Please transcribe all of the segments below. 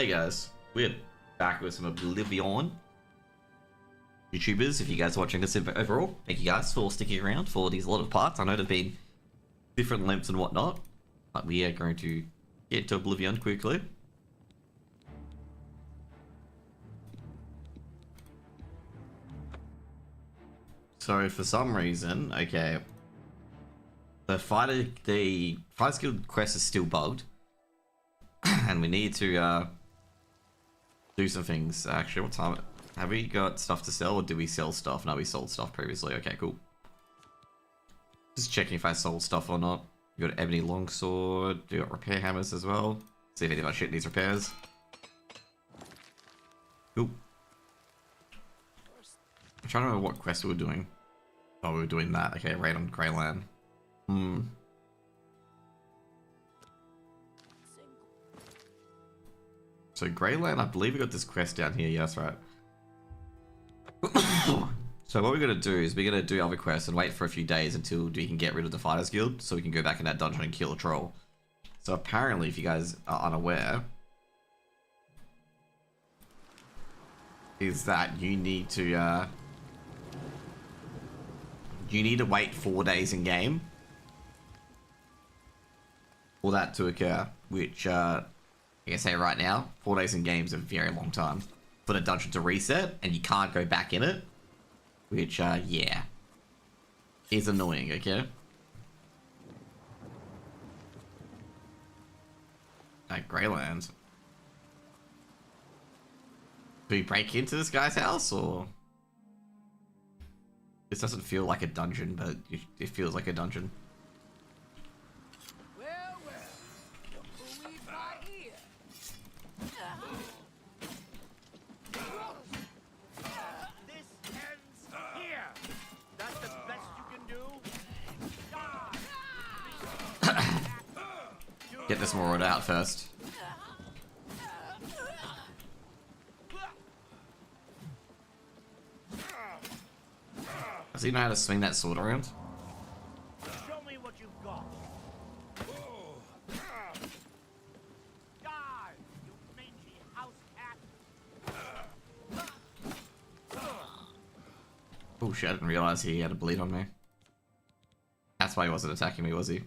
Hey guys, we're back with some Oblivion YouTubers. If you guys are watching this overall, thank you guys for sticking around for these lot of parts. I know they've been different lengths and whatnot, but we are going to get to Oblivion quickly. So for some reason, okay, the fighter guild quest is still bugged, and we need to do some things. Actually, what time? Have we got stuff to sell, or do we sell stuff? No, we sold stuff previously. Okay, cool. Just checking if I sold stuff or not. You got ebony longsword. You got repair hammers as well. See if any of our shit needs repairs. Cool. I'm trying to remember what quest we were doing. Oh, we were doing that. Okay, raid on Greyland. So Greyland, I believe we got this quest down here. Yeah, that's right. So what we're going to do is we're going to do other quests and wait for a few days until we can get rid of the Fighters Guild so we can go back in that dungeon and kill a troll. So apparently, if you guys are unaware, is that you need to wait 4 days in game for that to occur, which like I say right now, 4 days in game is a very long time for the dungeon to reset, and you can't go back in it, which yeah, is annoying. Okay, at Greyland, do we break into this guy's house, or this doesn't feel like a dungeon, but it feels like a dungeon. Get this more out first. Does he know how to swing that sword around? Show me what you've got. Die, you mangy house cat. Oh shit, I didn't realize he had a bleed on me. That's why he wasn't attacking me, was he?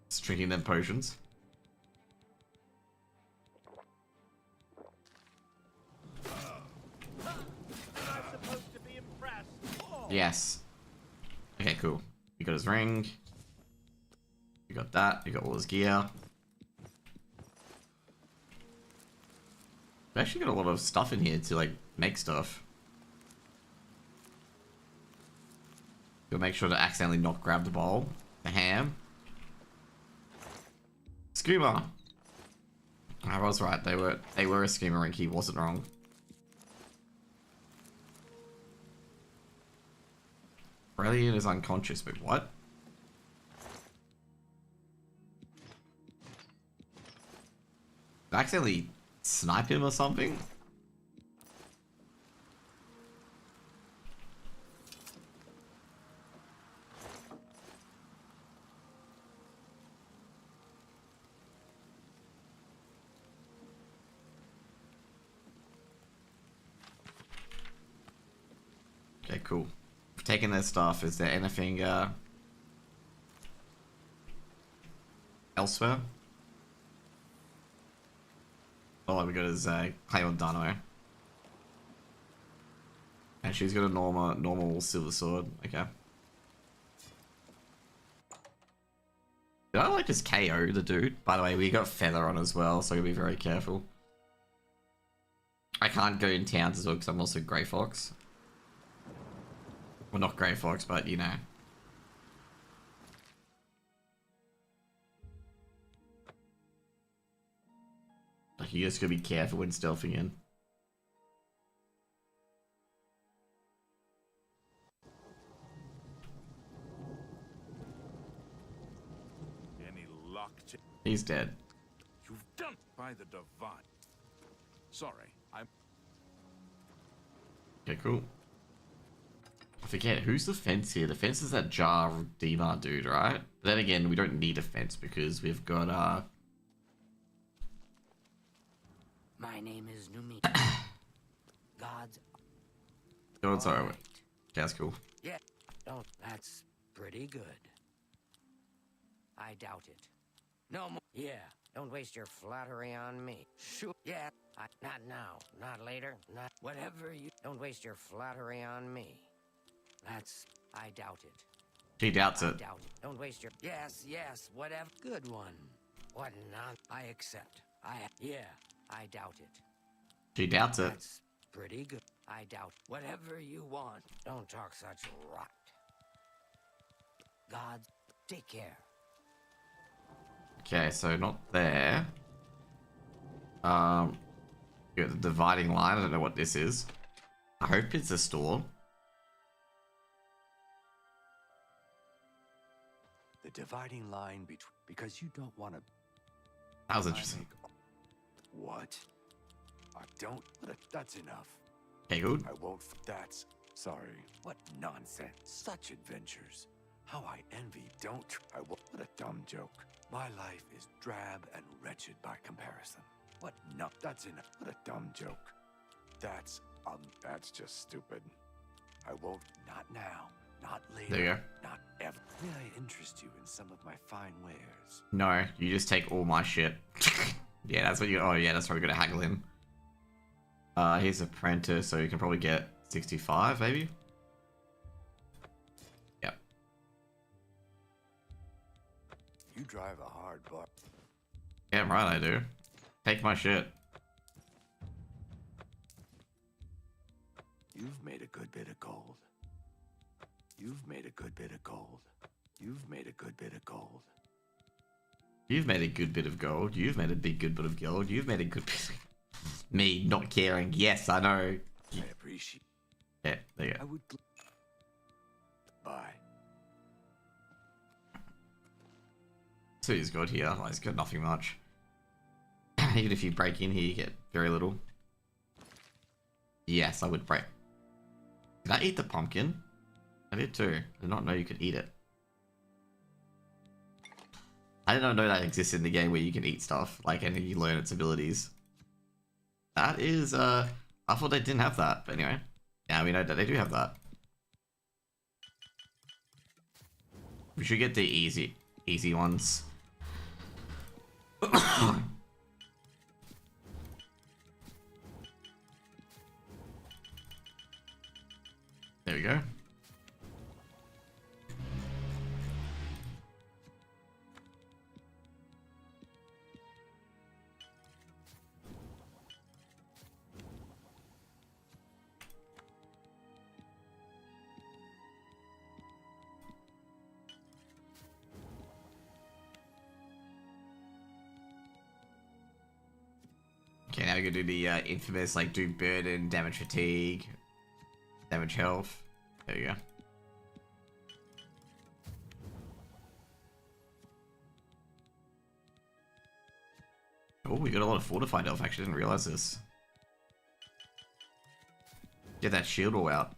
Just drinking them potions. Yes. Okay, cool. You got his ring. You got that. You got all his gear. We actually got a lot of stuff in here to like make stuff. You'll make sure to accidentally not grab the bowl. The ham. Skooma. I was right. They were a Skooma rink. He wasn't wrong. Brilliant is unconscious, but what? Did I accidentally snipe him or something? Okay, cool. Taking their stuff, is there anything elsewhere? All we got is Clay on Dano. And she's got a normal silver sword. Okay. Did I like just KO the dude? By the way, we got Feather on as well, so I gotta be very careful. I can't go in towns as well because I'm also Grey Fox. Well, not Grey Fox, but you know. Like, you just gotta be careful when stealthing in. Any luck? He's dead. You've done by the divine. Sorry, I'm. Okay, cool. I forget, who's the fence here? The fence is that Jar Dima dude, right? But then again, we don't need a fence because we've got, My name is Numi. God's. oh, sorry. Alright. Yeah, that's cool. Yeah. Don't. That's pretty good. I doubt it. No more. Yeah. Don't waste your flattery on me. Sure. Yeah. Not now. Not later. Not. Whatever you. Don't waste your flattery on me. That's. I doubt it. She doubts I it. doubt it. Don't waste your. Yes. Whatever. Good one. What not? I accept. Yeah. I doubt it. She doubts it. That's pretty good. I doubt. Whatever you want. Don't talk such rot. God, take care. Okay, so not there. You got the dividing line. I don't know what this is. I hope it's a store. The dividing line between, because you don't want to. That was interesting. What? I don't. That's enough. Okay, good. I won't. That's. Sorry. What nonsense. Such adventures. How I envy. Don't. I won't. What a dumb joke. My life is drab and wretched by comparison. What? No. That's enough. What a dumb joke. That's just stupid. I won't. Not now. Not later. There you go. Not ever. May I interest you in some of my fine wares? No, you just take all my shit. Yeah, that's what you. Oh, yeah, that's probably gonna haggle him. He's apprentice, so you can probably get 65, maybe. Yep. You drive a hard bar. Yeah, right, I do. Take my shit. You've made a good bit of gold. You've made a good bit of gold. You've made a good bit of gold. You've made a good bit of gold. You've made a big good bit of gold. You've made a good bit of... Me not caring. Yes, I know. I appreciate. Yeah, there you I go. would. Bye. So he's got here. Oh, he's got nothing much. Even if you break in here, you get very little. Yes, I would break. Did I eat the pumpkin? I did too. I did not know you could eat it. I did not know that exists in the game where you can eat stuff, like, and you learn its abilities. That is, I thought they didn't have that, but anyway. Yeah, we know that they do have that. We should get the easy ones. There we go. Okay, now we're gonna do the infamous, like, do burden, damage fatigue, damage health. There you go. Oh, we got a lot of fortified health, actually, didn't realize this. Get that shield all out.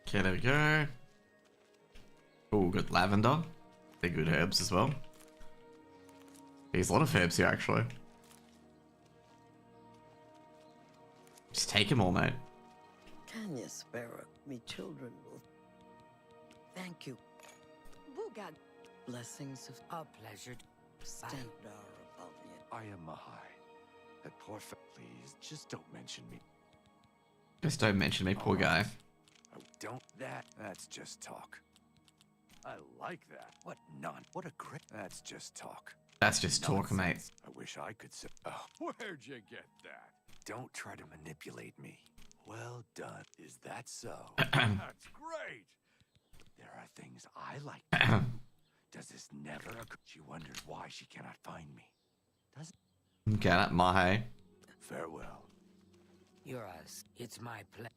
Okay, there we go. Oh, good lavender. They're good herbs as well. There's a lot of herbs here, actually. Just take them all, mate. Can you spare me children will thank you. Bugad. Blessings of A pleasure. Standar above me. I am Mahai. That poor please, just don't mention me. Just don't mention me, poor guy. Oh, don't. That's just talk. I like that. What what a great. That's just talk. That's just talk, mate. Nonsense. I wish I could say. Oh, where'd you get that? Don't try to manipulate me. Well done. Is that so? That's great. There are things I like. Does this never occur? She wonders why she cannot find me. Does it? Okay, that Mahe. Farewell. You're us. It's my pleasure.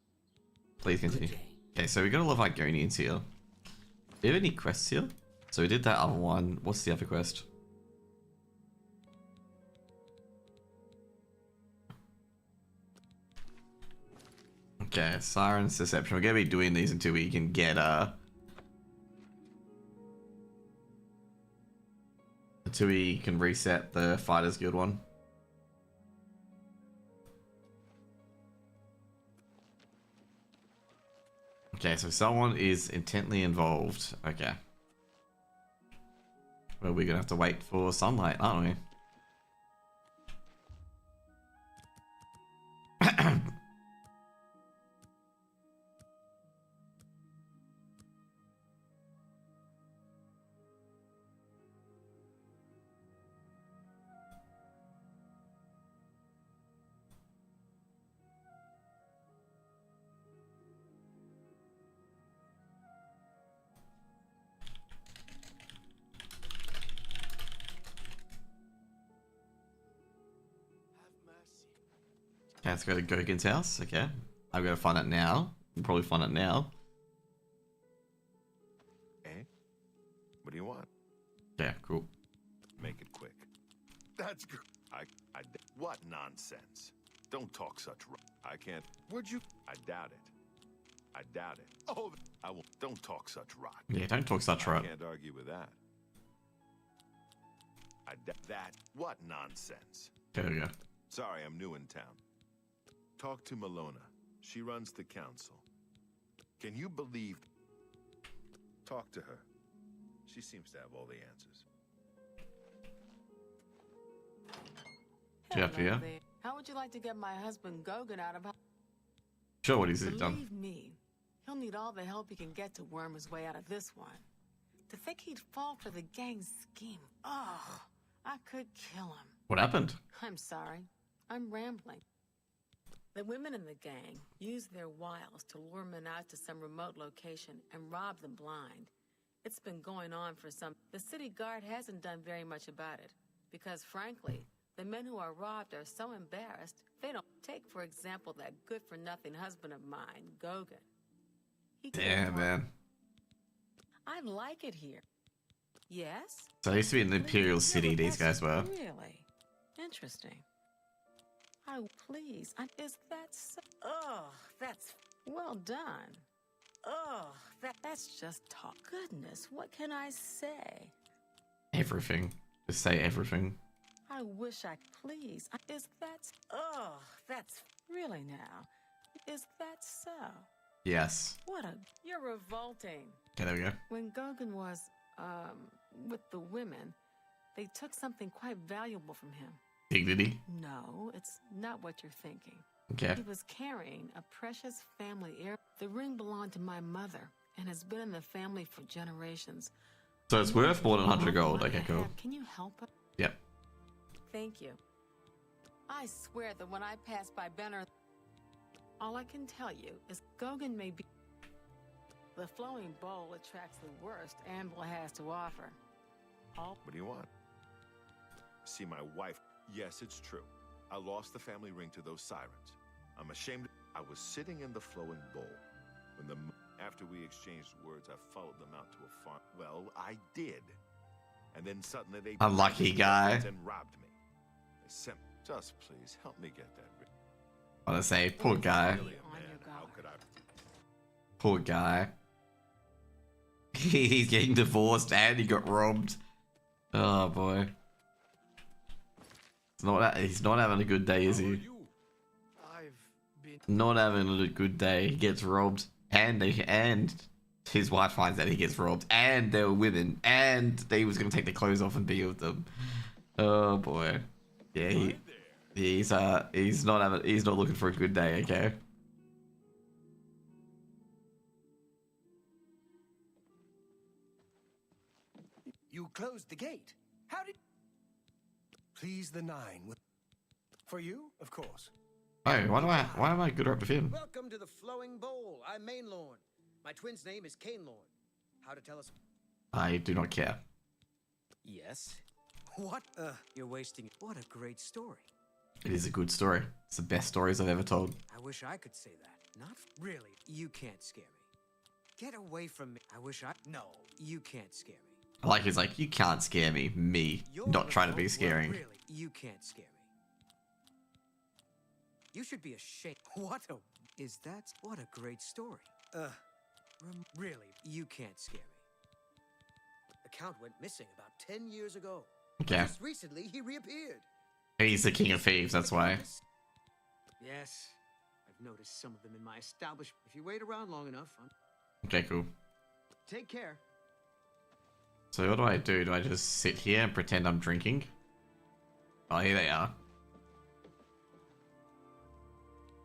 Please continue. Good day. Okay, so we got a lot of Iconians here. Do you have any quests here? So we did that other one. What's the other quest? Okay, Siren's Deception. We're gonna be doing these until we can get until we can reset the Fighters Guild one. Okay, so someone is intently involved. Okay. Well, we're gonna have to wait for sunlight, aren't we? Okay, let's go to Gogan's house. Okay. I've got to find it now. We'll probably find it now. Eh? What do you want? Yeah, cool. Make it quick. That's good. What nonsense. Don't talk such I can't. Would you? I doubt it. I doubt it. Oh, I won't. Don't talk such rot. Yeah, don't talk such rot. I can't argue with that. That. What nonsense. There we go. Sorry, I'm new in town. Talk to Malona. She runs the council. Can you believe? Talk to her. She seems to have all the answers. Jeff, yeah? There. How would you like to get my husband Gogan out of? Sure, what he's done. Believe me, he'll need all the help he can get to worm his way out of this one. To think he'd fall for the gang's scheme. Oh, I could kill him. What happened? I'm sorry. I'm rambling. The women in the gang use their wiles to lure men out to some remote location and rob them blind. It's been going on for some. The city guard hasn't done very much about it because, frankly, the men who are robbed are so embarrassed they don't take, for example, that good-for-nothing husband of mine, Gogan. Damn, man. I like it here. Yes? So they used to be in the Imperial City, these guys were. Really? Interesting. Oh, please. Is that so? Oh, that's well done. Oh, that's just talk. Goodness, what can I say? Everything. Just say everything. I wish I please. Is that? Oh, that's really now. Is that so? Yes. You're revolting. Okay, there we go. When Gogan was, with the women, they took something quite valuable from him. Dignity? No, it's not what you're thinking. Okay. He was carrying a precious family heir. The ring belonged to my mother and has been in the family for generations. So it's worth more than 100 gold. Okay, cool. Can you help us? Yep. Thank you. I swear that when I pass by Benner, all I can tell you is Gogan may be... The flowing bowl attracts the worst Amble has to offer. What do you want? See my wife. Yes, it's true. I lost the family ring to those sirens. I'm ashamed. I was sitting in the flowing bowl when after we exchanged words, I followed them out to a farm. Well, I did. And then suddenly they Unlucky guy. And robbed me. They sent just please help me get that ring. I want to say, poor guy. Really, man, how could I? Poor guy. He's getting divorced and he got robbed. Oh boy. He's not having a good day, is he? Not having a good day. He gets robbed, and his wife finds out he gets robbed, and there were women, and they was gonna take their clothes off and be with them. Oh boy. Yeah, he's not looking for a good day. Okay. You closed the gate. How did... Please the nine. For you, of course. Oh, why am I good up with him? Welcome to the Flowing Bowl. I'm Mainlorn. My twin's name is Cainlorn. How to tell us? I do not care. Yes. What? You're wasting... What a great story. It is a good story. It's the best stories I've ever told. I wish I could say that. Not really. You can't scare me. Get away from me. I wish I... No, you can't scare me. I like he's like, you can't scare me. Me. You're Not trying to be well, scaring. really, you can't scare me. You should be ashamed. What a... Is that... What a great story. Really, you can't scare me. The Count went missing about 10 years ago. Okay. Just recently, he reappeared. He's the king of thieves, that's why. Yes, I've noticed some of them in my establishment. If you wait around long enough, Okay, cool. take care. So what do I do? Do I just sit here and pretend I'm drinking? Oh, here they are.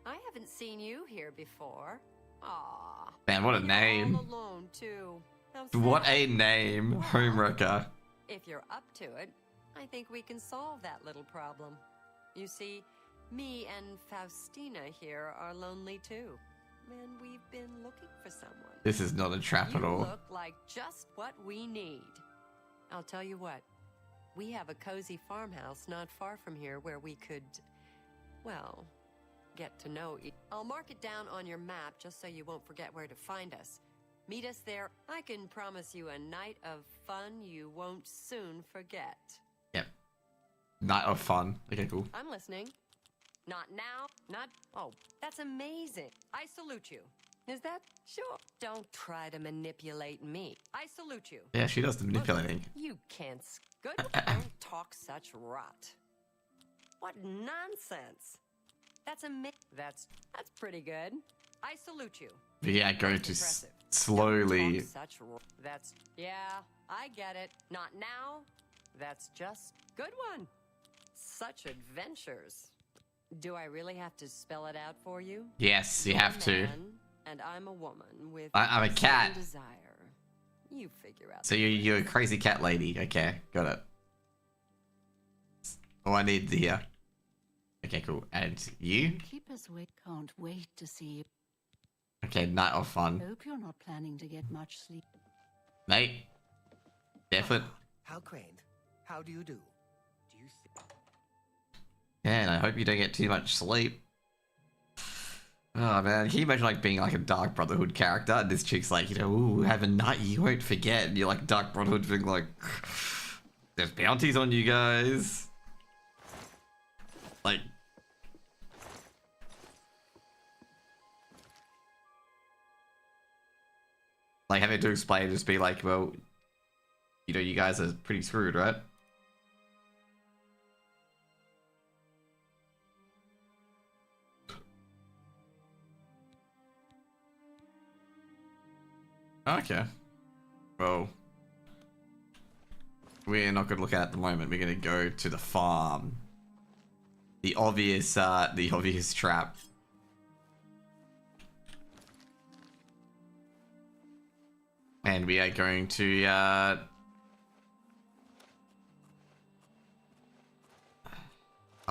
I haven't seen you here before. Aw. Man, what a You're name. all alone too. How What sad. a name. Homewrecker. If you're up to it, I think we can solve that little problem. You see, me and Faustina here are lonely too. And we've been looking for someone. This is not a trap You at all. look like just what we need. I'll tell you what. We have a cozy farmhouse not far from here where we could, well, get to know each. I'll mark it down on your map just so you won't forget where to find us. Meet us there. I can promise you a night of fun you won't soon forget. Yep. Night of fun. Okay, cool. I'm listening. Not now. Not... Oh, that's amazing. I salute you. Is that... Sure. Don't try to manipulate me. I salute you. Yeah, she does the manipulating. You can't... Good. Don't talk such rot. What nonsense. That's That's pretty good. I salute you. But yeah, go That's to impressive. slowly. Don't talk such That's... Yeah, I get it. Not now. That's just... Good one. Such adventures. Do I really have to spell it out for you? Yes, you You're have a to. man, and I'm a woman with I'm a the cat. same desire. You figure out. So you're a crazy cat lady. Okay, got it. Oh, I need the... Okay, cool. And you? Keep us wait. Can't wait to see you. Okay, night of fun. Hope you're not planning to get much sleep. Mate. Definitely. How quaint. How do you do? Do you think... Yeah, and I hope you don't get too much sleep. Oh man, can you imagine like being like a Dark Brotherhood character and this chick's like, you know, ooh, have a night you won't forget, and you're like Dark Brotherhood being like, there's bounties on you guys. Like, having to explain, just be like, well, you know, you guys are pretty screwed, right? Okay. Well, we're not going to look at it at the moment. We're going to go to the farm. The obvious trap. And we are going to, I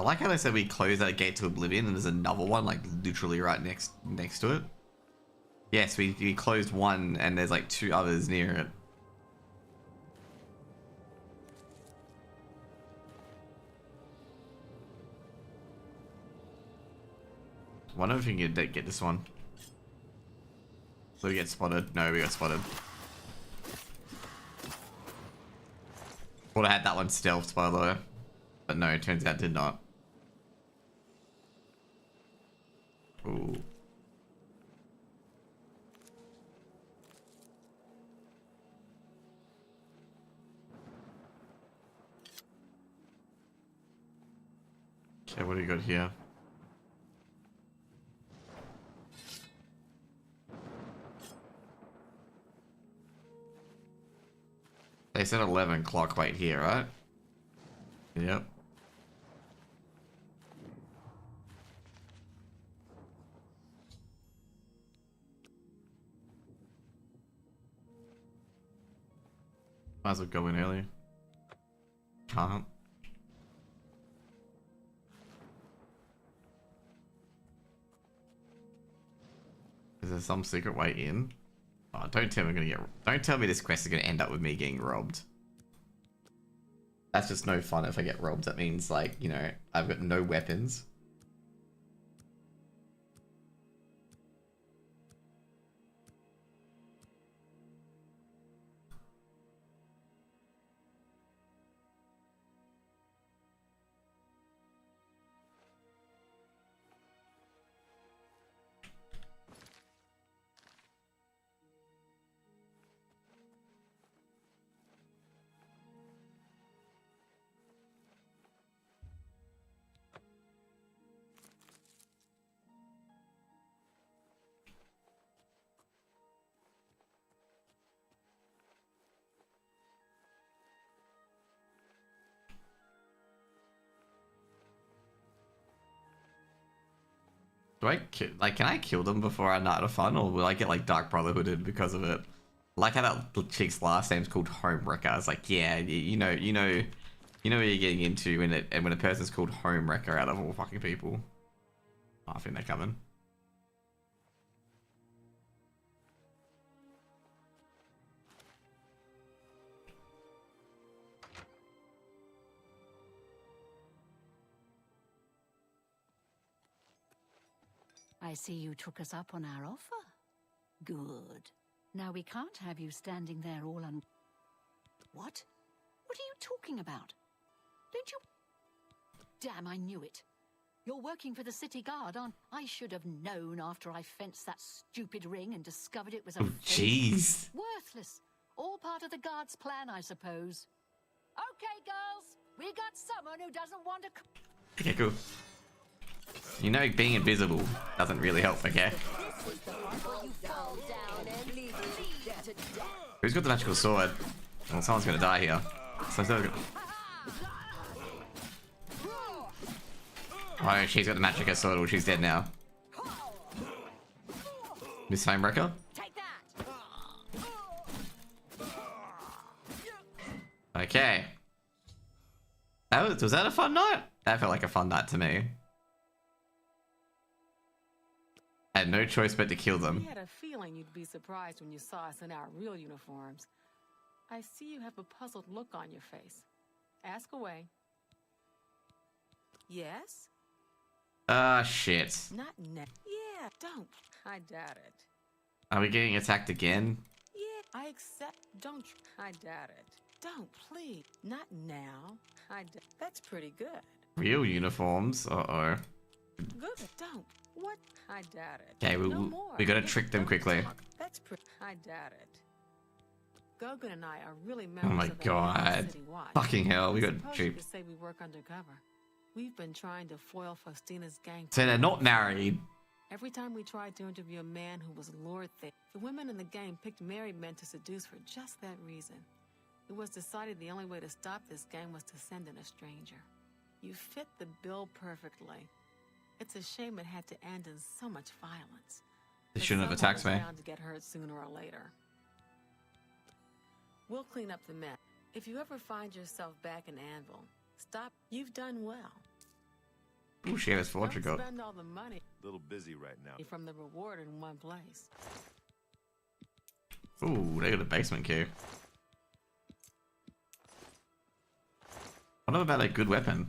like how they said we close that gate to oblivion and there's another one, like, literally right next to it. Yes, we closed one and there's like two others near it. Wonder if we can get this one. So we get spotted. No, we got spotted. Would have had that one stealthed, by the way. But no, it turns out did not. Ooh. Okay, what do you got here? They said 11 o'clock right here, right? Yep. Might as well go in early. Can't. Is there some secret way in? Oh, don't tell me I'm gonna get. Don't tell me this quest is gonna end up with me getting robbed. That's just no fun if I get robbed. That means, like, you know, I've got no weapons. Do I like? Can I kill them before I Night of Fun, or will I get like Dark Brotherhooded because of it? Like how that chick's last name's called Homewrecker. It's like, yeah, you know what you're getting into when a person's called Homewrecker out of all fucking people. Oh, I think they're coming. I see you took us up on our offer. Good. Now we can't have you standing there all un... What? What are you talking about? Don't you... Damn, I knew it. You're working for the city guard, aren't... I should have known after I fenced that stupid ring and discovered it was a Oh, jeez. Worthless. All part of the guard's plan, I suppose. Okay, girls. We got someone who doesn't want to... Okay, cool. You know, being invisible doesn't really help, okay? Who's got the magical sword? Well, someone's gonna die here. Oh, she's got the magical sword, well, she's dead now. Miss Homewrecker? Okay. Was that a fun night? That felt like a fun night to me. I had no choice but to kill them. We had a feeling you'd be surprised when you saw us in our real uniforms. I see you have a puzzled look on your face. Ask away. Yes? Shit. Not now. Yeah, don't. I doubt it. Are we getting attacked again? Yeah, I accept. Don't. I doubt it. Don't, please. Not now. That's pretty good. Real uniforms? Uh-oh. Good. Don't. What? I doubt it. Okay, we gotta trick them quickly. That's pretty. I doubt it. Gogan and I are really members Oh my of the god. City Watch. Fucking hell, we got Suppose you cheap. could say we work undercover. We've been trying to foil Faustina's gang. So they're not married. Every time we tried to interview a man who was lured there, the women in the gang picked married men to seduce for just that reason. It was decided the only way to stop this gang was to send in a stranger. You fit the bill perfectly. It's a shame it had to end in so much violence. They But shouldn't have someone attacked was me. bound to get hurt sooner or later. We'll clean up the mess. If you ever find yourself back in Anvil, stop. You've done well. Ooh, she has Don't fortune got. spend all the money A little busy right now. from the reward in one place. Ooh, they got a basement key. What about a good weapon?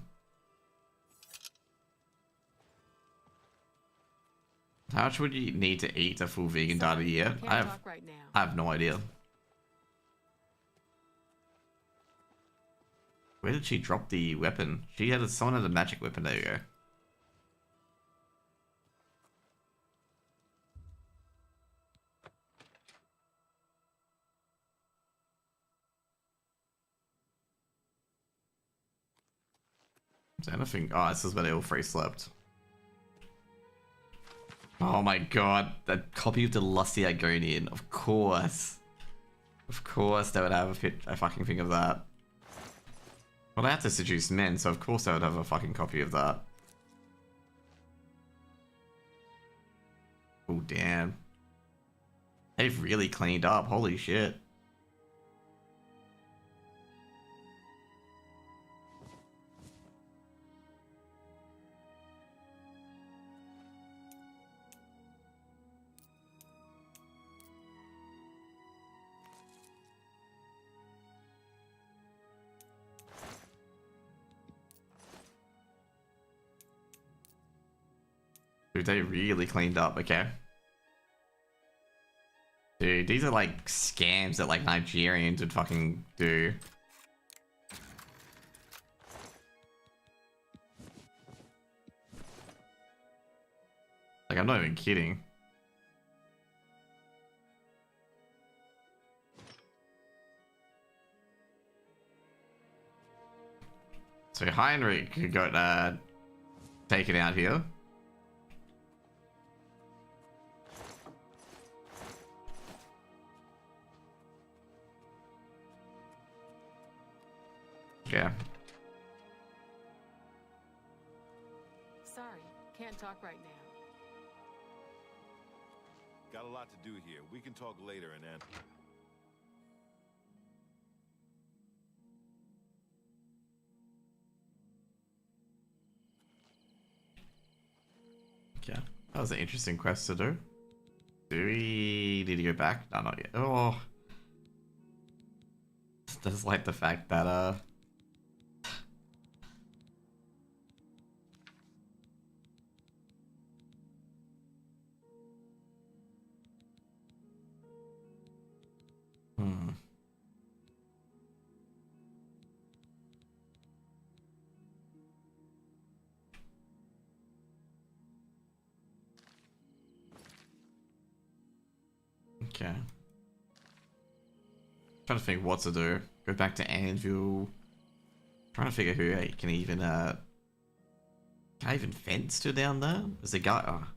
How much would you need to eat a full vegan diet a year? Can't talk right now. I have no idea. Where did she drop the weapon? Someone had a magic weapon. There you go. Is there anything? Oh, this is where they all free slept. Oh my god, a copy of the Lusty Agonian, of course. Of course they would have a fucking thing of that. Well, they have to seduce men, so of course they would have a fucking copy of that. Oh, damn. They've really cleaned up, holy shit. Dude, they really cleaned up, okay. Dude, these are like scams that like Nigerians would fucking do. Like, I'm not even kidding. So Heinrich got taken out here. Yeah. Sorry, can't talk right now. Got a lot to do here. We can talk later and then. Okay, that was an interesting quest to do. Do we need to go back? No, not yet. Oh, just like the fact that Okay. Trying to think what to do. Go back to Anvil. Trying to figure who I can I even fence to down there? There's a guy. Oh, I'm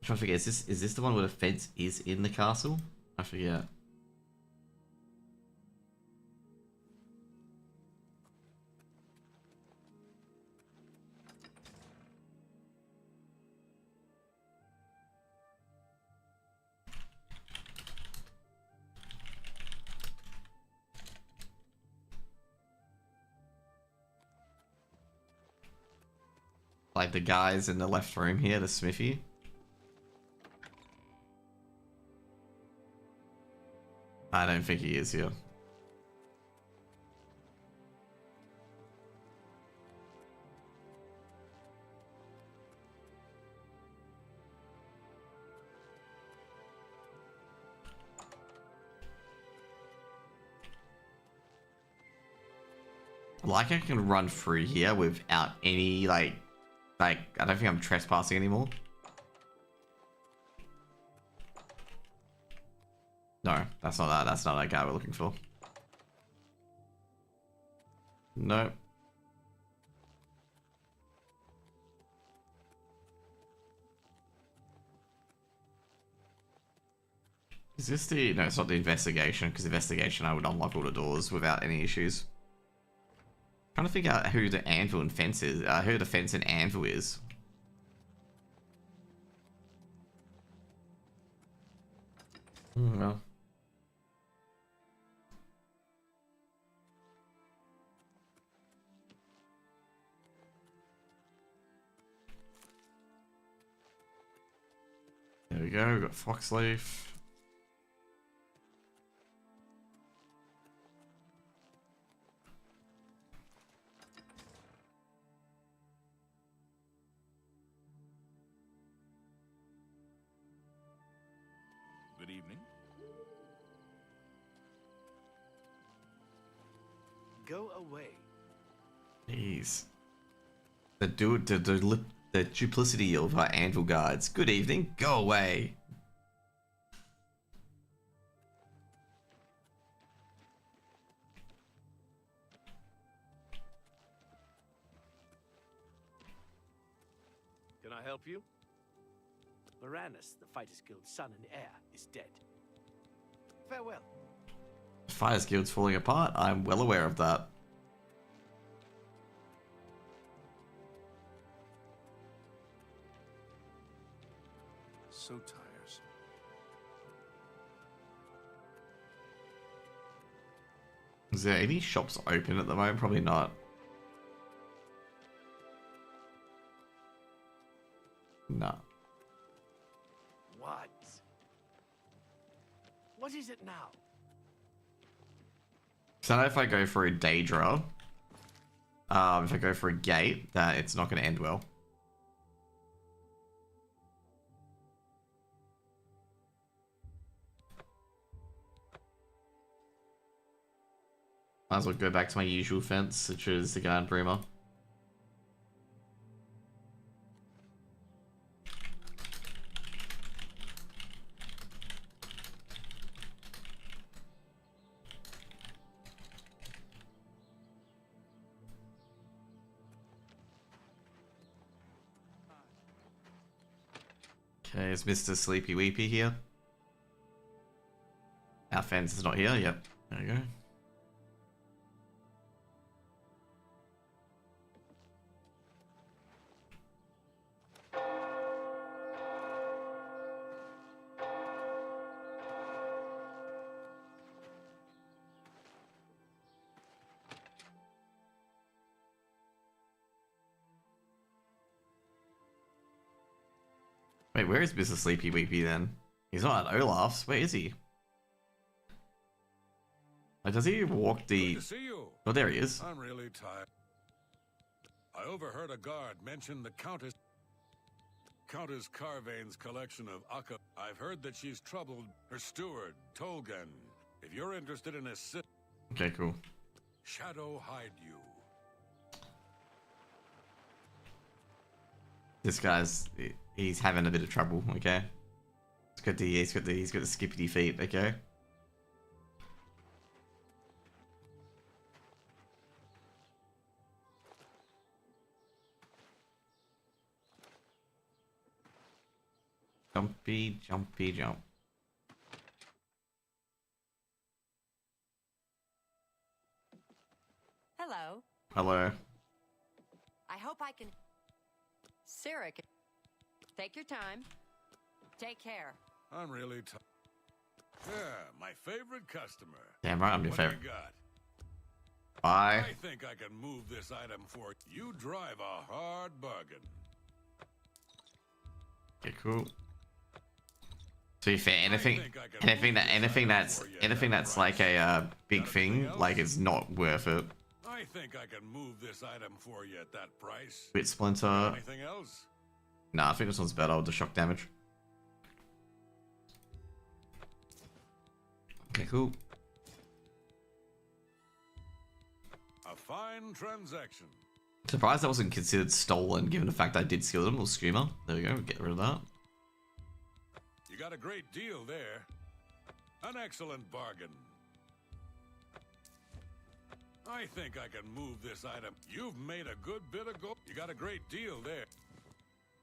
trying to figure. Is this the one where the fence is in the castle? I forget. Like the guys in the left room here, the smithy. I don't think he is here. Like I can run through here without any like I don't think I'm trespassing anymore. No, that's not that. That's not that guy we're looking for. Nope. Is this the... No, it's not the investigation, because investigation I would unlock all the doors without any issues. Trying to figure out who the anvil and fence is. Who the fence and anvil is. Well. There we go, we've got Foxleaf. Good evening. Go away. Jeez. The duplicity of our anvil guards. Good evening. Go away. Can I help you? Moranus, the Fighters Guild's son and heir, is dead. Farewell. Fighters Guild's falling apart. I'm well aware of that. So tiresome. Is there any shops open at the moment? Probably not. No. What? What is it now? So I know if I go for a Daedra, if I go for a gate, that it's not going to end well. Might as well go back to my usual fence, which is the Guard Bremer. Okay, is Mr. Sleepy Weepy here? Our fence is not here. Yep. There we go. Wait, where is Mr. Sleepy Weepy then? He's not at Olaf's. Where is he? Like, does he walk the... Good to see you. Oh, there he is. I'm really tired. I overheard a guard mention the Countess Carvane's collection of Akka. I've heard that she's troubled her steward, Tolgan. If you're interested in assist... Okay, cool. Shadow hide you. This guy's... He's having a bit of trouble, okay? He's got the skippity feet, okay? Jumpy, jumpy, jump. Hello. Hello. I hope I can... Sirik, take your time. Take care. I'm really tired. Yeah, my favorite customer. Damn right, I'm your What do you favorite. got? Bye. I think I can move this item for you. You drive a hard bargain. Okay, cool. To be fair, anything that's like a big thing, like it's not worth it. I think I can move this item for you at that price. Bit splinter. Anything else? Nah, I think this one's better with the shock damage. Okay, cool. A fine transaction. Surprised that wasn't considered stolen, given the fact I did steal them. Or Screamer. There we go. Get rid of that. You got a great deal there. An excellent bargain. I think I can move this item. You've made a good bit of gold. You got a great deal there.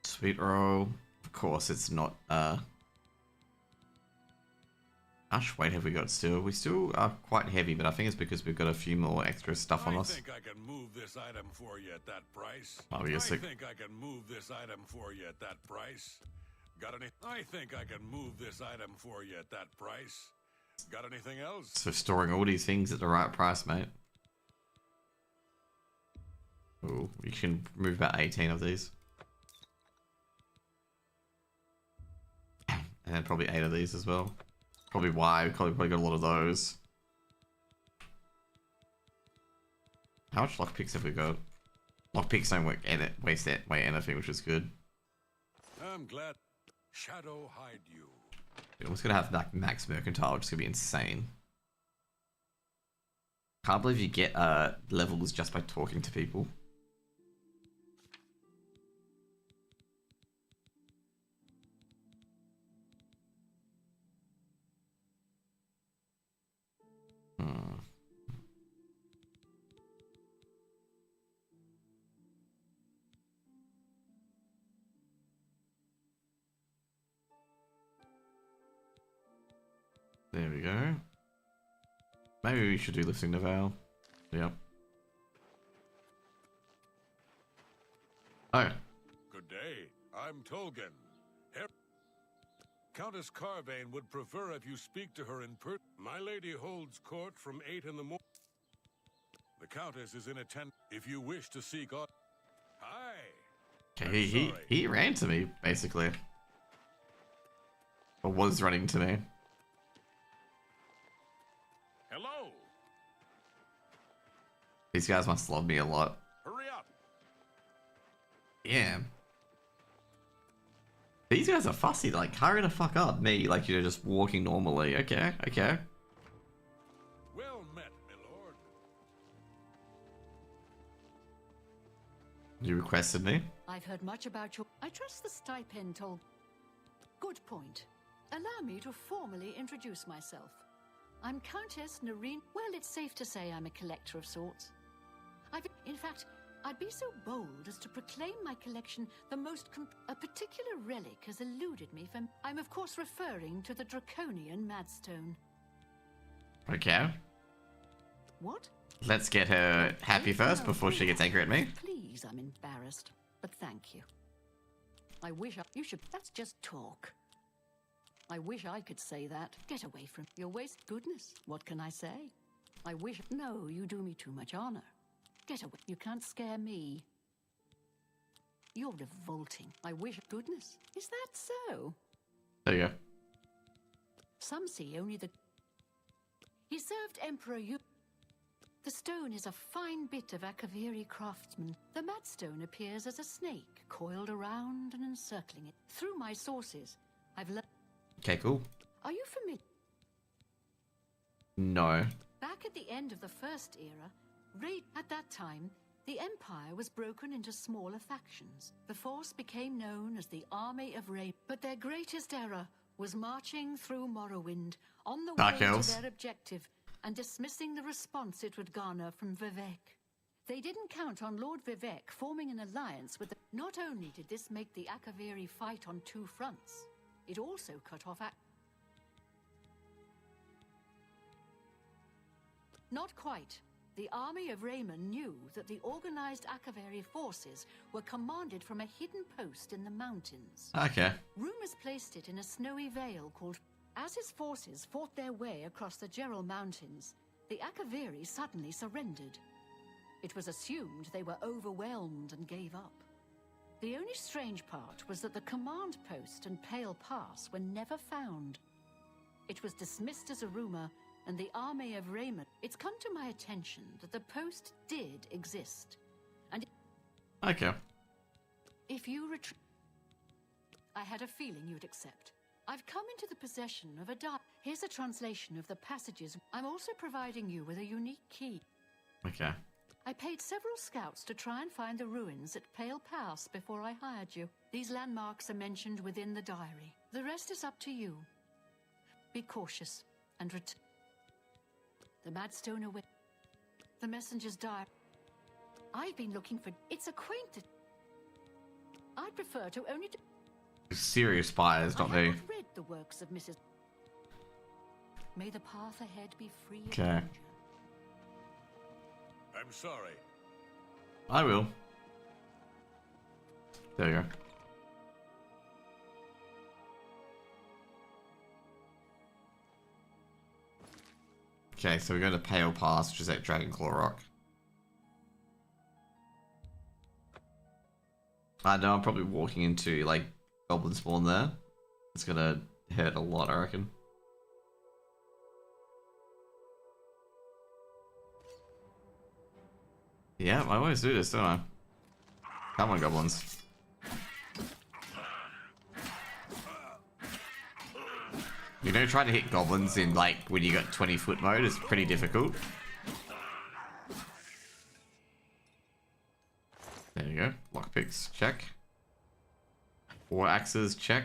Sweet roll. Of course, it's not. How much weight have we got still? We still are quite heavy, but I think it's because we've got a few more extra stuff on us. I think I can move this item for you at that price. Oh, we I get sick. think I can move this item for you at that price. Got any? I think I can move this item for you at that price. Got anything else? So storing all these things at the right price, mate. Ooh, we can move about 18 of these. And then probably 8 of these as well. Probably why we probably got a lot of those. How much lockpicks have we got? Lockpicks don't waste anything, which is good. I'm glad. Shadow hide you. I'm just gonna have like max mercantile, which is gonna be insane. Can't believe you get levels just by talking to people. There we go. Maybe we should do lifting the veil. Yep. Oh. Good day. I'm Tolgan. Countess Carvane would prefer if you speak to her in person. My lady holds court from 8 in the morning. The Countess is in attendance. If you wish to seek out... Hi. Okay, he ran to me, basically. Or was running to me. Hello. These guys must love me a lot. Hurry up. Yeah. These guys are fussy, like, hurry the fuck up. Me, like, you're just walking normally. Okay, okay. Well met, my lord. You requested me? I've heard much about your... I trust the stipend told... Good point. Allow me to formally introduce myself. I'm Countess Nareen. Well, it's safe to say I'm a collector of sorts. In fact, I'd be so bold as to proclaim my collection the most... A particular relic has eluded me from... I'm of course referring to the Draconian Madstone. Okay. What? Let's get her happy first before she gets angry at me. Please, I'm embarrassed, but thank you. I wish you should... That's just talk. I wish I could say that. Get away from your waste. Goodness, what can I say? I wish... No, you do me too much honor. Get away. You can't scare me. You're revolting. I wish. Goodness, is that so? There you go. Some see only the... He served Emperor Yu. The stone is a fine bit of Akaviri craftsman. The madstone appears as a snake, coiled around and encircling it. Through my sources, I've learned... Okay, cool. Are you familiar? No. Back at the end of the First Era, at that time, the Empire was broken into smaller factions. The force became known as the Army of Rain, but their greatest error was marching through Morrowind on the way to their objective and dismissing the response it would garner from Vivek. They didn't count on Lord Vivek forming an alliance with the... Not only did this make the Akaviri fight on two fronts, it also cut off... Not quite. The army of Raymond knew that the organized Akaviri forces were commanded from a hidden post in the mountains. Okay. Rumors placed it in a snowy vale called... As his forces fought their way across the Gerald Mountains, the Akaviri suddenly surrendered. It was assumed they were overwhelmed and gave up. The only strange part was that the command post and Pale Pass were never found. It was dismissed as a rumor, and the army of Raymond... It's come to my attention that the post did exist. And... Okay. If you retreat... I had a feeling you'd accept. I've come into the possession of a diary. Here's a translation of the passages. I'm also providing you with a unique key. Okay. I paid several scouts to try and find the ruins at Pale Pass before I hired you. These landmarks are mentioned within the diary. The rest is up to you. Be cautious and return. The Madstone away. The messenger's diary. I've been looking for... It's acquainted. I'd prefer to only... Serious spies, not me. I haven't read the works of Mrs. May the path ahead be free of Okay. danger. I'm sorry. I will. There you go. Okay, so we're going to Pale Pass, which is at Dragonclaw Rock. I know I'm probably walking into, like, goblin spawn there. It's gonna hurt a lot, I reckon. Yeah, I always do this, don't I? Come on, goblins. You know, trying to hit goblins in, like, when you got 20-foot mode is pretty difficult. There you go. Lockpicks, check. 4 axes, check.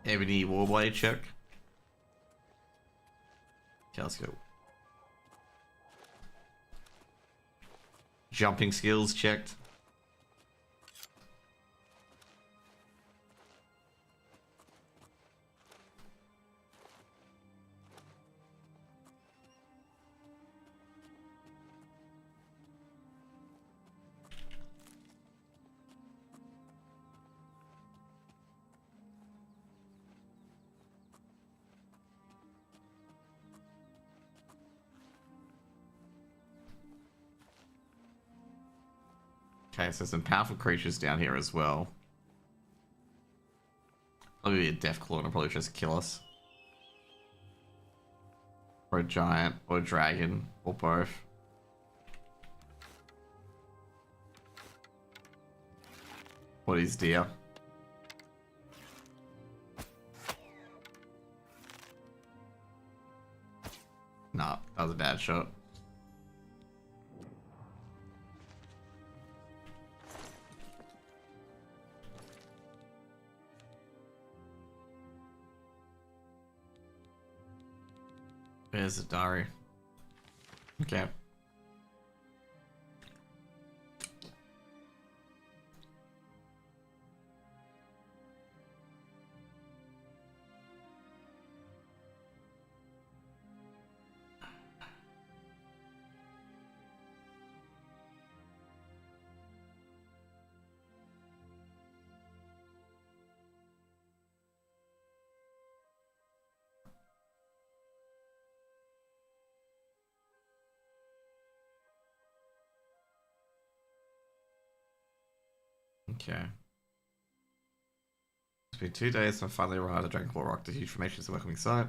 Ebony Warblade, check. Okay, let's go. Jumping skills, checked. Okay, so some powerful creatures down here as well. Probably a Deathclaw and it'll probably just kill us. Or a giant, or a dragon, or both. What is deer? Nah, that was a bad shot. There's the diary. Okay. Okay. It's been 2 days since I finally arrived at Dragon Rock. The huge formation is a welcoming sight.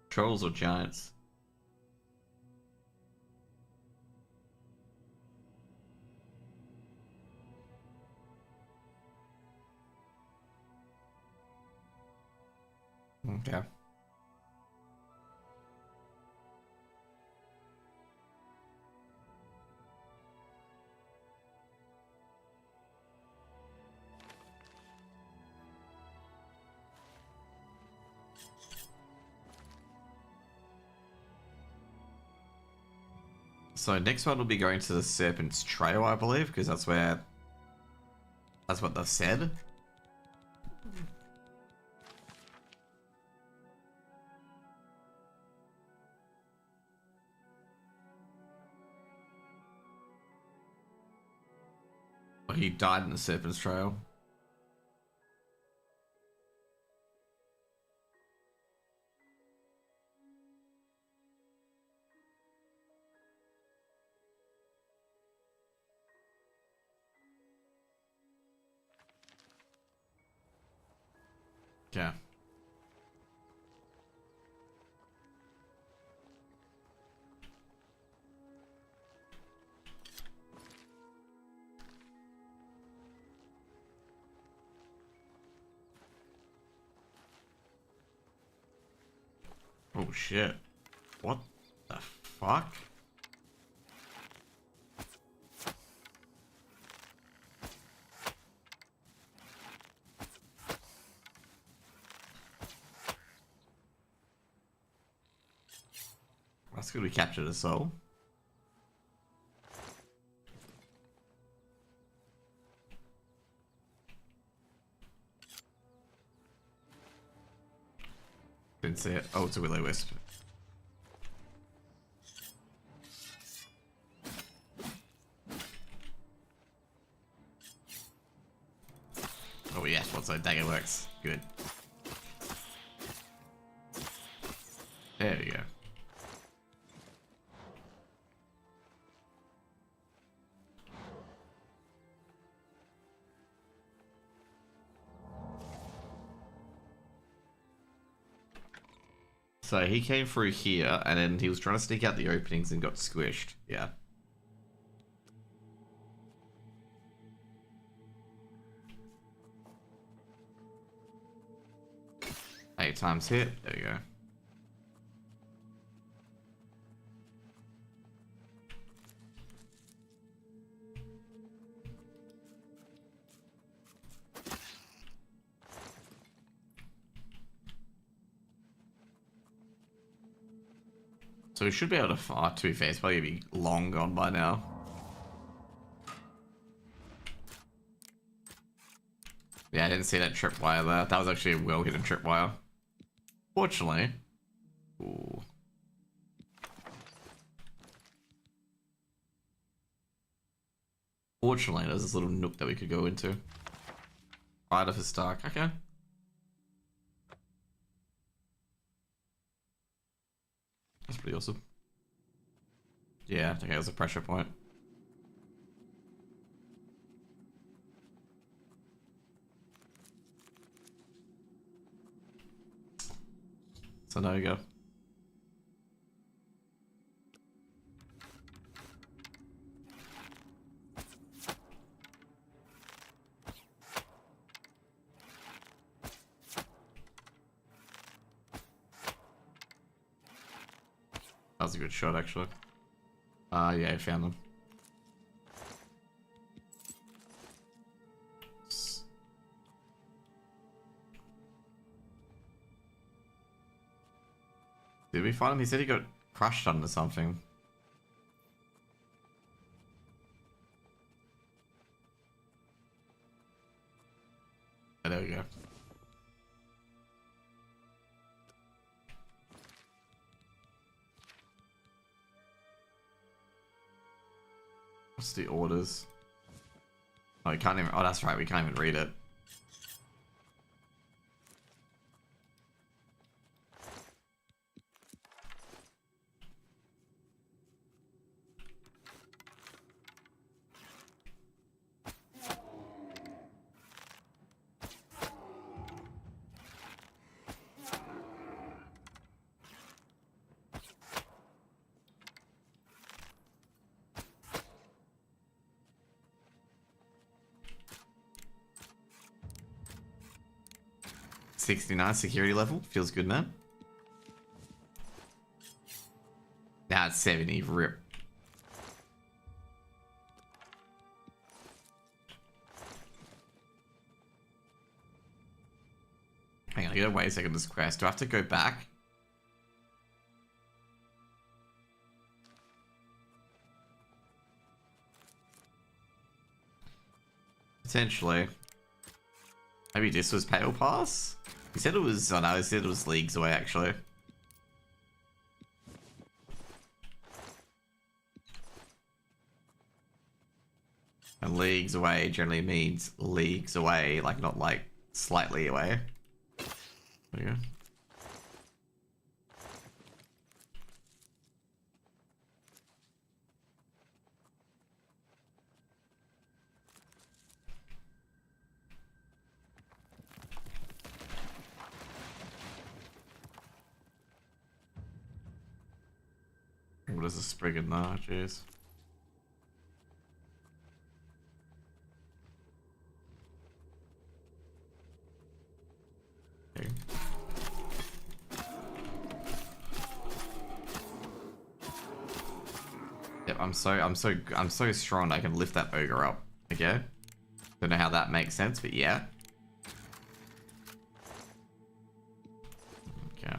Trolls or giants? Okay. So next one will be going to the Serpent's Trail, I believe, because that's what they've said. He died in the Serpent's Trail. Yeah. Oh shit. What the fuck? That's good we captured a soul. Didn't see it. Oh, it's a will-o-wisp. Oh yes, what's that dagger works. Good. There we go. So he came through here, and then he was trying to sneak out the openings and got squished. Yeah. 8 times hit. There you go. So we should be able to fight, to be fair. It's probably going to be long gone by now. Yeah, I didn't see that tripwire there. That was actually a well-hidden tripwire. Fortunately. Ooh. Fortunately, there's this little nook that we could go into. Right off his dark. Okay. That's pretty awesome. Yeah, okay, it was a pressure point. So now you go. That was a good shot, actually. Yeah, I found them. Did we find him? He said he got crushed under something. Oh, there we go. What's the orders? Oh, we can't even. Oh, that's right. We can't even read it. $69 security level. Feels good, man. Now it's 70. Rip. Hang on, I gotta wait a second this quest. Do I have to go back? Potentially. Maybe this was Pale Pass? He said it was, oh no, he said it was leagues away actually. And leagues away generally means leagues away, like not like slightly away. There you go. What is a Spriggan now? Jeez. Okay. Yep, I'm so strong I can lift that ogre up. Okay. Don't know how that makes sense, but yeah. Okay.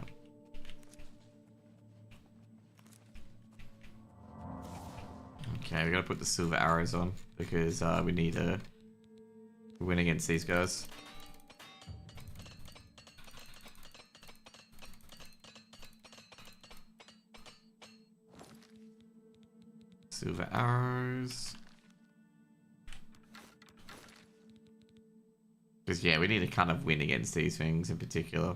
Okay, we gotta put the silver arrows on because we need to win against these guys. Silver arrows. Because yeah, we need to kind of win against these things in particular.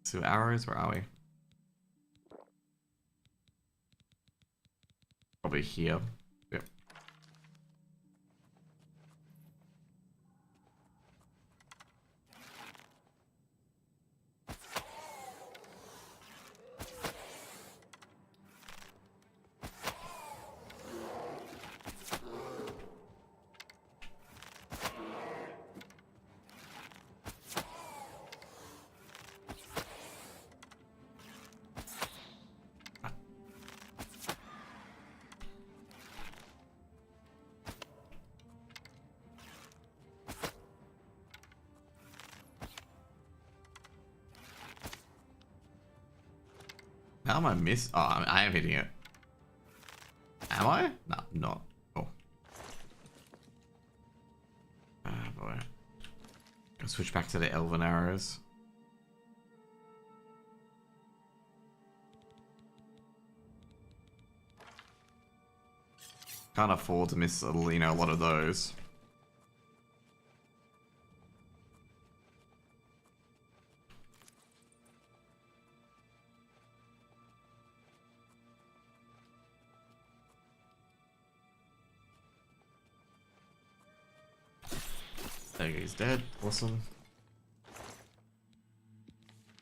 Silver arrows, where are we? Probably here. Yep. How am I miss? Oh, I am hitting it. Am I? No, not. Oh. Oh boy. I'll switch back to the elven arrows. Can't afford to miss, you know, a lot of those. There he's dead. Awesome.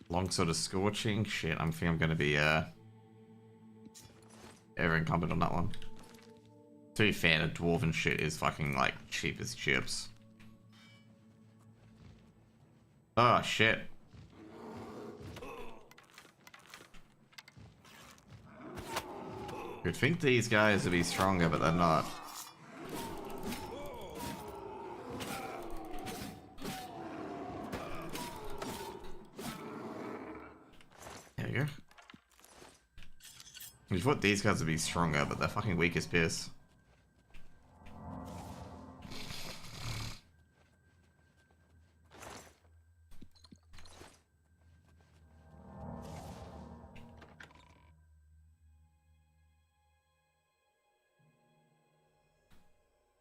Long sort of scorching. Shit, I think I'm gonna be ever incumbent on that one. To be fair, the dwarven shit is fucking like cheap as chips. Oh shit. You'd think these guys would be stronger, but they're not. There you go. You thought these guys would be stronger, but they're fucking weak as piss.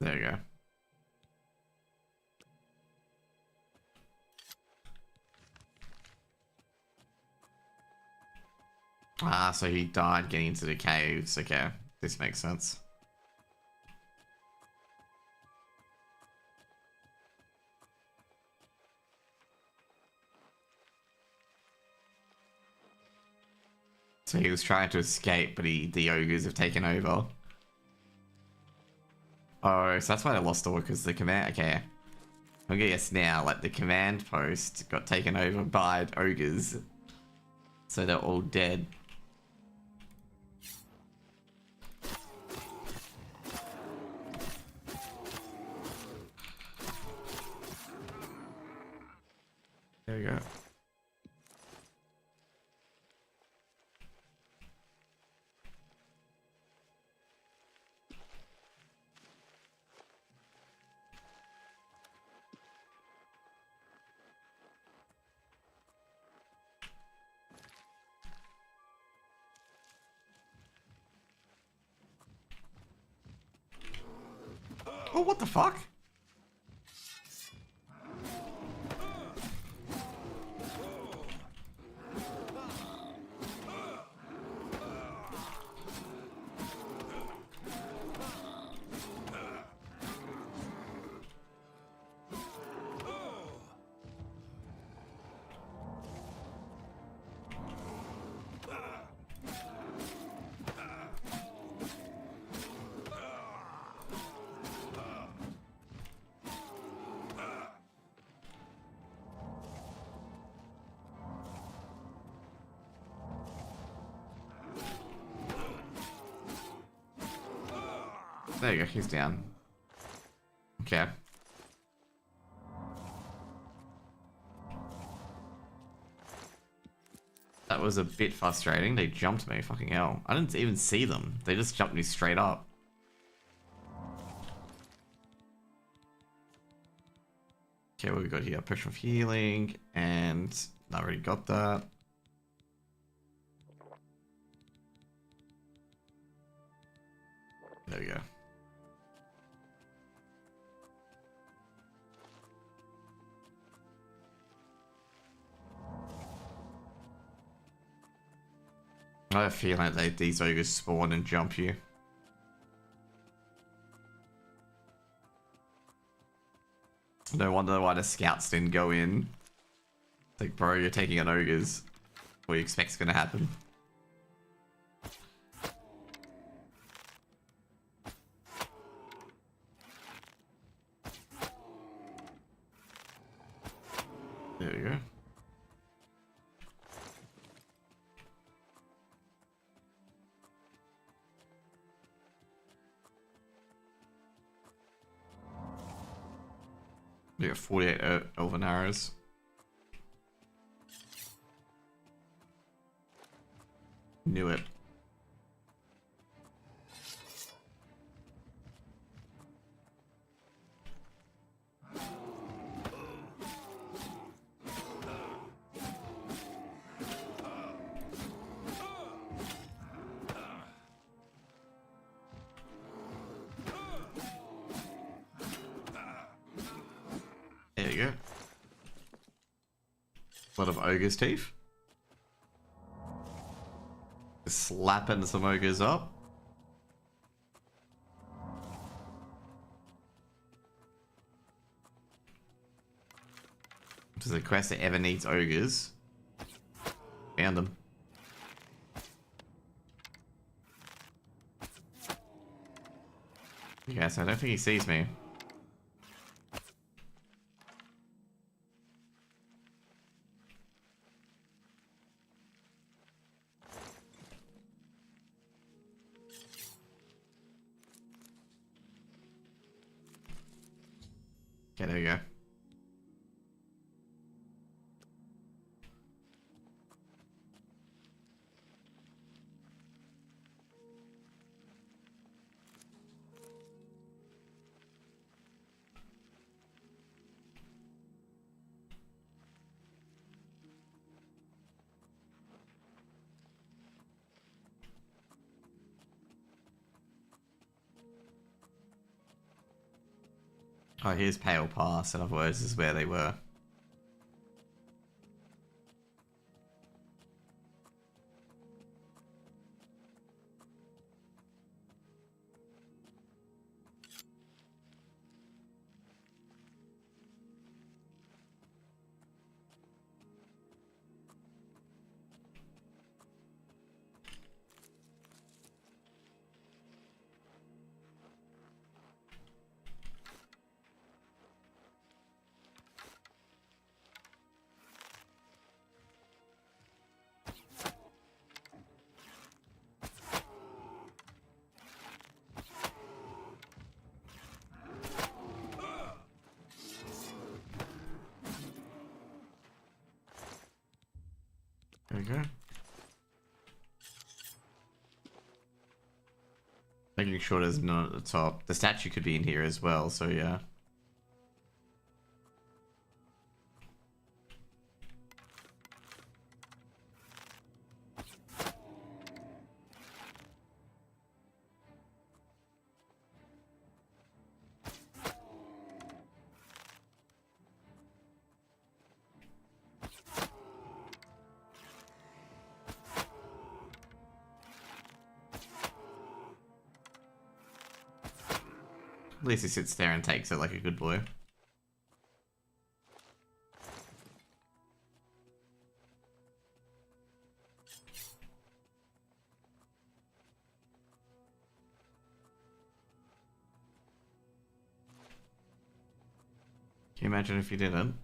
There you go. Ah, so he died getting into the caves. Okay, this makes sense. So he was trying to escape, but the ogres have taken over. Oh, so that's why they lost all, because the command... Okay. I'm gonna guess now, like, the command post got taken over by ogres. So they're all dead. There we go. Oh, what the fuck? There you go, he's down. Okay. That was a bit frustrating. They jumped me, fucking hell. I didn't even see them. They just jumped me straight up. Okay, what we got here? Potion of healing, and I already got that. There we go. I have a feeling that these ogres spawn and jump you. No wonder why the scouts didn't go in. It's like, bro, you're taking on ogres. What do you expect's gonna happen? There we go. We got 48 elven arrows. Knew it. There you go. A lot of ogre's teeth. Slapping some ogres up. Does the quest that ever needs ogres? Found them. Yes, I don't think he sees me. Okay, there you go. Oh, here's Pale Pass, in other words, this is where they were. There we go. Making sure there's none at the top. The statue could be in here as well, so yeah. At least he sits there and takes it like a good boy. Can you imagine if he didn't?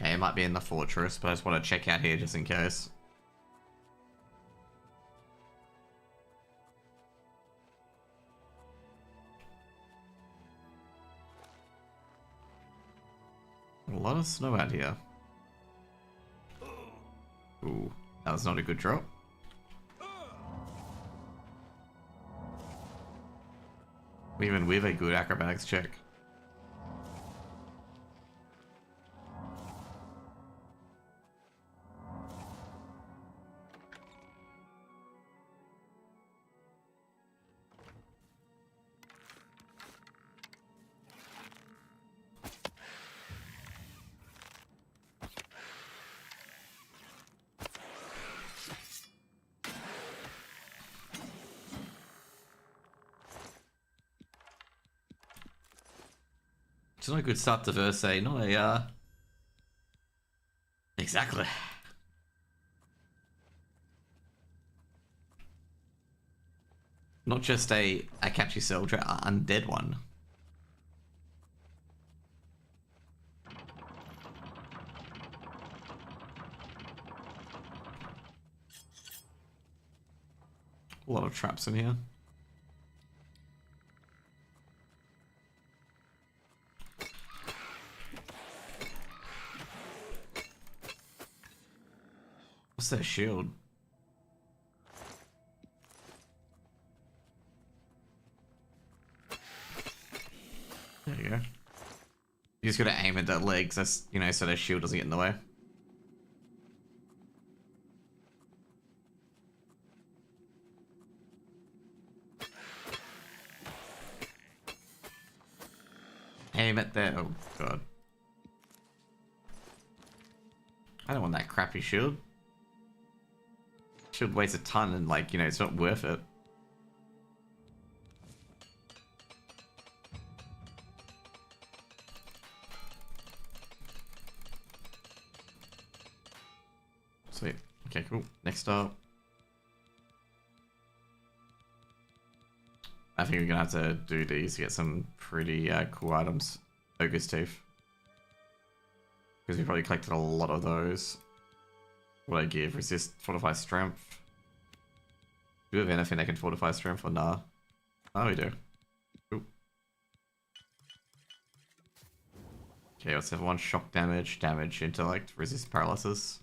Okay, it might be in the fortress, but I just want to check out here just in case. A lot of snow out here. Ooh, that was not a good drop. Even with a good acrobatics check. It's not a good start to verse A, not a, Exactly. Not just a catchy soldier, undead one. A lot of traps in here. What's that shield? There you go. You just gotta aim at that legs, that's, you know, so that shield doesn't get in the way. Aim at that. Oh god. I don't want that crappy shield. Shield weighs a ton and, like, you know, it's not worth it. Sweet. Okay, cool. Next up. I think we're gonna have to do these to get some pretty cool items. Ogre's Teeth. Because we probably collected a lot of those. What I give? Resist, fortify strength. Do we have anything that can fortify strength or nah? Oh, we do. Cool. Okay, let's have one shock damage, intellect, resist paralysis.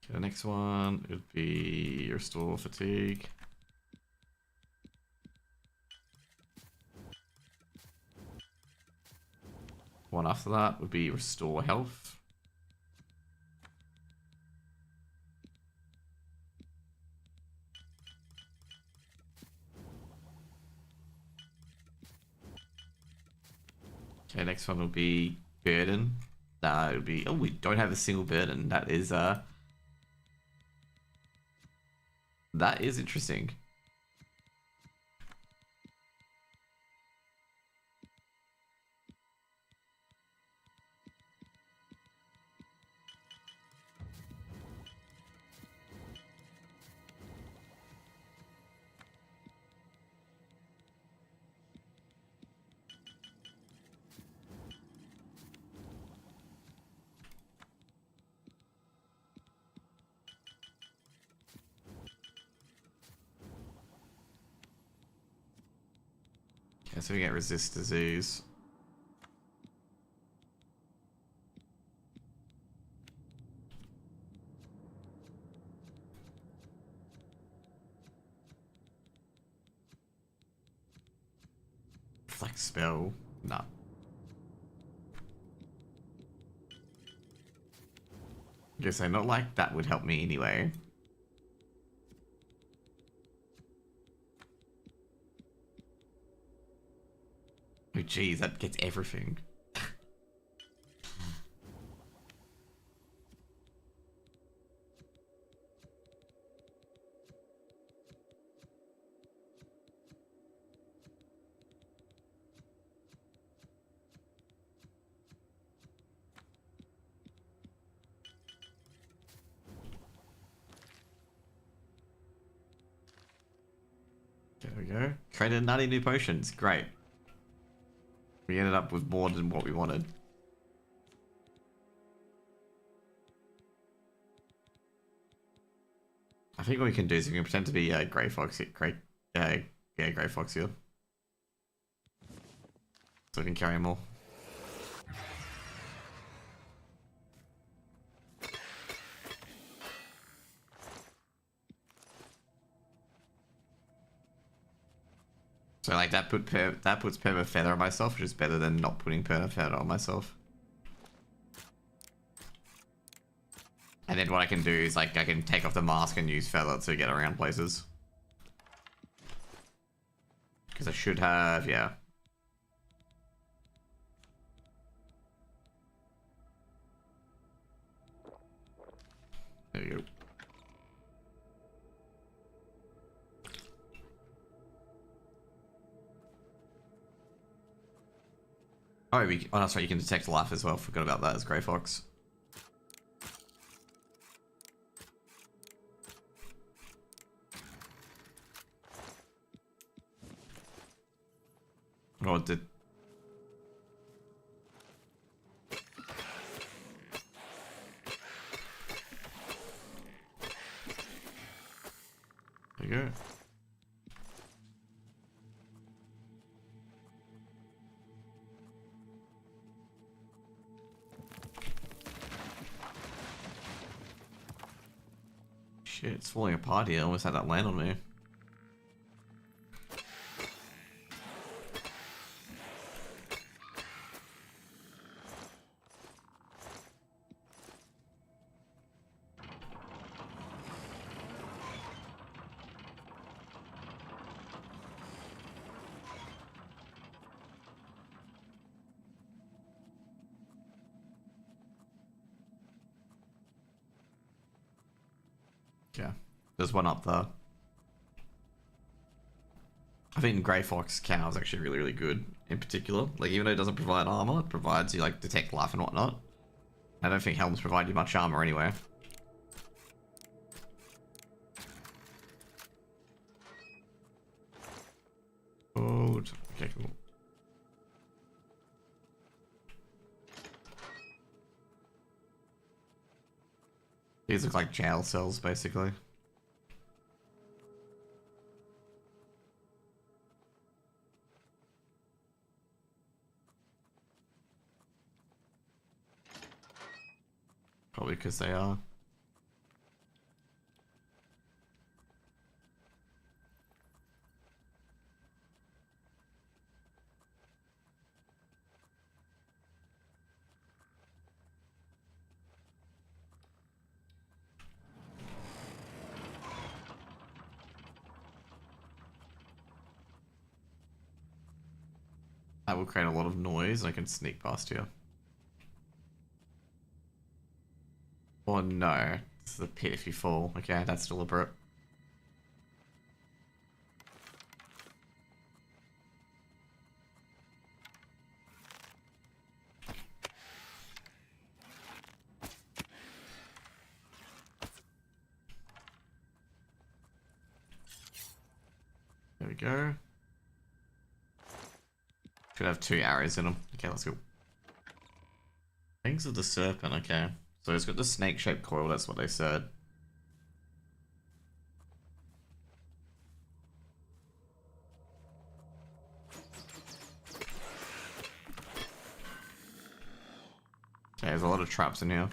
Okay, the next one would be restore fatigue. One after that would be restore health. Okay, next one will be burden. It would be, oh, we don't have a single burden. That is interesting. Okay, so we get resist disease. Flex spell. Nah. Guess I'm not like that would help me anyway. Oh geez, that gets everything. There we go. Created 90 new potions. Great. We ended up with more than what we wanted. I think what we can do is we can pretend to be Grey Fox. Grey Fox here. So we can carry more. So like that puts Perma Feather on myself, which is better than not putting Perma Feather on myself. And then what I can do is like I can take off the mask and use Feather to get around places. Because I should have, yeah. There you go. Oh, that's right, you can detect life as well. Forgot about that as Grey Fox. Oh, did... There you go. Shit, it's falling apart here. I almost had that land on me. Yeah, there's one up there. I think Grey Fox Cow is actually really, really good in particular. Like, even though it doesn't provide armor, it provides you, like, detect life and whatnot. I don't think helms provide you much armor anyway. Oh, okay, cool. These look like jail cells, basically. Probably because they are. That will create a lot of noise. I can sneak past you. Or no. It's the pit if you fall. Okay, that's deliberate. There we go. Should have 2 arrows in them. Okay, let's go. Wings of the serpent, okay. So it's got the snake-shaped coil, that's what they said. Okay, there's a lot of traps in here.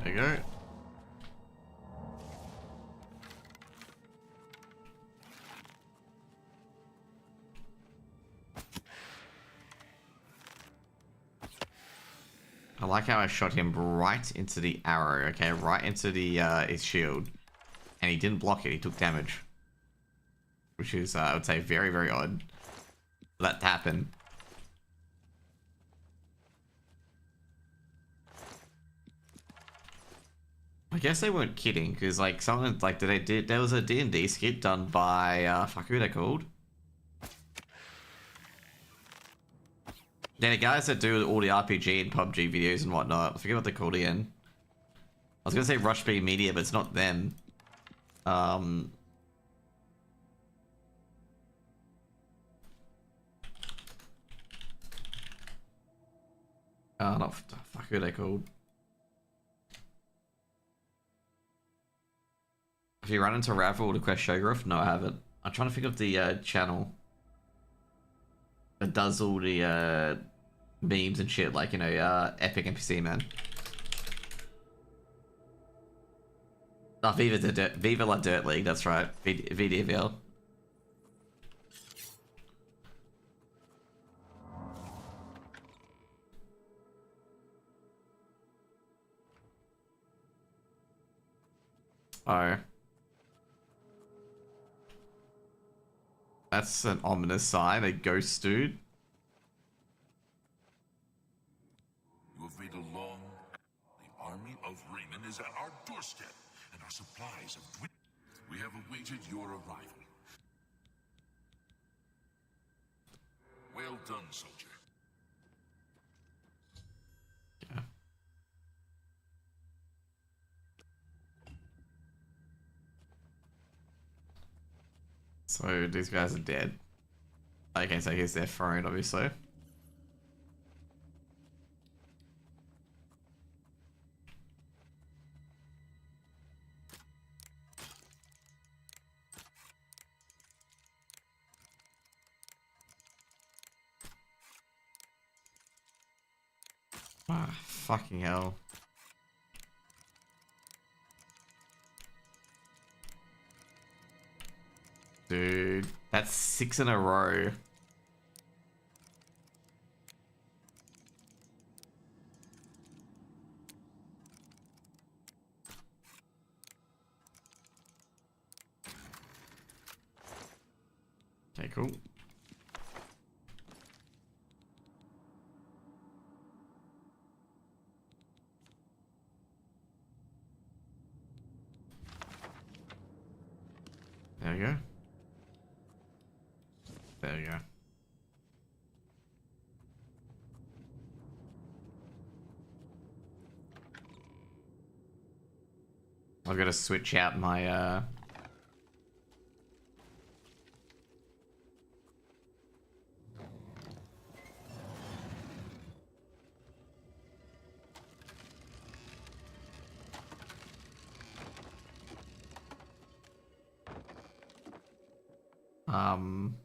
There you go. I like how I shot him right into the arrow, okay? Right into the his shield. And he didn't block it, he took damage. Which is, I would say, very, very odd for that to happen. I guess they weren't kidding, because like someone like there was a D&D skit done by fuck, who are they called? Yeah, the guys that do all the RPG and PUBG videos and whatnot. I forget what they're called again. I was gonna say Rush B Media, but it's not them. Oh not fuck, who are they called? Have you run into Ravel to Quest Showgriff? No, I haven't. I'm trying to think of the channel that does all the memes and shit, like, you know, Epic NPC Man. Oh, Viva La Dirt League, that's right. VDVL. Oh. That's an ominous sign, a ghost dude. You have made a long... The army of Raymond is at our doorstep, and our supplies have dwindled. We have awaited your arrival. Well done, soldier. Yeah. So these guys are dead. Okay, so here's their throne, obviously. Ah, fucking hell. Dude, that's 6 in a row. Okay, cool. There we go. There we go. I've got to switch out my um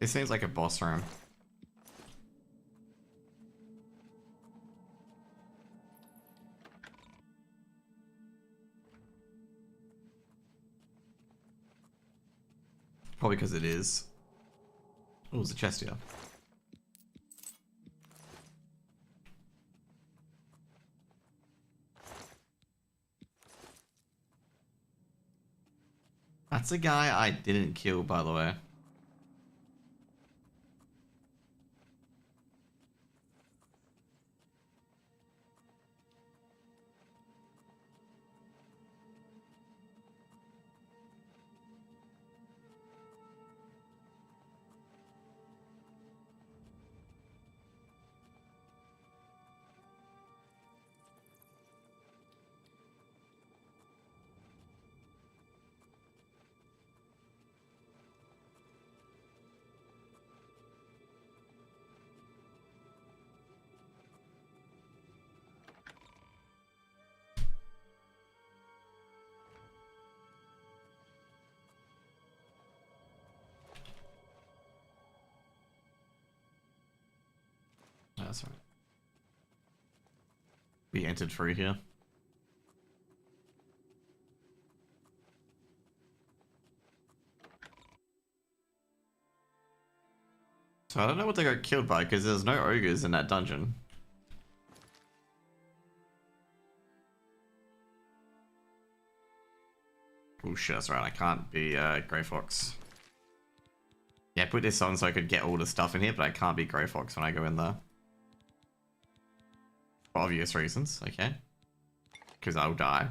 this seems like a boss room. Probably because it is. Oh, there's a chest here. That's a guy I didn't kill, by the way. That's right. We entered through here. So I don't know what they got killed by because there's no ogres in that dungeon. Oh shit, that's right, I can't be Grey Fox. Yeah, put this on so I could get all the stuff in here, but I can't be Grey Fox when I go in there. For obvious reasons, okay. Because I'll die.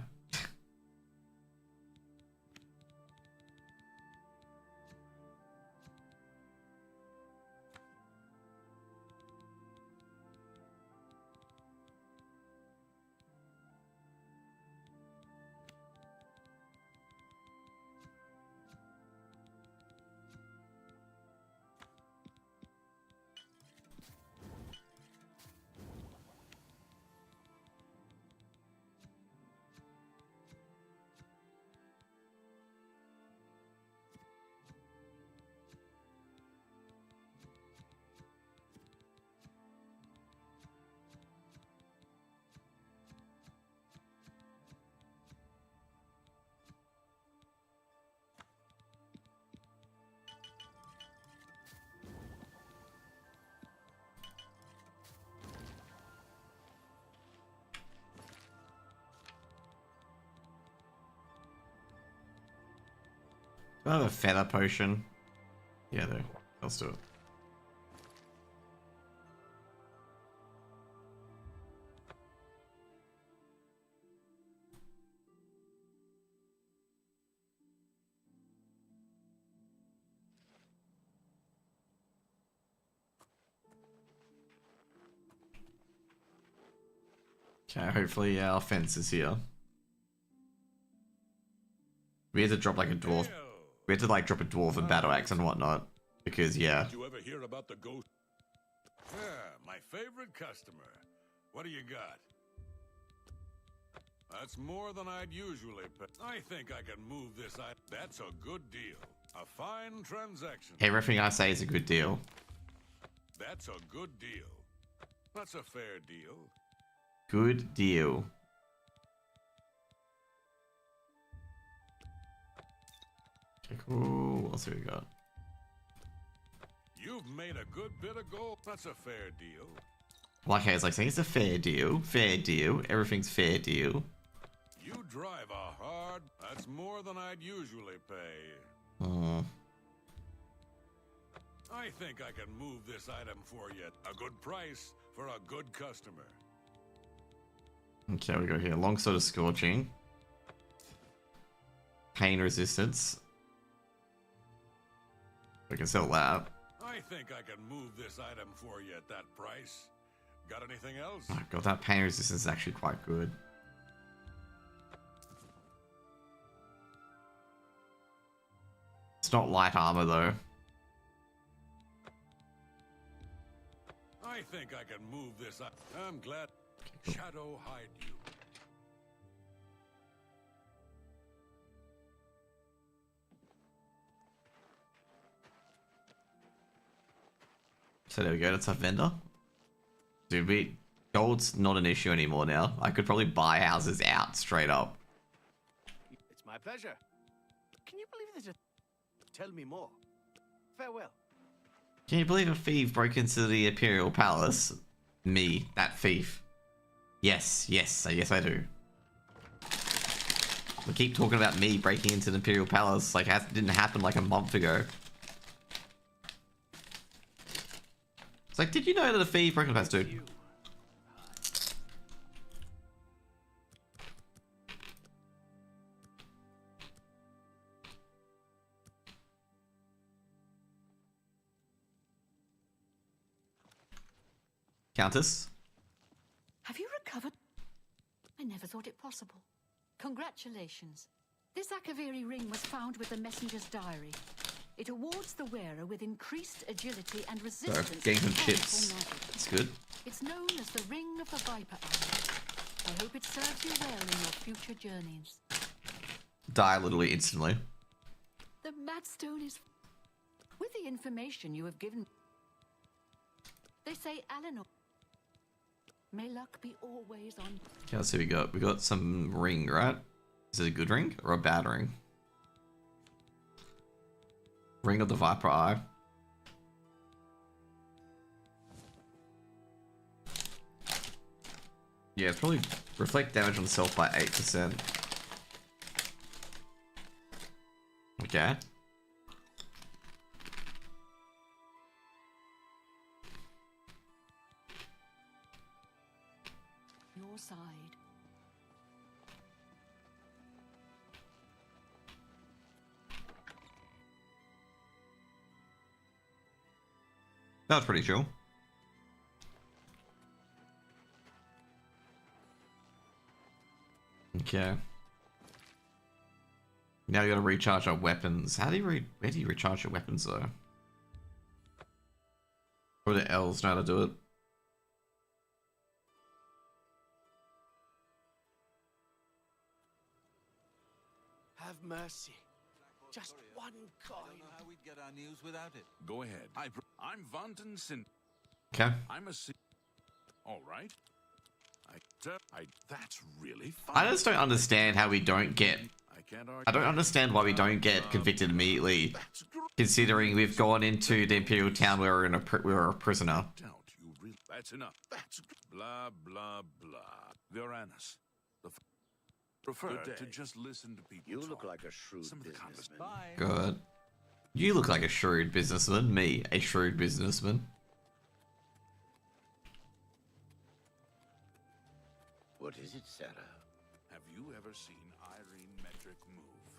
Do I have a feather potion? Yeah, there. Let's do it. Okay, hopefully our fence is here. We had to drop like a dwarf. We had to like drop a dwarf and battle axe and whatnot. Because yeah. Did you ever hear about the ghost? Yeah, my favorite customer. What do you got? That's more than I'd usually pay. I think I can move this. That's a good deal. A fine transaction. Everything I say is a good deal. That's a good deal. That's a fair deal. Good deal. Okay, cool. What else have we got? You've made a good bit of gold. That's a fair deal. Like I was like saying, it's a fair deal. Fair deal. Everything's fair deal. You drive a hard. That's more than I'd usually pay. Oh. I think I can move this item for you. A good price for a good customer. Okay, we go here. Long sword of scorching. Pain resistance. We can sell that. I think I can move this item for you at that price. Got anything else? Oh god, that pain resistance is actually quite good. It's not light armor though. I think I can move this up. I'm glad. Shadow hide you. So there we go, that's our vendor. Dude, gold's not an issue anymore now. I could probably buy houses out straight up. It's my pleasure. Can you believe this? Tell me more. Farewell. Can you believe a thief broke into the Imperial Palace? Me, that thief. Yes, yes I do. We keep talking about me breaking into the Imperial Palace like it didn't happen like a month ago. It's like, did you know that a thief broke into the palace, dude? Countess? Have you recovered? I never thought it possible. Congratulations. This Akaviri ring was found with the messenger's diary. It awards the wearer with increased agility and resistance. So, getting some to chips. powerful magic. It's good. It's known as the Ring of the Viper Eye. I hope it serves you well in your future journeys. Die literally instantly. The Madstone is... With the information you have given... They say Eleanor... May luck be always on... Okay, let's see what we got. We got some ring, right? Is it a good ring or a bad ring? Ring of the Viper Eye. Yeah, it's probably reflect damage on self by 8%. Okay. Your side. That was pretty chill. Okay. Now we gotta recharge our weapons. How do you where do you recharge your weapons though? Or the L's know how to do it. Have mercy. Just one coin. I don't know how we'd get our news without it. Go ahead. I'm Vanton Sin. Okay. I'm a. All right. That's really fun. I just don't understand how we don't get. I can't argue. I don't understand why we don't get convicted immediately, considering we've gone into the Imperial town where we're a prisoner. That's enough. That's blah blah blah. Viranis. Prefer to just listen to people. You talk. look like a shrewd businessman. Good. You look like a shrewd businessman. Me, a shrewd businessman. What is it, Sarah? Have you ever seen Irene Metric move?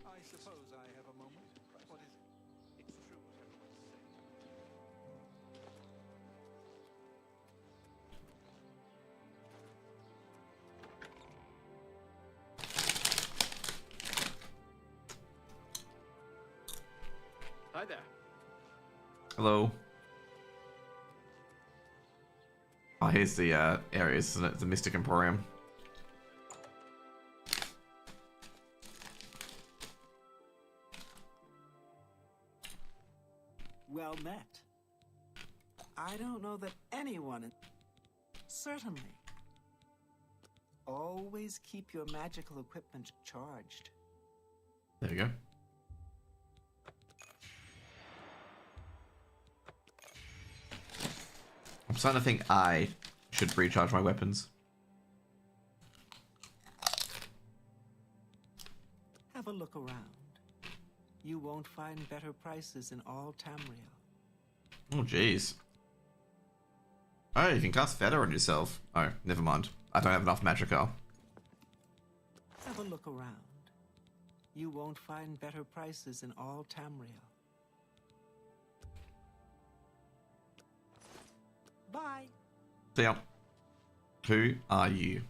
I suppose I have a moment. What is it? It's true what everyone's saying. Hi there. Hello. Oh, here's the areas, isn't it? The Mystic Emporium. Well met. I don't know that anyone... Certainly. Always keep your magical equipment charged. There we go. I'm starting to think I should recharge my weapons. Have a look around. You won't find better prices in all Tamriel. Oh, jeez. Oh, you can cast Feather on yourself. Oh, never mind. I don't have enough Magicka. Have a look around. You won't find better prices in all Tamriel. Bye. See ya. Who are you?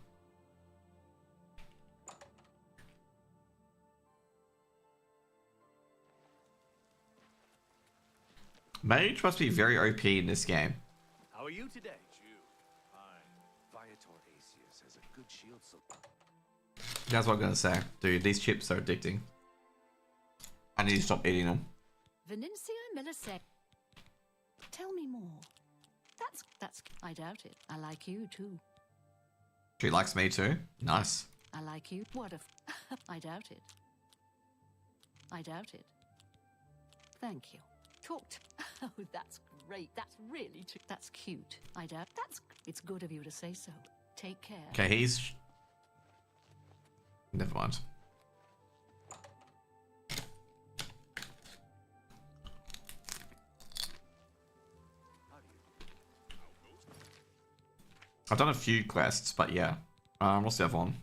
Mage must be very OP in this game. How are you today? Fine. Viator Aesius has a good shield so... That's what I'm gonna say. Dude, these chips are addicting. I need to stop eating them. Venencia Millicent. Tell me more. That's... I doubt it. I like you, too. She likes me too? Nice. I like you. What if... I doubt it. I doubt it. Thank you. Talked. Oh, that's great. That's really... That's cute. I doubt... That's... It's good of you to say so. Take care. Okay, he's... Never mind. I've done a few quests, but yeah. What's the other one?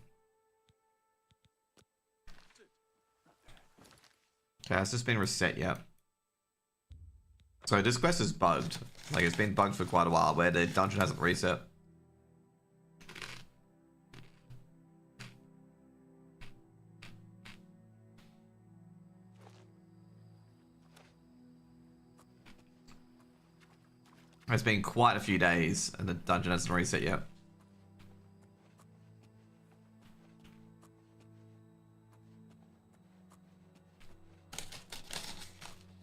Okay, has this been reset yet? So this quest is bugged. Like, it's been bugged for quite a while, where the dungeon hasn't reset. It's been quite a few days, and the dungeon hasn't reset yet.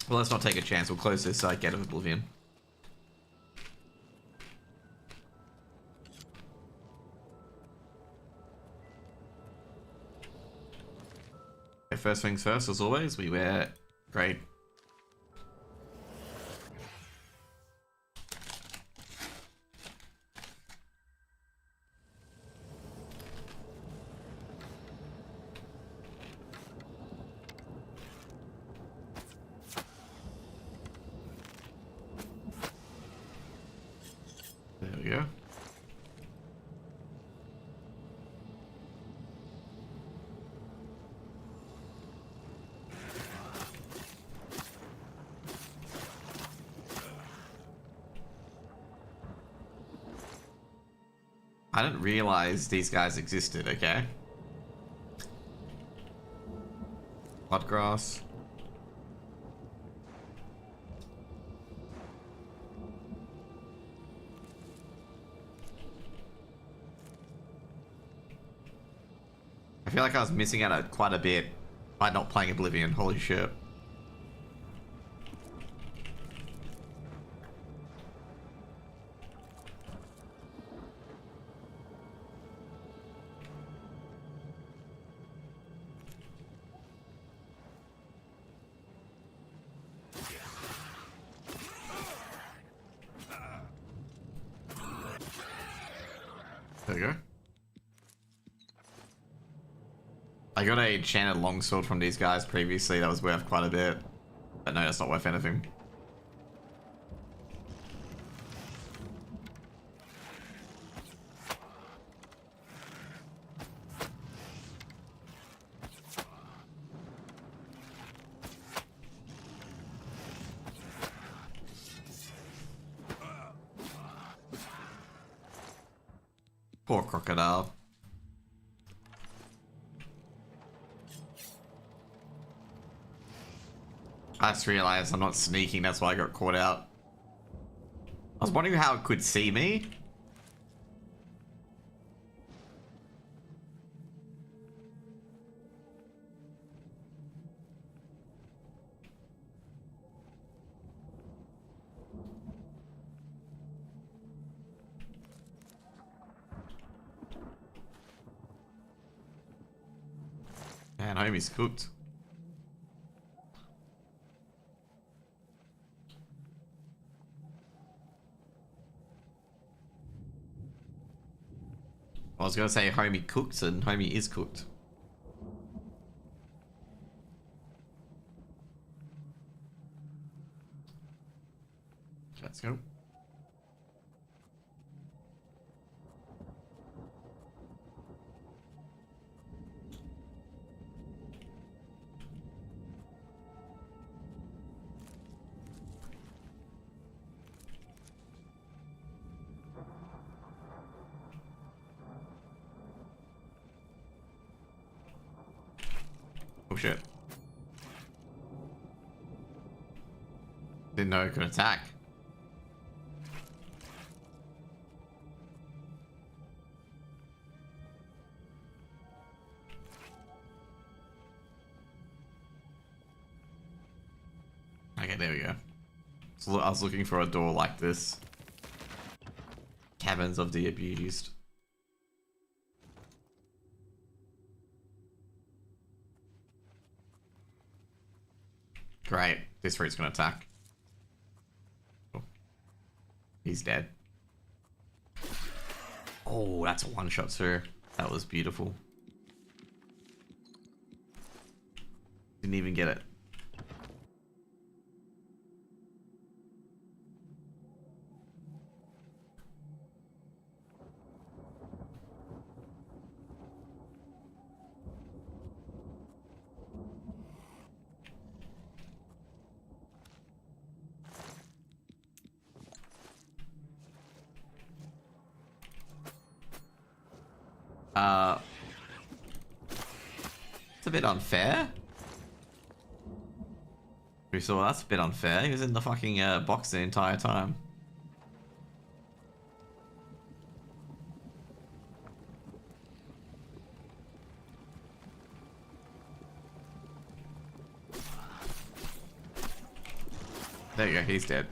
Well, let's not take a chance. We'll close this Gate of Oblivion. Okay, first things first, as always, we wear great. There we go. I didn't realize these guys existed, okay? Bloodgrass. I feel like I was missing out quite a bit by not playing Oblivion. Holy shit. There you go. I got a enchanted longsword from these guys previously that was worth quite a bit. But no, that's not worth anything. Poor crocodile. I just realized I'm not sneaking, that's why I got caught out. I was wondering how it could see me. Man, homie's cooked. I was gonna say homie cooked, and homie is cooked. Let's go. Oh shit. Didn't know it could attack. Okay, there we go. So I was looking for a door like this. Cabins of the abused. Great. This fruit's gonna attack. Oh. He's dead. Oh, that's a one-shot, sir. That was beautiful. Didn't even get it. It's a bit unfair. We saw that's a bit unfair. He was in the fucking box the entire time. There you go, he's dead.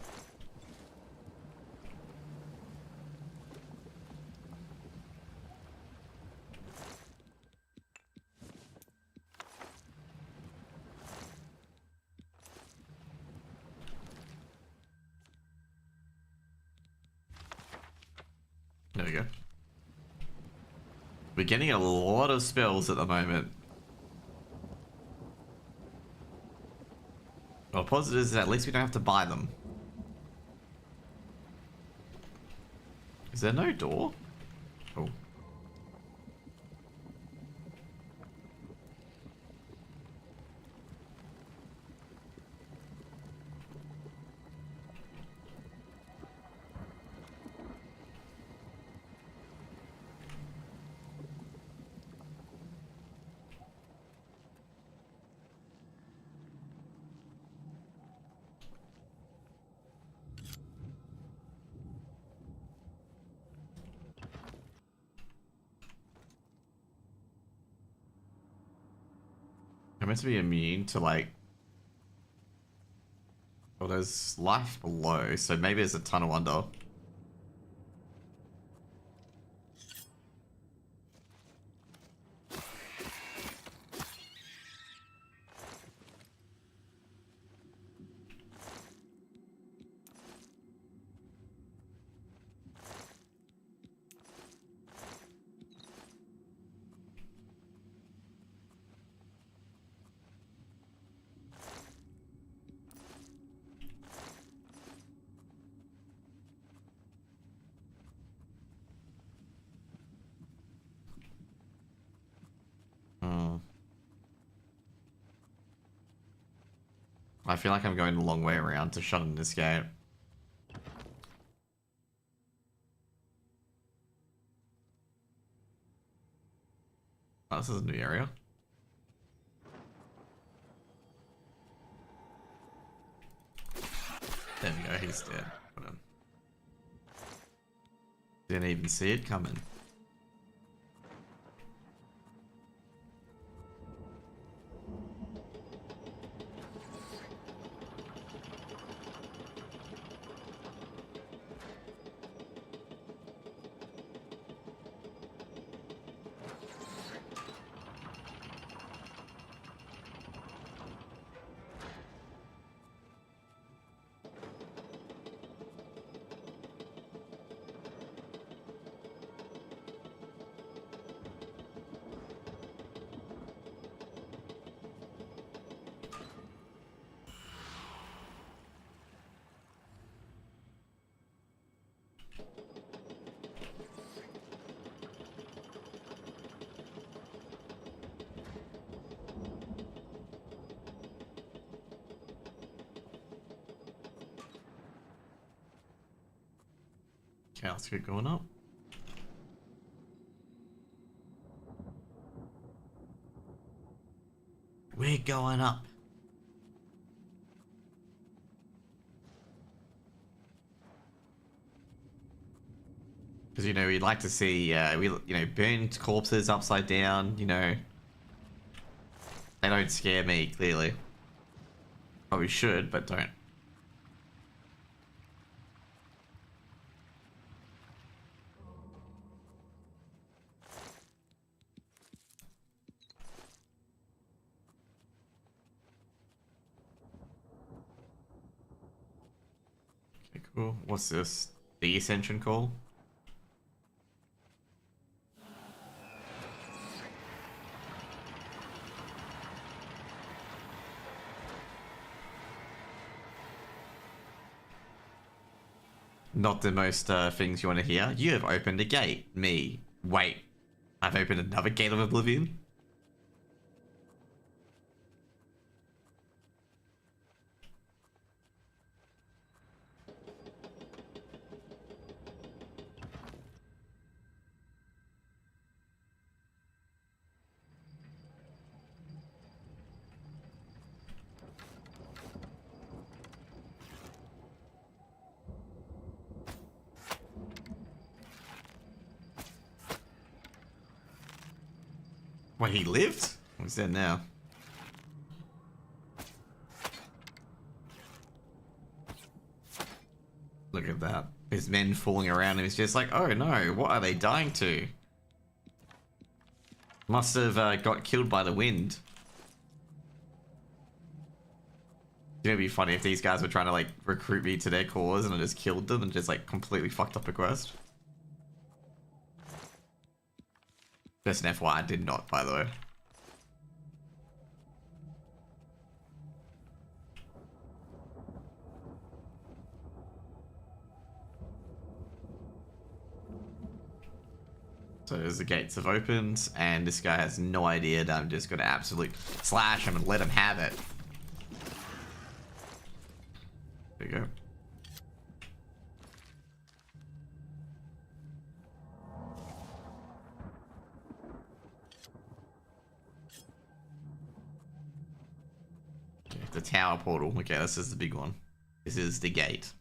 There we go. We're getting a lot of spells at the moment. Well, positive is at least we don't have to buy them. Is there no door? Oh. I'm meant to be immune to like... Well, there's life below, so maybe there's a tunnel under. I feel like I'm going the long way around to shut in this gate. Oh, this is a new area. There we go, he's dead. Put him. Didn't even see it coming. Okay, let's get going up. We're going up. Because, you know, we'd like to see, burnt corpses upside down, you know. They don't scare me, clearly. Probably should, but don't. Okay, cool. What's this? The ascension call? Not the most things you want to hear. You have opened a gate. Me. Wait. I've opened another gate of oblivion? What, he lived? What's that now? Look at that. There's men falling around and he's just like, oh no, what are they dying to? Must have got killed by the wind. It'd be funny if these guys were trying to like recruit me to their cause and I just killed them and just like completely fucked up a quest. Just an FYI, I did not, by the way. So the gates have opened, and this guy has no idea that I'm just gonna absolutely slash him and let him have it. There you go. The tower portal. Okay, this is the big one. This is the gate.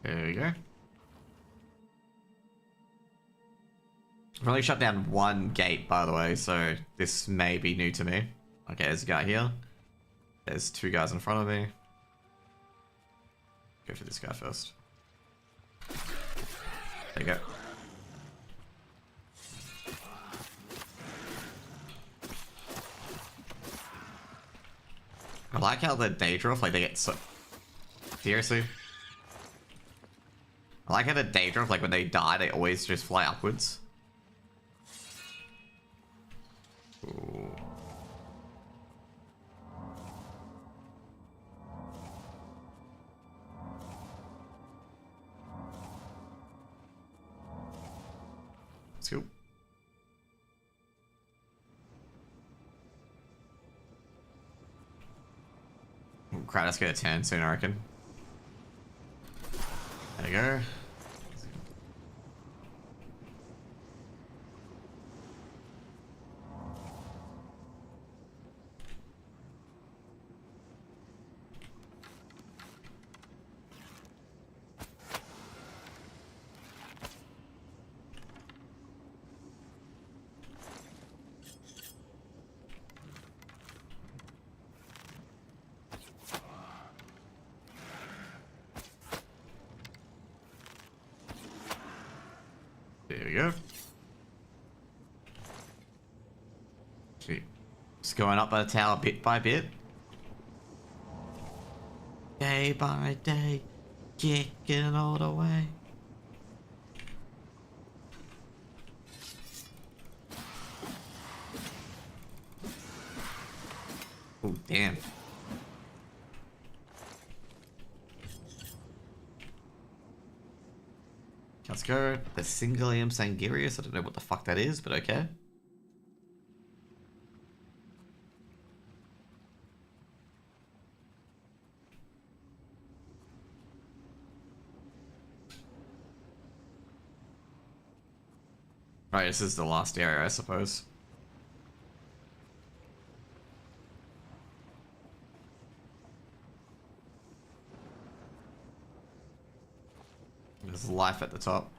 There we go. I've only shut down one gate, by the way, so this may be new to me. Okay, there's a guy here. There's two guys in front of me. Go for this guy first. There you go. I like how the Daedra, like, they get so... Seriously? I like how the Daedra, like, when they die, they always just fly upwards. Ooh. Let's go. Kratos get a 10 soon, I reckon. There you go. There we go. Sweet. Just going up the tower bit by bit. Day by day, kicking all the way. Oh, damn. Let's go. The Singolium Sangirius. I don't know what the fuck that is, but okay. Right, this is the last area, I suppose. There's life at the top.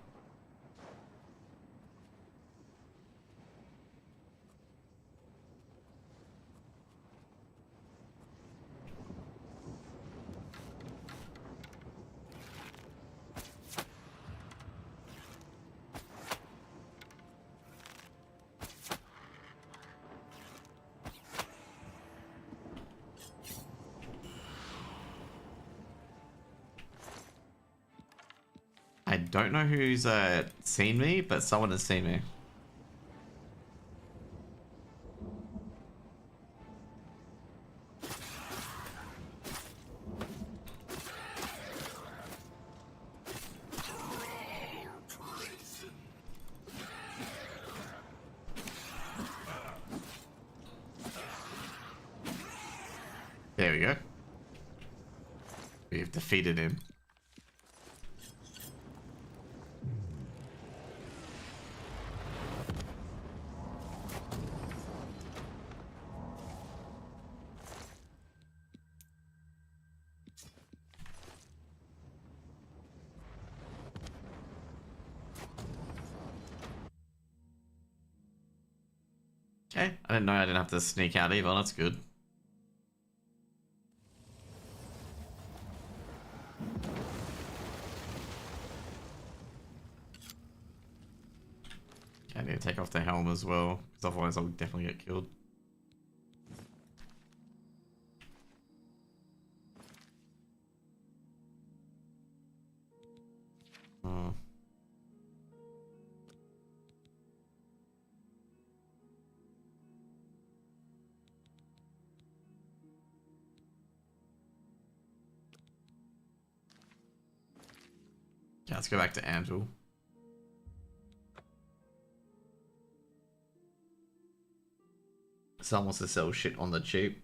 I don't know who's seen me, but someone has seen me. There we go. We've defeated him. Okay, I didn't know I didn't have to sneak out either, that's good. Okay, I need to take off the helm as well, because otherwise I'll definitely get killed. Oh. Yeah, let's go back to Angel. Someone wants to sell shit on the cheap.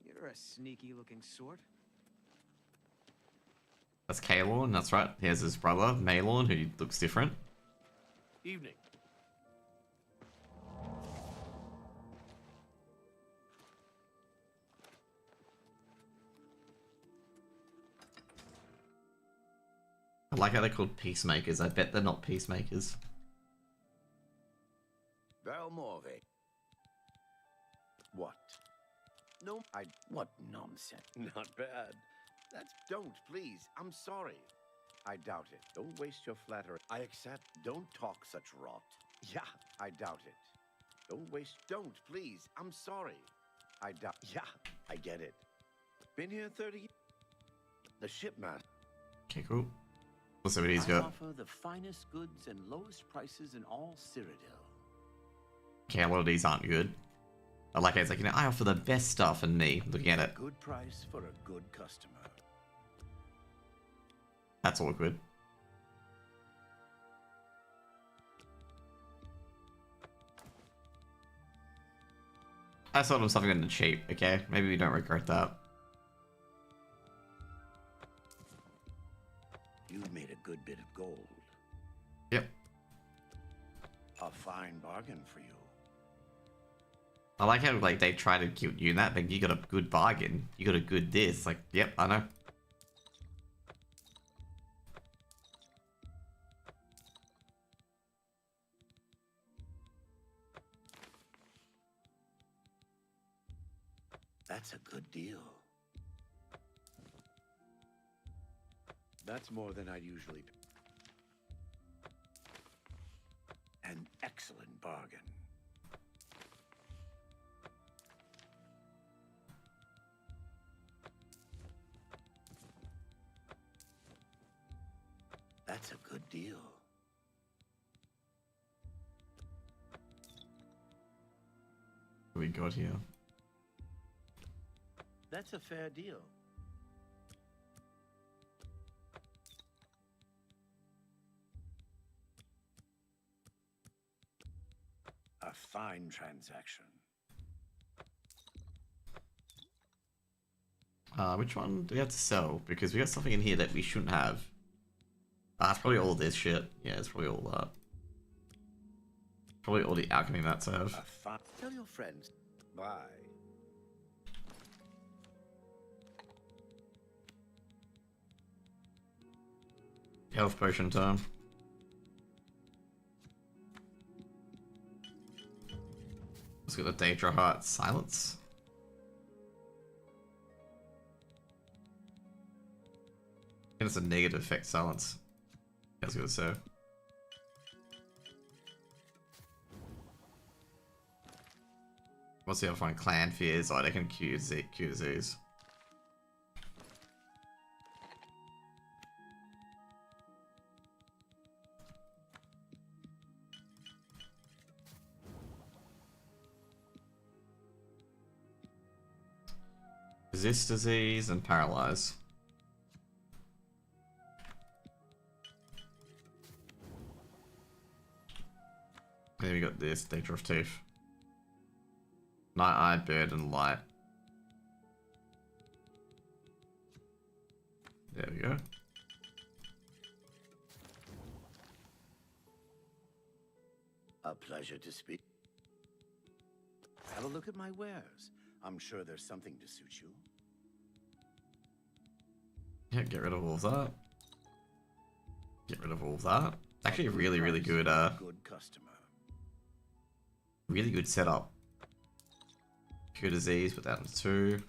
You're a sneaky-looking sort. That's Kalorn, that's right. Here's his brother, Malorn, who looks different. Evening. I like how they're called peacemakers. I bet they're not peacemakers. Valmorve. What? No, what nonsense. Not bad. Don't, please. I'm sorry. I doubt it. Don't waste your flattery. I accept. Don't talk such rot. Yeah, I doubt it. Don't, please. I'm sorry. I doubt. Yeah, I get it. Been here 30 years. The shipmaster. Okay, cool. Let's see what he's I got. offer the finest goods and lowest prices in all Cyrodiil. Okay, a lot of these aren't good. I like how it's like, you know, I offer the best stuff, and me looking at it. Good price for a good customer. That's awkward. I sold him something on the cheap, okay? Maybe we don't regret that. You've made a good bit of gold. Yep. A fine bargain for you. I like how like they try to guilt you in that, but you got a good bargain. You got a good this. Like, yep, I know. That's a good deal. That's more than I'd usually pay. An excellent bargain. we got here? That's a fair deal. A fine transaction. Which one do we have to sell? Because we got something in here that we shouldn't have. It's probably all this shit. Yeah, it's probably all that. Probably all the alchemy mats I have. Tell your friends. Bye. Health potion time. Let's get the Daedra Heart Silence. And it's a negative effect silence. I was gonna say. What's the other one? Clan Fears. Oh, they can cure disease. Resist disease and paralyze. And then we got this, Daedra of Teeth. Night Eye, Bird, and Light. There we go. A pleasure to speak. Have a look at my wares. I'm sure there's something to suit you. Yeah, get rid of all of that. Get rid of all of that. It's actually a really, really good, good customer. Really good setup. Cure disease, put that on 2.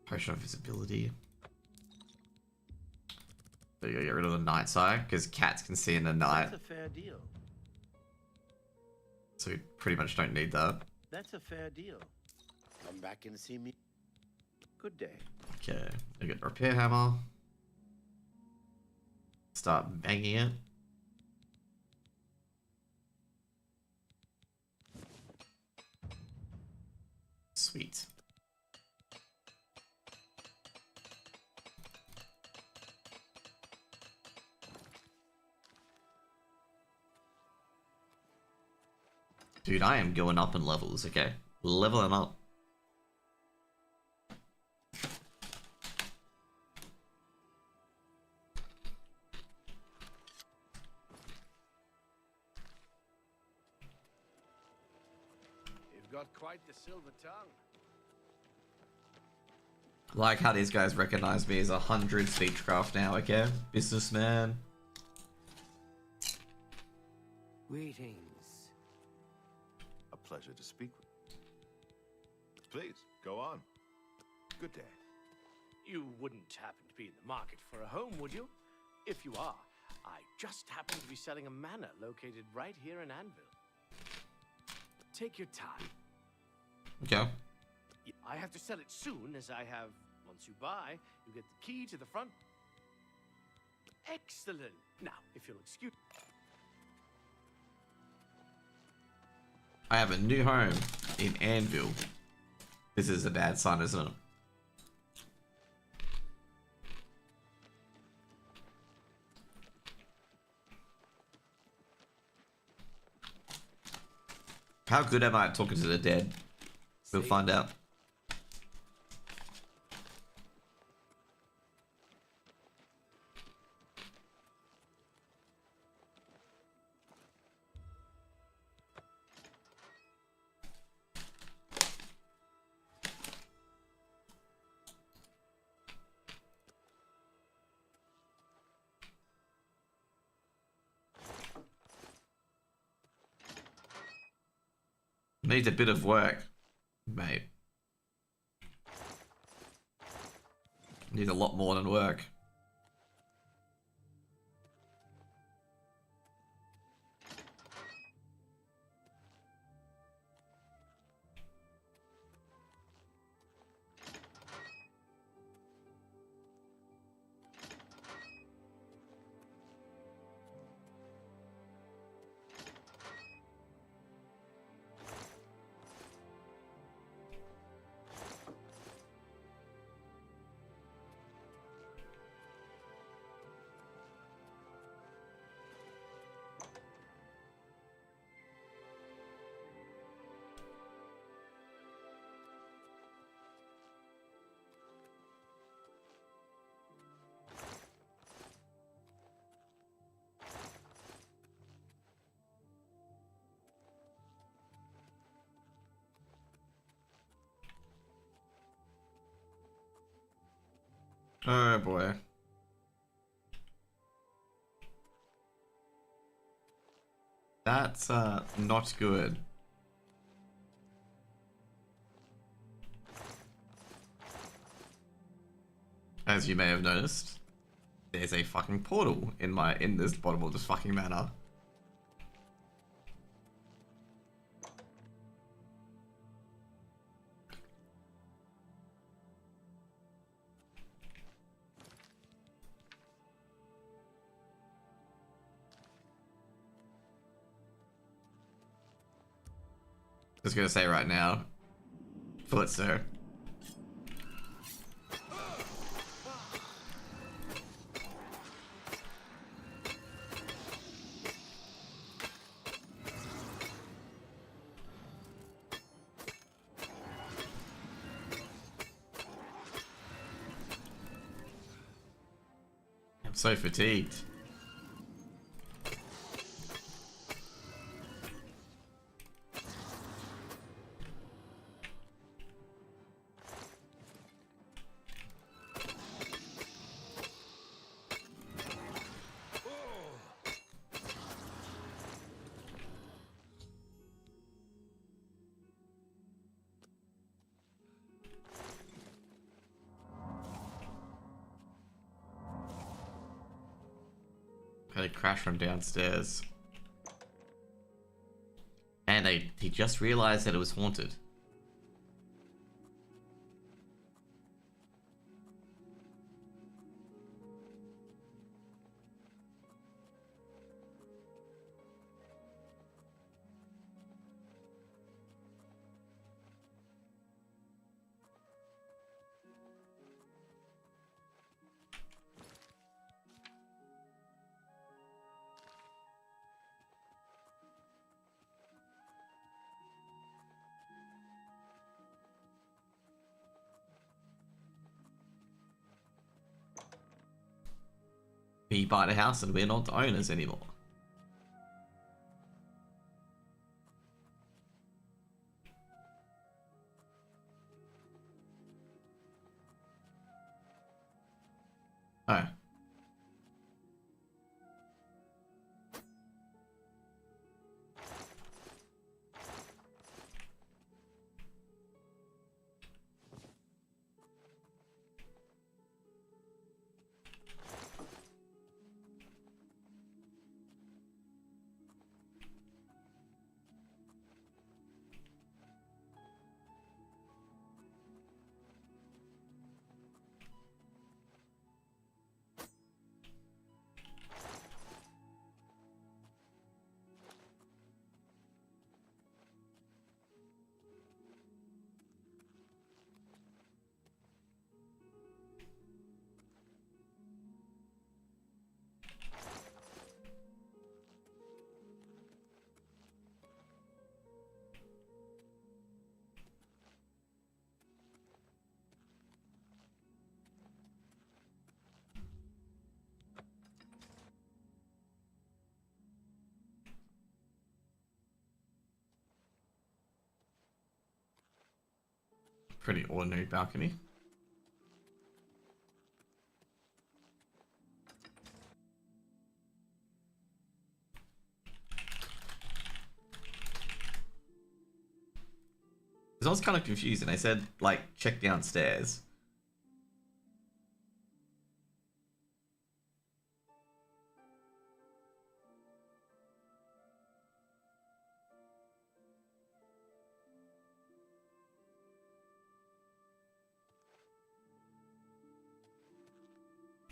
Potion of visibility. There you go, get rid of the night sight, because cats can see in the night. That's a fair deal. So we pretty much don't need that. That's a fair deal. Come back and see me. Good day. Okay, I get repair hammer. Start banging it. Sweet. Dude, I am going up in levels, okay? Leveling up. You've got quite the silver tongue. Like how these guys recognize me as 100 speechcraft now, okay? Businessman. Greetings. A pleasure to speak with. Please, go on. Good day. You wouldn't happen to be in the market for a home, would you? If you are, I just happen to be selling a manor located right here in Anvil. Take your time. Okay. I have to sell it soon, as I have... Once you buy, you get the key to the front. Excellent. Now, if you'll excuse... I have a new home in Anvil. This is a bad sign, isn't it? How good am I at talking to the dead? We'll find out. Needs a bit of work, mate. Needs a lot more than work. Oh boy. That's not good. As you may have noticed, there's a fucking portal in this bottom of this fucking manor. Just gonna say right now, foot sir. I'm so fatigued. Had a crash from downstairs. And he just realized that it was haunted. We bought a house and we're not the owners anymore. Oh. Pretty ordinary balcony. I was kind of confused and I said, like, check downstairs.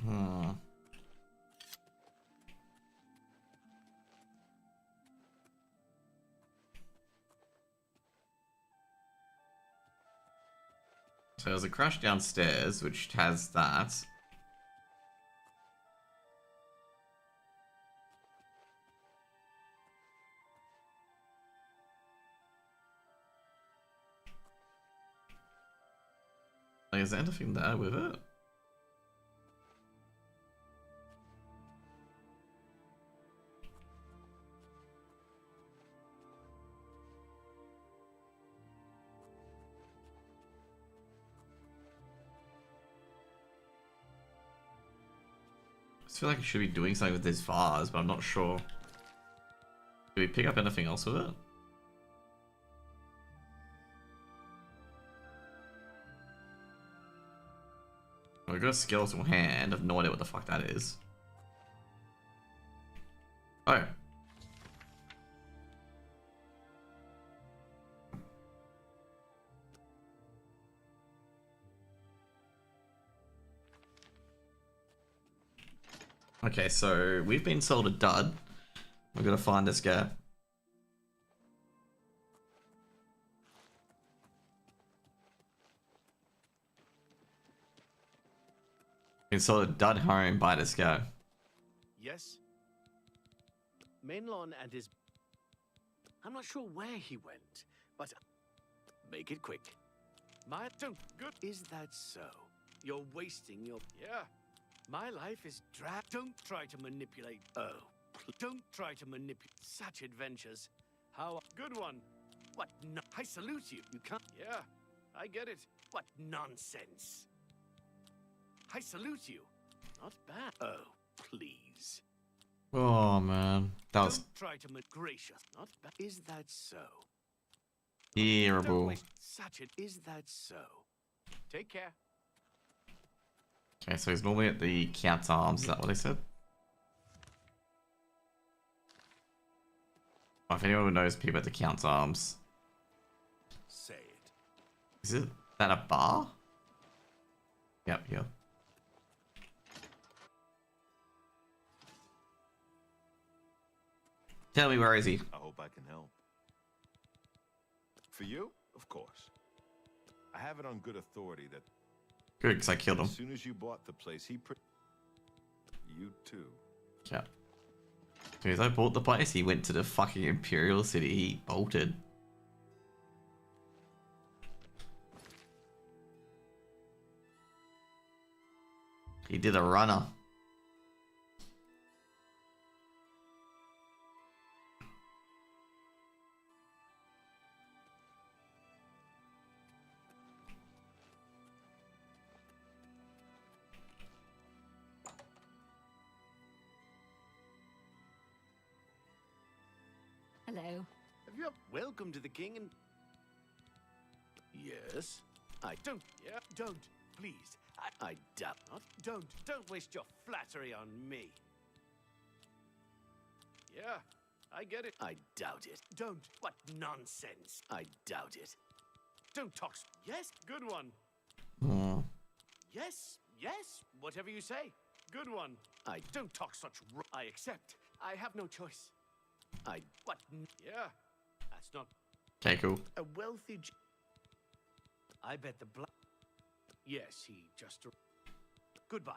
Hmm. So there's a crash downstairs, which has that. Like, is there anything there with it? just feel like I should be doing something with this vase, but I'm not sure. Do we pick up anything else with it? Well, we've got a skeletal hand. I've no idea what the fuck that is. Oh. Okay, so we've been sold a dud. We're gonna find this guy. Been sold a dud home by this guy. Yes? Mainlawn and his... I'm not sure where he went, but... Make it quick. My... Don't... Good. Is that so? You're wasting your... Yeah. My life is Don't try to manipulate... Oh. Don't try to manipulate such adventures. How... Good one. What no... I salute you. You can't... Yeah. I get it. What nonsense. I salute you. Not bad. Oh, please. Oh man, that was Don't try to make gracious. Not bad. Is that so? terrible. Such it. Is that so? Take care. Okay, so he's normally at the Count's Arms. Is that what they said? Oh, if anyone knows people at the Count's Arms, Say it. is it that a bar? Yep, yep. Tell me, where is he? I hope I can help. For you, of course. I have it on good authority that Good, because I killed him. as soon as you bought the place, you too. Yeah. As soon as I bought the place, he went to the fucking Imperial City. He bolted. He did a runner. Hello. Have you... Welcome to the king and... Yes? I don't... Yeah, don't. Please. I doubt not. Don't waste your flattery on me. Yeah, I get it. I doubt it. Don't. What nonsense. I doubt it. Don't talk... Yes, good one. Yes, yes, whatever you say. Good one. I don't talk such... I accept. I have no choice. What? Yeah, that's not... Okay, cool. A wealthy... I bet the black... Yes, he just... Goodbye.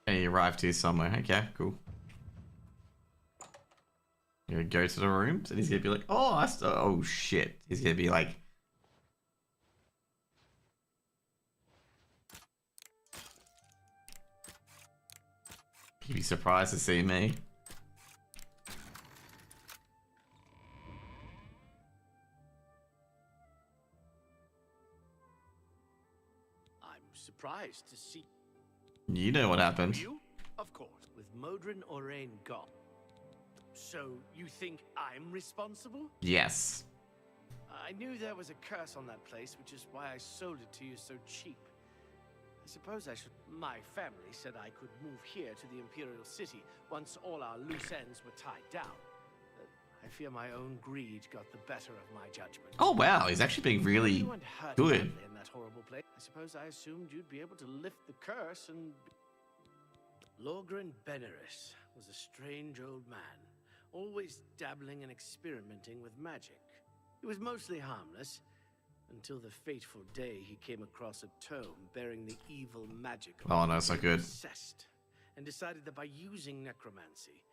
And he arrived here somewhere. Okay, cool. You're gonna go to the rooms and he's gonna be like, oh, oh shit. He's gonna be like... He'd be surprised to see me. Surprised to see... You know what happened. You? Of course, with Modron Orain gone. So, you think I'm responsible? Yes. I knew there was a curse on that place, which is why I sold it to you so cheap. I suppose I should... My family said I could move here to the Imperial City once all our loose ends were tied down. I fear my own greed got the better of my judgment. Oh wow, he's actually being really good. In that horrible place. I suppose I assumed you'd be able to lift the curse and... Lorgren Beneris was a strange old man, always dabbling and experimenting with magic. He was mostly harmless, until the fateful day he came across a tome bearing the evil magic of... Oh no, so good. Obsessed, and decided that by using necromancy,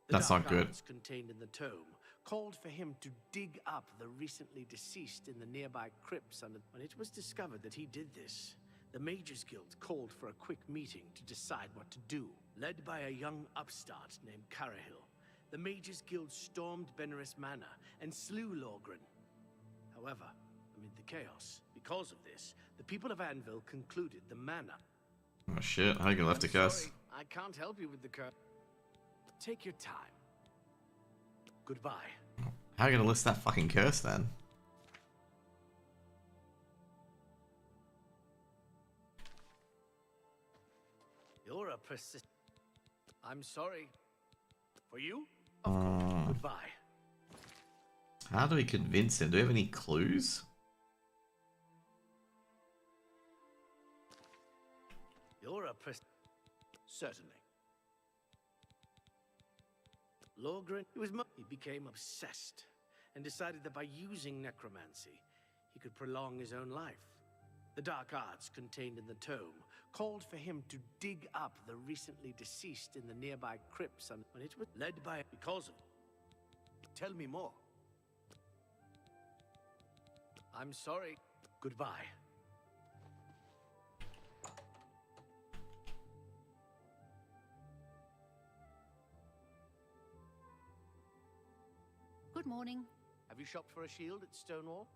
That's not good. Contained in the tome called for him to dig up the recently deceased in the nearby crypts. When it was discovered that he did this, the Mages Guild called for a quick meeting to decide what to do. Led by a young upstart named Carahil, the Mages Guild stormed Beneris Manor and slew Lorgren. However, amid the chaos, because of this, the people of Anvil concluded the manor Oh shit, how you left a curse? Sorry, I can't help you with the curse. Take your time. Goodbye. How are you gonna list that fucking curse then? You're a persistent. I'm sorry. For you? Of course. Goodbye. How do we convince him? Do we have any clues? You're a certainly. Logren, he became obsessed and decided that by using necromancy, he could prolong his own life. The dark arts contained in the tome called for him to dig up the recently deceased in the nearby crypts, and when it was led by because of. Tell me more. I'm sorry. Goodbye. Good morning. Have you shopped for a shield at Stonewall?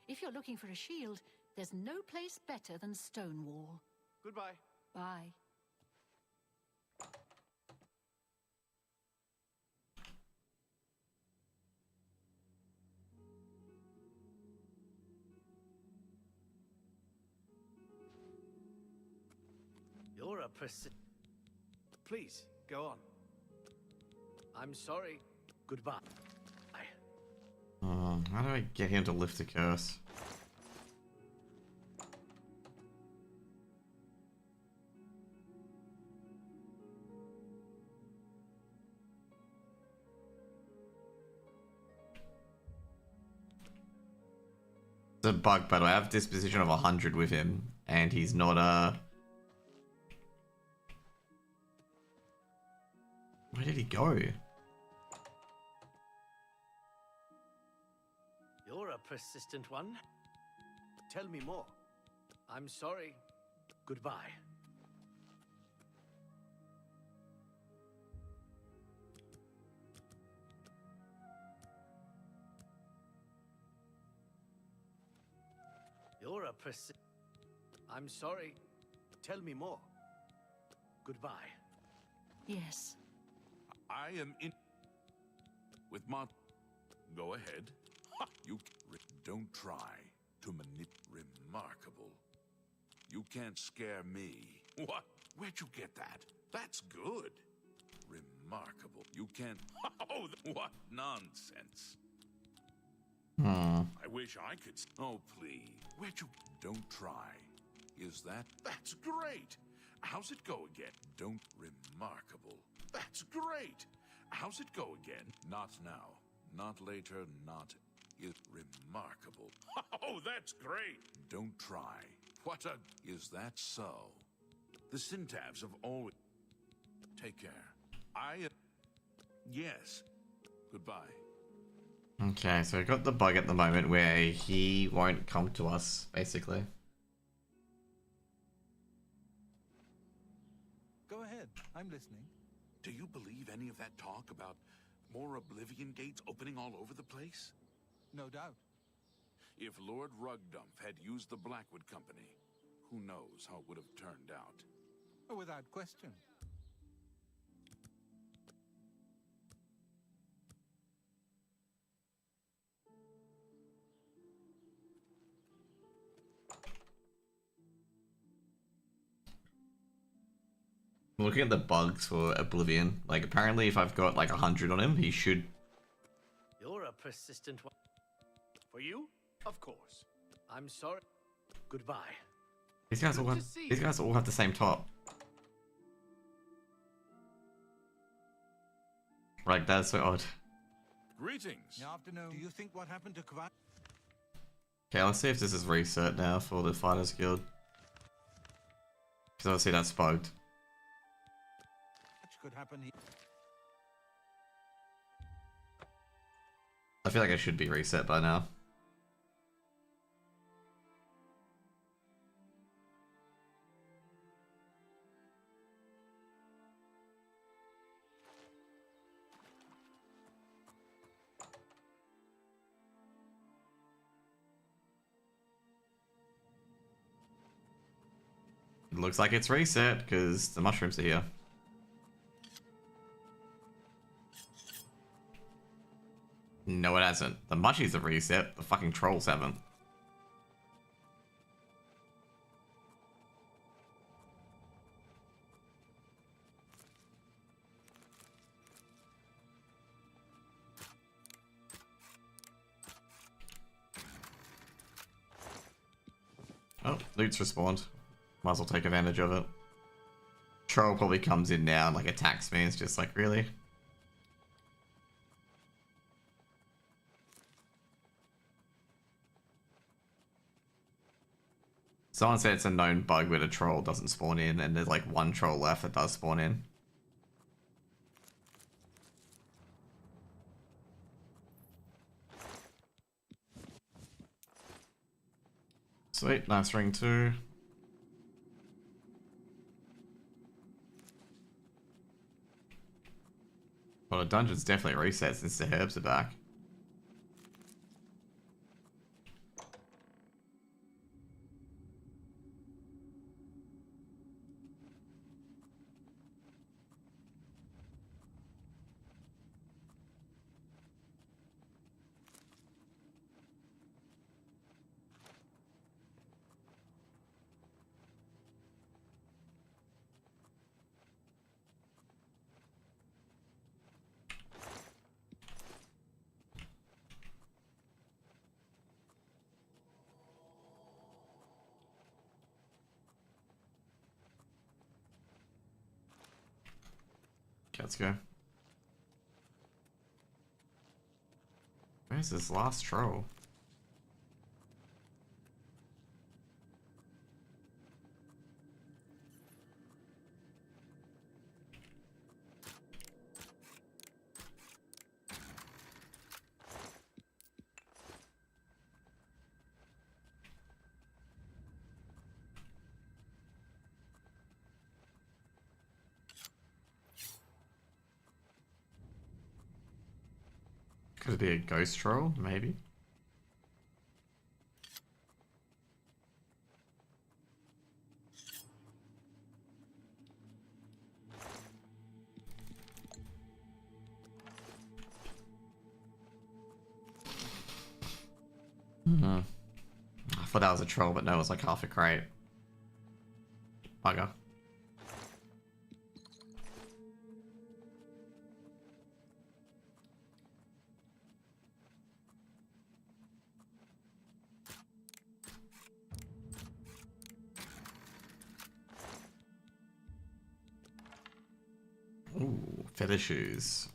If you're looking for a shield, there's no place better than Stonewall. Goodbye. Bye. You're a Please, go on. I'm sorry. Goodbye. How do I get him to lift the curse? It's a bug battle. I have disposition of 100 with him, and he's not Where did he go? You're a persistent one. Tell me more. I'm sorry. Goodbye. You're a I'm sorry. Tell me more. Goodbye. Yes. I am in with my. Go ahead. Ha! You don't try to remarkable. You can't scare me. What? Where'd you get that? That's good. Remarkable. You can't. Oh, what nonsense. I wish I could. Oh, please. Where'd you? Don't try. Is that? That's great. How's it go again? Don't. Remarkable. That's great. How's it go again? Not now. Not later. Not. Is remarkable. Oh, that's great. Don't try. What a. Is that so? The Syntavs have always. Take care. Yes. Goodbye. Okay, so I got the bug at the moment where he won't come to us, basically. Go ahead. I'm listening. Do you believe any of that talk about more Oblivion gates opening all over the place? No doubt. If Lord Rugdumph had used the Blackwood Company, who knows how it would have turned out? Oh, without question. I'm looking at the bugs for Oblivion. Like, apparently if I've got like 100 on him, he should... You're a persistent one. For you? Of course. I'm sorry. Goodbye. These guys all have the same top. Like, that's so odd. Greetings. Good afternoon. Do you think what happened to Kvat? Okay, let's see if this is reset now for the Fighters Guild. Because obviously that's bugged. Which could happen here. I feel like I should be reset by now. Looks like it's reset because the mushrooms are here. No, it hasn't. The mushies have reset. The fucking trolls haven't. Oh, loot's respawned. Might as well take advantage of it. Troll probably comes in now and like attacks me. It's just like, really? Someone said it's a known bug where a troll doesn't spawn in and there's like one troll left that does spawn in. Sweet, nice ring too. Well, the dungeon's definitely reset since the herbs are back. Okay, let's go. Where's this last troll? Could it be a ghost troll, maybe? I thought that was a troll, but no, it was like half a crate. Bugger. Ooh, feather shoes.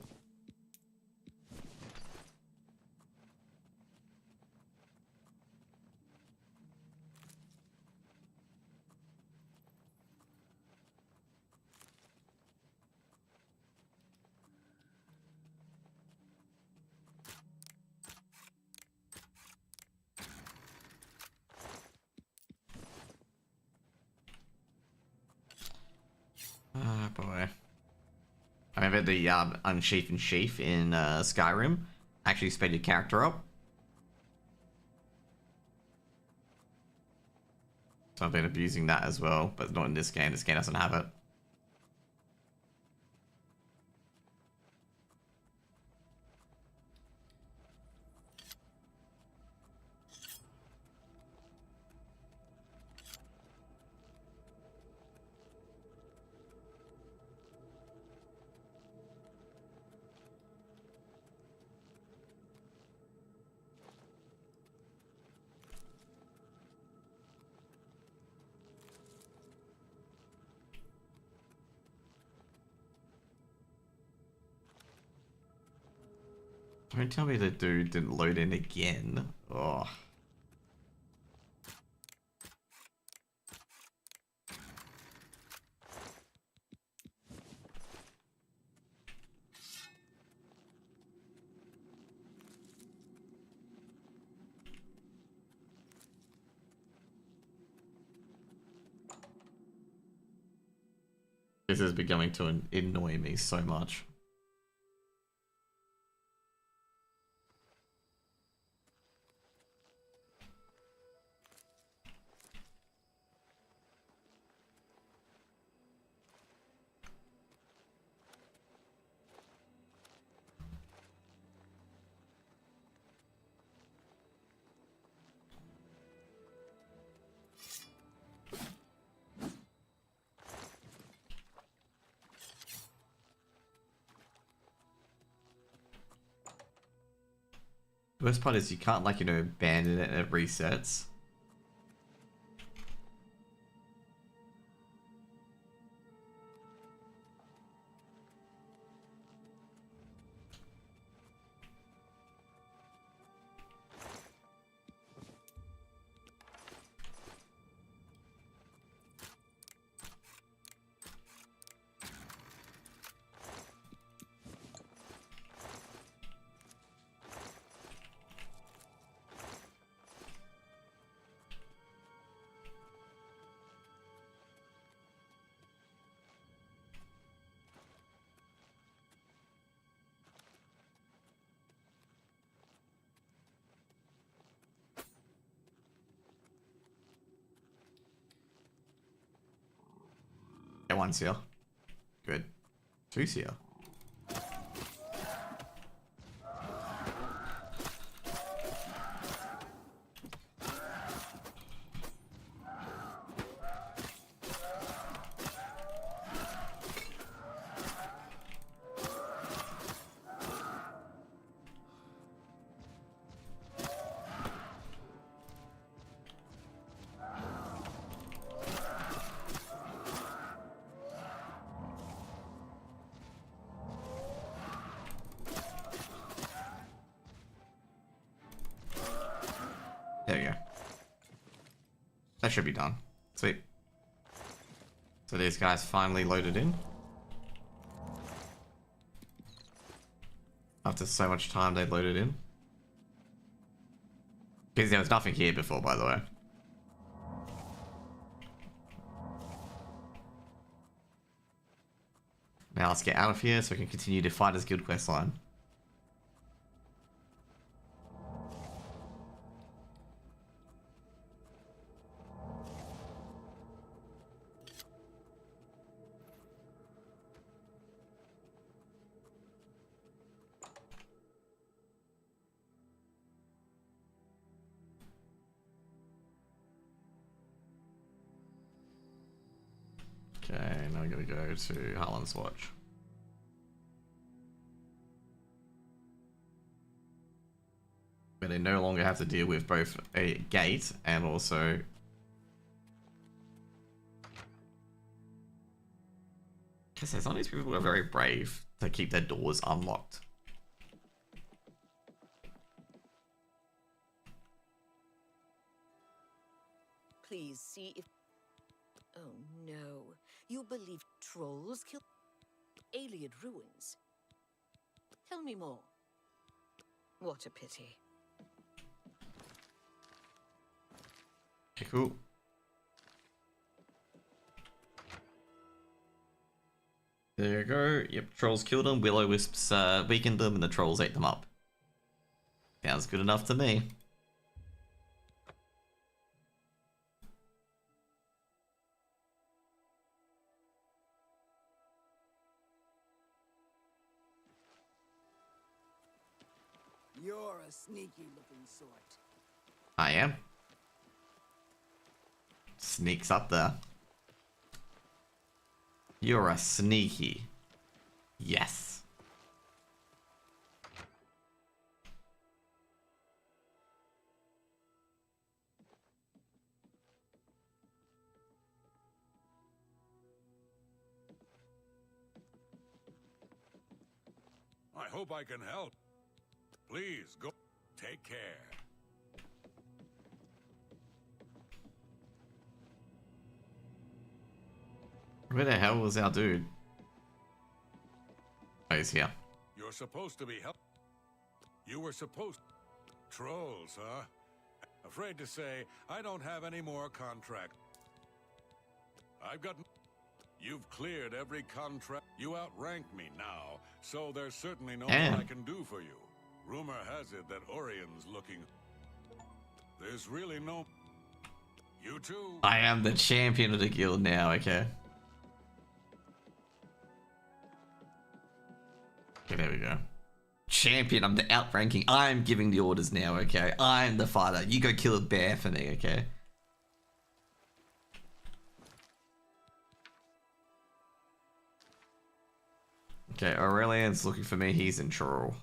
Ah, boy. I remember the unsheath and sheath in Skyrim actually sped your character up. So I've been abusing that as well, but not in this game. This game doesn't have it. Don't tell me the dude didn't load in again. Oh. This is beginning to annoy me so much. Worst part is you can't, like, you know, abandon it and it resets. Yeah, one's here. Good. Two's here. There you go. That should be done. Sweet. So these guys finally loaded in. After so much time they loaded in. Because there was nothing here before, by the way. Now let's get out of here so we can continue to fight as Guild quest line. Okay, now we gotta go to Harlan's Watch. Where they no longer have to deal with both a gate and also... Because some of these people are very brave to keep their doors unlocked. Please see if... Oh no. You believe trolls kill alien ruins? Tell me more. What a pity. Okay, cool. There you go. Yep, trolls killed them. Will-o-wisps weakened them, and the trolls ate them up. Sounds good enough to me. You're a sneaky-looking sort. I am. Sneaks up there. You're a sneaky. Yes. I hope I can help. Please, go. Take care. Where the hell was our dude? Oh, he's here. You're supposed to be help. You were supposed... Trolls, huh? Afraid to say, I don't have any more contract. I've got... You've cleared every contract. You outrank me now, so there's certainly no more I can do for you. Rumor has it that Orion's looking... There's really no... You too. I am the champion of the guild now, okay. Okay, there we go. Champion, I'm the outranking. I'm giving the orders now, okay? I'm the fighter. You go kill a bear for me, okay? Okay, Aurelian's looking for me. He's in Chorrol.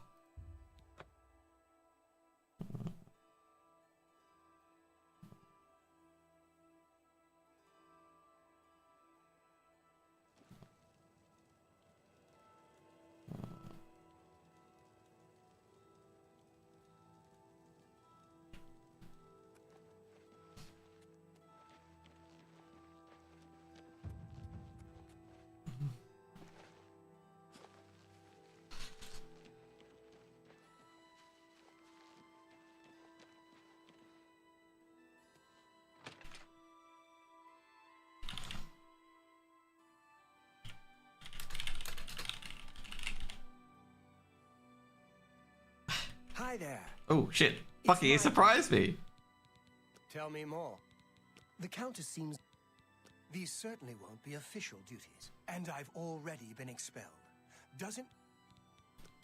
Hi there. Oh shit! Fucking, he surprised me. Tell me more. The Countess seems... These certainly won't be official duties, and I've already been expelled. Doesn't...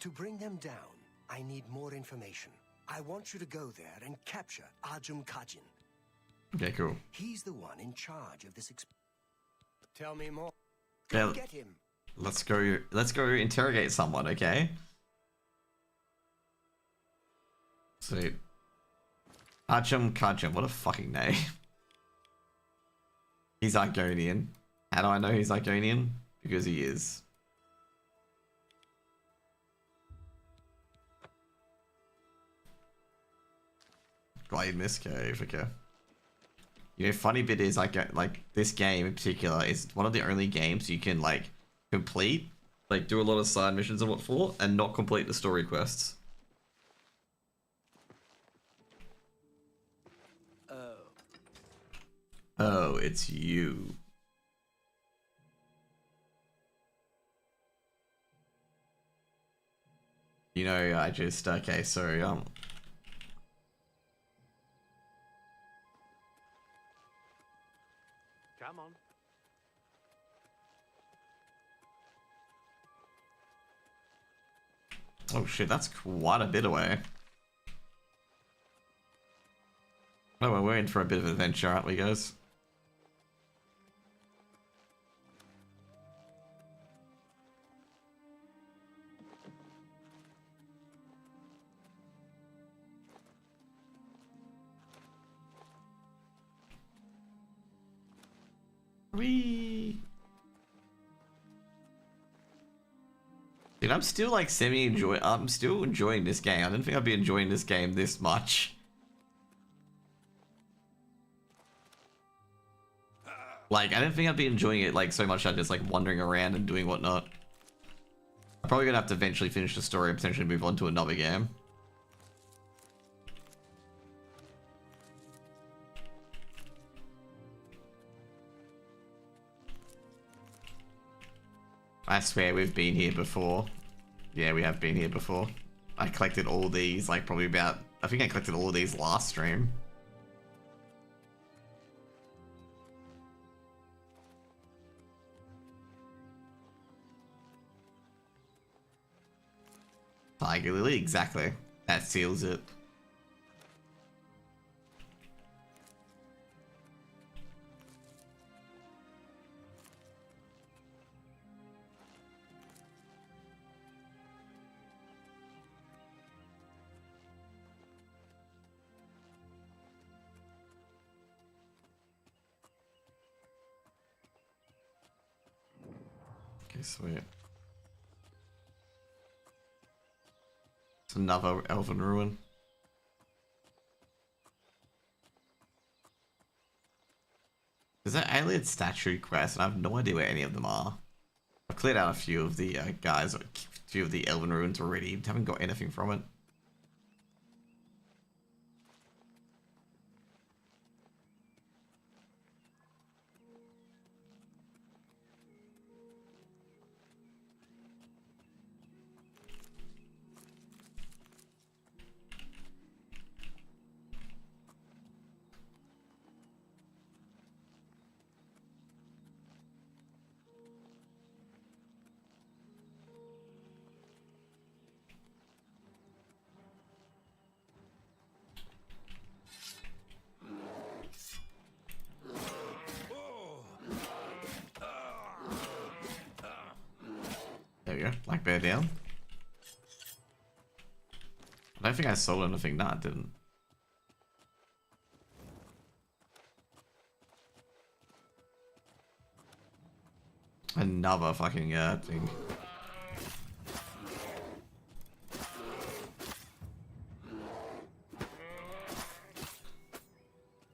To bring them down, I need more information. I want you to go there and capture Ajum Kajin. Okay, cool. He's the one in charge of this Tell me more. Yeah, Go get him. let's go interrogate someone, okay? Sweet. Ajum Kajum, what a fucking name. He's Argonian. How do I know he's Argonian? Because he is. Glade Mist Cave, okay. You know, funny bit is like this game in particular is one of the only games you can like complete, like do a lot of side missions and what for, and not complete the story quests. Oh, it's you. You know, I just okay, so Come on. oh shit, that's quite a bit away. Oh, well, we're in for a bit of an adventure, aren't we, guys? Whee! Dude, I'm still like I'm still enjoying this game. I didn't think I'd be enjoying this game this much. Like, I didn't think I'd be enjoying it like so much that just like wandering around and doing whatnot. I'm probably gonna have to eventually finish the story and potentially move on to another game. I swear we've been here before. Yeah, we have been here before. I collected all these, like probably about... I think I collected all of these last stream. Tiger Lily, exactly. That seals it. Okay, sweet. It's another elven ruin. There's an alien statue quest, and I have no idea where any of them are. I've cleared out a few of the guys, a few of the elven ruins already. Haven't got anything from it. There we go. Black bear down. I don't think I sold anything. No, I didn't. Another fucking thing.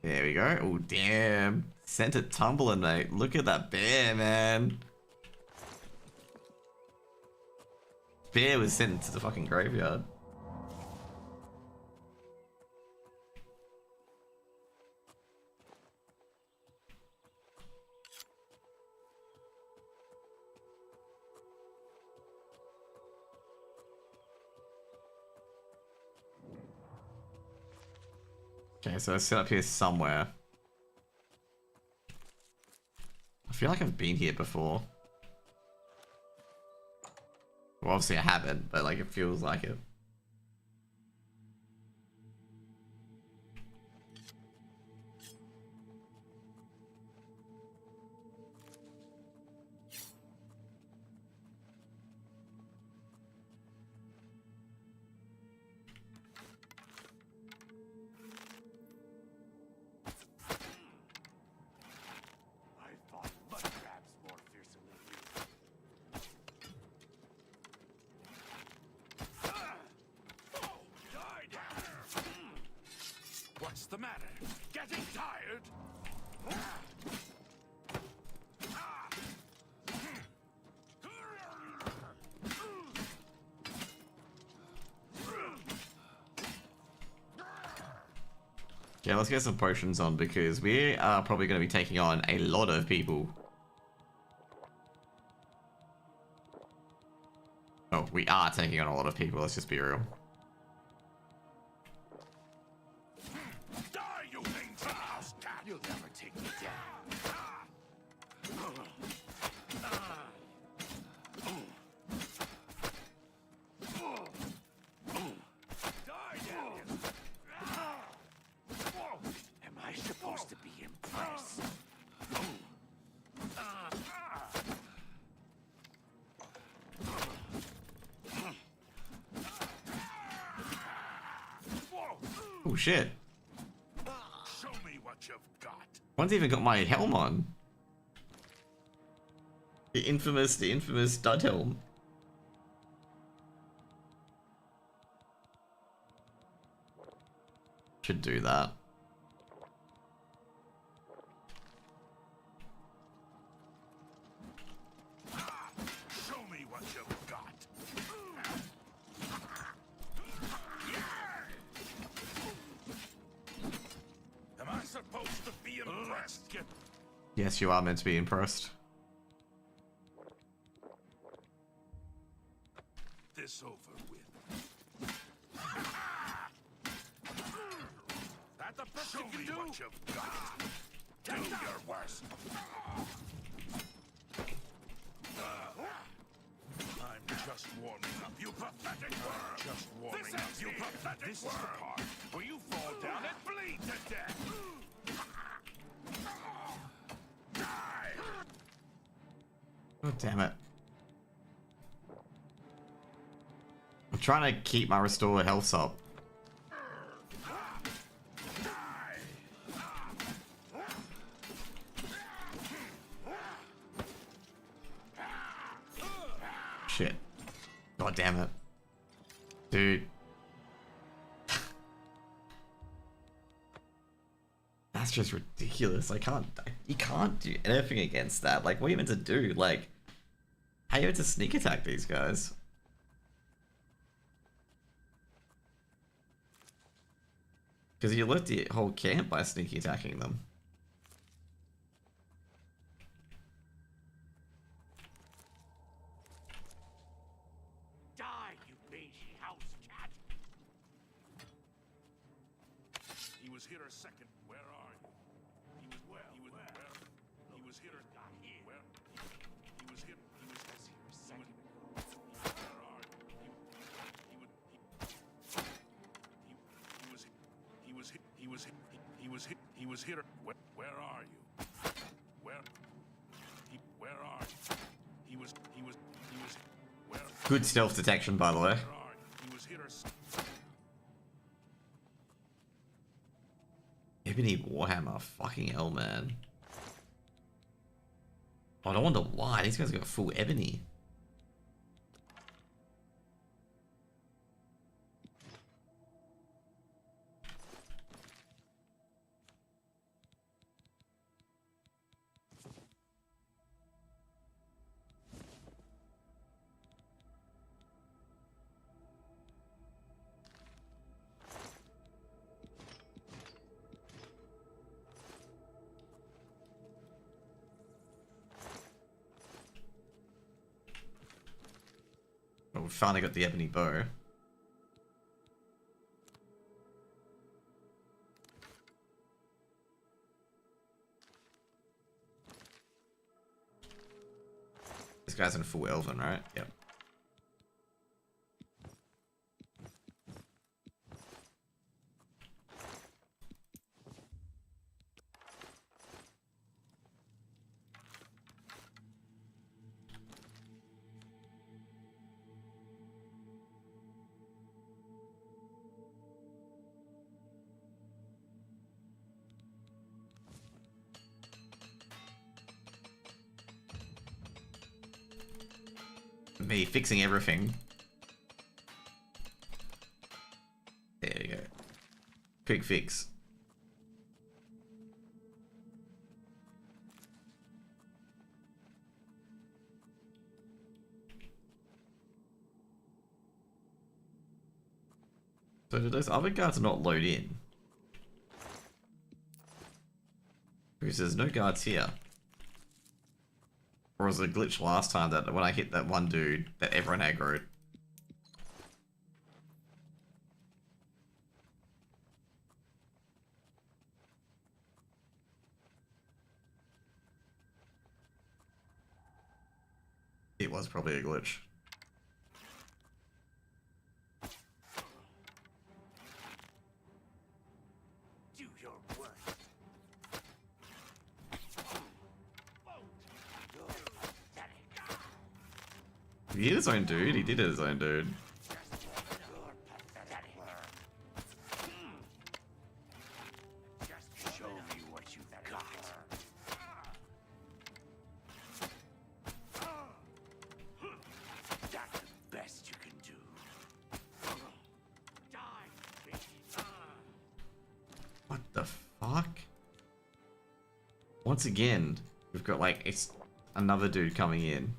There we go. Oh, damn. Sent it tumbling, mate. Look at that bear, man. Bear was sent to the fucking graveyard. Okay, so it's set up here somewhere. I feel like I've been here before. Well, obviously I haven't, but like it feels like it. I thought mud crabs more fearsome than you. Oh, died! What's the matter? Getting tired? Yeah, let's get some potions on because we are probably going to be taking on a lot of people. Oh, we are taking on a lot of people, let's just be real. Die, you dangerous cat! You'll never take me down. Am I supposed to be impressed? Oh shit. Show me what you've got. One's even got my helm on. The infamous stud helm. Should do that. Show me what you've got. Am I supposed to be impressed? Get Yes, you are meant to be impressed. this over with. That the best you can do? What you've got. Do your worst. I'm just warming up, you pathetic worm. Just warming up, you pathetic worm. This is the part where you fall down and bleed to death. Die! Oh, damn it. I'm trying to keep my restore health up. Shit. God damn it. Dude. That's just ridiculous. You can't do anything against that. Like, what are you meant to do? Like, how are you meant to sneak attack these guys? Because you left the whole camp by sneaky attacking them. Die, you mangy house cat! He was here a second. Where are you? He was where? He was where? He was here. Got here. Where? He was here. He was here a second ago. Where are you? He was here. Where are you? Where are you? He was where? Good stealth detection, by the way. He was here. Ebony Warhammer, fucking hell, man. I don't wonder why. These guys got full ebony. Oh, we finally got the ebony bow. guy's in full Elven, right? Yep. Me fixing everything. There you go. Quick fix. So do those other guards not load in? Because there's no guards here. Or was it a glitch last time that when I hit that one dude, that everyone aggroed? It was probably a glitch. Do your worst. He did his own dude. He did his own dude. Just show me what you got. That's the best you can do. Die, bitch. What the fuck? Once again, we've got like it's another dude coming in.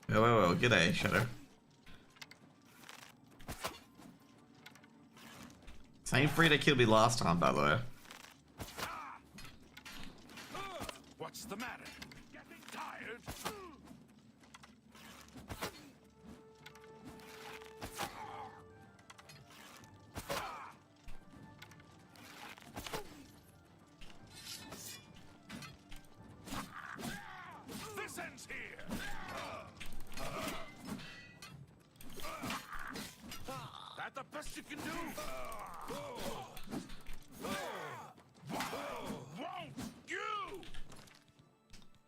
Well, g'day, Shadow. Same free that killed me last time, by the way. What's the matter? Getting tired? This ends here. That the best you can do? Won't you?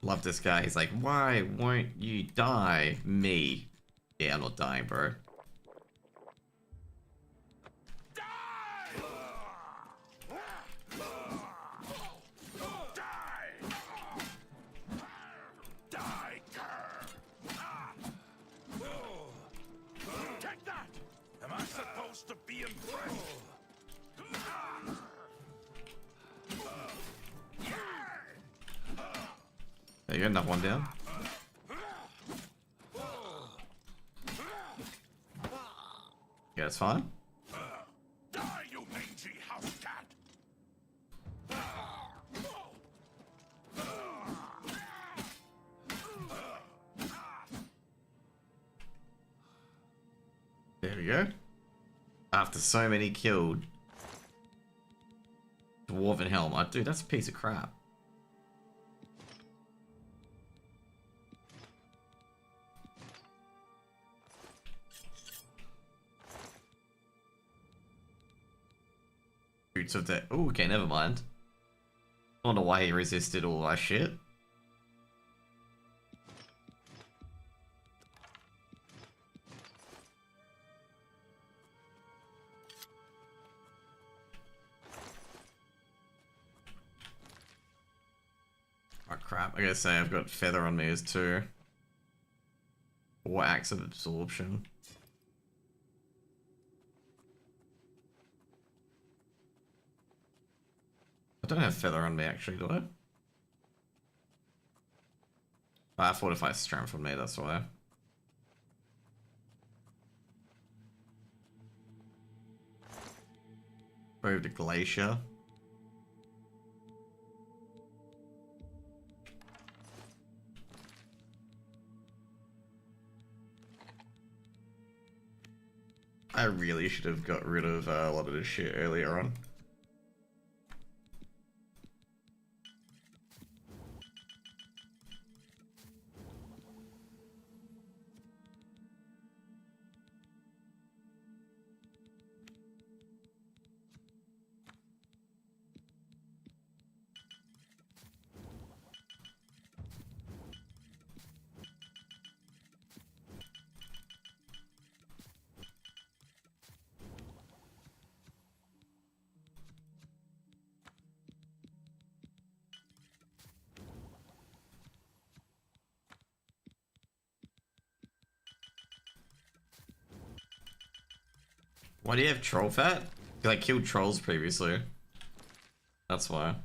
Love this guy. He's like, why won't you die? Me. Yeah, I'm not dying, bro. Die, take that! Am I supposed to be impressed? There you go, another one down. Yeah, it's fine. Die, you mangy house cat! There we go. After so many killed. Dwarven Helm. Dude, that's a piece of crap. Roots of the... Oh, okay, never mind. I wonder why he resisted all that shit. Oh crap, I gotta say I've got feather on me as too. Or axe of absorption. I don't have feather on me actually, do I? I fortify strength on me, that's why. Brave the glacier. I really should have got rid of a lot of this shit earlier on. Why do you have troll fat? Because I killed trolls previously. That's why.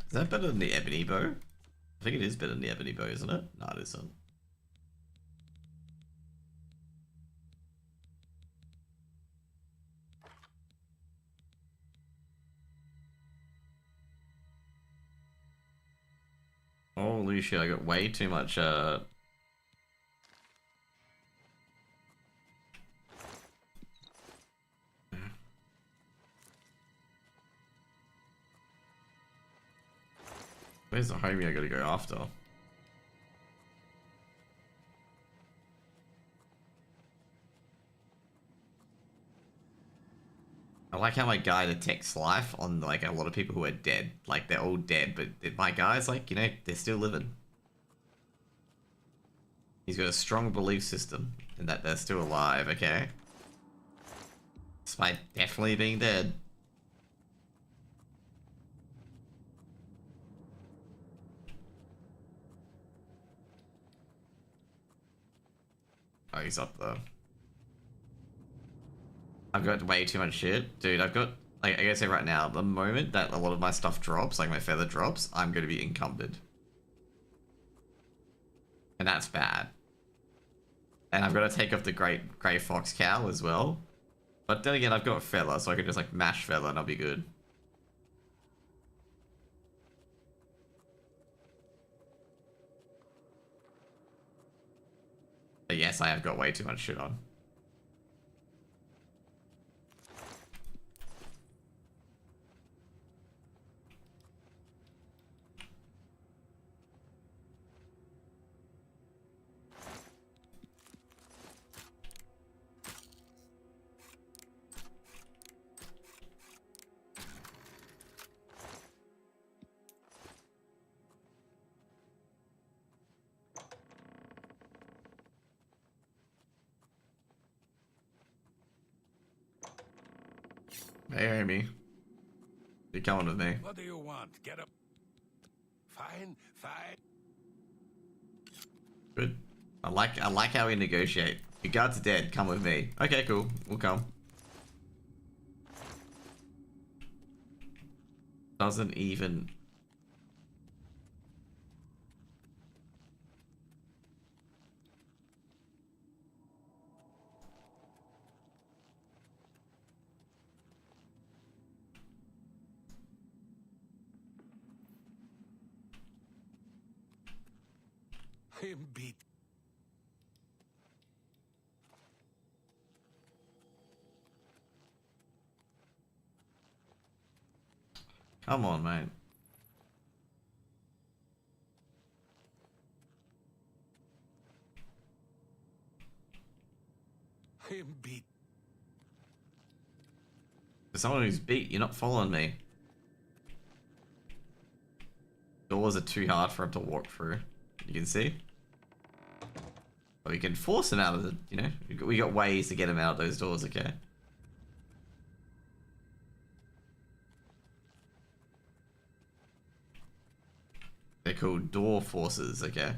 Is that better than the ebony bow? I think it is better than the ebony bow, isn't it? No, it isn't. Holy shit, I got way too much, Where's the homie I gotta go after? I like how my guy detects life on like a lot of people who are dead. Like they're all dead, but my guy's like, you know, they're still living. He's got a strong belief system in that they're still alive, okay? Despite definitely being dead. Oh, he's up there. I've got way too much shit. Dude, I've got, like, I gotta say right now, the moment that a lot of my stuff drops, like my feather drops, I'm gonna be encumbered. And that's bad. And I've got to take off the grey fox cow as well. But then again, I've got feather, so I can just like mash feather and I'll be good. But yes, I have got way too much shit on. Hey, Amy. You're coming with me. What do you want? Get up. Fine, fine. Good. I like how we negotiate. Your guard's dead. Come with me. Okay, cool. We'll come. Doesn't even. I'm beat. Come on, mate. I'm beat. For someone who's beat, you're not following me. Doors are too hard for him to walk through. You can see. But we can force him out of the, you know, we got ways to get him out those doors, okay? They're called door forces, okay?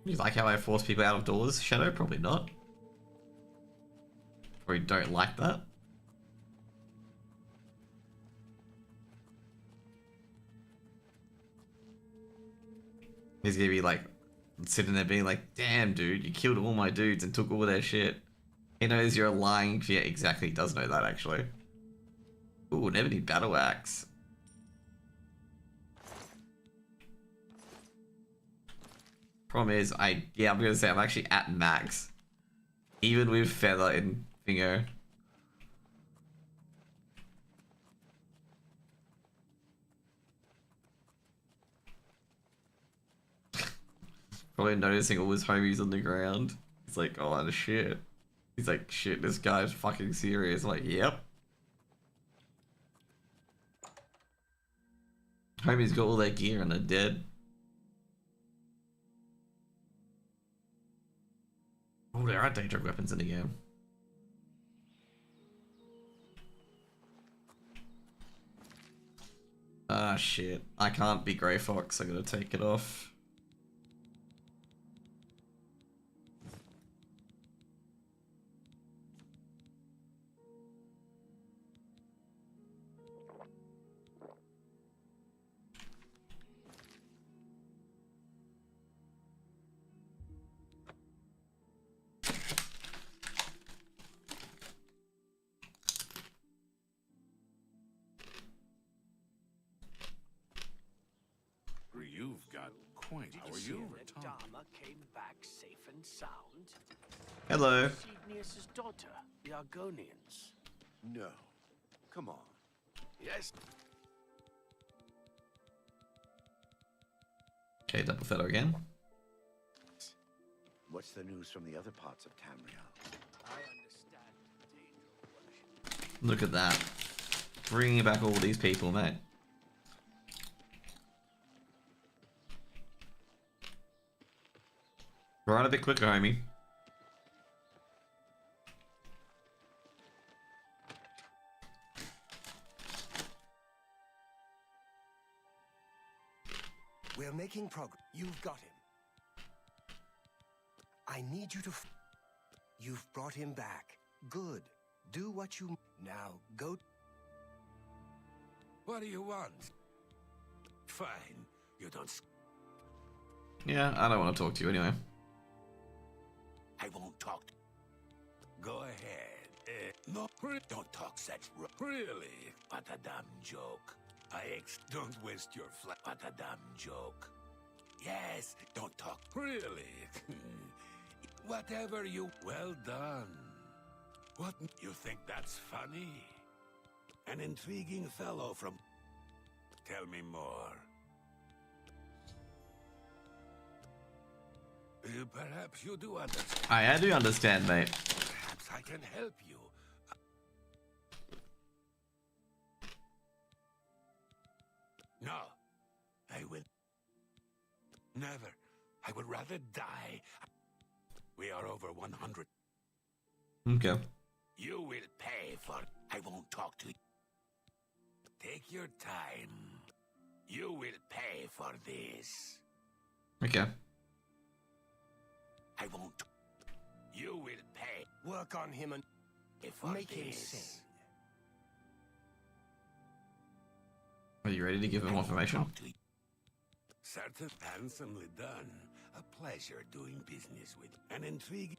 You like how I force people out of doors, Shadow? Probably not. Probably don't like that. He's gonna be like sitting there being like, damn, dude, you killed all my dudes and took all their shit. He knows you're lying. Yeah, exactly. He does know that, actually. Ooh, never need battle axe. Problem is, I'm gonna say I'm actually at max. Even with feather and finger. Probably noticing all his homies on the ground. He's like, oh shit. He's like, shit, this guy's fucking serious. I'm like, yep. Homies got all their gear and they're dead. Oh, there are dangerous weapons in the game. Ah, shit. I can't be Grey Fox. I gotta take it off. You've got quite Did a you see you that Dharma came back safe and sound? Hello. Sidnius' daughter, the Argonians. No. Come on. Yes. Okay, double feather again. What's the news from the other parts of Tamriel? I understand the danger of worship. Look at that. Bringing back all these people, mate. Run a bit quicker, homie. We're making progress. You've got him. I need you to... You've brought him back. Good. Do what you... Now, go... What do you want? Fine. You don't... Yeah, I don't want to talk to you anyway. I won't talk. Go ahead. No, don't talk such... Really? What a damn joke. Don't waste your flat. What a damn joke. Yes, don't talk. Really? Whatever you... Well done. What? You think that's funny? An intriguing fellow from... Tell me more. Perhaps you do understand. I do understand, mate. Perhaps I can help you. No, I will. Never. I would rather die. We are over 100. Okay. You will pay for... I won't talk to you. Take your time. You will pay for this. Okay. I won't... You will pay. Work on him and... For make him this. sing. Are you ready to give him more information? Certain handsomely done. A pleasure doing business with an intrigue.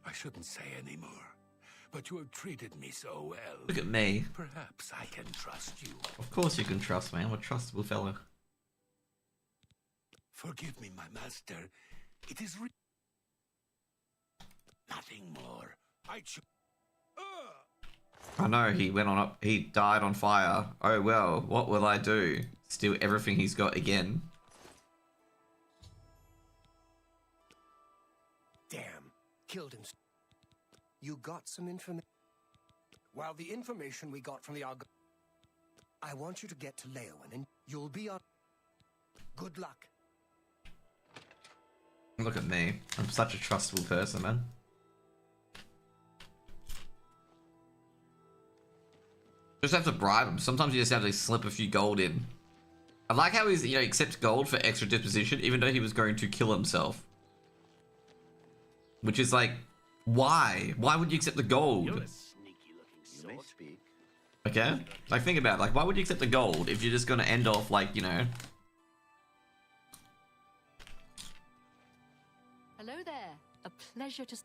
I shouldn't say anymore, but you have treated me so well. Look at me. Perhaps I can trust you. Of course you can trust me. I'm a trustable fellow. Forgive me, my master. It is nothing more. I know, he went on up, he died on fire. Oh well, what will I do? Steal everything he's got again. Damn. Killed him. You got some information. While the information we got from the Argo... I want you to get to Leowen and you'll be on... Good luck. Look at me. I'm such a trustable person, man. Just have to bribe him. Sometimes you just have to slip a few gold in. I like how he's, you know, accepts gold for extra disposition, even though he was going to kill himself. Which is like, why? Why would you accept the gold? You're a sneaky looking You may sort. speak. Okay? Like, think about it. Like, why would you accept the gold if you're just going to end off, like, you know... Hello there. A pleasure to...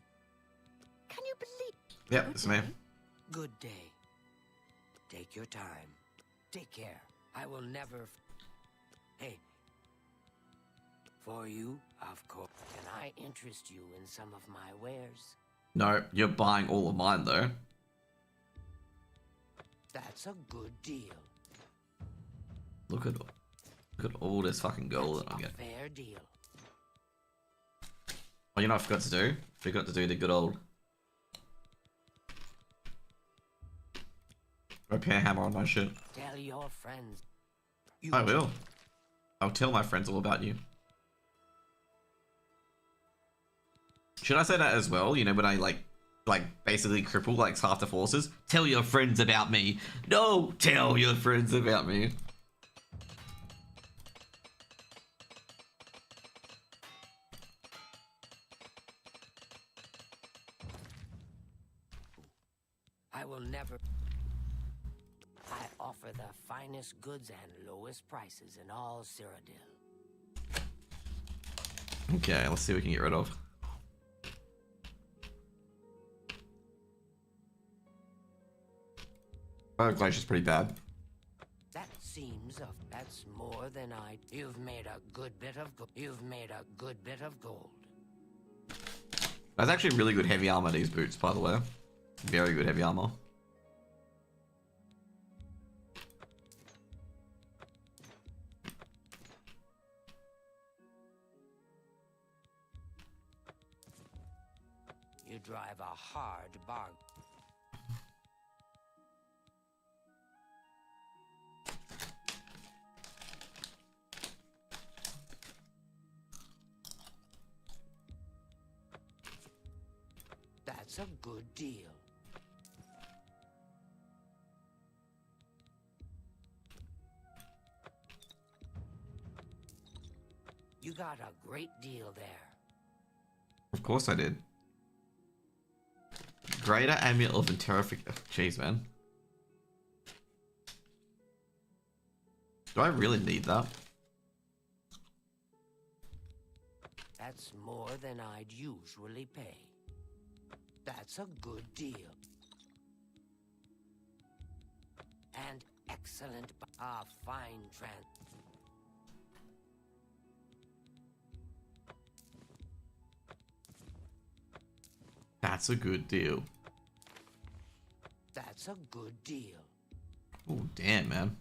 Can you believe... Yep, it's me. Good day. Take your time. Take care. I will never... Hey. For you, of course. Can I interest you in some of my wares? No, you're buying all of mine though. That's a good deal. Look at all this fucking gold that I'm getting. Fair deal. Oh, you know what I forgot to do? Forgot to do the good old repair hammer on my shit. Tell your friends. I will. I'll tell my friends all about you. Should I say that as well? You know, when I like basically cripple like half the forces? Tell your friends about me. No, tell your friends about me. I will never... I offer the finest goods and lowest prices in all Cyrodiil. Okay, let's see what we can get rid of. Oh, Glacier's pretty bad. That seems that's more than I... You've made a good bit of gold. That's actually really good heavy armor, these boots, by the way. Very good heavy armor. You drive a hard bargain. That's a good deal. You got a great deal there. Of course I did. Greater Amulet of Terrific. Jeez, man. Do I really need that? That's more than I'd usually pay. That's a good deal. And excellent, fine That's a good deal. That's a good deal. Oh, damn, man.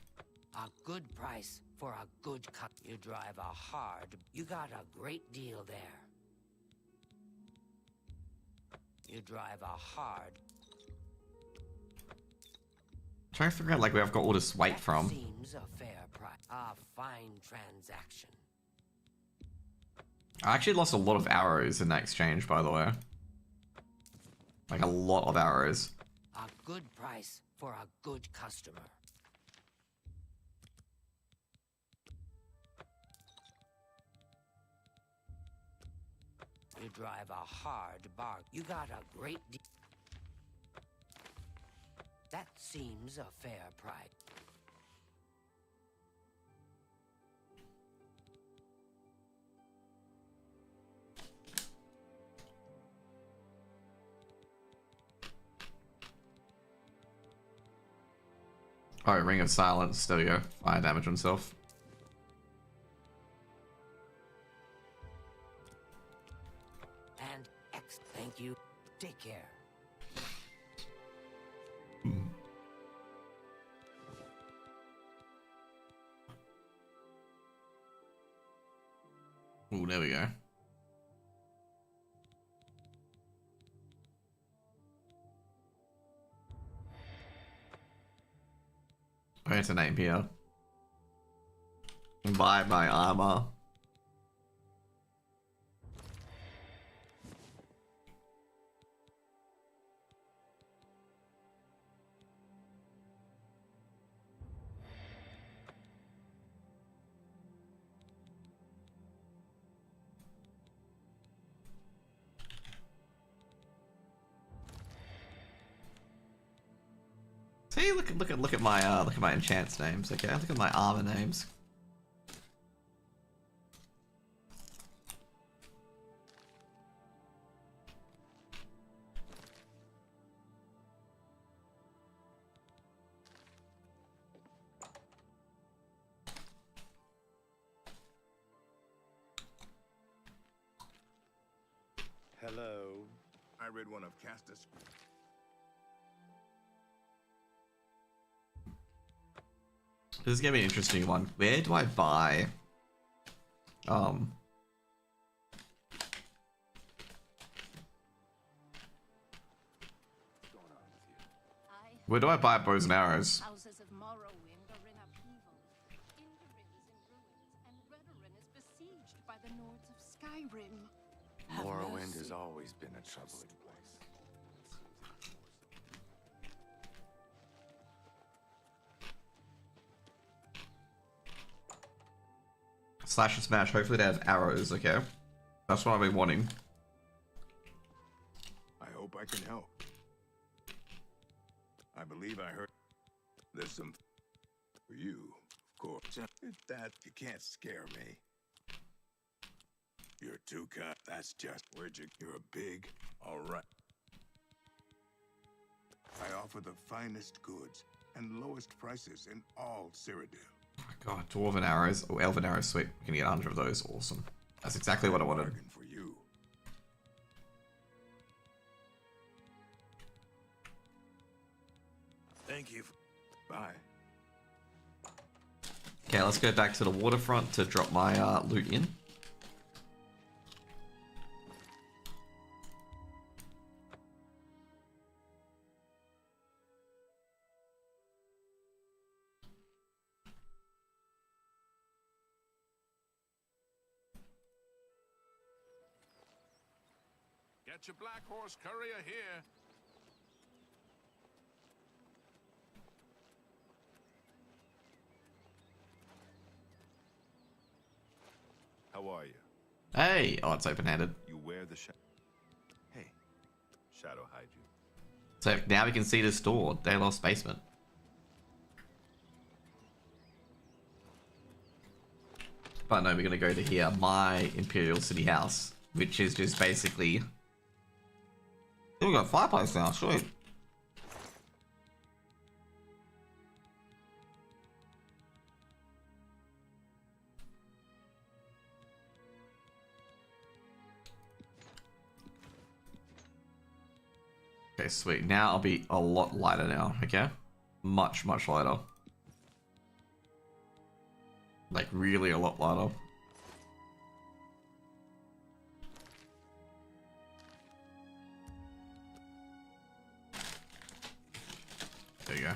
A good price for a good cut. You drive a hard... You got a great deal there. You drive a hard... Trying to figure out like where I've got all this weight from. Seems a fair price. A fine transaction. I actually lost a lot of arrows in that exchange, by the way. Like a lot of arrows. A good price for a good customer. You drive a hard bargain. You got a great deal. That seems a fair price. Alright, Ring of Silence. There we go. Fire damage on himself. And thank you. Take care. Ooh, there we go. Where's the name here? Buy my armor. See, look at my enchants names. Okay, look at my armor names. rid one of Castus. This is gonna be an interesting one. Where do I buy? Where do I buy bows and arrows? Houses of Morrowind are in upheaval. Indorin is in ruins, and Redoran is besieged by the Nords of Skyrim. Morrowind has always been a troubling place. Slash and smash. Hopefully they have arrows. Okay, that's what I've been wanting. I hope I can help. I believe I heard there's some for you, of course. That you can't scare me. You're too kind. That's just you're big. All right. I offer the finest goods and lowest prices in all Cyrodiil. Oh my god, dwarven arrows. Oh, elven arrows. Sweet. We can get 100 of those. Awesome. That's exactly what I wanted. For you. Thank you. Bye. Okay, let's go back to the waterfront to drop my loot in. Get your black horse courier here. How are you? Hey! Oh, it's open-handed. You wear the Hey, shadow hide you. So now we can see the store. Delos basement. But no, we're gonna go to here. My Imperial City House. Which is just basically... Oh, we got a fireplace now, sweet. Okay, sweet. Now I'll be a lot lighter now, okay? Much, much lighter. Like, really a lot lighter. There you go.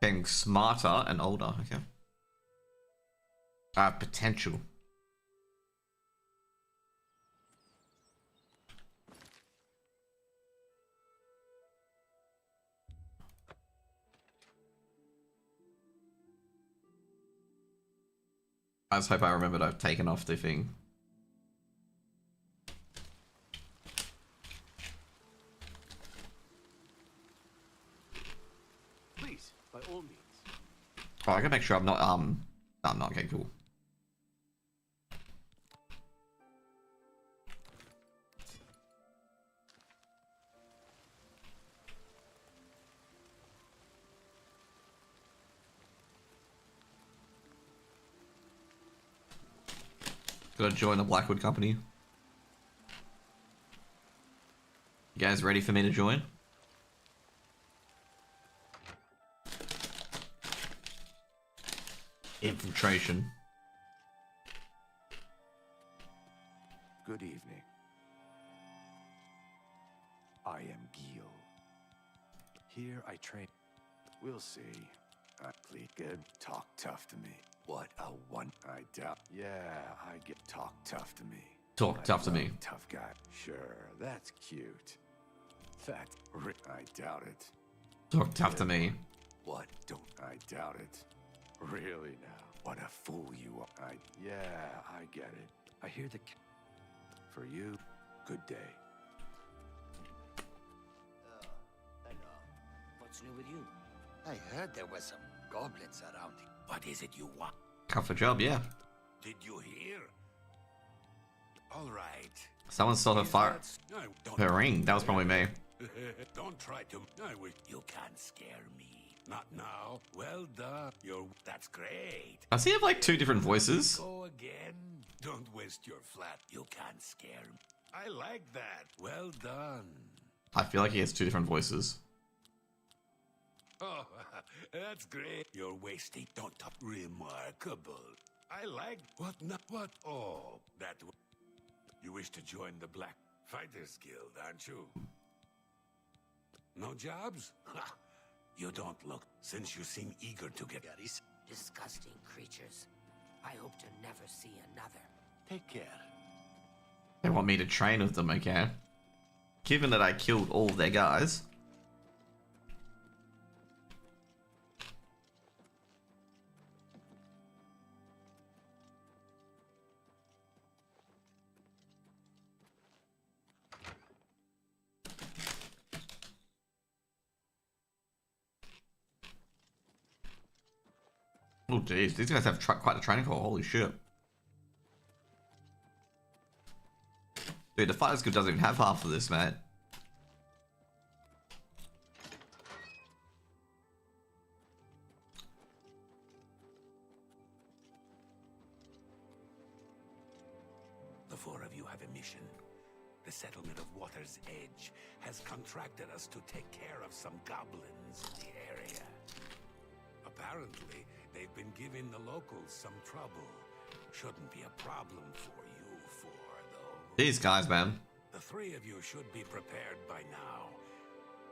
Getting smarter and older, okay. Potential. I just hope I remembered I've taken off the thing. Please, by all means. Oh, I gotta make sure I'm not, I'm not, okay, cool. Gotta join the Blackwood Company. You guys ready for me to join? Infiltration. Good evening. I am Gil. Here I train. We'll see. Please, good. Talk tough to me. What a one. I doubt. Yeah, I get talk tough to me. Talk tough to me. Tough guy. Sure, that's cute. Fact, I doubt it. Talk tough to me. What? Don't I doubt it? Really now? What a fool you are. Yeah, I get it. I hear the. For you, good day. What's new with you? I heard there was some goblins around here. What is it you want? Cut for job, yeah. Did you hear? All right. Someone stole her fire. Her ring. That was probably me. Don't try to. I wish you can't scare me. Not now. Well done. That's great. Does he have like two different voices? Go again. Don't waste your flat. You can't scare me. I like that. Well done. I feel like he has two different voices. Oh, that's great. You're wasting. Don't talk. Remarkable. I like what? Not what? Oh, that. You wish to join the Black Fighters Guild, aren't you? No jobs? Ha! You don't look, since you seem eager to get at these Disgusting creatures. I hope to never see another. Take care. They want me to train with them, okay? Given that I killed all their guys. Oh jeez, these guys have quite a training hall, holy shit. Dude, the fighter skill doesn't even have half of this, mate. The four of you have a mission. The settlement of Water's Edge has contracted us to take care of some goblins in the area. Apparently, they've been giving the locals some trouble. Shouldn't be a problem for you four, though. These guys, man. The three of you should be prepared by now.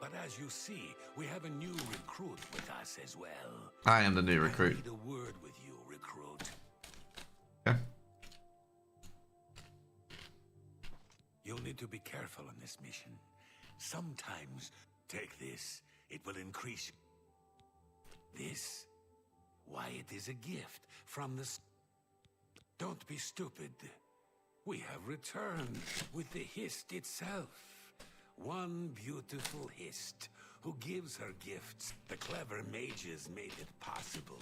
But as you see, we have a new recruit with us as well. I am the new recruit. I need a word with you, recruit. Okay. You'll need to be careful on this mission. Sometimes, take this, it will increase. This, why it is a gift from the... Don't be stupid. We have returned with the Hist itself. One beautiful Hist who gives her gifts. The clever mages made it possible.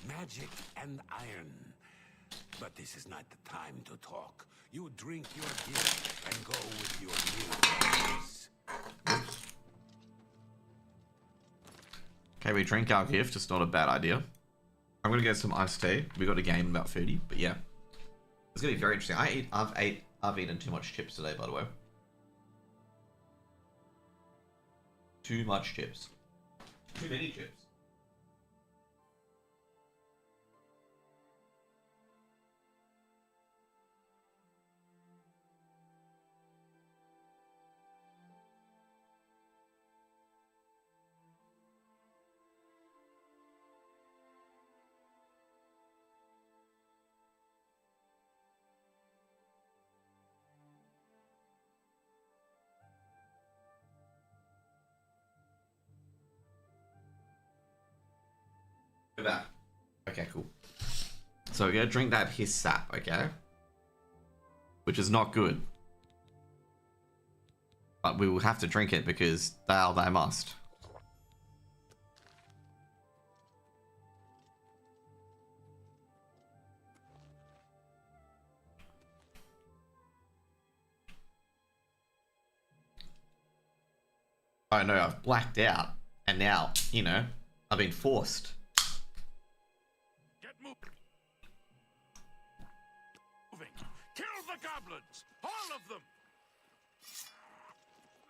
Magic and iron. But this is not the time to talk. You drink your gift and go with your new ways. Okay, we drink our gift. It's not a bad idea. I'm gonna get some iced tea. We got a game in about 30, but yeah, it's gonna be very interesting. I've eaten too much chips today, by the way. Too much chips. Too many chips. We're back. Okay, cool. So we're gonna drink that his sap, okay? Which is not good. But we will have to drink it because thou must. I know I've blacked out and now, you know, I've been forced. Kill the goblins! All of them!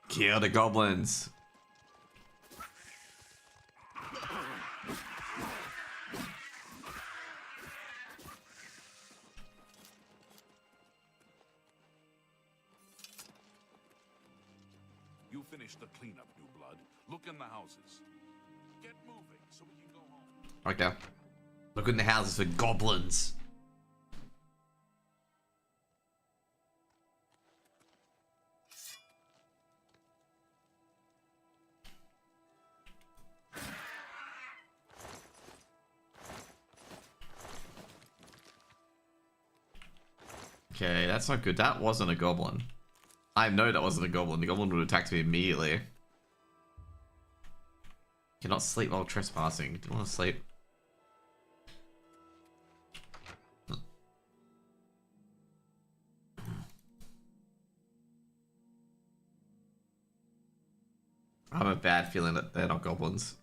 Kill the goblins. You finish the cleanup, New Blood. Look in the houses. Get moving so we can go home. Okay. Look in the houses for goblins. Okay, that's not good. That wasn't a goblin. I know that wasn't a goblin. The goblin would have attacked me immediately. Cannot sleep while trespassing. Didn't want to sleep. bad feeling that they're not goblins.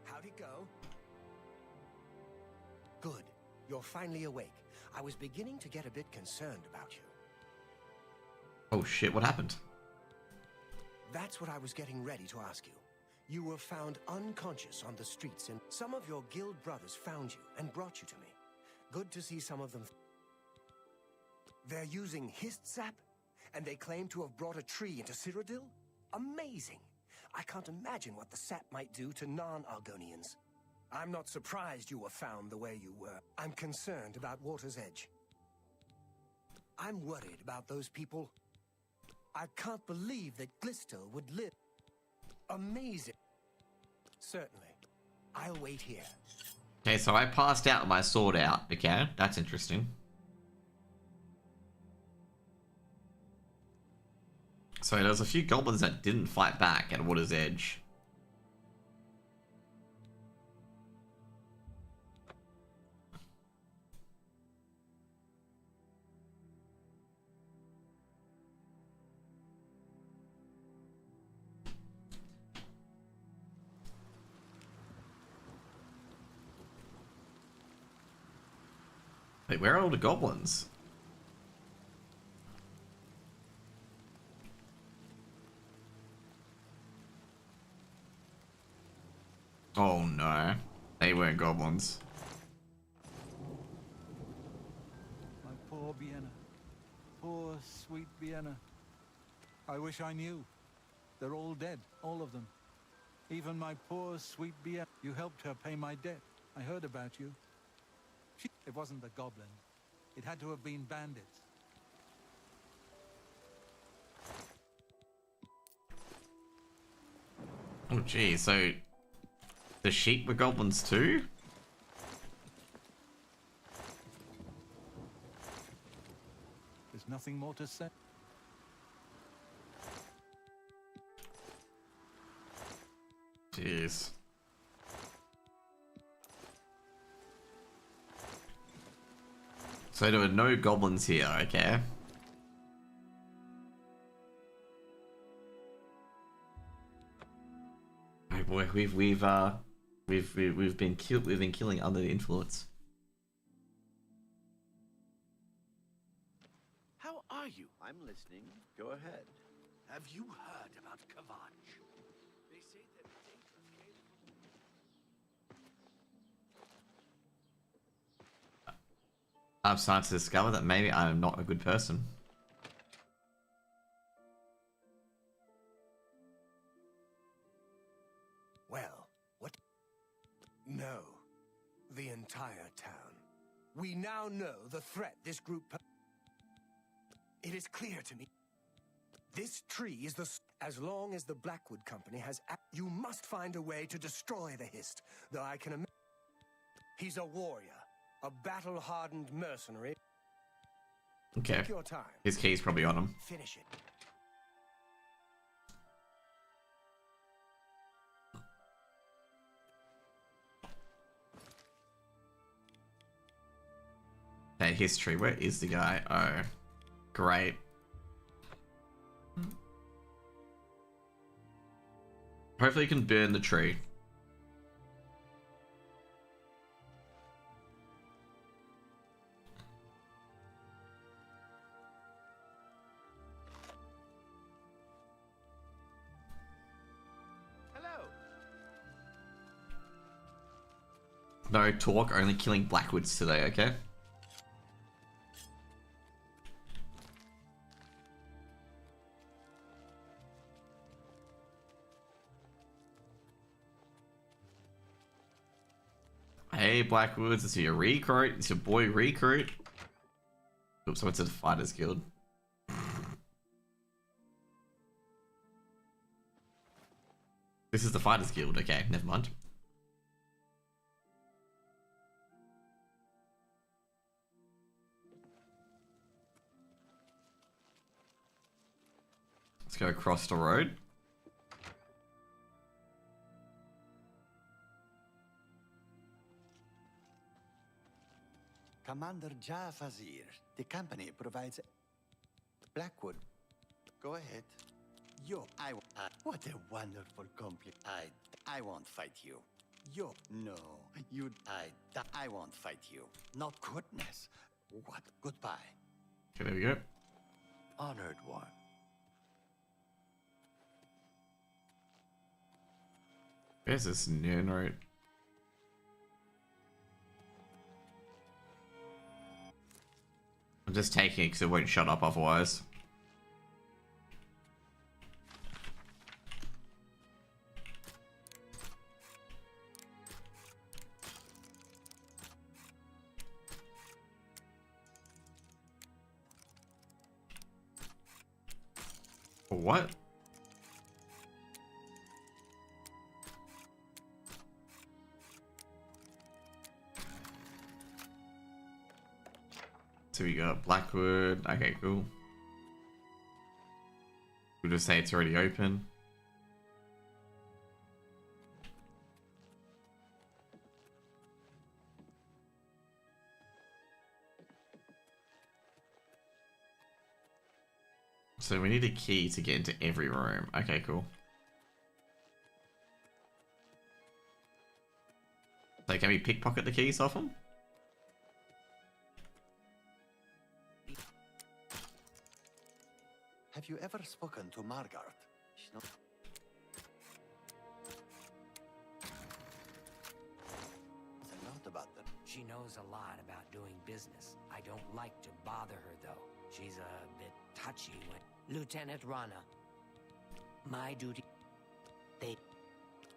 How'd it go? Good. You're finally awake. I was beginning to get a bit concerned about you. Oh shit, what happened? That's what I was getting ready to ask you. You were found unconscious on the streets, and some of your guild brothers found you and brought you to me. Good to see some of them. They're using hist sap, and they claim to have brought a tree into Cyrodiil? Amazing! I can't imagine what the sap might do to non-Argonians. I'm not surprised you were found the way you were. I'm concerned about Water's Edge. I'm worried about those people. I can't believe that Glisto would live. Amazing. Certainly. I'll wait here. Okay, so I passed out with my sword out. Okay, that's interesting. So there was a few goblins that didn't fight back at Water's Edge. Wait, where are all the goblins? Oh no, they weren't goblins. My poor Vienna. Poor, sweet Vienna. I wish I knew. They're all dead, all of them. Even my poor, sweet Vienna. You helped her pay my debt. I heard about you. It wasn't the goblin. It had to have been bandits. Oh gee, so the sheep were goblins too? There's nothing more to say. Jeez. So there were no goblins here, okay? Oh boy, we've been killing under the influence. How are you? I'm listening. Go ahead. Have you heard about Kavach? They say that Daker came from... I'm starting to discover that maybe I am not a good person. Well, what? No. The entire town. We now know the threat this group... It is clear to me. This tree is the... As long as the Blackwood Company has... You must find a way to destroy the Hist, though I can imagine... He's a warrior. A battle-hardened mercenary. Okay. Take your time. His key's probably on him. Finish it. Okay, history. Where is the guy? Oh, great. Hopefully, you can burn the tree. No talk, only killing Blackwoods today, okay? Hey Blackwoods, it's your recruit, it's your boy Recruit. Oops, I went to the Fighters Guild. This is the Fighters Guild, okay, never mind. Let's go across the road. Commander Jafazir, the company provides Blackwood. Go ahead. What a wonderful compliment. I won't fight you. No, I won't fight you. Not goodness. What? Goodbye. Okay, there we go. Honored one. Where's this new road? I'm just taking it because it won't shut up otherwise. What? So we got Blackwood. Okay, cool. We'll just say it's already open. So we need a key to get into every room. Okay, cool. So can we pickpocket the keys off them? Have you ever spoken to Margaret? A lot about them. She knows a lot about doing business. I don't like to bother her, though. She's a bit touchy when... Lieutenant Rana. My duty...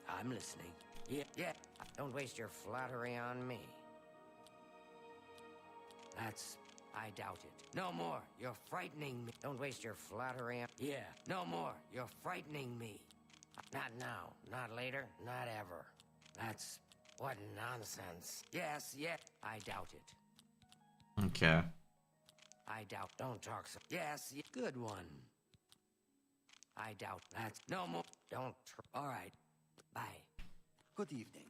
I'm listening. Yeah. Don't waste your flattery on me. I doubt it. No more. You're frightening me. Don't waste your flattery on... Yeah. No more. You're frightening me. Not now. Not later. Not ever. What nonsense. Yes. I doubt it. Okay. I doubt. Don't talk so. Yes. Good one. I doubt. No more. Don't. All right. Bye. Good evening.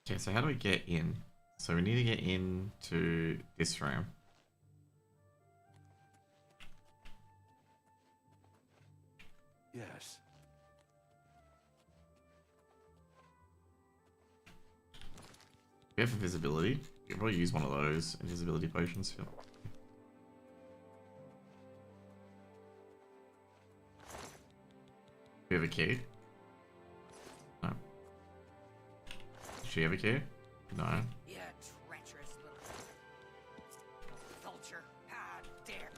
Okay, so how do we get in? So we need to get into this room. Yes. We have invisibility. We can probably use one of those invisibility potions. We have a key. No. Does she have a key? No. Yeah, treacherous little vulture. How dare.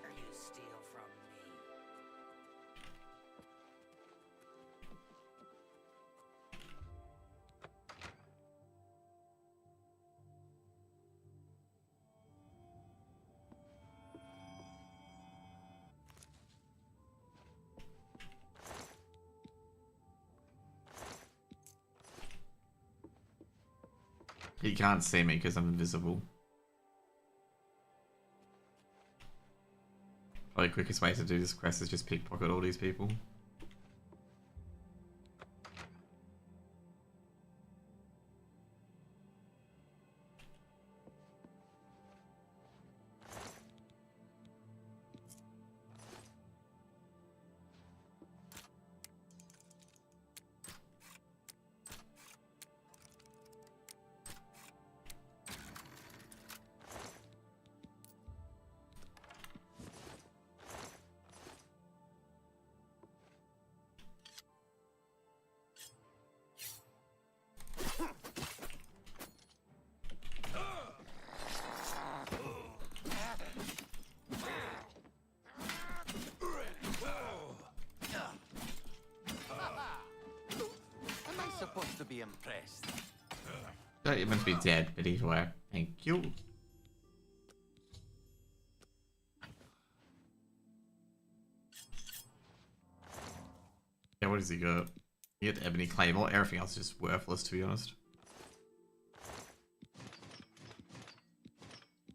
Dare you steal from me? He can't see me because I'm invisible. Probably the quickest way to do this quest is just pickpocket all these people. To be impressed. Don't even be dead, but either way. Thank you. Yeah, what does he got? He got the Ebony Claymore. Everything else is just worthless, to be honest.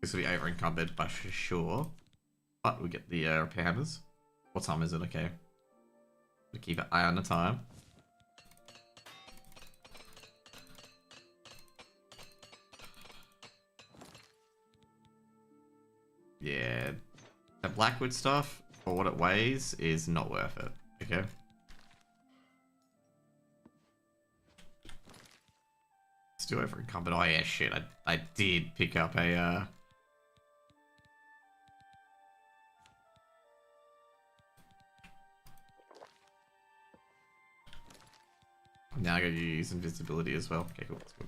This will be over encumbered by sure. But we get the repair hammers. What time is it? Okay. We keep an eye on the time. Yeah. The Blackwood stuff, for what it weighs, is not worth it. Okay. Still over encumbered. Oh yeah, shit. I did pick up a now I gotta use invisibility as well. Okay, cool. That's cool.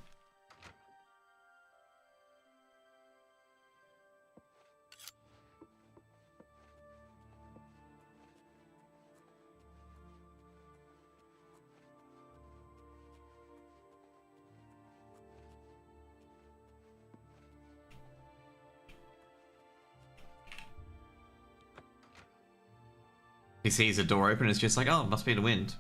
He sees a door open and it's just like, oh, it must be the wind.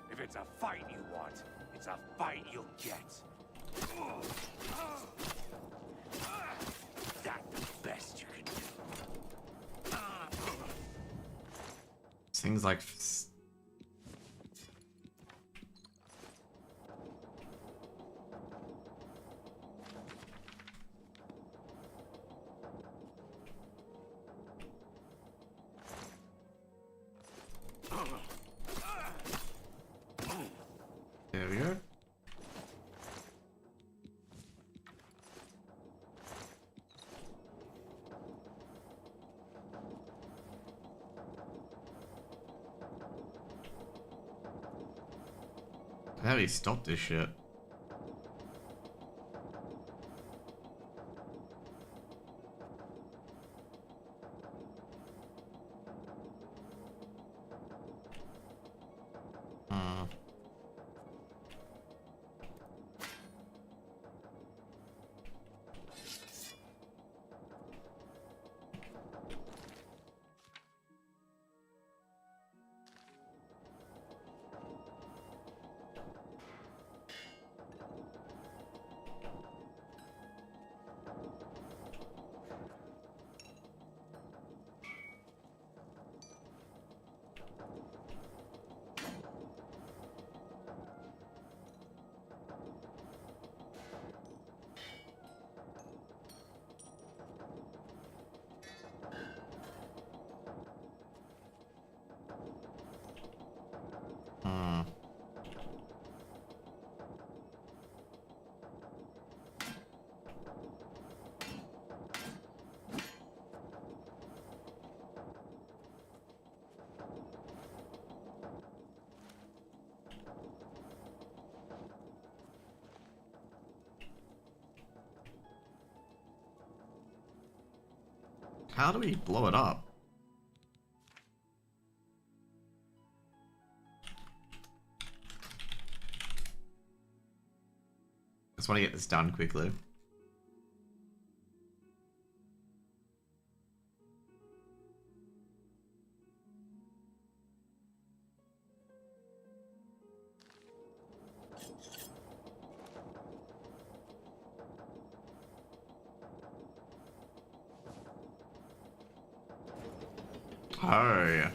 If it's a fight you want, it's a fight you'll get. That's the best you can do. Things like there we go. How do we stop this shit? How do we blow it up? Just want to get this done quickly. Oh.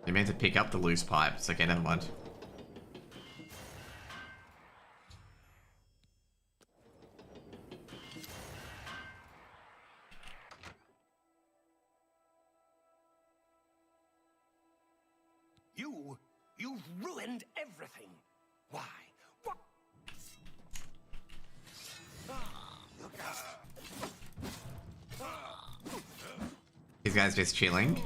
You meant to pick up the loose pipes. Okay, never mind. You've ruined everything. Why? What? These guys just chilling.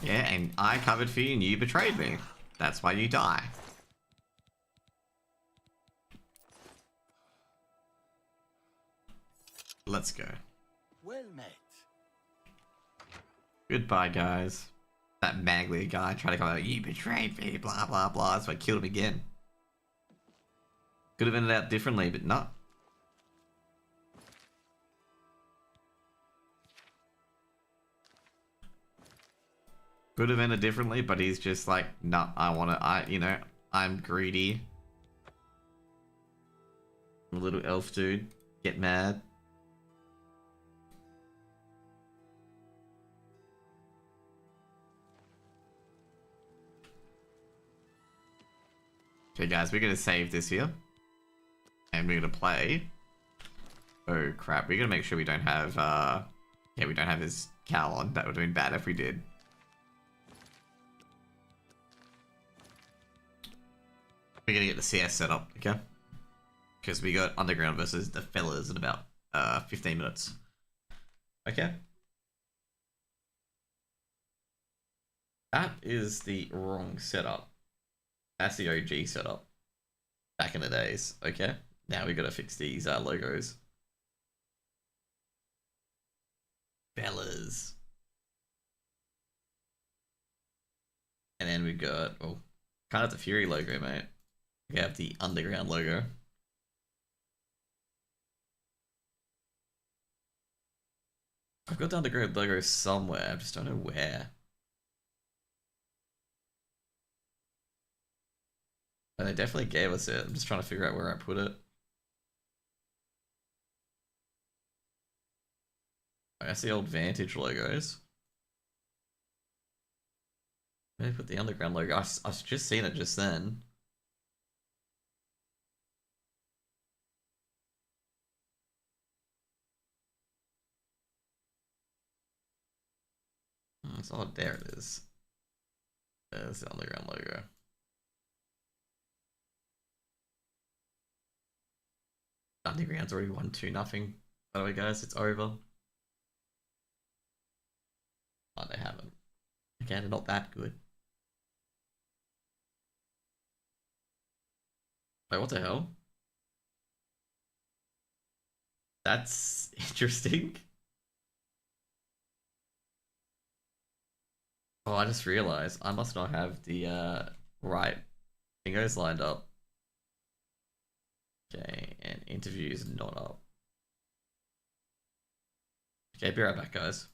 Yeah, and I covered for you and you betrayed me. That's why you die. Let's go. Well met. Goodbye, guys. That Maglia guy tried to come out, you betrayed me, blah, blah, blah. So I killed him again. Could have ended out differently, but not. could have ended differently, but he's just like, nah, I'm greedy. A little elf dude, get mad. Okay guys, we're gonna save this here. And we're gonna play. Oh crap, we're gonna make sure we don't have, yeah, we don't have his cowl on. That would have been bad if we did. We're gonna get the CS set up, okay? Because we got Underground versus the fellas in about 15 minutes. Okay. That is the wrong setup. That's the OG setup. Back in the days, okay? Now we gotta fix these logos. Fellas. And then we got, well, kind of the Fury logo, mate. We have the Underground logo. I've got the Underground logo somewhere, I just don't know where. But they definitely gave us it. I'm just trying to figure out where I put it. I guess the old Vantage logos. Where did I put the Underground logo? I've just seen it just then. Oh, there it is. There's the Underground logo. Underground's already won 2-0. By the way, guys, it's over. Oh, they haven't. Again, they're not that good. Wait, what the hell? That's interesting. Oh, I just realized I must not have the right fingers lined up. Okay, and interviews not up. Okay, be right back, guys.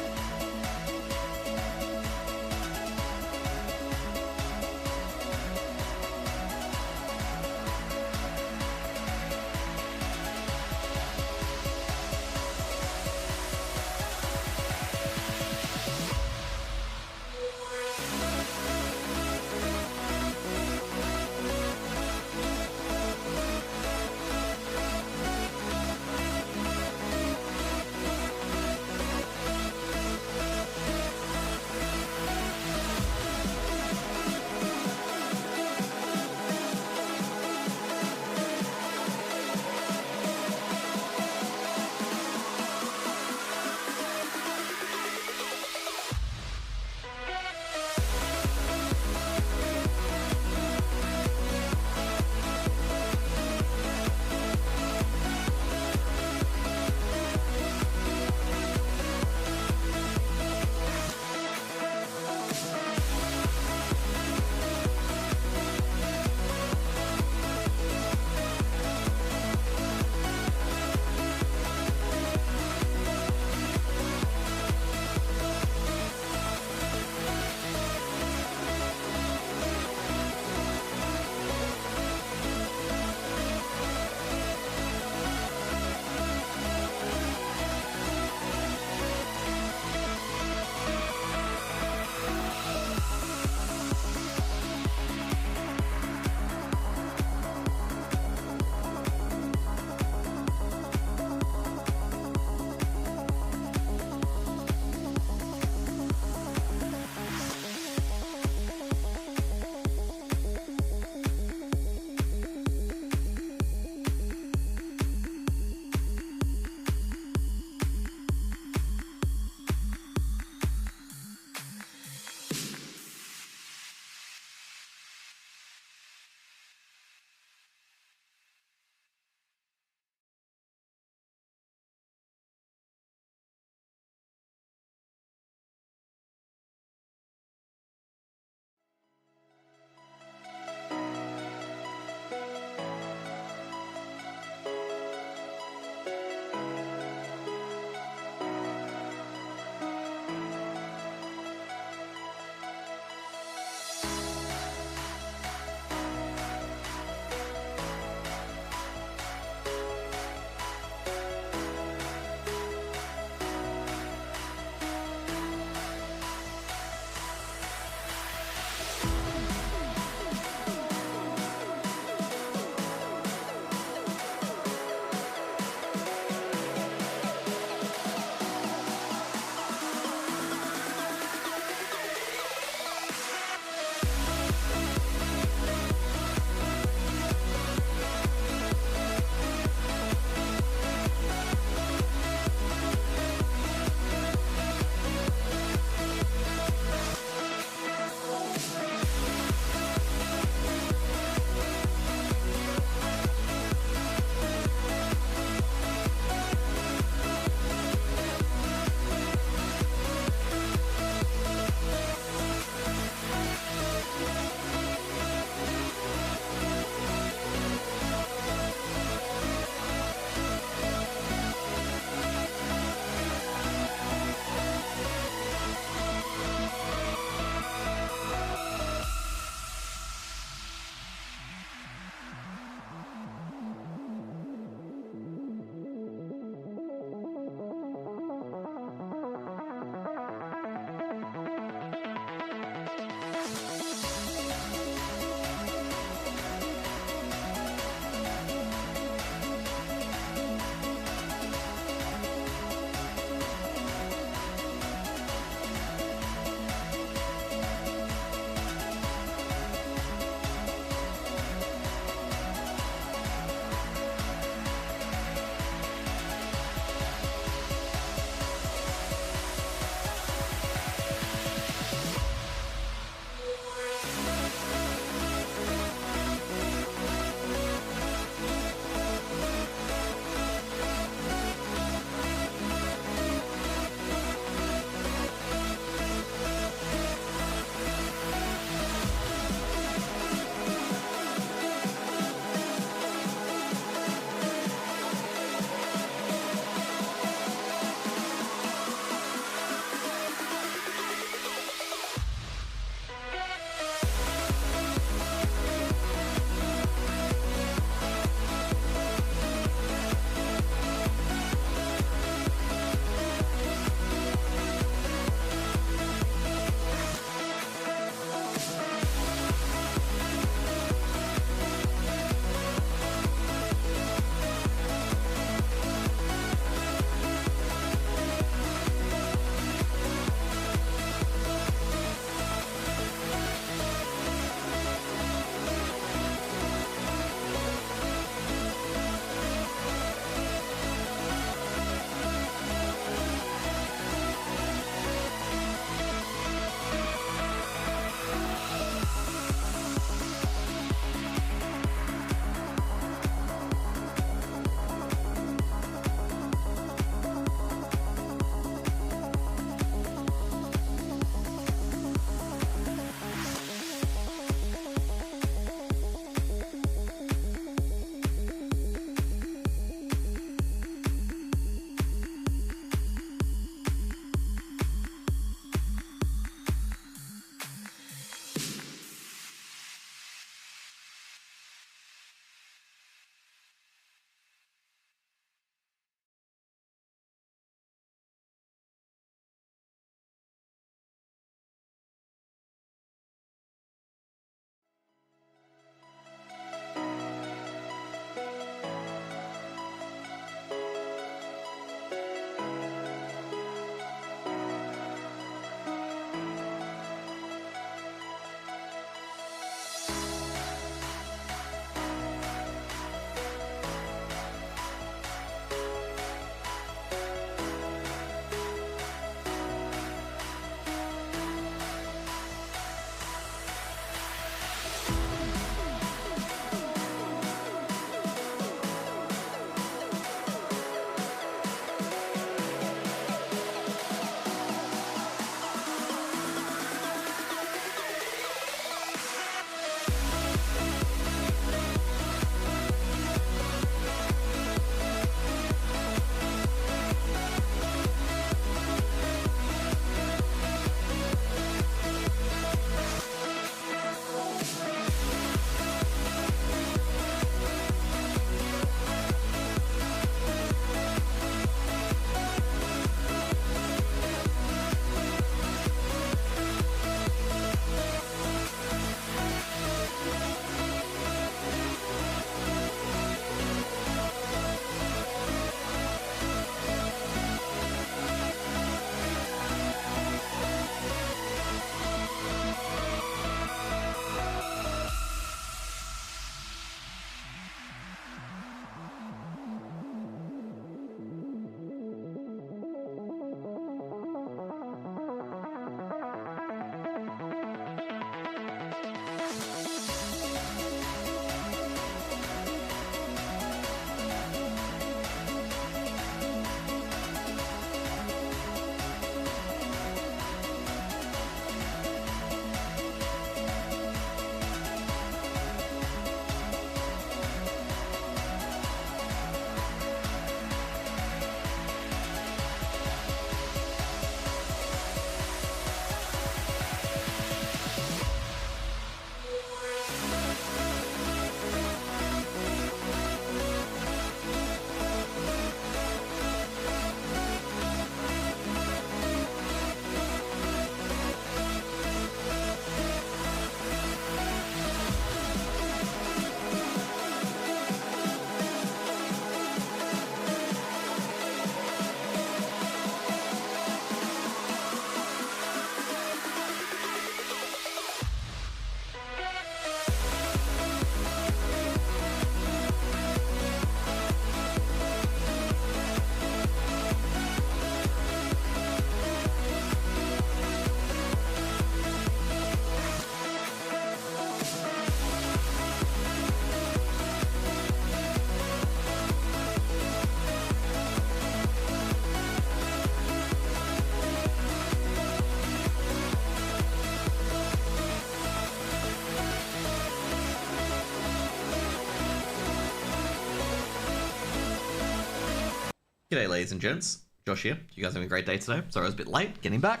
G'day, ladies and gents. Josh here. You guys having a great day today? Sorry I was a bit late getting back.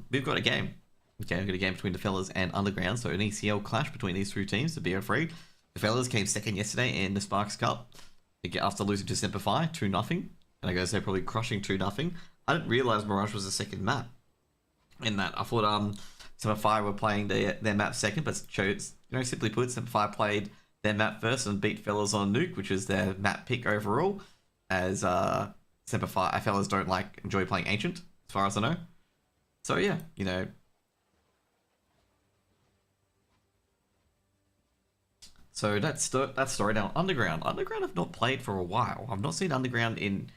We've got a game. Okay, we've got a game between the fellas and Underground, so an ECL clash between these two teams, the BO3. The fellas came second yesterday in the Sparks Cup after losing to Simplify 2-0. And I gotta say, probably crushing 2-0. I didn't realise Mirage was the second map in that. I thought Simplify were playing their map second, but chose, simply put, Simplify played their map first and beat fellas on Nuke, which is their map pick overall, as Simplify fellas don't enjoy playing Ancient, as far as I know. So yeah, So that's story. Now Underground have not played for a while. I've not seen Underground in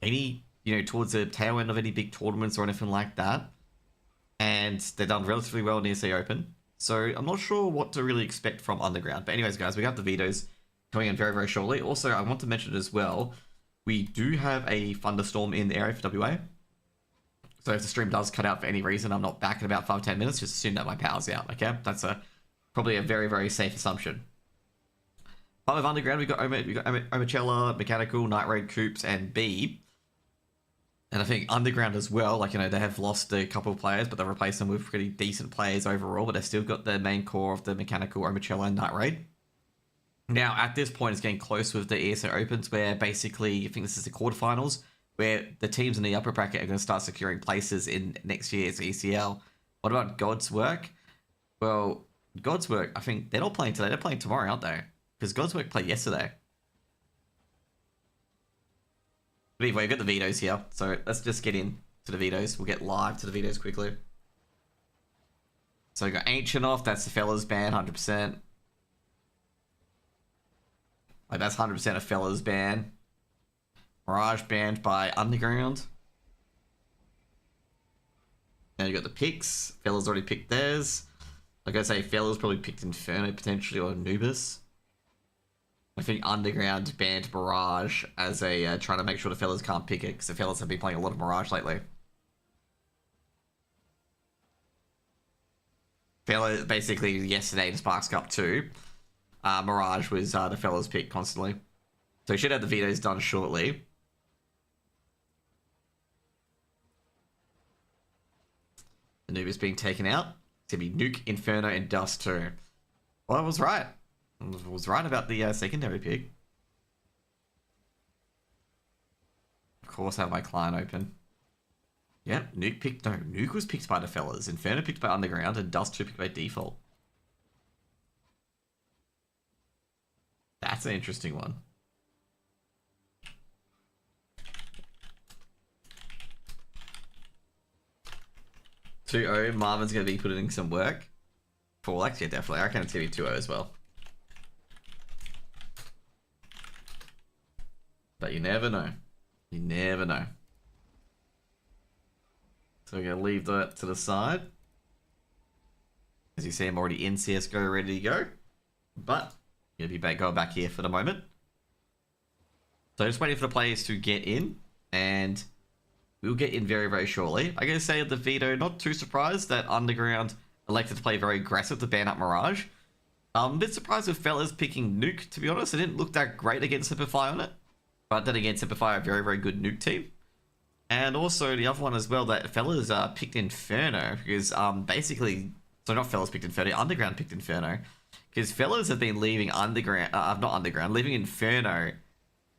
any, towards the tail end of any big tournaments or anything like that. And they've done relatively well in the ESEA Open. So I'm not sure what to really expect from Underground. But anyways, guys, we have the vetoes coming in very, very shortly. Also, I want to mention as well, we do have a thunderstorm in the area for WA. So if the stream does cut out for any reason, I'm not back in about 5-10 minutes, just assume that my power's out, okay? That's probably a very, very safe assumption. But with Underground, we've got Oceania, Mechanical, Night Raid, Coops, and B. And I think Underground as well, they have lost a couple of players, but they've replaced them with pretty decent players overall, but they've still got the main core of the Mechanical, Oceania, and Night Raid. Now, at this point, it's getting close with the ESA Opens, where basically, I think this is the quarterfinals, where the teams in the upper bracket are going to start securing places in next year's ECL. What about God's Work? Well, God's Work, I think they're not playing today, they're playing tomorrow, aren't they? Because God's Work played yesterday. But anyway, we've got the vetoes here, so let's just get in to the vetoes. We'll get live to the vetoes quickly. So we got Ancient off, that's the fellas ban, 100%. That's 100% a fellas ban. Mirage banned by Underground. Now you got the picks. Fellas already picked theirs. Like I say, fellas probably picked Inferno potentially or Anubis. I think Underground banned Mirage as a trying to make sure the fellas can't pick it, because the fellas have been playing a lot of Mirage lately. Fellas, basically yesterday in Sparks Cup 2, Mirage was the fellas pick constantly. So we should have the vetoes done shortly. Anubis being taken out. It's going to be Nuke, Inferno, and Dust 2. Well, I was right. I was right about the secondary pick. Of course, I have my client open. Yep, Nuke picked... No, Nuke was picked by the fellas. Inferno picked by Underground, and Dust 2 picked by default. That's an interesting one. Marvin's going to be putting in some work. For yeah, definitely. I reckon it's going to be 2-0 as well. But you never know. You never know. So we're going to leave that to the side. As you see, I'm already in CSGO ready to go. But I'm going to be going back here for the moment. So just waiting for the players to get in. And we'll get in very, very shortly. I gotta say, the veto, not too surprised that Underground elected to play very aggressive to ban up Mirage. I'm a bit surprised with fellas picking Nuke, to be honest. It didn't look that great against Simplify on it. But then again, Simplify are a very, very good Nuke team. And also the other one as well, that fellas picked Inferno. Because basically, so not fellas picked Inferno, Underground picked Inferno. Because fellas have been leaving leaving Inferno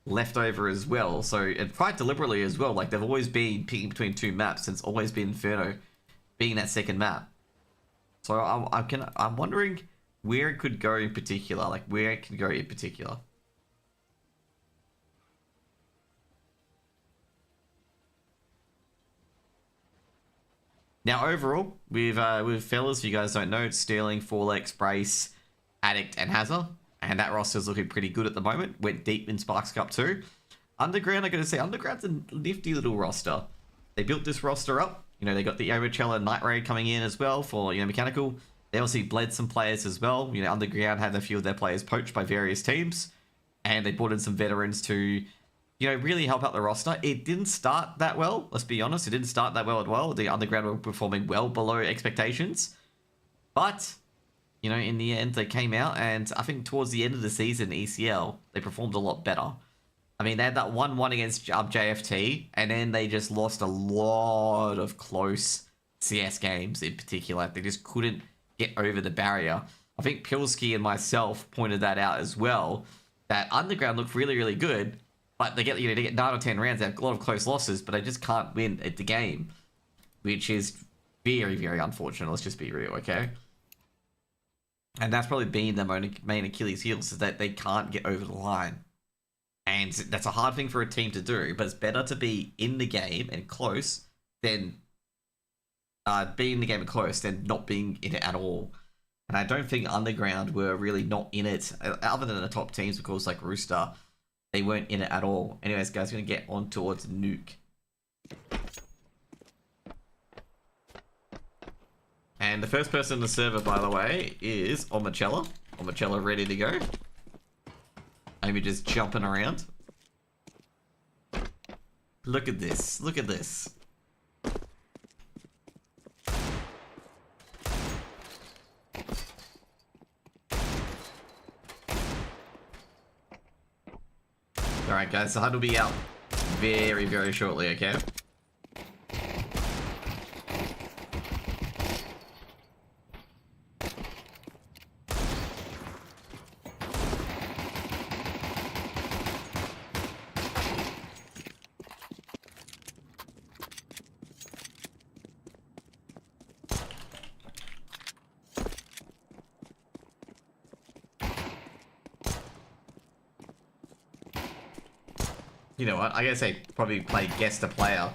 left over as well, so and quite deliberately as well. They've always been picking between two maps, and it's always been Inferno being that second map. So I'm wondering where it could go in particular, where it can go in particular. Now overall, with fellas, if you guys don't know, it's Sterling, Forlex, Brace, Addict, and Hazard. And that roster's looking pretty good at the moment. Went deep in Sparks Cup 2. Underground, I gotta say, Underground's a nifty little roster. They built this roster up. They got the Oceania Night Raid coming in as well for, Mechanical. They obviously bled some players as well. Underground had a few of their players poached by various teams. And they brought in some veterans to, really help out the roster. It didn't start that well, let's be honest. It didn't start that well at all. The Underground were performing well below expectations. But in the end, they came out, and I think towards the end of the season, ECL, they performed a lot better. I mean, they had that 1-1 against JFT, and then they just lost a lot of close CS games in particular. They just couldn't get over the barrier. I think Pilsky and myself pointed that out as well, that Underground looked really, really good, but they get 9 or 10 rounds, they have a lot of close losses, but they just can't win at the game, which is very, very unfortunate. Let's just be real, okay? And that's probably been their main Achilles heels, is that they can't get over the line. And that's a hard thing for a team to do, but it's better to be in the game and close than being in the game and close than not being in it at all. And I don't think Underground were really not in it, other than the top teams, of course, like Rooster. They weren't in it at all. Anyways, guys, we're going to get on towards Nuke. And the first person on the server, by the way, is Omachella. Omachella ready to go. Maybe just jumping around. Look at this. Look at this. Alright guys, the HUD will be out very, very shortly, okay? You know what? I guess they probably play guest a player.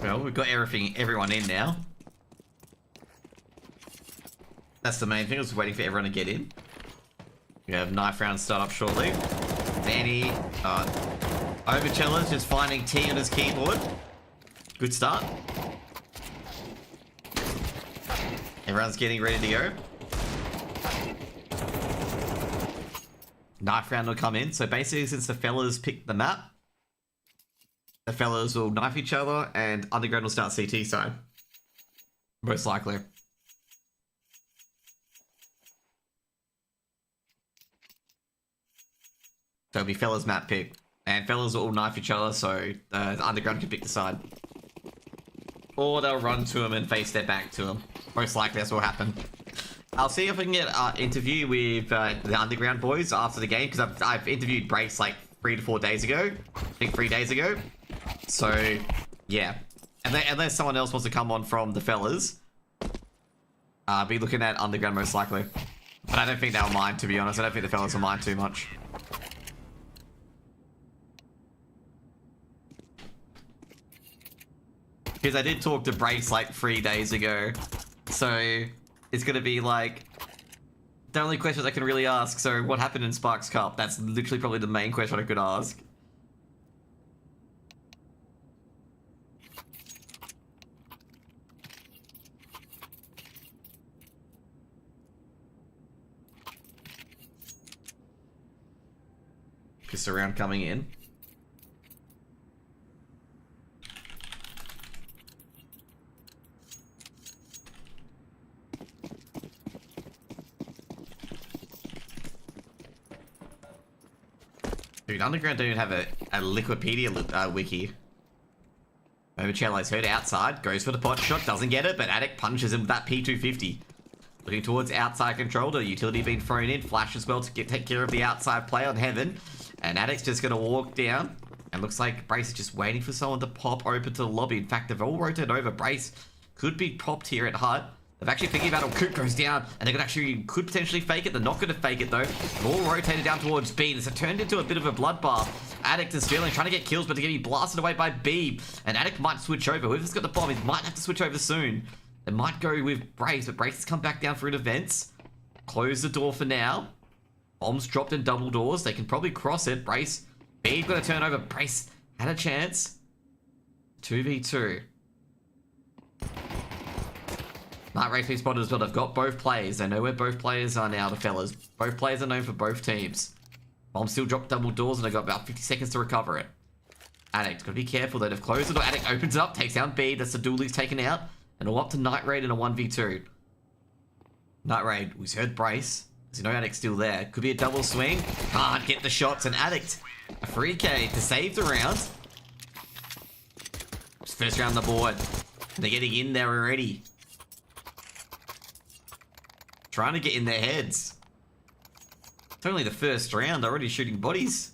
Well, we've got everyone in now. That's the main thing, I was waiting for everyone to get in. We have knife round start up shortly. Danny, Overchella's just finding T on his keyboard. Good start. Everyone's getting ready to go. Knife round will come in. So basically, since the fellas picked the map, the fellas will knife each other and Underground will start CT side. Most likely. So it'll be fellas map pick. And fellas will all knife each other so the Underground can pick the side. Or they'll run to him and face their back to him. Most likely that's what will happen. I'll see if I can get an interview with the Underground boys after the game, because I've interviewed Brace like 3 to 4 days ago. I think 3 days ago. So, yeah. Unless someone else wants to come on from the fellas, I'll be looking at Underground most likely. But I don't think they'll mind, to be honest. I don't think the fellas will mind too much. Because I did talk to Brace like 3 days ago. So, it's going to be like the only questions I can really ask. So, what happened in Sparks Cup? That's literally probably the main question I could ask. Pissed around coming in. Dude, Underground don't even have a Liquipedia wiki. Overchella's heard outside, goes for the pot shot, doesn't get it, but Attic punches him with that P250. Looking towards outside control, the utility being thrown in, flash as well to take care of the outside play on Heaven. And Attic's just going to walk down, and looks like Brace is just waiting for someone to pop open to the lobby. In fact, they've all rotated over. Brace could be popped here at Hut. They're actually thinking about it. Coop goes down, and they could potentially fake it. They're not going to fake it, though. They've all rotated down towards B. It's turned into a bit of a bloodbath. Addict is feeling, trying to get kills, but they're going to be blasted away by B. And Addict might switch over. Whoever's got the bomb, he might have to switch over soon. They might go with Brace, but Brace has come back down through the vents. Close the door for now. Bombs dropped in double doors. They can probably cross it. Brace, B's going to turn over. Brace had a chance. 2v2. Night Race being spotted as well. They've got both players. They know where both players are now, the fellas. Both players are known for both teams. Bomb still dropped double doors and they've got about 50 seconds to recover it. Addict, gotta be careful though. They've closed the door. Addict opens it up, takes down B. That's the duel he's taken out. And all up to Night Raid in a 1v2. Night Raid, we've heard Brace. There's no Addict still there. Could be a double swing. Can't get the shots. And Addict, a free K to save the round. First round on the board. They're getting in there already. Trying to get in their heads. It's only the first round, already shooting bodies.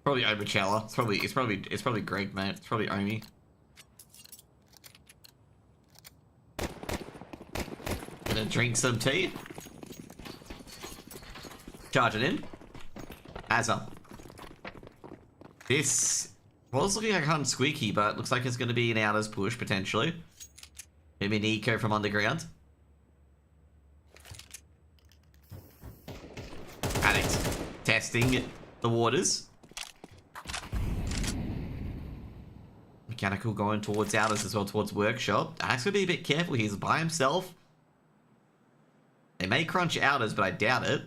Probably Overchella. It's probably Greg, mate. It's probably Omi. Gonna drink some tea. Charge it in. Azza. This was looking like kind of squeaky, but looks like it's going to be an outers push potentially. Maybe an eco from Underground. Addict testing the waters. Mechanical going towards outers as well, towards workshop. Addict's going to be a bit careful. He's by himself. They may crunch outers, but I doubt it.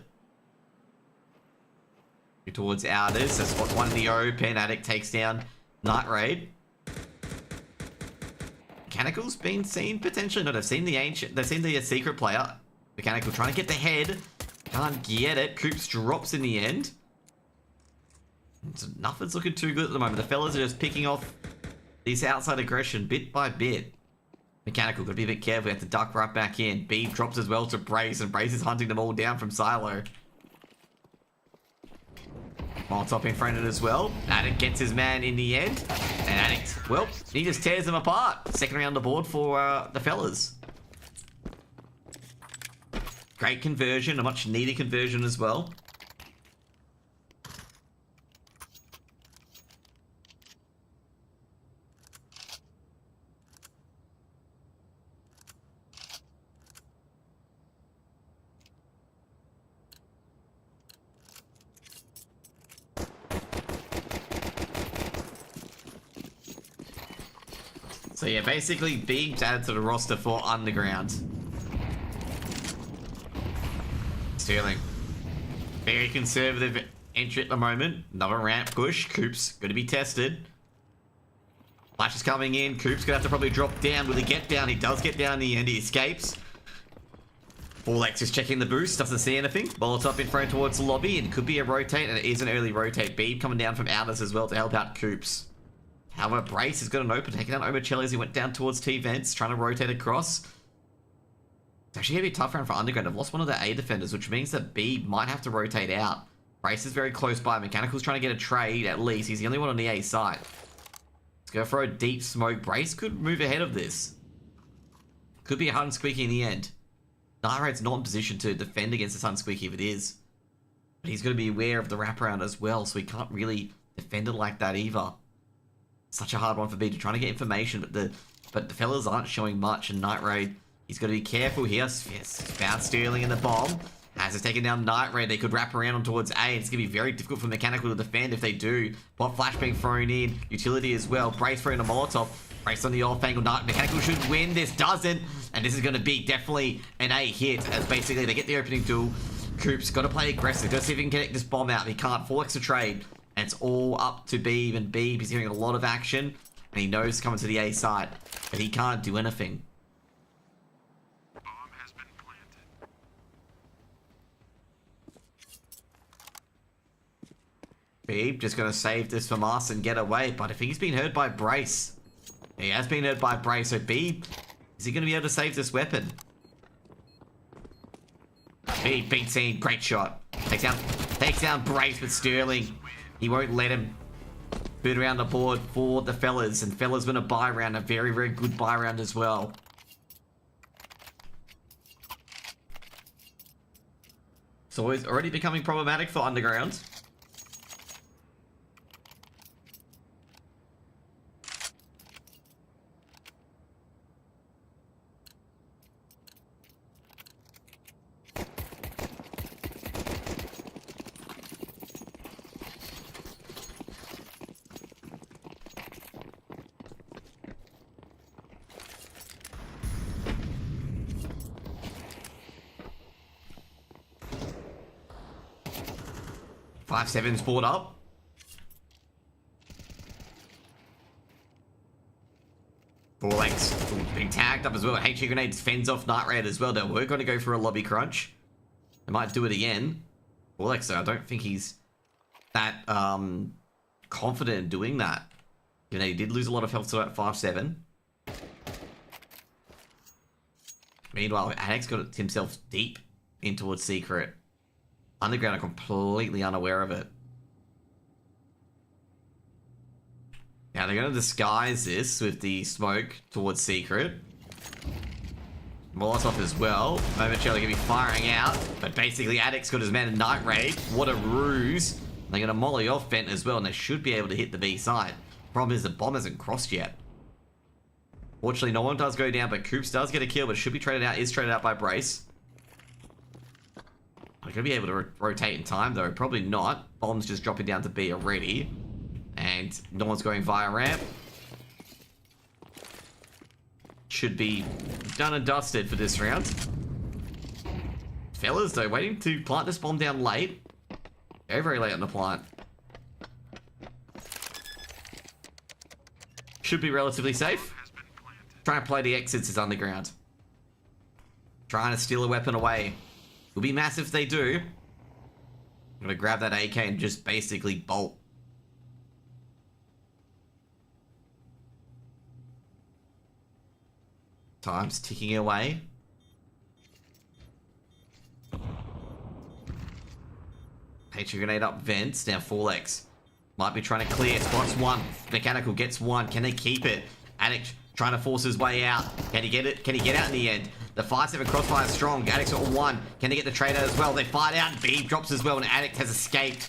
Towards outers. That's what one in the open. Addict takes down Night Raid. Mechanical's been seen potentially. No, they've seen the ancient. They've seen the secret player. Mechanical trying to get the head. Can't get it. Coops drops in the end. So nothing's looking too good at the moment. The fellas are just picking off these outside aggression bit by bit. Mechanical could be a bit careful. Have to duck right back in. B drops as well to Brace, and Brace is hunting them all down from Silo. Molotov in front of it as well. Addict gets his man in the end. And Addict, well, he just tears them apart. Second round on the board for the fellas. Great conversion, a much needed conversion as well. So yeah, basically Beeb's added to the roster for Underground. Sterling. Very conservative entry at the moment. Another ramp push. Coop's going to be tested. Flash is coming in. Coop's going to have to probably drop down. Will he get down? He does get down in the end. He escapes. Forlex is checking the boost. Doesn't see anything. Molotov in front towards the lobby. And it could be a rotate. And it is an early rotate. Beeb coming down from outers as well to help out Coops. However, Brace has got an open. Taking down Omocelli as he went down towards T-Vents. Trying to rotate across. It's actually going to be a tough round for Underground. I've lost one of their A defenders, which means that B might have to rotate out. Brace is very close by. Mechanical's trying to get a trade, at least. He's the only one on the A side. Let's go for a deep smoke. Brace could move ahead of this. Could be a Hunt Squeaky in the end. Night Raid's not in position to defend against this Hunt Squeaky if it is. But he's going to be aware of the wraparound as well, so he can't really defend it like that either. Such a hard one for B to try to get information, but the fellas aren't showing much, and Night Raid... He's got to be careful here. Yes, found Sterling in the bomb. As it's taken down Night Raid, they could wrap around on towards A. And it's going to be very difficult for Mechanical to defend if they do. Bot Flash being thrown in. Utility as well. Brace throwing a Molotov. Brace on the off angle. Mechanical should win. This doesn't. And this is going to be definitely an A hit. As basically they get the opening duel. Coop's got to play aggressive. Got to see if he can get this bomb out. He can't. Forlex a trade. And it's all up to Beeb. And Beeb is hearing a lot of action. And he knows coming to the A side. But he can't do anything. Beeb just going to save this from us and get away. But I think he's been hurt by Brace. He has been hurt by Brace. So Beeb, is he going to be able to save this weapon? Beeb beats in. Great shot. Takes down Brace with Sterling. He won't let him boot around the board for the fellas. And fellas going to buy round. A very, very good buy round as well. So it's already becoming problematic for Underground. Five sevens brought up. Forlex being tagged up as well. HE grenades fends off Night Raid as well. They were going to go for a lobby crunch. They might do it again. Forlex, though, I don't think he's that confident in doing that. You know, he did lose a lot of health to that 5-7. Meanwhile, Adex got himself deep in towards Secret. Underground are completely unaware of it. Now they're going to disguise this with the smoke towards Secret. Molotov as well. Momentarily going to be firing out. But basically Addict's got his man in Night Raid. What a ruse. They're going to molly off Vent as well. And they should be able to hit the B side. Problem is the bomb hasn't crossed yet. Fortunately no one does go down. But Coops does get a kill. But should be traded out. Is traded out by Brace. Are they going to be able to rotate in time, though? Probably not. Bomb's just dropping down to B already. And no one's going via ramp. Should be done and dusted for this round. Fellas, though, waiting to plant this bomb down late. Very, very late on the plant. Should be relatively safe. Trying to play the exits as Underground. Trying to steal a weapon away. Will be massive if they do. I'm gonna grab that AK and just basically bolt. Time's ticking away. Patron grenade up vents. Now Forlex might be trying to clear. Spots one. Mechanical gets one. Can they keep it? Addict trying to force his way out. Can he get it? Can he get out in the end? The 5-7 crossfire is strong. Addict's got one. Can they get the trade out as well? They fight out. B drops as well, and Addict has escaped.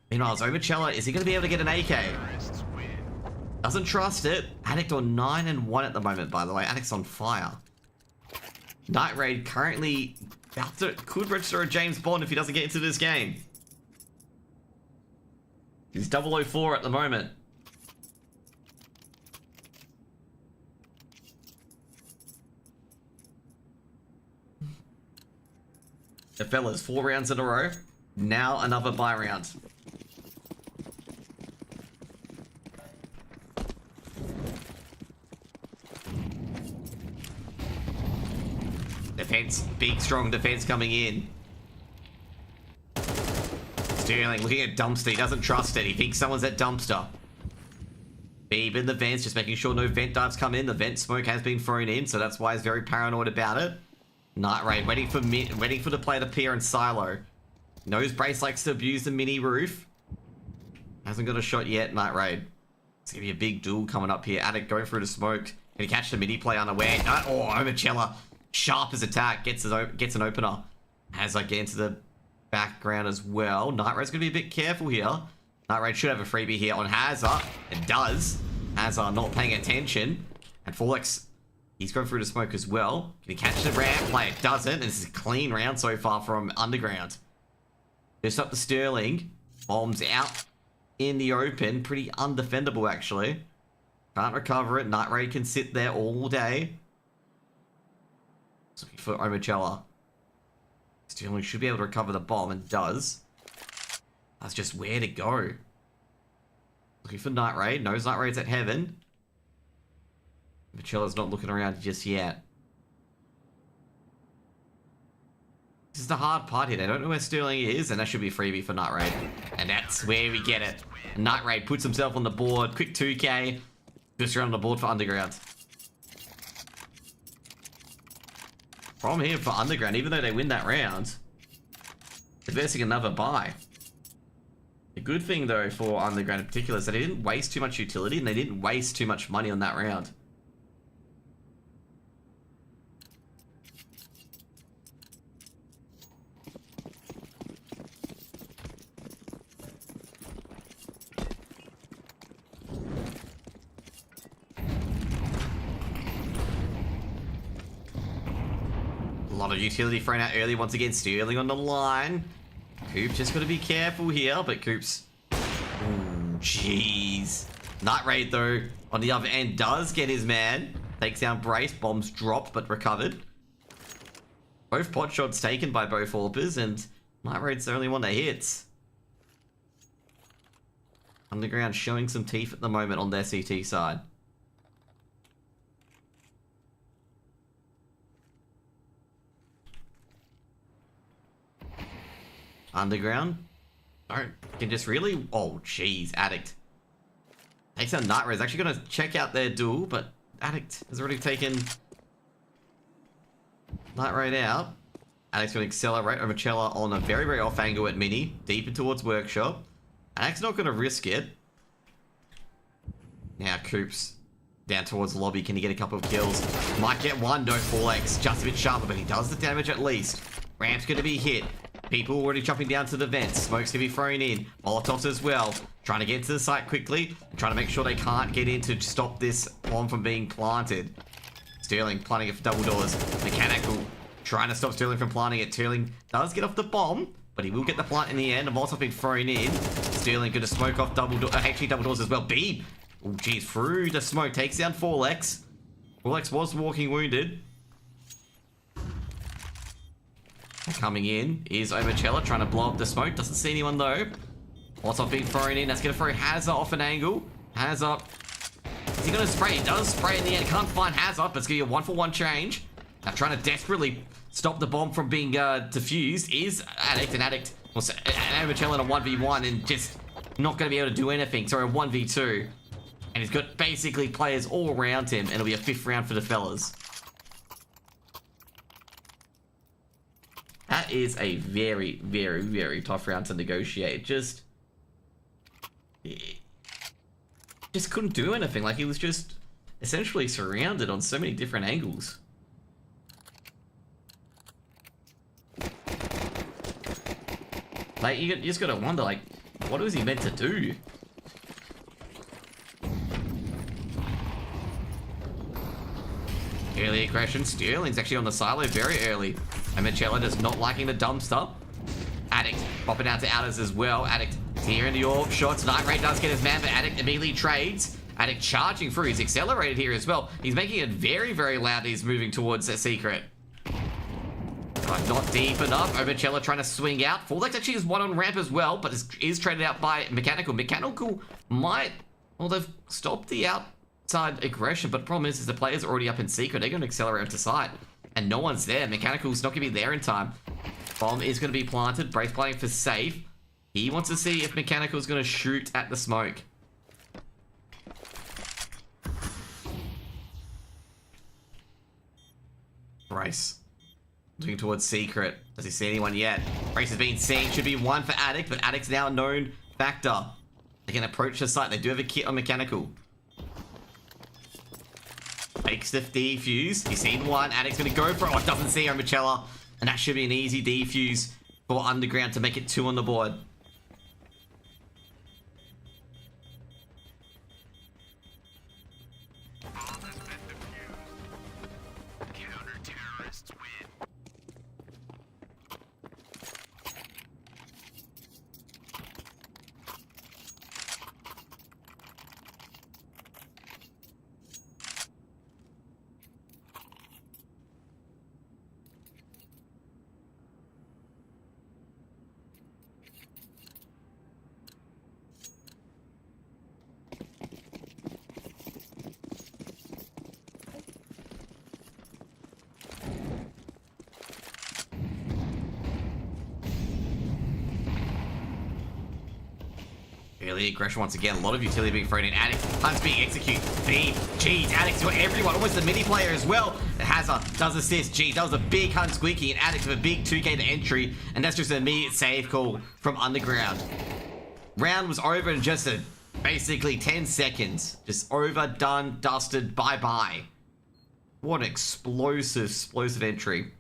Meanwhile, Omocelli, is he going to be able to get an AK? Doesn't trust it. Addict on 9-1 at the moment, by the way. Addict's on fire. Night Raid currently about to, could register a James Bond if he doesn't get into this game. He's 004 at the moment. The fellas, 4 rounds in a row. Now another buy round. Defense, big strong defense coming in. Sterling looking at dumpster, he doesn't trust it, he thinks someone's at dumpster. Beeb in the vents, just making sure no vent dives come in. The vent smoke has been thrown in, so that's why he's very paranoid about it. Night Raid waiting for the play to appear in silo. Nose Brace likes to abuse the mini roof. Hasn't got a shot yet, Night Raid. It's gonna be a big duel coming up here. Attic going through the smoke. Can he catch the mini play unaware? No, oh, Omachella. Sharp as attack, gets an opener. As I get into the background as well. Night Raid's gonna be a bit careful here. Night Raid should have a freebie here on Hazard. It does. Hazard not paying attention. And Forlex, he's going through the smoke as well. Can he catch the ramp play? It doesn't. This is a clean round so far from Underground. Just up the Sterling. Bombs out in the open. Pretty undefendable, actually. Can't recover it. Night Raid can sit there all day. Looking for Omachella. Sterling should be able to recover the bomb, and does. That's just where to go. Looking for Night Raid. Knows Night Raid's at heaven. Omachella's not looking around just yet. This is the hard part here. They don't know where Sterling is, and that should be a freebie for Night Raid. And that's where we get it. Night Raid puts himself on the board. Quick 2k. Just around on the board for Underground. Problem here for Underground, even though they win that round, they're versing another buy. The good thing, though, for Underground in particular is that they didn't waste too much utility and they didn't waste too much money on that round. A lot of utility thrown out early once again. Sterling on the line. Coop just got to be careful here, but Coop's... Ooh, jeez. Night Raid, though, on the other end, does get his man. Takes down Brace. Bombs dropped, but recovered. Both pot shots taken by both Orpers, and Night Raid's the only one that hits. Underground showing some teeth at the moment on their CT side. Underground. Can just really... Oh, jeez. Addict. Takes out Night Raid. Is actually going to check out their duel, but Addict has already taken Night Raid out. Addict's going to accelerate Omachella on a very, very off angle at Mini. Deeper towards Workshop. Addict's not going to risk it. Now Coop's down towards Lobby. Can he get a couple of kills? Might get one. No 4x. Just a bit sharper, but he does the damage at least. Ramp's going to be hit. People already jumping down to the vents. Smoke's gonna be thrown in. Molotovs as well. Trying to get into the site quickly. Trying to make sure they can't get in to stop this bomb from being planted. Sterling planting it for double doors. Mechanical trying to stop Sterling from planting it. Sterling does get off the bomb, but he will get the plant in the end. A Molotov being thrown in. Sterling gonna smoke off actually double doors as well. Beeb. Oh, geez. Through the smoke. Takes down 4x. 4x was walking wounded. Coming in is Omachella trying to blow up the smoke. Doesn't see anyone though. Molotov being thrown in. That's going to throw Hazard off an angle. Hazard. Is he going to spray? He does spray in the end. Can't find Hazard, but it's going to be a 1-for-1 change. Now trying to desperately stop the bomb from being defused is Addict. And Addict. Well, Omachella in a 1v1 and just not going to be able to do anything. So a 1v2. And he's got basically players all around him. And it'll be a 5th round for the fellas. That is a very, very, very tough round to negotiate. Just couldn't do anything. Like, he was just essentially surrounded on so many different angles. Like, you just gotta wonder, like, what was he meant to do? Early aggression. Sterling's actually on the silo very early. And Omachella just not liking the dumpster. Addict popping out to outers as well. Addict here in the orb shots. Night Raid does get his man, but Addict immediately trades. Addict charging through. He's accelerated here as well. He's making it very, very loud. He's moving towards a secret. Not deep enough. Oceania trying to swing out. Forlex actually is one on ramp as well, but is traded out by Mechanical. Mechanical might... Well, they've stopped the outside aggression, but the problem is the players are already up in secret. They're going to accelerate to site, and no one's there. Mechanical's not going to be there in time. Bomb is going to be planted. Brace playing for safe. He wants to see if Mechanical's going to shoot at the smoke. Brace. Looking towards secret. Does he see anyone yet? Brace has been seen. Should be one for Addict, but Addict's now a known factor. They can approach the site. They do have a kit on Mechanical. Makes the defuse. He's seen one. Addict's going to go for it. Oh, doesn't see Oceania. And that should be an easy defuse for Underground to make it 2 on the board. Early aggression once again. A lot of utility being thrown in. Addict. Hunt's being executed. B. G. Addict's got everyone. Almost the mini player as well. Hazard does assist. G. That was a big Hunt squeaky. And Addict with a big 2k to entry. And that's just an immediate save call from Underground. Round was over in just basically 10 seconds. Just over, done, dusted, bye-bye. What an explosive entry.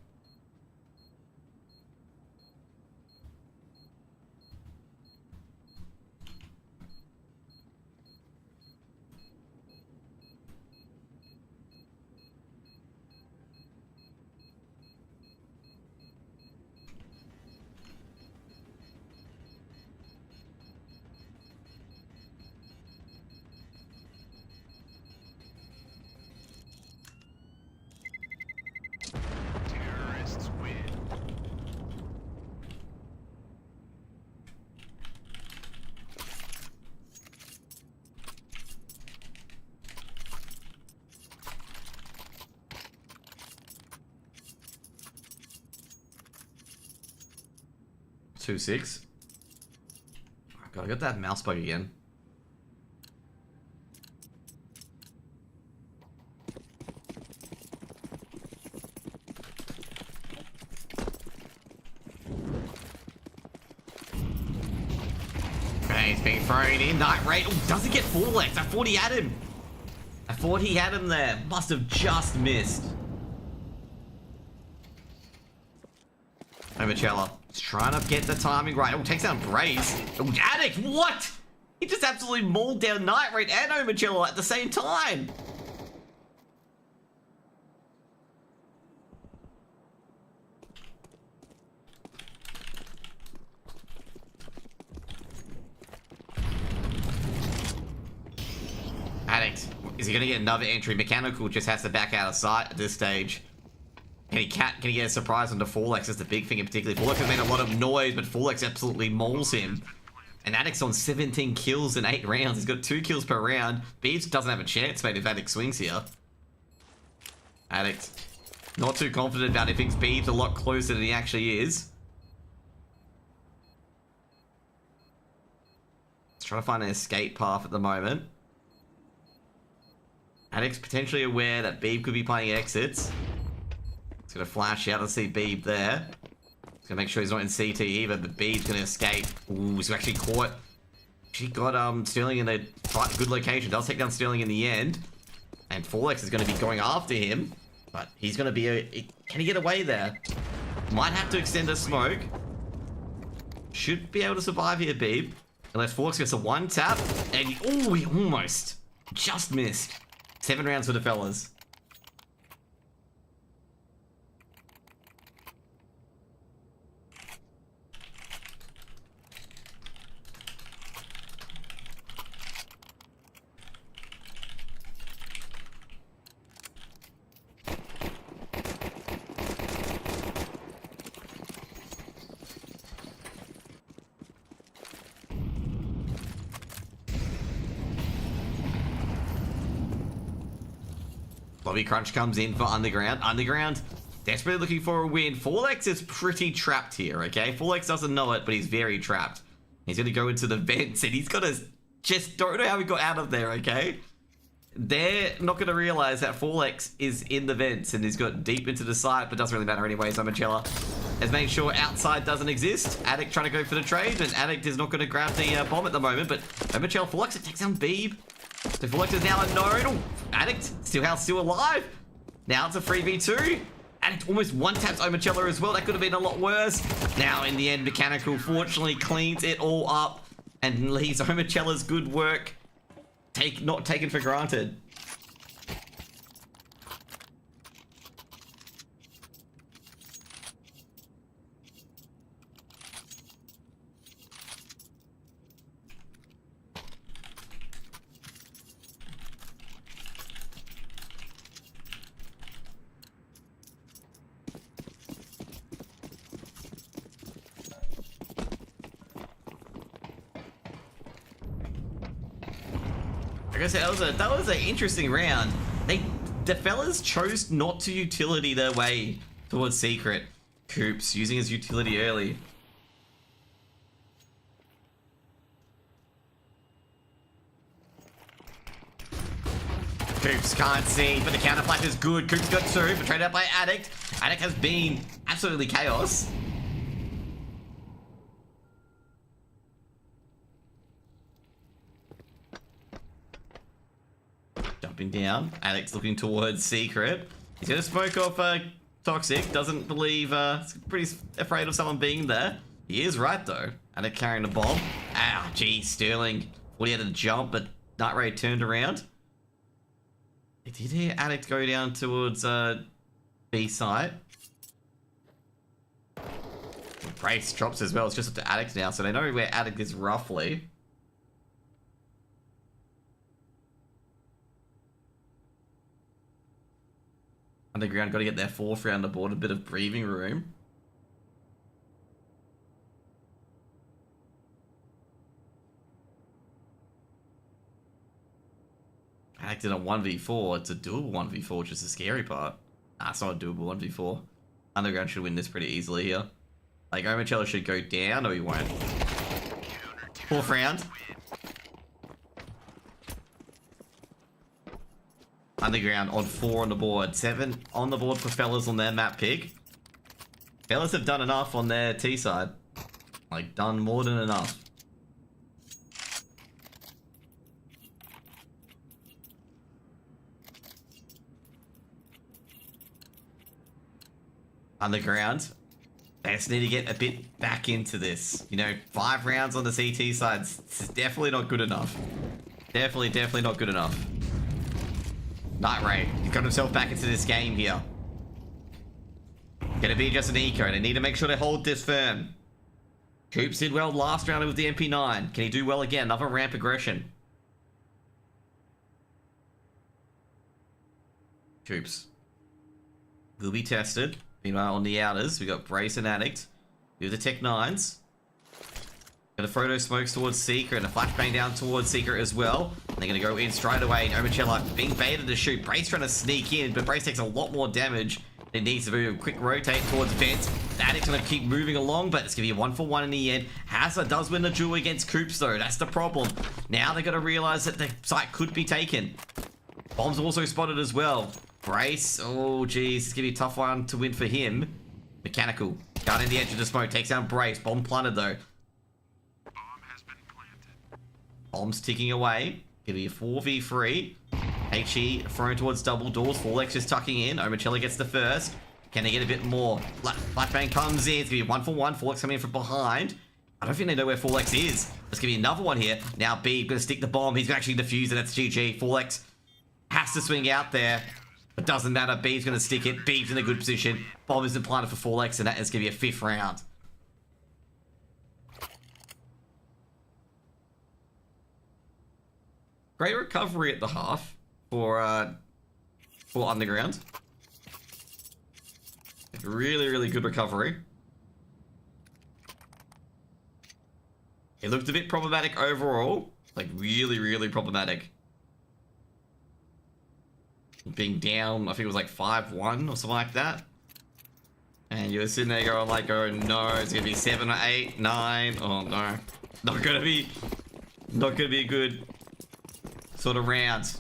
Two six. Oh God, I got that mouse bug again. Okay, he's being thrown in. Night Raid. Oh, doesn't get Forlex. I thought he had him. I thought he had him there. Must have just missed. Oceania. He's trying to get the timing right. Oh, takes down Braze. Oh, Addict, what? He just absolutely mauled down Night Raid and Oceania at the same time. Addict, is he going to get another entry? Mechanical just has to back out of sight at this stage. Can he get a surprise onto Forlex? That's the big thing in particular. Forlex has made a lot of noise, but Forlex absolutely mauls him. And Addict's on 17 kills in 8 rounds. He's got 2 kills per round. Beebs doesn't have a chance, mate, if Addict swings here. Addict, not too confident about it. He thinks Beebs a lot closer than he actually is. He's trying to find an escape path at the moment. Addict's potentially aware that Beeb could be playing exits. He's going to flash out and see Beeb there. He's going to make sure he's not in CT either, but Beeb's going to escape. Ooh, he's actually caught. She got Sterling in a good location. Does take down Sterling in the end. And Forlex is going to be going after him. But he's going to be can he get away there? Might have to extend a smoke. Should be able to survive here, Beeb. Unless Forlex gets a 1-tap. And he almost just missed. 7 rounds for the fellas. Lobby Crunch comes in for Underground. Underground desperately looking for a win. Forlex is pretty trapped here, okay? Forlex doesn't know it, but he's very trapped. He's going to go into the vents, and he's got to just don't know how he got out of there, okay? They're not going to realize that Forlex is in the vents, and he's got deep into the site, but doesn't really matter anyways. Omachella has made sure outside doesn't exist. Addict trying to go for the trade, and Addict is not going to grab the bomb at the moment, but Omachella, Forlex, it takes down Beeb. So Forlex is now unknown. Oh, Addict, still alive. Now it's a 3v2. Addict almost one-taps Omachella as well. That could have been a lot worse. Now, in the end, Mechanical fortunately cleans it all up and leaves Omachella's good work not taken for granted. Like I said, that was an interesting round. The fellas chose not to utility their way towards Secret. Coops using his utility early. Coops can't see, but the counterflash is good. Coops got two, but traded out by Addict. Addict has been absolutely chaos. Jumping down. Addict's looking towards Secret. He's going to smoke off Toxic. Doesn't believe... he's pretty afraid of someone being there. He is right, though. Addict carrying the bomb. Ow, geez, Sterling. Thought he had to jump, but Night Ray turned around. Did hear Addict go down towards B site? Brace drops as well. It's just up to Addict now, so they know where Addict is roughly. Underground got to get their fourth round aboard, a bit of breathing room. Acted a 1v4. It's a doable 1v4, which is the scary part. Nah, it's not a doable 1v4. Underground should win this pretty easily here. Like, Omachella should go down. No, he won't. Fourth round. Underground on 4 on the board. 7 on the board for fellas on their map pick. Fellas have done enough on their T side. Like, done more than enough. Underground. They just need to get a bit back into this. You know, 5 rounds on the CT side is definitely not good enough. Definitely not good enough. Night Ray, he got himself back into this game here. Gonna be just an eco. They need to make sure they hold this firm. Coops did well last round with the MP9. Can he do well again? Another ramp aggression. Coops will be tested. Meanwhile, on the outers, we got Brace and Addict. We have the Tech 9s. Got a photo smokes towards Secret and a flashbang down towards Secret as well. And they're going to go in straight away. Omachella being baited to shoot. Brace trying to sneak in, but Brace takes a lot more damage. It needs to do a quick rotate towards Vents. The Addict's going to keep moving along, but it's going to be a 1-for-1 in the end. Hazard does win the duel against Coops, though. That's the problem. Now they've got to realize that the site could be taken. Bombs also spotted as well. Brace, oh geez, it's going to be a tough one to win for him. Mechanical, guarding the edge of the smoke, takes down Brace. Bomb planted, though. Bombs ticking away. It'll be a 4v3. HE thrown towards double doors. Forlex is tucking in. Omachella gets the first. Can they get a bit more? Flashbang comes in. It's going to be 1-for-1. Forlex coming in from behind. I don't think they know where Forlex is. There's going to be another one here. Now B going to stick the bomb. He's going to actually defuse it. That's GG. Forlex has to swing out there. But doesn't matter. B's going to stick it. B's in a good position. Bomb isn't planted for Forlex, and that is going to be a 5th round. Great recovery at the half for Underground. Really good recovery. It looked a bit problematic overall. Like, really problematic. being down, I think it was like 5-1 or something like that. And you're sitting there going like, oh no, it's gonna be 7 or 8, 9. Oh no. Not gonna be a good sort of round.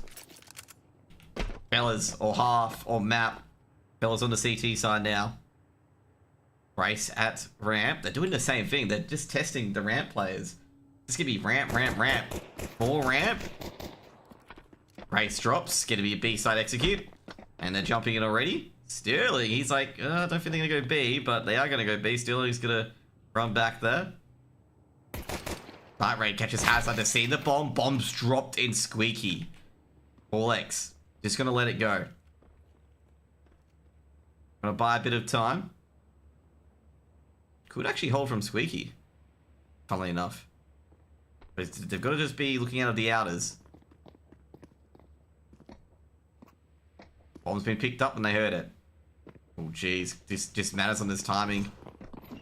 Fellas, or half, or map. Fellas on the CT side now. Race at ramp. They're doing the same thing. They're just testing the ramp players. This could be ramp, ramp, ramp. More ramp. Race drops. Gonna be a B side execute. And they're jumping in already. Sterling, he's like, I don't think they're gonna go B, but they are gonna go B. Sterling's gonna run back there. Night Raid catches Hazard to see the bomb. Bomb's dropped in Squeaky. All-X. Just gonna let it go. Gonna buy a bit of time. Could actually hold from Squeaky. Funnily enough. But they've got to just be looking out of the outers. Bomb's been picked up and they heard it. Oh jeez. This just matters on this timing.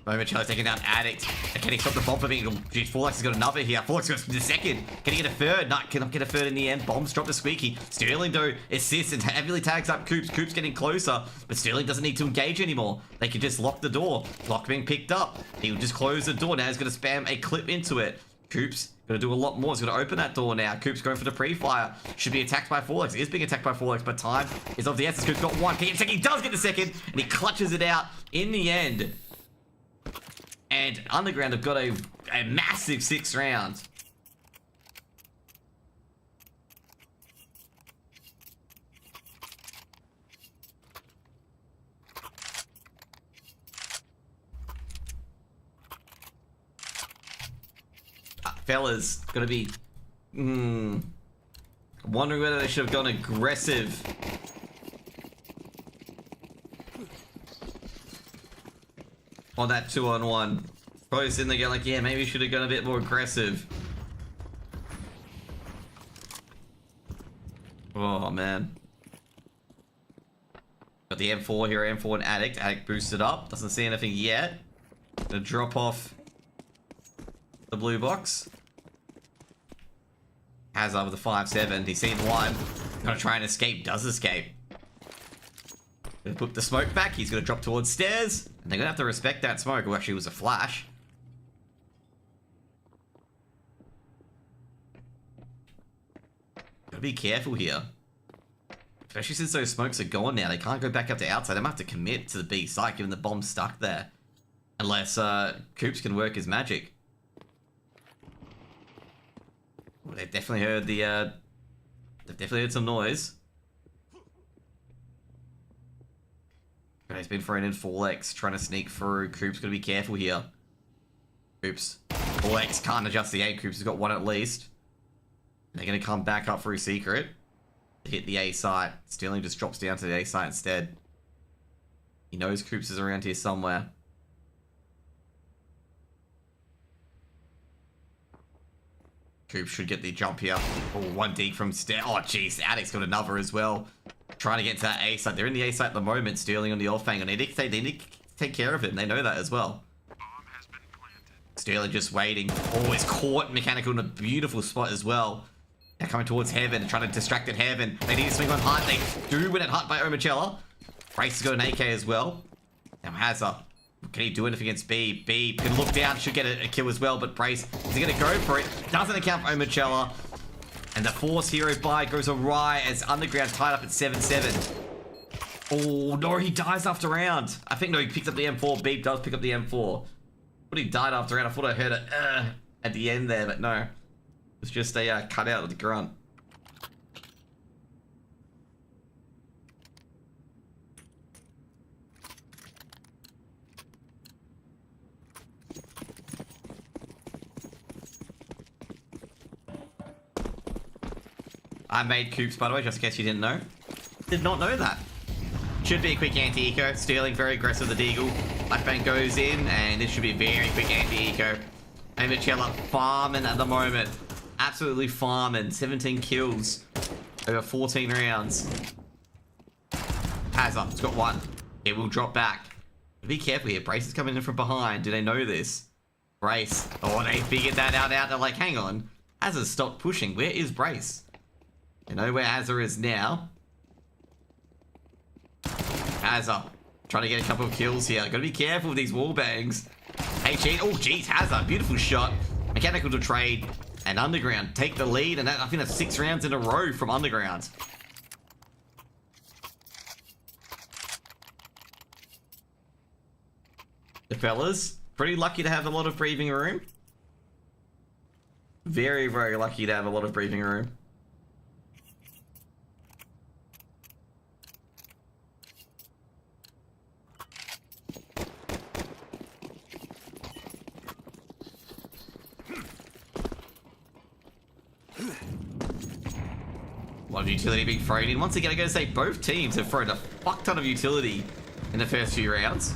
Momentarily taking down Addict. Can he stop the bomb from being... Oh jeez, 4X has got another here. 4X goes the second. Can he get a third? No, cannot get a third in the end. Bomb's dropped to Squeaky. Sterling though assists and heavily tags up Coops. Coops getting closer, but Sterling doesn't need to engage anymore. They can just lock the door. Lock being picked up. He'll just close the door. Now he's going to spam a clip into it. Coops going to do a lot more. He's going to open that door now. Coops going for the pre-fire. Should be attacked by 4X. He is being attacked by 4X, but time is of the essence. Coops got one. Can he get a second? He does get the second, and he clutches it out in the end. And Underground have got a massive 6 rounds. Fellas, gonna be wondering whether they should have gone aggressive. On that 2-on-1. Probably sitting there going like, yeah, maybe we should have gone a bit more aggressive. Oh, man. Got the M4 here, M4 and Addict. Addict boosted up. Doesn't see anything yet. Gonna drop off the blue box. Hazard with the 5-7. He's seen one. Gonna try and escape. Does escape. Gonna put the smoke back. He's gonna drop towards stairs. And they're gonna have to respect that smoke. Well, actually, it was a flash. Gotta be careful here. Especially since those smokes are gone now. They can't go back up to outside. They might have to commit to the B site, given the bomb's stuck there. Unless Coops can work his magic. Well, they've definitely heard the... they've definitely heard some noise. He's been thrown in 4X, trying to sneak through. Coops gotta be careful here. Coops. 4X can't adjust the aim. Coops has got one at least. They're gonna come back up through secret. Hit the A site. Sterling just drops down to the A site instead. He knows Coops is around here somewhere. Coops should get the jump here. Oh, one dig from stair. Oh, jeez. Addict's got another as well. Trying to get to that A site. They're in the A site at the moment. Sterling on the off-fang. And they need to take care of him. They know that as well. Sterling just waiting. Oh, he's caught Mechanical in a beautiful spot as well. They're coming towards Heaven. Trying to distract at Heaven. They need to swing on Hut. They do win at Hut by Omachella. Brace has got an AK as well. Now Hazard. Can he do anything against B? B can look down. Should get a kill as well. But Brace is going to go for it. Doesn't account for Omachella. And the Force Hero buy goes awry as Underground tied up at 7-7. Oh, no, he dies after round. I think, no, he picked up the M4. Beep does pick up the M4. But he died after round. I thought I heard it at the end there, but no. It's just a cut out of the grunt. I made Coops, by the way, just in case you didn't know. Did not know that. Should be a quick anti-eco. Sterling very aggressive with the Deagle. Flashbang goes in, and this should be a very quick anti-eco. Amachella farming at the moment. Absolutely farming. 17 kills over 14 rounds. Hazard's got one. It will drop back. Be careful here. Brace is coming in from behind. Do they know this? Brace. Oh, they figured that out. They're like, hang on. Hazard stopped pushing. Where is Brace? You know where Hazard is now. Hazza trying to get a couple of kills here. Gotta be careful with these wall bangs. HE, oh jeez, Hazza, beautiful shot. Mechanical to trade and Underground take the lead, and I think that's 6 rounds in a row from Underground. The fellas, pretty lucky to have a lot of breathing room. Very, very lucky to have a lot of breathing room. A lot of utility being thrown in. Once again, I gotta say, both teams have thrown a fuck ton of utility in the first few rounds.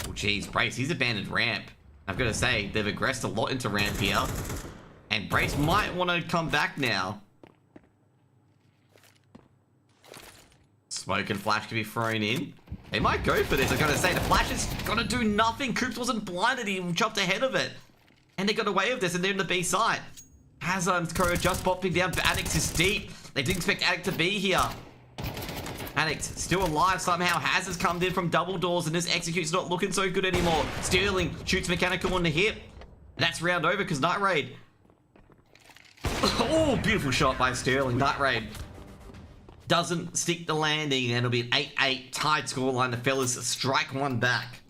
Oh, jeez, Brace, he's abandoned ramp. I've got to say, they've aggressed a lot into ramp here. And Brace might want to come back now. Smoke and flash can be thrown in. They might go for this, I've got to say. The flash is gonna do nothing. Coops wasn't blinded, he jumped ahead of it. And they got away with this, and they're in the B side. Hazard's Crow just popping down, but Addict is deep. They didn't expect Addict to be here. Addict still alive somehow. Hazard's come in from double doors, and this execute's not looking so good anymore. Sterling shoots Mechanical on the hip. And that's round over because Night Raid. Oh, beautiful shot by Sterling. Night Raid doesn't stick the landing, and it'll be an 8-8 tied scoreline. The fellas strike one back.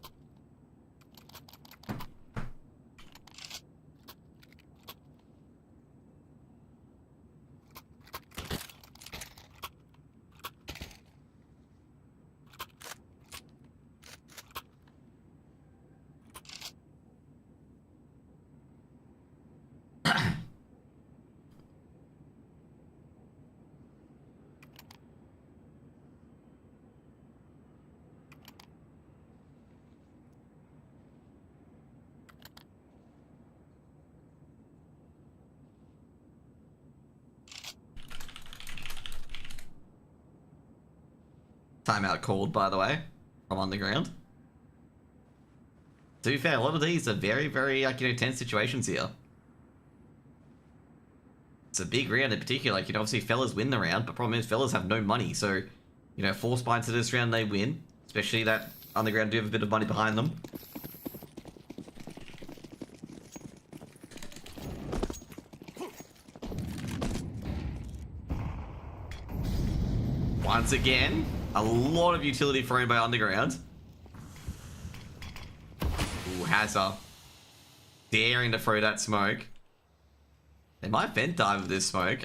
Timeout called, by the way, from Underground. To be fair, a lot of these are very, very, tense situations here. It's a big round in particular. Obviously, fellas win the round, but problem is, fellas have no money. So, force buy into this round, they win. Especially that Underground do have a bit of money behind them. Once again, a lot of utility thrown by Underground. Ooh, Hazza. Daring to throw that smoke. They might vent dive with this smoke.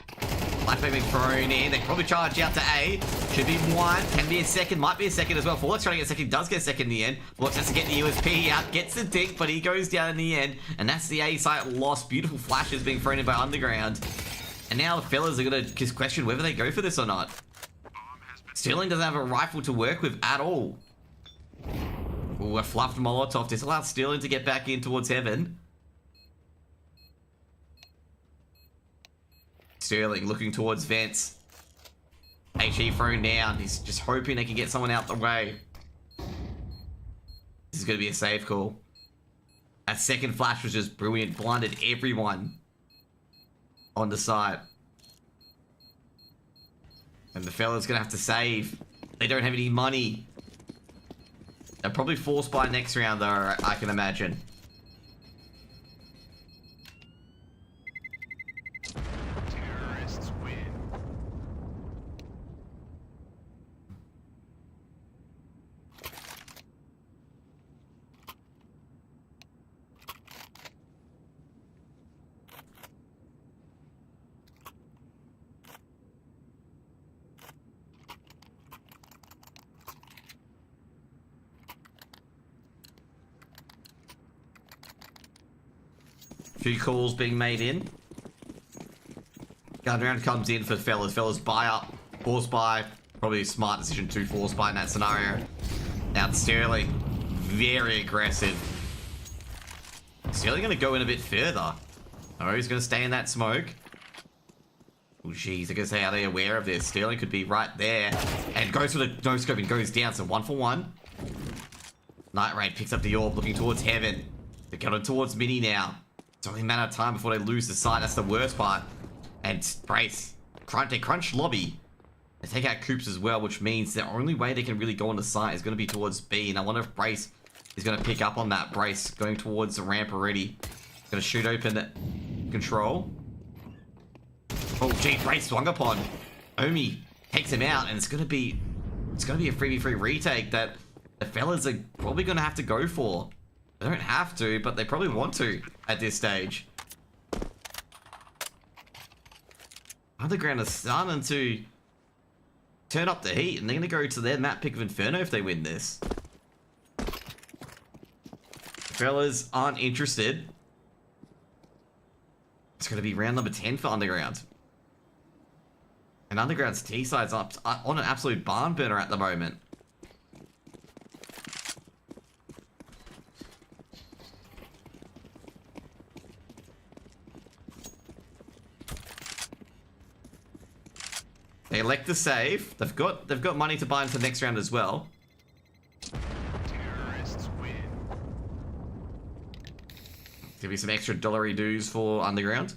Flashbang being thrown in. They probably charge out to A. Should be 1. Can be a second. Might be a second as well. Forlex trying to get a second. Does get a second in the end. Forlex has to get the USP out. Gets the dink, but he goes down in the end. And that's the A site lost. Beautiful flashes being thrown in by Underground. And now the fellas are going to just question whether they go for this or not. Sterling doesn't have a rifle to work with at all. Ooh, a fluffed Molotov. This allows Sterling to get back in towards heaven. Sterling looking towards vents. HE thrown down. He's just hoping they can get someone out the way. This is going to be a safe call. That second flash was just brilliant. Blinded everyone on the side. And the fella's going to have to save. They don't have any money. They'll probably force buy next round though, I can imagine. Terrorists win. Few calls being made in. Gun round comes in for fellas. Fellas buy up. Force buy. Probably a smart decision to force buy in that scenario. Now Sterling. Very aggressive. Sterling going to go in a bit further. Oh, he's going to stay in that smoke. Oh, jeez. I guess are they aware of this? Sterling could be right there. And goes for the no-scope and goes down. So 1 for 1. Night Raid picks up the orb looking towards heaven. They're going towards Mini now. It's only a matter of time before they lose the sight. That's the worst part. And Brace. They crunch lobby. They take out Coops as well, which means the only way they can really go on the site is going to be towards B. And I wonder if Brace is going to pick up on that. Brace going towards the ramp already. Going to shoot open control. Oh, gee, Brace swung upon. Omi takes him out, and it's going to be a 3v3 retake that the fellas are probably going to have to go for. They don't have to, but they probably want to at this stage. Underground is starting to turn up the heat, and they're going to go to their map pick of Inferno if they win this. The fellas aren't interested. It's going to be round number 10 for Underground. And Underground's T-side's up on an absolute barn burner at the moment. They elect to save. They've got money to buy into the next round as well. Terrorists win. Give me some extra dollary dues for Underground.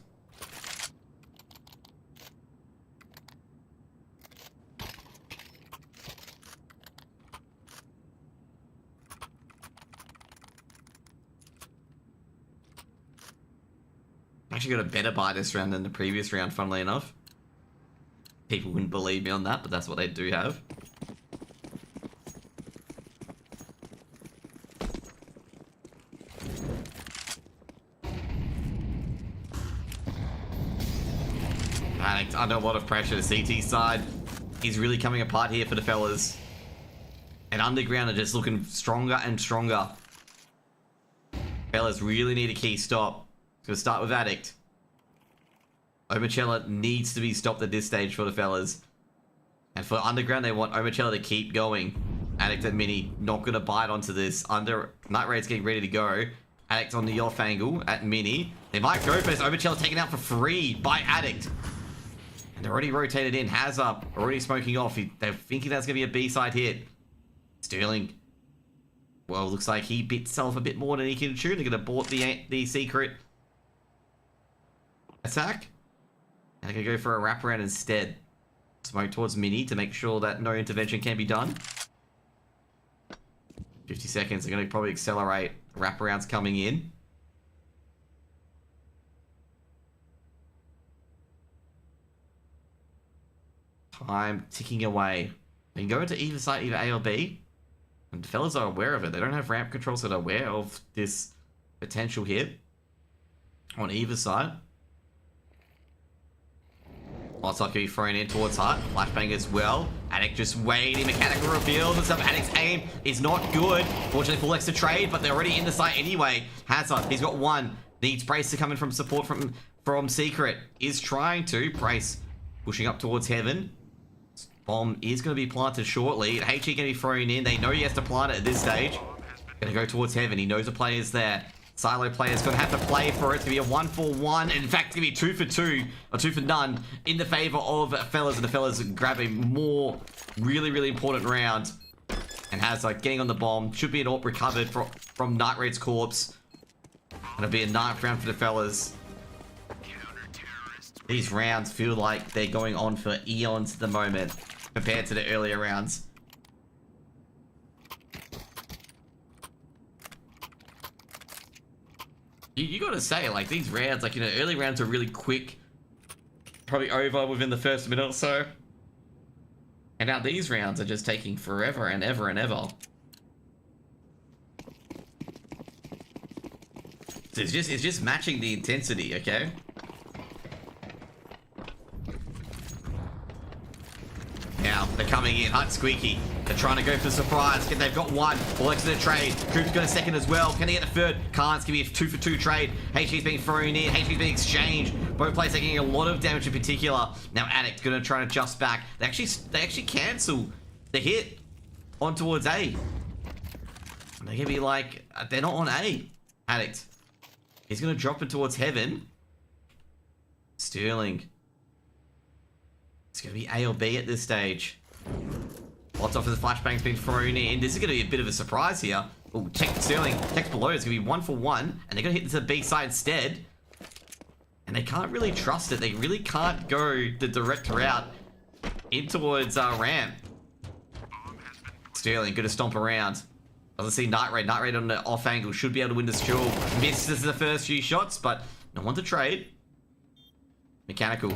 Actually got a better buy this round than the previous round, funnily enough. People wouldn't believe me on that, but that's what they do have. Panicked, under a lot of pressure. The CT side is really coming apart here for the fellas. And Underground are just looking stronger and stronger. Fellas really need a key stop. It's going to start with Addict. Omachella needs to be stopped at this stage for the fellas. And for Underground, they want Omachella to keep going. Addict and Mini not going to bite onto this. Night Raid's getting ready to go. Addict on the off angle at Mini. They might go for this. Omachella taken out for free by Addict. And they're already rotated in. Hazard already smoking off. They're thinking that's going to be a B-side hit. Sterling. Well, looks like he bit himself a bit more than he can chew. They're going to abort the secret attack. And they're going to go for a wraparound instead. Smoke towards Mini to make sure that no intervention can be done. 50 seconds. They're going to probably accelerate. Wraparounds coming in. Time ticking away. They can go into either side, either A or B. And the fellas are aware of it. They don't have ramp control, so they're aware of this potential hit on either side. Lots like be thrown in towards Hut. Flashbang as well. Addict just waiting. Mechanical reveals and stuff. Addict's aim is not good. Fortunately, full extra trade, but they're already in the site anyway. Hazard, he's got one. Needs Brace to come in from support from Secret. Is trying to. Brace pushing up towards Heaven. Bomb is going to be planted shortly. HE going to be thrown in. They know he has to plant it at this stage. Going to go towards Heaven. He knows the player's there. Silo player's going to have to play for it to be a 1-for-1. In fact, it's going to be 2-for-2 or 2-for-none in the favor of fellas. And the fellas grab a more really important round. And has like getting on the bomb. Should be an AWP recovered from Night Raid's corpse. It'll be a ninth round for the fellas. These rounds feel like they're going on for eons at the moment compared to the earlier rounds. You gotta say, like, these rounds, like, you know, early rounds are really quick. Probably over within the first minute or so. And now these rounds are just taking forever and ever and ever. So it's just matching the intensity, okay? Now, they're coming in. Hut Squeaky. They're trying to go for the surprise. They've got one. All extra trade. Coop's got a second as well. Can they get the third? Can't. It's going to be a 2-for-2 trade. HG's being thrown in. HG's being exchanged. Both players taking a lot of damage in particular. Now, Addict going to try to adjust back. They actually cancel the hit on towards A. And they're going to be like, they're not on A. Addict. He's going to drop it towards Heaven. Sterling. It's going to be A or B at this stage. Lots off as the flashbang's been thrown in. This is going to be a bit of a surprise here. Oh, check Sterling. Text below. It's going to be 1-for-1. And they're going to hit the B side instead. And they can't really trust it. They really can't go the direct route in towards ramp. Sterling, good to stomp around. Doesn't see Night Raid. Night Raid on the off angle should be able to win this duel. Misses the first few shots, but no one to trade. Mechanical.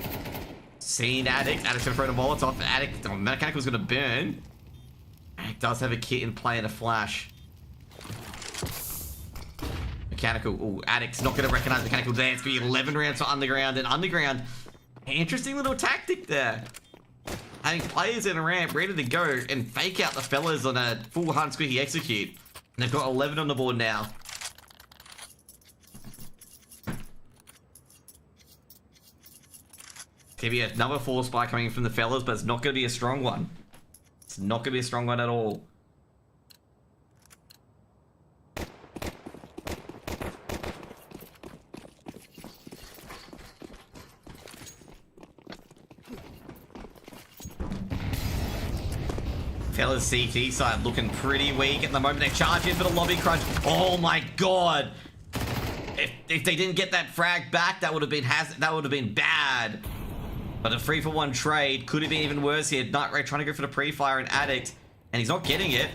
Seen Addict. Addict's gonna throw the Molotov. Addict. Oh, Mechanical's gonna burn. Addict does have a kit in play and a flash. Mechanical. Oh, Addict's not gonna recognize Mechanical there. It's gonna be 11 rounds for Underground. And Underground, interesting little tactic there. Having players in a ramp ready to go and fake out the fellas on a full hunt squeaky execute. And they've got 11 on the board now. Gonna be another force spy coming from the fellas, but it's not gonna be a strong one. It's not gonna be a strong one at all. Fellas CT side looking pretty weak at the moment. They're charging for the lobby crunch. Oh my god! If they didn't get that frag back, that would have been bad. But a 3-for-1 trade could have been even worse here. Night Raid trying to go for the pre-fire and Addict, and he's not getting it.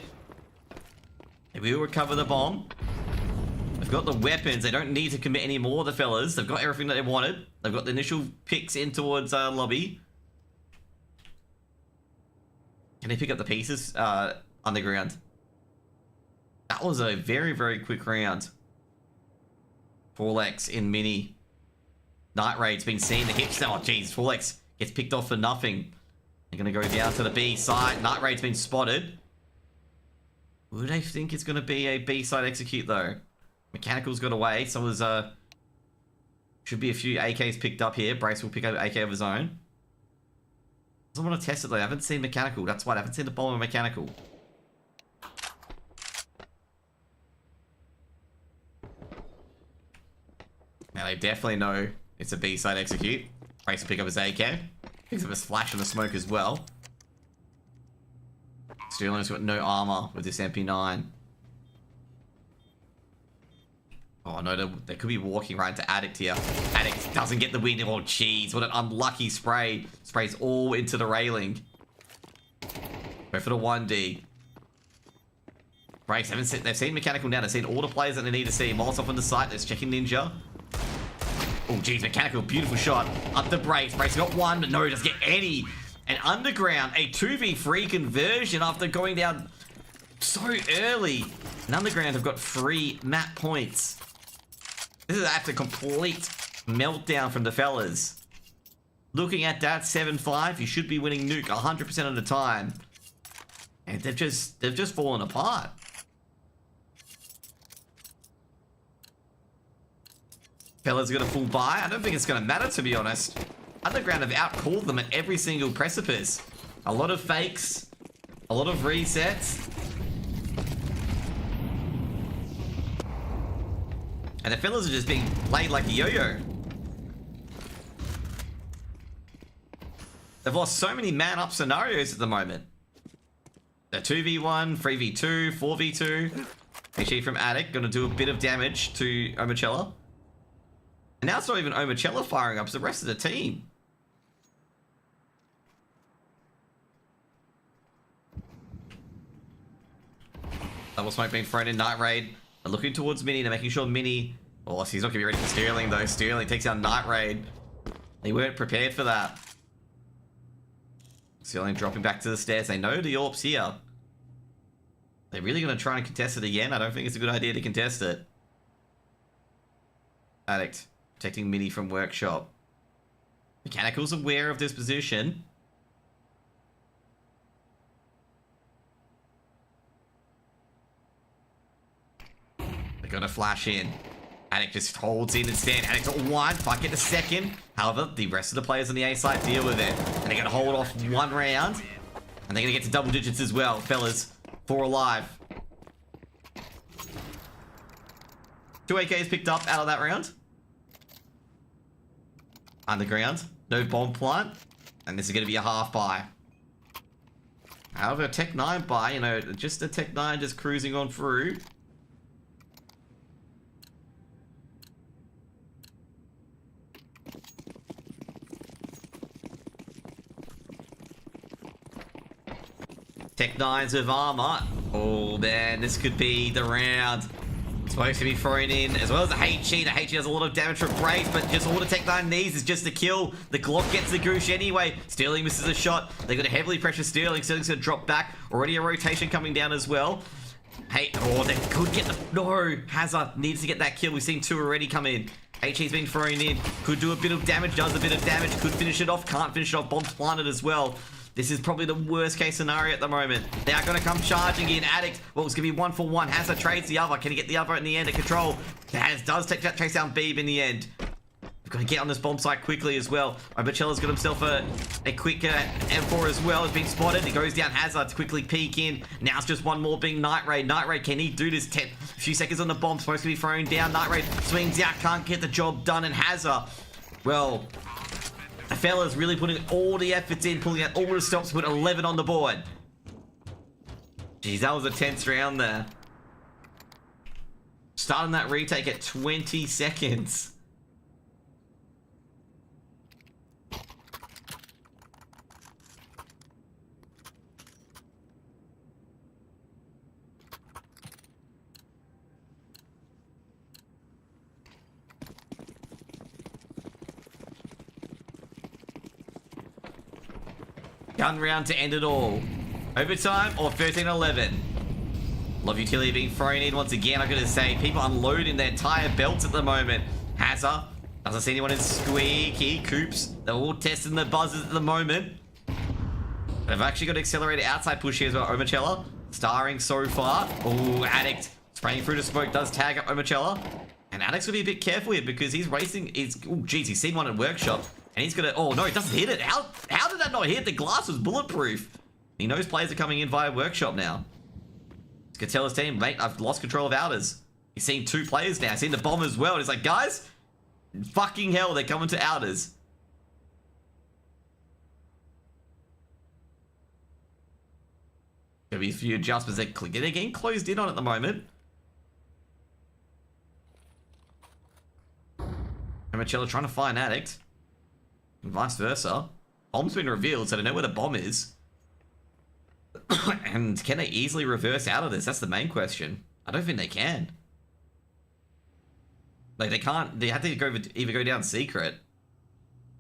They will recover the bomb. They've got the weapons. They don't need to commit any more, the fellas. They've got everything that they wanted. They've got the initial picks in towards lobby. Can they pick up the pieces? Underground. That was a very, very quick round. 4x in mini. Night Raid's been seen. The hips. Oh, jeez. 4x gets picked off for nothing. They're going to go down to the B side. Night Raid's been spotted. Who do they think is going to be a B side execute, though? Mechanical's got away. So was, should be a few AKs picked up here. Brace will pick up AK of his own. Doesn't want to test it, though. I haven't seen Mechanical. That's why I haven't seen the bomb of Mechanical. Now they definitely know it's a B-side execute. Brace will pick up his AK. Picks up his flash and the smoke as well. Sterling's got no armor with this MP9. Oh no, they could be walking right into Addict here. Addict doesn't get the win. Oh jeez, what an unlucky spray. Sprays all into the railing. Go for the 1D. Brace, they've seen Mechanical now. They've seen all the players that they need to see. Molotov on the site. There's checking Ninja. Oh jeez, Mechanical, beautiful shot. Up the Brace. Brace got one, but no, he doesn't get any. And Underground, a 2v3 conversion after going down so early. And Underground have got 3 map points. This is after complete meltdown from the fellas. Looking at that, 7-5, you should be winning Nuke 100% of the time. And they've just fallen apart. Fellas got a full buy. I don't think it's going to matter, to be honest. Underground have outcalled them at every single precipice. A lot of fakes. A lot of resets. And the fellas are just being played like a yo-yo. They've lost so many man-up scenarios at the moment. The 2v1, 3v2, 4v2. Actually from Attic, gonna do a bit of damage to Omachella. And now it's not even Omachella firing up, it's the rest of the team. Double smoke being thrown in. Night Raid. They're looking towards Mini. They're making sure Mini... Oh, he's not going to be ready for Sterling, though. Sterling takes out Night Raid. They weren't prepared for that. Sterling dropping back to the stairs. They know the AWP's here. They're really going to try and contest it again? I don't think it's a good idea to contest it. Addict. Protecting Mini from Workshop. Mechanical's aware of this position. They're going to flash in. Addict just holds in instead. Addict got one. Might get the second. However, the rest of the players on the A side deal with it. And they're going to hold off one round. And they're going to get to double digits as well. Fellas, 4 alive. 2 AKs picked up out of that round. Underground. No bomb plant. And this is going to be a half buy. However, a Tech 9 buy, you know, just a Tech 9 just cruising on through. Tech 9s with armor. Oh man, this could be the round. Supposed to be thrown in, as well as the HE. The HE does a lot of damage for Brave, but just all the Tech 9 needs is just a kill. The Glock gets the goosh anyway. Sterling misses a shot. They got a heavily pressured Sterling. Sterling's gonna drop back. Already a rotation coming down as well. Hey, oh, they could get the... No, Hazard needs to get that kill. We've seen 2 already come in. HE's been thrown in. Could do a bit of damage, does a bit of damage. Could finish it off, can't finish it off. Bombs planted as well. This is probably the worst case scenario at the moment. They are going to come charging in. Addict, well, it's going to be 1 for 1. Hazard trades the other. Can he get the other in the end at control? Haz does chase down Beeb in the end. We've got to get on this bomb site quickly as well. Obachella's got himself a quick M4 as well. Has been spotted. He goes down Hazard to quickly peek in. Now it's just one more being Night Raid. Night Raid, can he do this? A few seconds on the bomb. Supposed to be thrown down. Night Raid swings out. Can't get the job done. And Hazard, well... The fella's really putting all the efforts in, pulling out all the stops, put 11 on the board. Jeez, that was a tense round there. Starting that retake at 20 seconds. Gun round to end it all. Overtime or 13-11. Love utility being thrown in once again. I've got to say, people unloading their tire belts at the moment. Hazard doesn't see anyone in Squeaky. Coops, they're all testing the buzzers at the moment. They've actually got to accelerate outside push here as well. Omachella starring so far. Oh, Addict spraying through the smoke does tag up Omachella. And Addict's going to be a bit careful here because he's racing. Oh, geez, he's seen one in workshop. And he's gonna, oh no, it doesn't hit it. How did that not hit? The glass was bulletproof. He knows players are coming in via workshop now. He's gonna tell his team, mate, I've lost control of Outers. He's seen 2 players now. He's seen the bomb as well. And he's like, guys, fucking hell, they're coming to Outers. Gonna be a few adjustments. They're getting closed in on at the moment. Marcello trying to find Addict. And vice versa. Bomb's been revealed, so they know where the bomb is. And can they easily reverse out of this? That's the main question. I don't think they can. Like, they can't. They have to either go down secret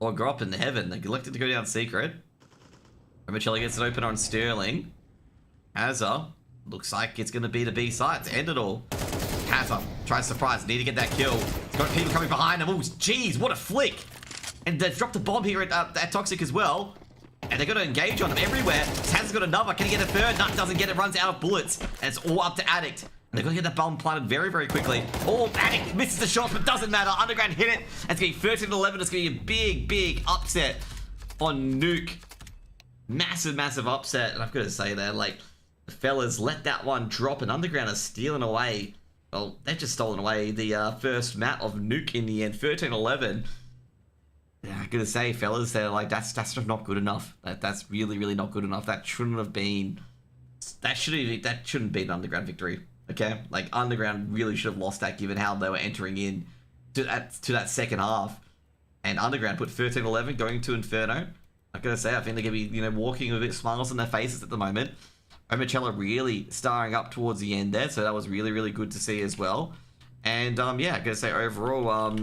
or go up in the heaven. They elected to go down secret. And Marcello gets it open on Sterling. Hazard. Looks like it's going to be the B side to end it all. Hazard tries to surprise. Need to get that kill. He's got people coming behind him. Oh, jeez, what a flick. And they've dropped a bomb here at Toxic as well. And they've got to engage on him everywhere. Hazard's got another. Can he get a third? No, doesn't get it. Runs out of bullets. And it's all up to Addict. And they've got to get that bomb planted very, very quickly. Oh, Addict misses the shot, but doesn't matter. Underground hit it. And it's going to be 13-11. It's going to be a big, big upset on Nuke. Massive, massive upset. And I've got to say that, like, the fellas let that one drop. And Underground is stealing away. Well, they've just stolen away the first map of Nuke in the end. 13-11. Yeah, I gotta say, fellas, they're like, that's just not good enough. That's really, really not good enough. That shouldn't have been. That shouldn't be an Underground victory. Okay, like Underground really should have lost that, given how they were entering in to that second half. And Underground put 13-11 going to Inferno. I gotta say, I think they're gonna be walking with a bit smiles on their faces at the moment. Omochella really starring up towards the end there, so that was really, really good to see as well. And yeah, I gotta say overall,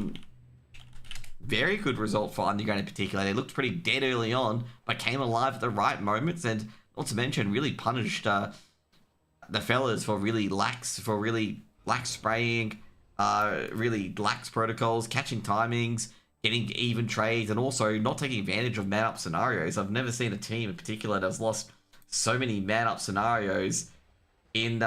very good result for Underground in particular. They looked pretty dead early on, but came alive at the right moments, and not to mention really punished the fellas for really lax spraying, really lax protocols, catching timings, getting even trades, and also not taking advantage of man-up scenarios. I've never seen a team in particular that's lost so many man-up scenarios in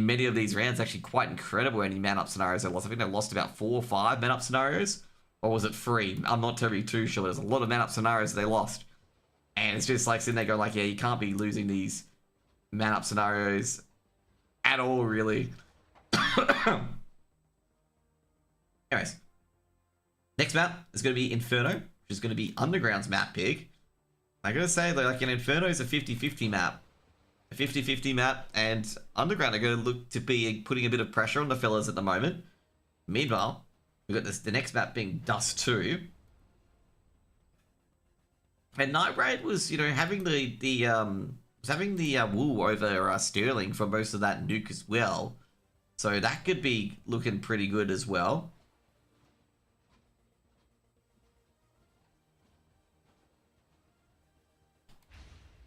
many of these rounds. Actually quite incredible any man-up scenarios they lost. I think they lost about 4 or 5 man-up scenarios. Or was it 3? I'm not terribly too sure. There's a lot of man-up scenarios they lost. And it's just like sitting there going like, yeah, you can't be losing these man-up scenarios at all, really. Anyways. Next map is going to be Inferno, which is going to be Underground's map pick. I gotta say, like, Inferno is a 50-50 map. A 50-50 map, and Underground are going to look to be putting a bit of pressure on the fellas at the moment. Meanwhile, we've got the next map being Dust 2. And Night Raid was, you know, having the wool over Sterling for most of that nuke as well. So that could be looking pretty good as well.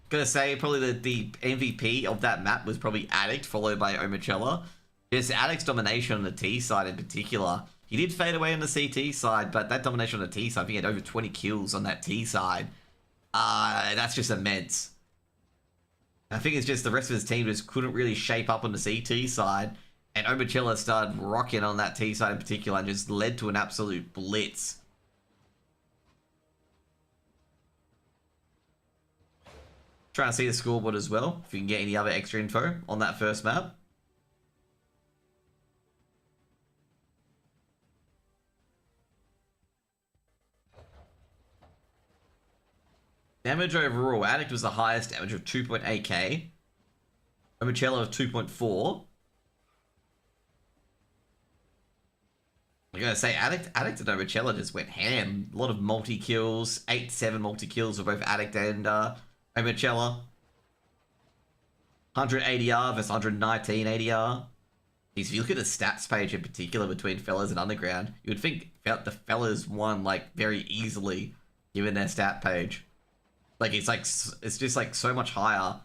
Gonna say probably the MVP of that map was probably Addict, followed by Omachella. Just Addict's domination on the T side in particular. He did fade away on the CT side, but that domination on the T side, I think he had over 20 kills on that T side. That's just immense. I think it's just the rest of his team just couldn't really shape up on the CT side, and Omachella started rocking on that T side in particular and just led to an absolute blitz. Trying to see the scoreboard as well, if you can get any other extra info on that first map. Damage overall, Addict was the highest damage of 2.8k. Omachella of 2.4. I'm gonna say Addict and Omachella just went ham. A lot of multi-kills, 8-7 multi-kills for both Addict and Omachella. 100 ADR versus 119 ADR. If you look at the stats page in particular between Fellas and Underground, you would think the Fellas won like very easily given their stat page. Like it's just like so much higher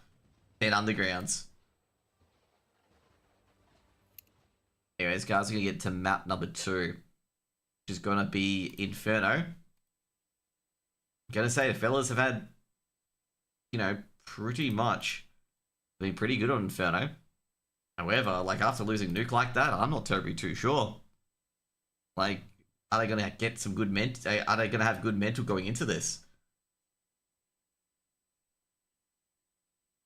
than Underground's. Anyways, guys, we're gonna get to map number 2, which is gonna be Inferno. I'm gonna say the Fellas have had, you know, pretty much been pretty good on Inferno. However, like after losing Nuke like that, I'm not terribly too sure. Like, are they gonna get some good are they gonna have good mental going into this?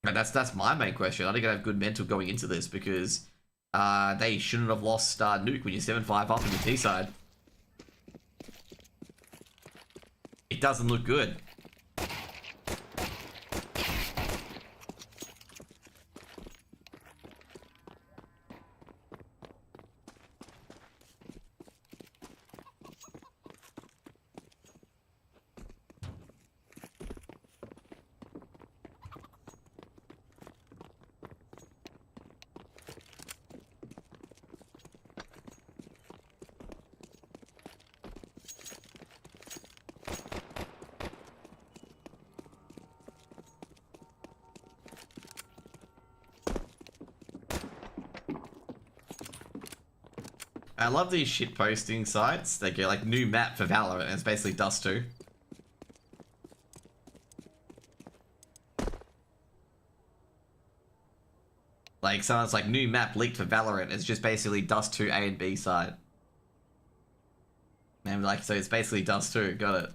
And that's my main question. Are they gonna have good mental going into this? Because they shouldn't have lost Nuke when you're 7-5 up in the T side. It doesn't look good. I love these shit posting sites. They get like new map for Valorant, and it's basically Dust 2. Like someone's like new map leaked for Valorant. It's just basically Dust 2 A and B side. And like so, it's basically Dust 2. Got it.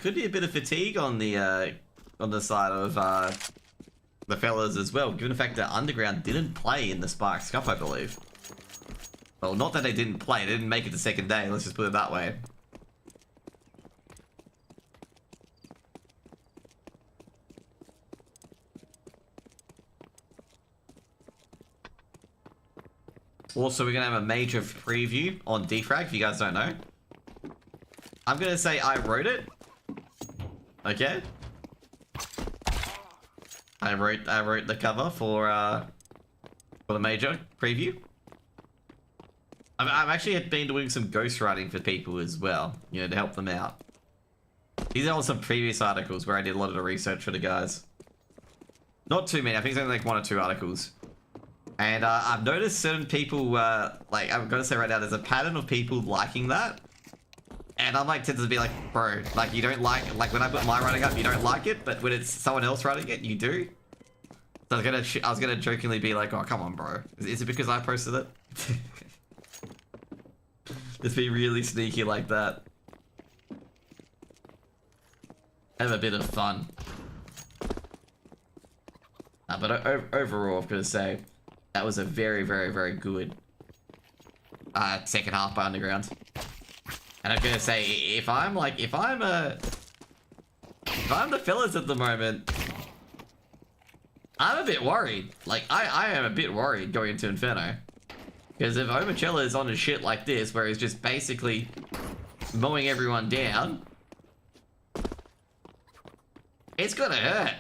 Could be a bit of fatigue on the side of the Fellas as well, given the fact that Underground didn't play in the Sparks Cup, I believe. Well, not that they didn't play, they didn't make it the second day, let's just put it that way. Also, we're going to have a major preview on Defrag, if you guys don't know. I'm going to say I wrote it. Okay. I wrote the cover for the major preview. I've actually been doing some ghostwriting for people as well, you know, to help them out. These are all some previous articles where I did a lot of the research for the guys. Not too many, I think it's only like 1 or 2 articles. And I've noticed certain people, like, I'm gonna say right now, there's a pattern of people liking that. And I'm like, tends to be like, bro, like, you don't like when I put my writing up, you don't like it, but when it's someone else writing it, you do. So I was gonna jokingly be like, oh, come on, bro. Is it because I posted it? Just be really sneaky like that. Have a bit of fun. But overall, I'm gonna say, That was a very, very, very good second half by Underground. And I'm gonna say, if I'm the fellas at the moment, I'm a bit worried. Like, I am a bit worried going into Inferno. Because if Omachella is on his shit like this, where he's just basically mowing everyone down, it's gonna hurt.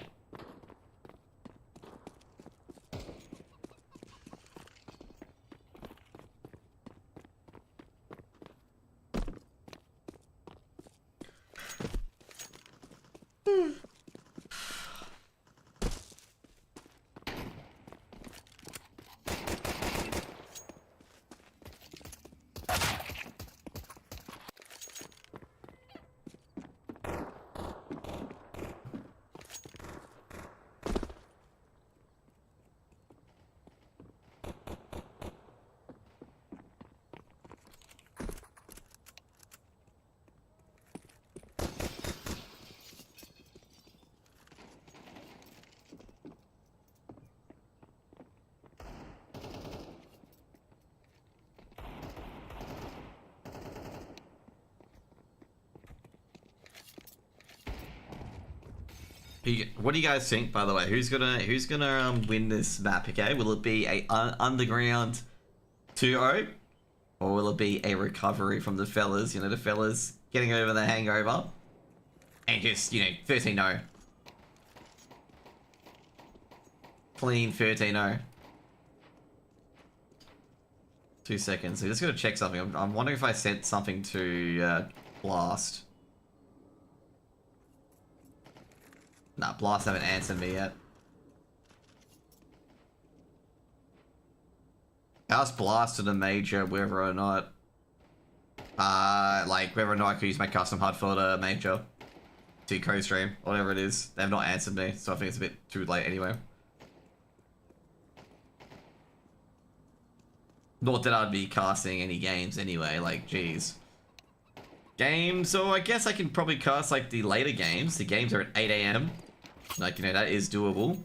What do you guys think, by the way? Who's gonna win this map? Okay, will it be a Underground 2-0, or will it be a recovery from the fellas? You know, the fellas getting over the hangover and just 13-0, clean 13-0. 2 seconds. I just gotta check something. I'm wondering if I sent something to Blast. Nah, Blast haven't answered me yet. Ask Blast to the major whether or not, whether or not I could use my custom HUD for the major to co-stream, whatever it is. They have not answered me, so I think it's a bit too late anyway. Not that I'd be casting any games anyway, like, jeez. Games, so I guess I can probably cast, like, the later games. The games are at 8 AM. Like, that is doable.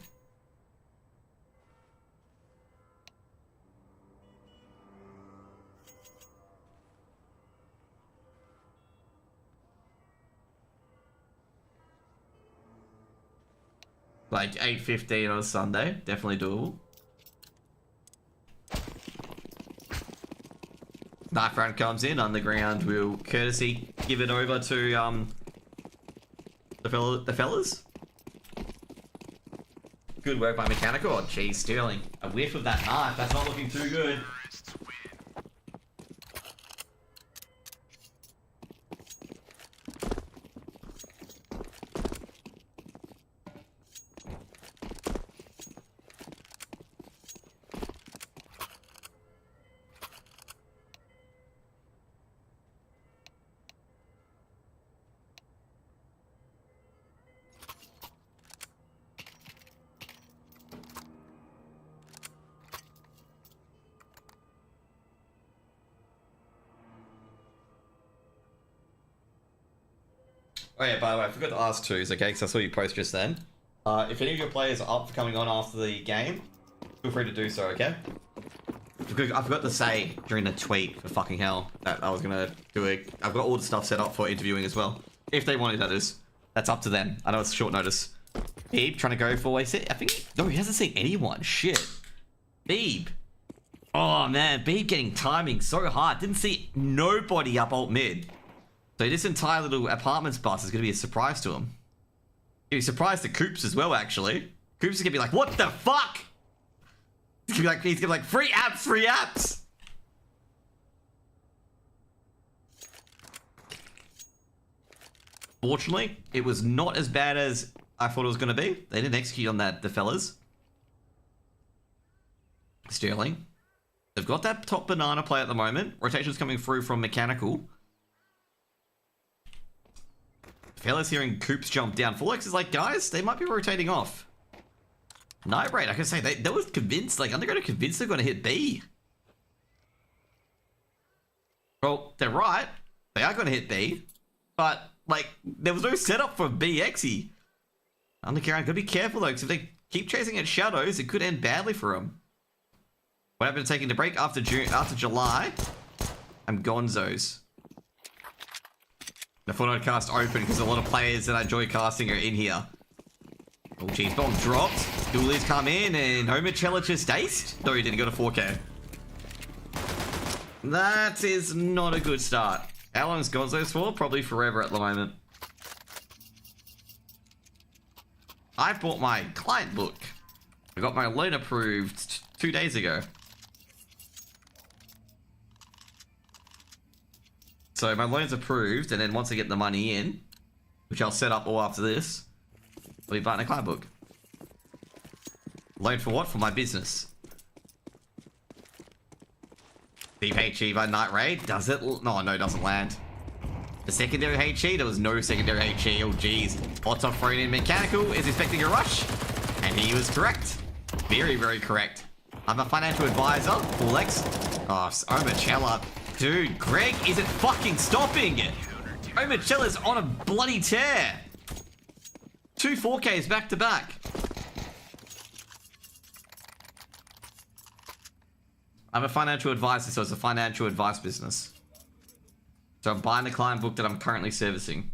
Like, 8:15 on a Sunday. Definitely doable. Knife round comes in. Underground will courtesy give it over to, the fellas. Good work by Mechanical. Oh, geez, Sterling. A whiff of that knife. That's not looking too good. Oh yeah, by the way, I forgot to ask twos, okay, because I saw you post just then. If any of your players are up for coming on after the game, feel free to do so, okay? I forgot to say during the tweet, for fucking hell, that I was gonna do it. I've got all the stuff set up for interviewing as well. If they wanted, that is. That's up to them. I know it's short notice. Beeb trying to go for, I think, no, he hasn't seen anyone. Shit. Beeb. Oh man, Beeb getting timing so hard. Didn't see nobody up alt mid. So this entire little apartments bus is going to be a surprise to him. He'll be surprised to Coops as well, actually. Coops is going to be like, what the fuck? He's going to be like, free apps, free apps! Fortunately, it was not as bad as I thought it was going to be. They didn't execute on that, the fellas. Sterling. They've got that top banana play at the moment. Rotation's coming through from Mechanical. Fellas hearing Coops jump down. Fullex is like, guys, they might be rotating off. Nightbraid, I can say, they was convinced, like, Underground are convinced they're going to hit B. Well, they're right. They are going to hit B. But, like, there was no setup for BXE. Underground, gotta be careful, though, because if they keep chasing at shadows, it could end badly for them. What happened to taking the break after July? I'm gonzos. I thought I'd cast open because a lot of players that I enjoy casting are in here. Oh jeez, bomb dropped. Ghoulies come in and Omicella just aced? No, he didn't go to 4K. That is not a good start. How long is Gonzo's for? Probably forever at the moment. I bought my client book. I got my loan approved 2 days ago. So my loan's approved, and then once I get the money in, which I'll set up all after this, I'll be buying a client book. Loan for what? For my business. Deep HE by Night Raid. Does it? No, it doesn't land. The secondary HE? There was no secondary HE. Oh, jeez. Otto thrown in mechanical. Is expecting a rush. And he was correct. Very, very correct. I'm a financial advisor. Full X. Oh, Omicella. Dude, Greg isn't fucking stopping. Omicella's on a bloody tear. 2 4Ks back to back. I'm a financial advisor, so it's a financial advice business. So I'm buying the client book that I'm currently servicing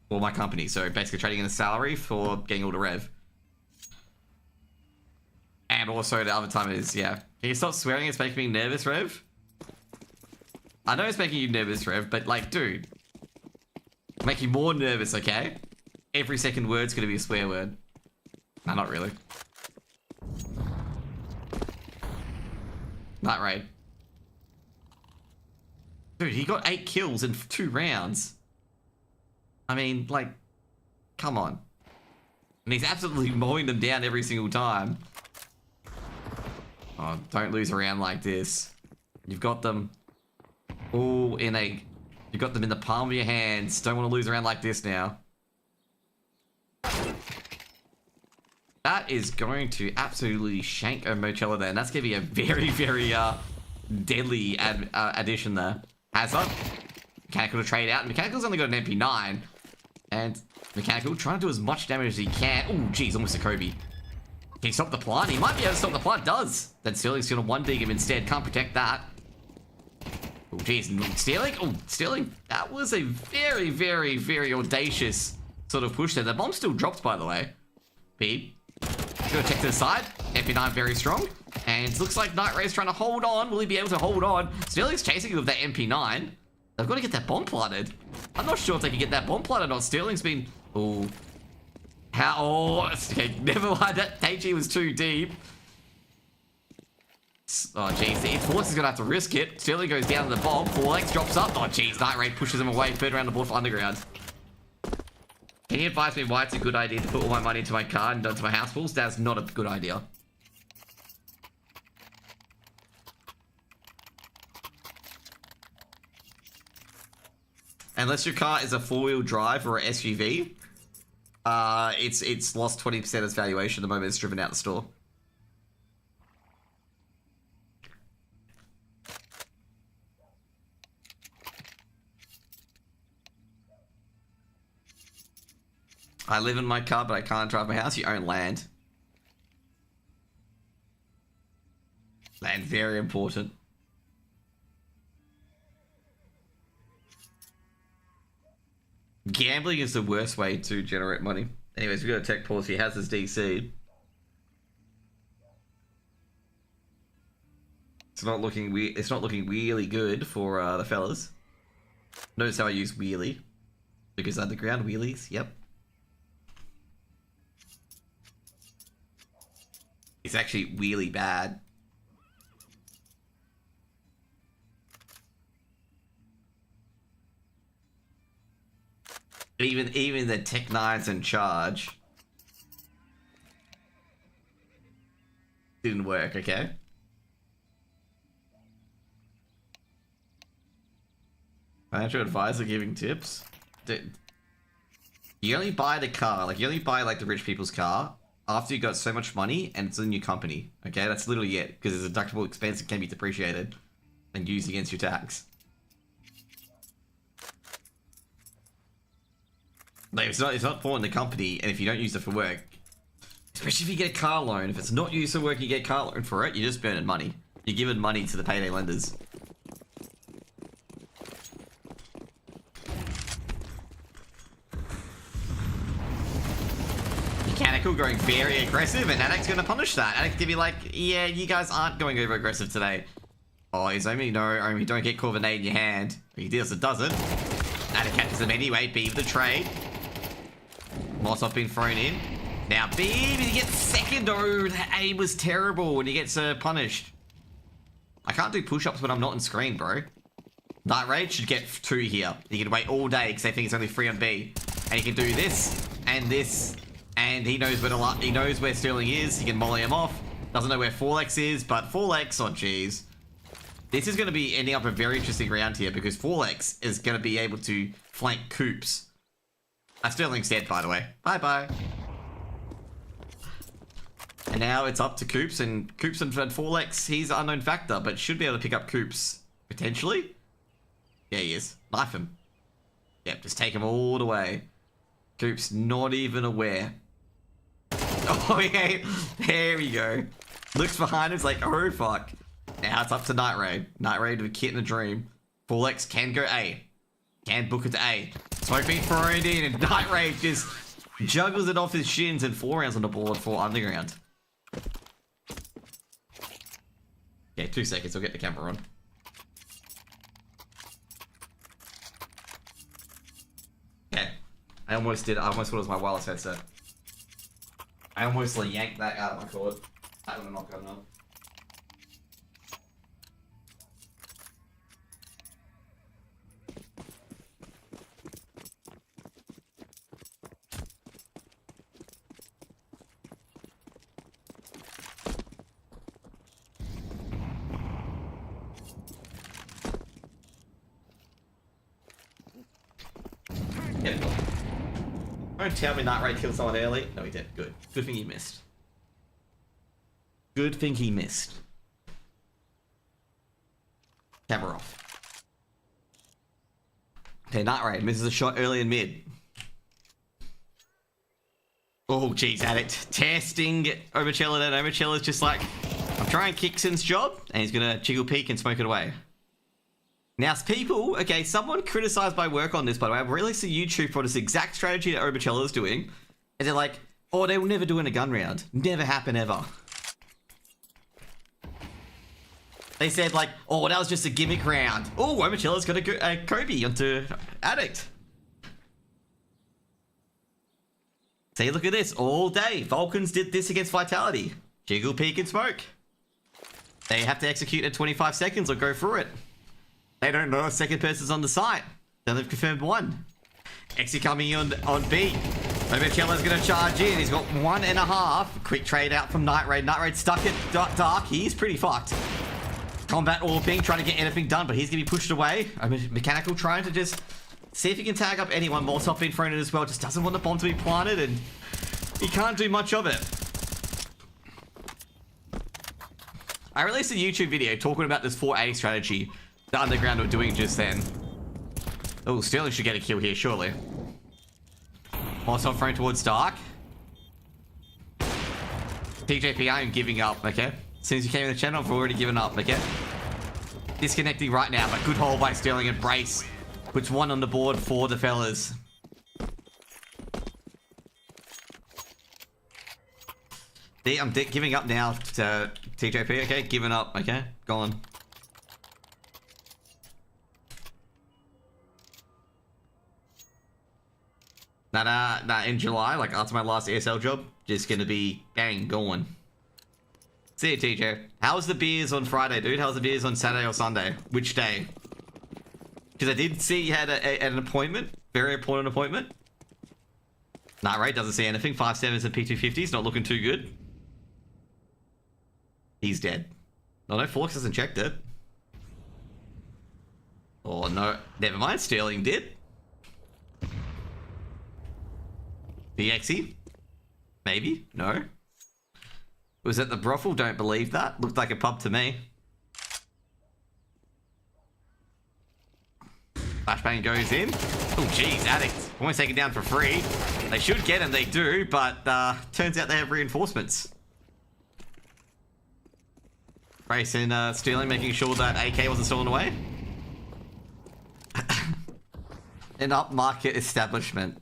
for my company. So basically trading in a salary for getting all the rev. And also the other time is, yeah. Can you stop swearing? It's making me nervous, Rev. I know it's making you nervous, Rev, but like, dude. Make you more nervous, okay? Every second word's gonna be a swear word. No, not really. Night Raid. Dude, he got 8 kills in 2 rounds. I mean, like, come on. And he's absolutely mowing them down every single time. Oh, don't lose a round like this. You've got them all in a... You've got them in the palm of your hands. Don't want to lose a round like this now. That is going to absolutely shank Omicella there. And that's going to be a very, very deadly addition there. Hazard. Mechanical to trade out. Mechanical's only got an MP9. And Mechanical trying to do as much damage as he can. Oh, geez, almost a Kobe. Can he stop the plant? He might be able to stop the plant. Does. Then Sterling's going to 1-dig him instead. Can't protect that. Oh, geez. Sterling? Oh, Sterling. That was a very, very, very audacious sort of push there. The bomb still dropped, by the way. Pete. Gonna check to the side. MP9 very strong. And it looks like Night Raid's trying to hold on. Will he be able to hold on? Sterling's chasing him with that MP9. They've got to get that bomb planted. I'm not sure if they can get that bomb planted or not. Sterling's been... Oh. How? Oh, okay, never mind. That HE was too deep. Oh, jeez. The Force is going to have to risk it. Sterling goes down to the bomb. 4X drops up. Oh, jeez. Night Raid pushes him away. Third round the ball for Underground. Can you advise me why it's a good idea to put all my money into my car and into my house pools? That's not a good idea. Unless your car is a 4-wheel drive or an SUV, it's lost 20% of its valuation the moment it's driven out the store. I live in my car, but I can't drive my house. You own land. Land, very important. Gambling is the worst way to generate money. Anyways, we got a tech pause. He has his DC. It's not looking really good for the fellas. Notice how I use wheelie because underground wheelies. Yep. It's actually really bad. Even the Tech 9s in charge didn't work, okay? Financial advisor giving tips? You only buy the car, like you only buy like the rich people's car after you got so much money and it's in your company, okay? That's literally it, because it's a deductible expense that can be depreciated and used against your tax. Like, it's not for in the company, and if you don't use it for work, especially if you get a car loan, if it's not used for work, you get a car loan for it, you're just burning money. You're giving money to the payday lenders. Mechanical going very aggressive, and Addict's going to punish that. Addict to be like, yeah, you guys aren't going over aggressive today. Oh, he's only you don't get caught with an 8 in your hand. He doesn't. Addict catches him anyway. B with the trade. Molotov being thrown in. Now B, he gets second. Oh, the aim was terrible when he gets punished. I can't do push-ups when I'm not on screen, bro. Night Raid should get 2 here. He can wait all day because they think it's only 3 on B. And he can do this and this. And he knows where Sterling is. He can molly him off. Doesn't know where Forlex is, but Forlex, oh jeez. This is going to be ending up a very interesting round here because Forlex is going to be able to flank Coops. Sterling's dead, by the way. Bye-bye. And now it's up to Coops, and Coops and Forlex, he's an unknown factor, but should be able to pick up Coops. Potentially? Yeah, he is. Knife him. Yep, just take him all the way. Coops not even aware. Oh, yeah. There we go. Looks behind him, it's like, oh, fuck. Now it's up to Night Raid. Night Raid with Kit in a dream. Forlex can go A. Can book it to A. Smoke being thrown in, and Night Raid just juggles it off his shins, and 4 rounds on the board for Underground. Yeah, 2 seconds, I'll get the camera on. Okay. I almost thought it was my wireless headset. I almost yanked that out of my cord. That would have not gone up. Don't tell me Night Raid killed someone early. No, he did. Good. Good thing he missed. Good thing he missed. Camera off. Okay, Night Raid misses a shot early and mid. Oh, jeez, Addict. Testing Oberchella, and Oberchella's just like, I'm trying Kixon's job, and he's gonna jiggle peek and smoke it away. Now, people, okay, someone criticized my work on this, by the way. I've released a YouTube for this exact strategy that Oberchella is doing. And they're like, oh, they will never do in a gun round. Never happen ever. They said, like, oh, that was just a gimmick round. Oh, Oberchella's got a Kobe onto Addict. See, look at this. All day. Vulcans did this against Vitality. Jiggle, peek, and smoke. They have to execute in 25 seconds or go through it. They don't know if second person's on the site. Then they've confirmed 1. Exi coming in on B. Oberchella's going to charge in. He's got 1.5. Quick trade out from Night Raid. Night Raid stuck at Dark. He's pretty fucked. Combat AWPing, trying to get anything done, but he's going to be pushed away. Mechanical trying to just see if he can tag up anyone. Molotov being thrown in as well. Just doesn't want the bomb to be planted, and he can't do much of it. I released a YouTube video talking about this 4A strategy the Underground were doing just then. Oh, Sterling should get a kill here, surely. Molotov thrown towards Dark. TJP, I am giving up, okay? As soon as you came in the channel, I've already given up, okay? Disconnecting right now, but good hold by Sterling and Brace. Puts 1 on the board for the fellas. I'm giving up now to TJP, okay? Giving up, okay? Gone. Nah, in July, like after my last ESL job, just gonna be bang, going. See you, TJ. How was the beers on Friday, dude? How was the beers on Saturday or Sunday? Which day? Because I did see you had an appointment. Very important appointment. Nah, Ray doesn't see anything. 5.7s and P250s, not looking too good. He's dead. No, Forks hasn't checked it. Oh, no. Never mind, Sterling did. BXE? Maybe? No? Was it the brothel? Don't believe that. Looked like a pub to me. Flashbang goes in. Oh, jeez, Addict. Almost taken down for free. They should get him, they do, but turns out they have reinforcements. Brace and Sterling making sure that AK wasn't stolen away. An upmarket establishment.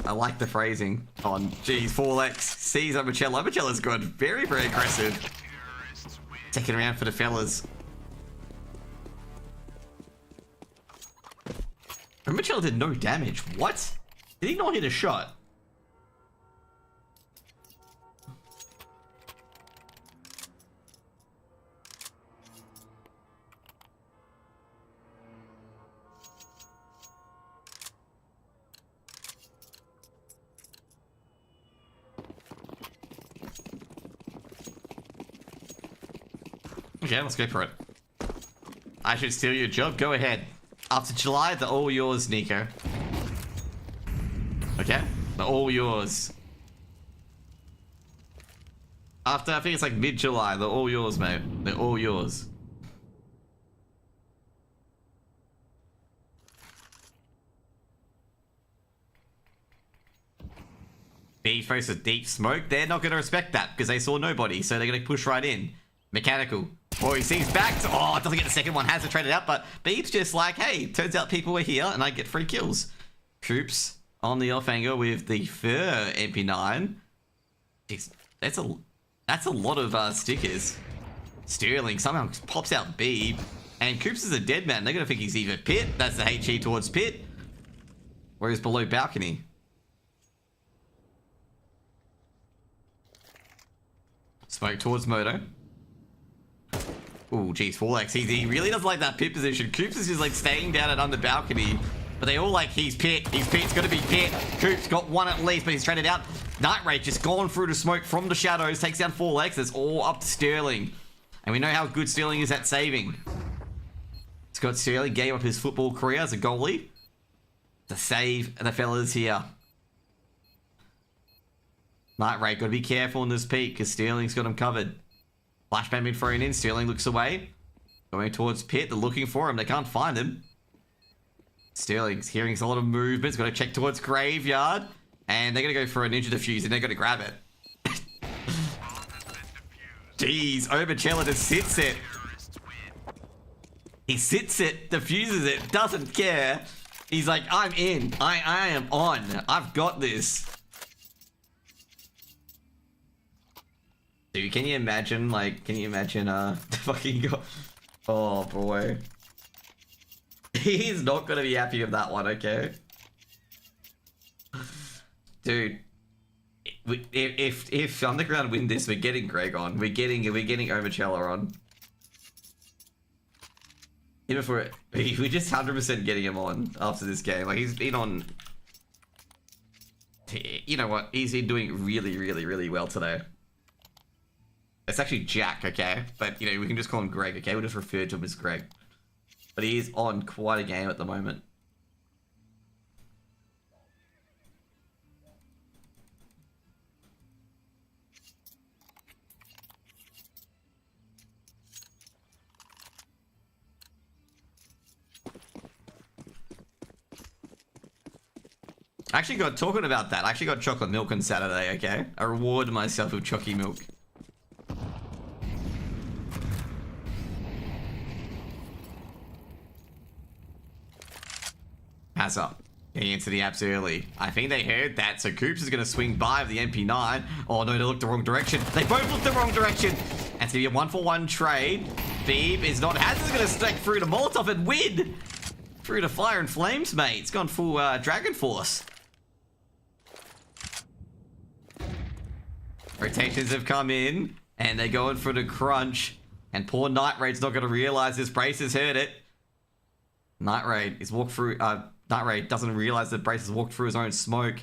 I like the phrasing on, geez, 4X. Sees Omocello. Omocello's good. Very, very aggressive. Second round for the fellas. Omocello did no damage. What? Did he not hit a shot? Okay, let's go for it. I should steal your job. Go ahead. After July, they're all yours, Nico. Okay? They're all yours. After, I think it's like mid-July, they're all yours, mate. They're all yours. B face a deep smoke. They're not going to respect that because they saw nobody, so they're going to push right in. Mechanical. Oh, he sees back to, oh, doesn't get the second one, has to trade it out, but Beeb's just like, hey, turns out people were here and I get free kills. Troops on the off angle with the Fur MP9. Jeez, that's a lot of stickers. Sterling somehow pops out Beeb, and Coops is a dead man. They're gonna think he's either pit, that's the HE towards pit, or he's below balcony. Smoke towards Moto. Ooh, geez, 4X. He really doesn't like that pit position. Coops is just like staying down at on the balcony. But they all like, he's pit. He's pit. It's got to be pit. Coops got one at least, but he's traded out. Night Rage just gone through the smoke from the shadows. Takes down 4X. It's all up to Sterling. And we know how good Sterling is at saving. Scott Sterling gave up his football career as a goalie to save the fellas here. Night Rage, got to be careful in this peak because Sterling's got him covered. Flashbang been thrown in. Sterling looks away. Going towards pit. They're looking for him. They can't find him. Sterling's hearing a lot of movements. Got to check towards graveyard. And they're going to go for a ninja defuse and they're going to grab it. Jeez. Omocello just sits it. He sits it. Defuses it. Doesn't care. He's like, I'm in. I am on. I've got this. Dude, can you imagine, fucking... Oh, boy. He's not gonna be happy with that one, okay? Dude. If Underground win this, we're getting Greg on. We're getting Omocello on. Even if we're just 100% getting him on after this game. Like, he's been on... You know what? He's been doing really, really, really well today. It's actually Jack, okay? But, you know, we can just call him Greg, okay? We'll just refer to him as Greg. But he is on quite a game at the moment. I actually got, talking about that, I actually got chocolate milk on Saturday, okay? I rewarded myself with chalky milk. Pass up. Getting into the apps early. I think they heard that, so Coops is going to swing by with the MP9. Oh no, they looked the wrong direction. They both looked the wrong direction. And it's going to be a 1-for-1 trade. Beeb is not. Haz is going to stack through to Molotov and win. Through to Fire and Flames, mate. It's gone full Dragon Force. Rotations have come in, and they're going for the crunch. And poor Night Raid's not going to realize this. Brace has heard it. Night Raid is walked through... Night Raid doesn't realize that Brace has walked through his own smoke.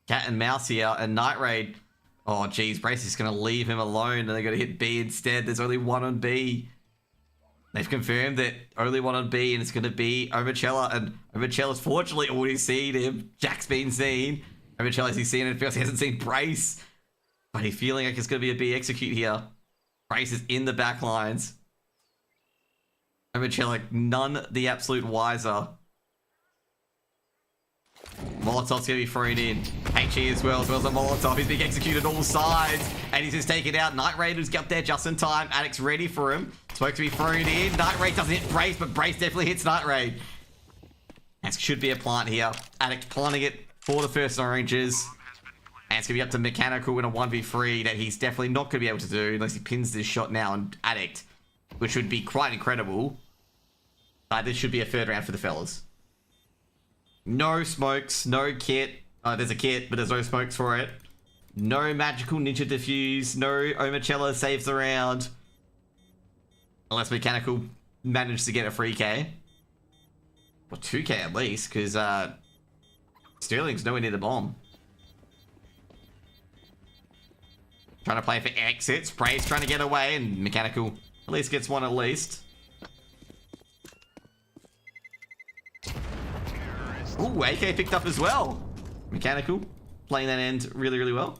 Cat and mouse here, and Night Raid... Oh, geez, Brace is going to leave him alone, and they're going to hit B instead. There's only one on B. They've confirmed that only one on B, and it's going to be Omocello, and Omocello's fortunately already seen him. Jack's been seen. Omocello's seen it first. He hasn't seen Brace. But he's feeling like it's going to be a B execute here. Brace is in the back lines. Omocello, none the absolute wiser. Molotov's gonna be thrown in. HE as well as a Molotov. He's being executed on all sides. And he's just taken out. Night Raider's up there just in time. Addict's ready for him. Smoke to be thrown in. Night Raid doesn't hit Brace, but Brace definitely hits Night Raid. That should be a plant here. Addict planting it for the first oranges. And it's going to be up to Mechanical in a 1v3 that he's definitely not going to be able to do unless he pins this shot now on Addict, which would be quite incredible. But this should be a third round for the fellas. No smokes, no kit. There's a kit, but there's no smokes for it. No magical ninja diffuse. No Omachella saves the round. Unless Mechanical managed to get a 3k. Or 2k at least, because Sterling's nowhere near the bomb. Trying to play for exits. Brace trying to get away, and Mechanical at least gets one at least. Ooh, AK picked up as well. Mechanical playing that end really, really well.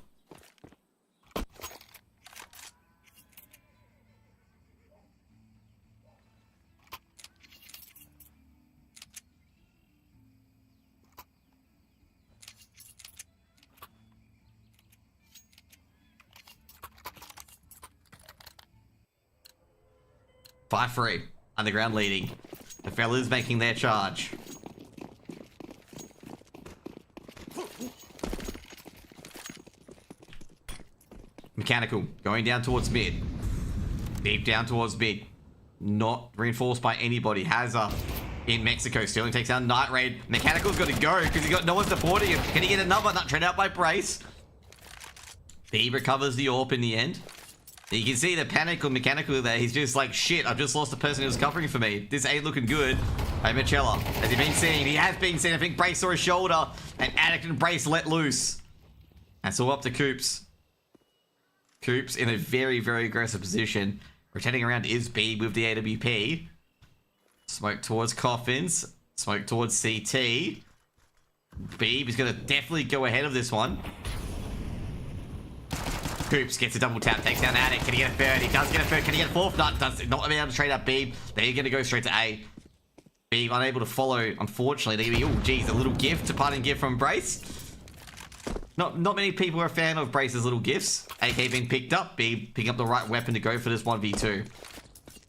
Five free. Underground leading. The fellas making their charge. Mechanical going down towards mid. Deep down towards mid. Not reinforced by anybody. Hazza in Mexico. Sterling takes down Night Raid. Mechanical's got to go because he's got no one supporting him. Can he get another nut trade out by Brace? He recovers the AWP in the end. You can see the panic on Mechanical there. He's just like, shit, I've just lost the person who was covering for me. This ain't looking good. Hey, Machella, has he been seen? He has been seen. I think Brace saw his shoulder, and Addict and Brace let loose. That's all up to Coops. Coops in a very, very aggressive position. Rotating around is B with the AWP. Smoke towards Coffins. Smoke towards CT. Beeb is going to definitely go ahead of this one. Coops gets a double tap, takes down Addict. Can he get a third? He does get a third. Can he get a fourth? No, does not able to trade up Beeb. They're going to go straight to A. Beeb unable to follow, unfortunately. They're going to be, oh, geez, a little gift, a parting gift from Brace. Not many people are a fan of Brace's little gifts. AK being picked up. Beeb picking up the right weapon to go for this 1v2.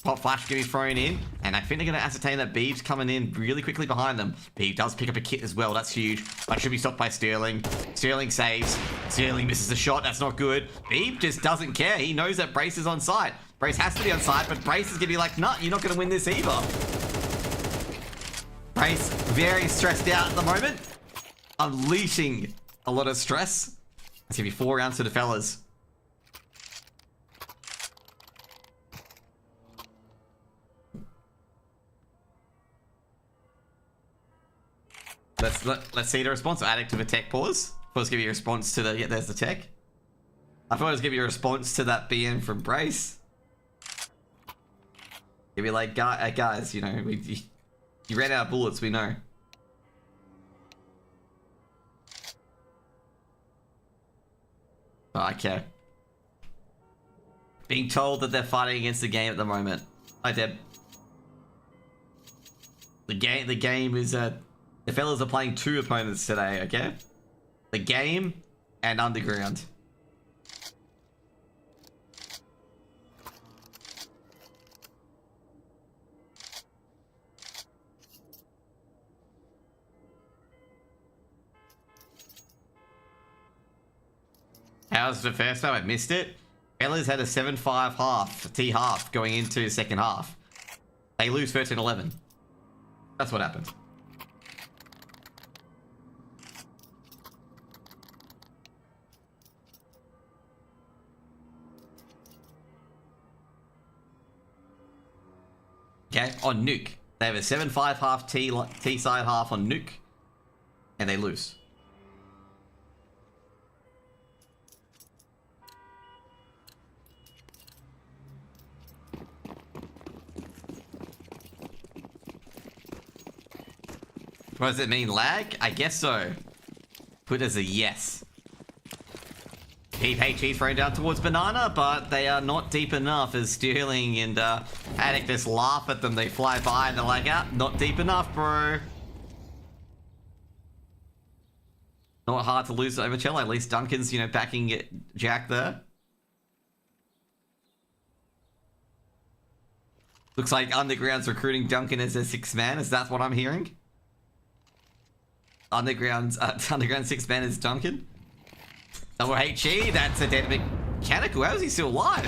Pop flash going to be thrown in. And I think they're going to ascertain that Beeb's coming in really quickly behind them. Beeb does pick up a kit as well. That's huge. But should be stopped by Sterling. Sterling saves. Sterling misses the shot. That's not good. Beeb just doesn't care. He knows that Brace is on site. Brace has to be on site, but Brace is going to be like, nah, you're not going to win this either. Brace very stressed out at the moment. Unleashing a lot of stress. It's going to be 4 rounds to the fellas. Let's see the response. Addict with a tech pause. I was giving you a response to the... Yeah, there's the tech. I thought I was giving you a response to that BM from Brace. You'd be like, guys, you know, you ran out of bullets, we know. Okay. Being told that they're fighting against the game at the moment. Hi, Deb. The game is the fellas are playing 2 opponents today, okay? The game and Underground. How's the first time? I missed it. Fellas had a 7-5 half, T half going into second half. They lose 13-11. That's what happened. Okay, on Nuke. They have a 7-5 half T side half on Nuke. And they lose. What does it mean, lag? I guess so. Put as a yes. PHE thrown down towards Banana, but they are not deep enough as Sterling and Addict just laugh at them. They fly by and they're like, ah, not deep enough, bro. Not hard to lose over Cello. At least Duncan's, backing Jack there. Looks like Underground's recruiting Duncan as their sixth man. Is that what I'm hearing? Underground sixth man is Duncan. Double HE, that's a dead Mechanical. How is he still alive?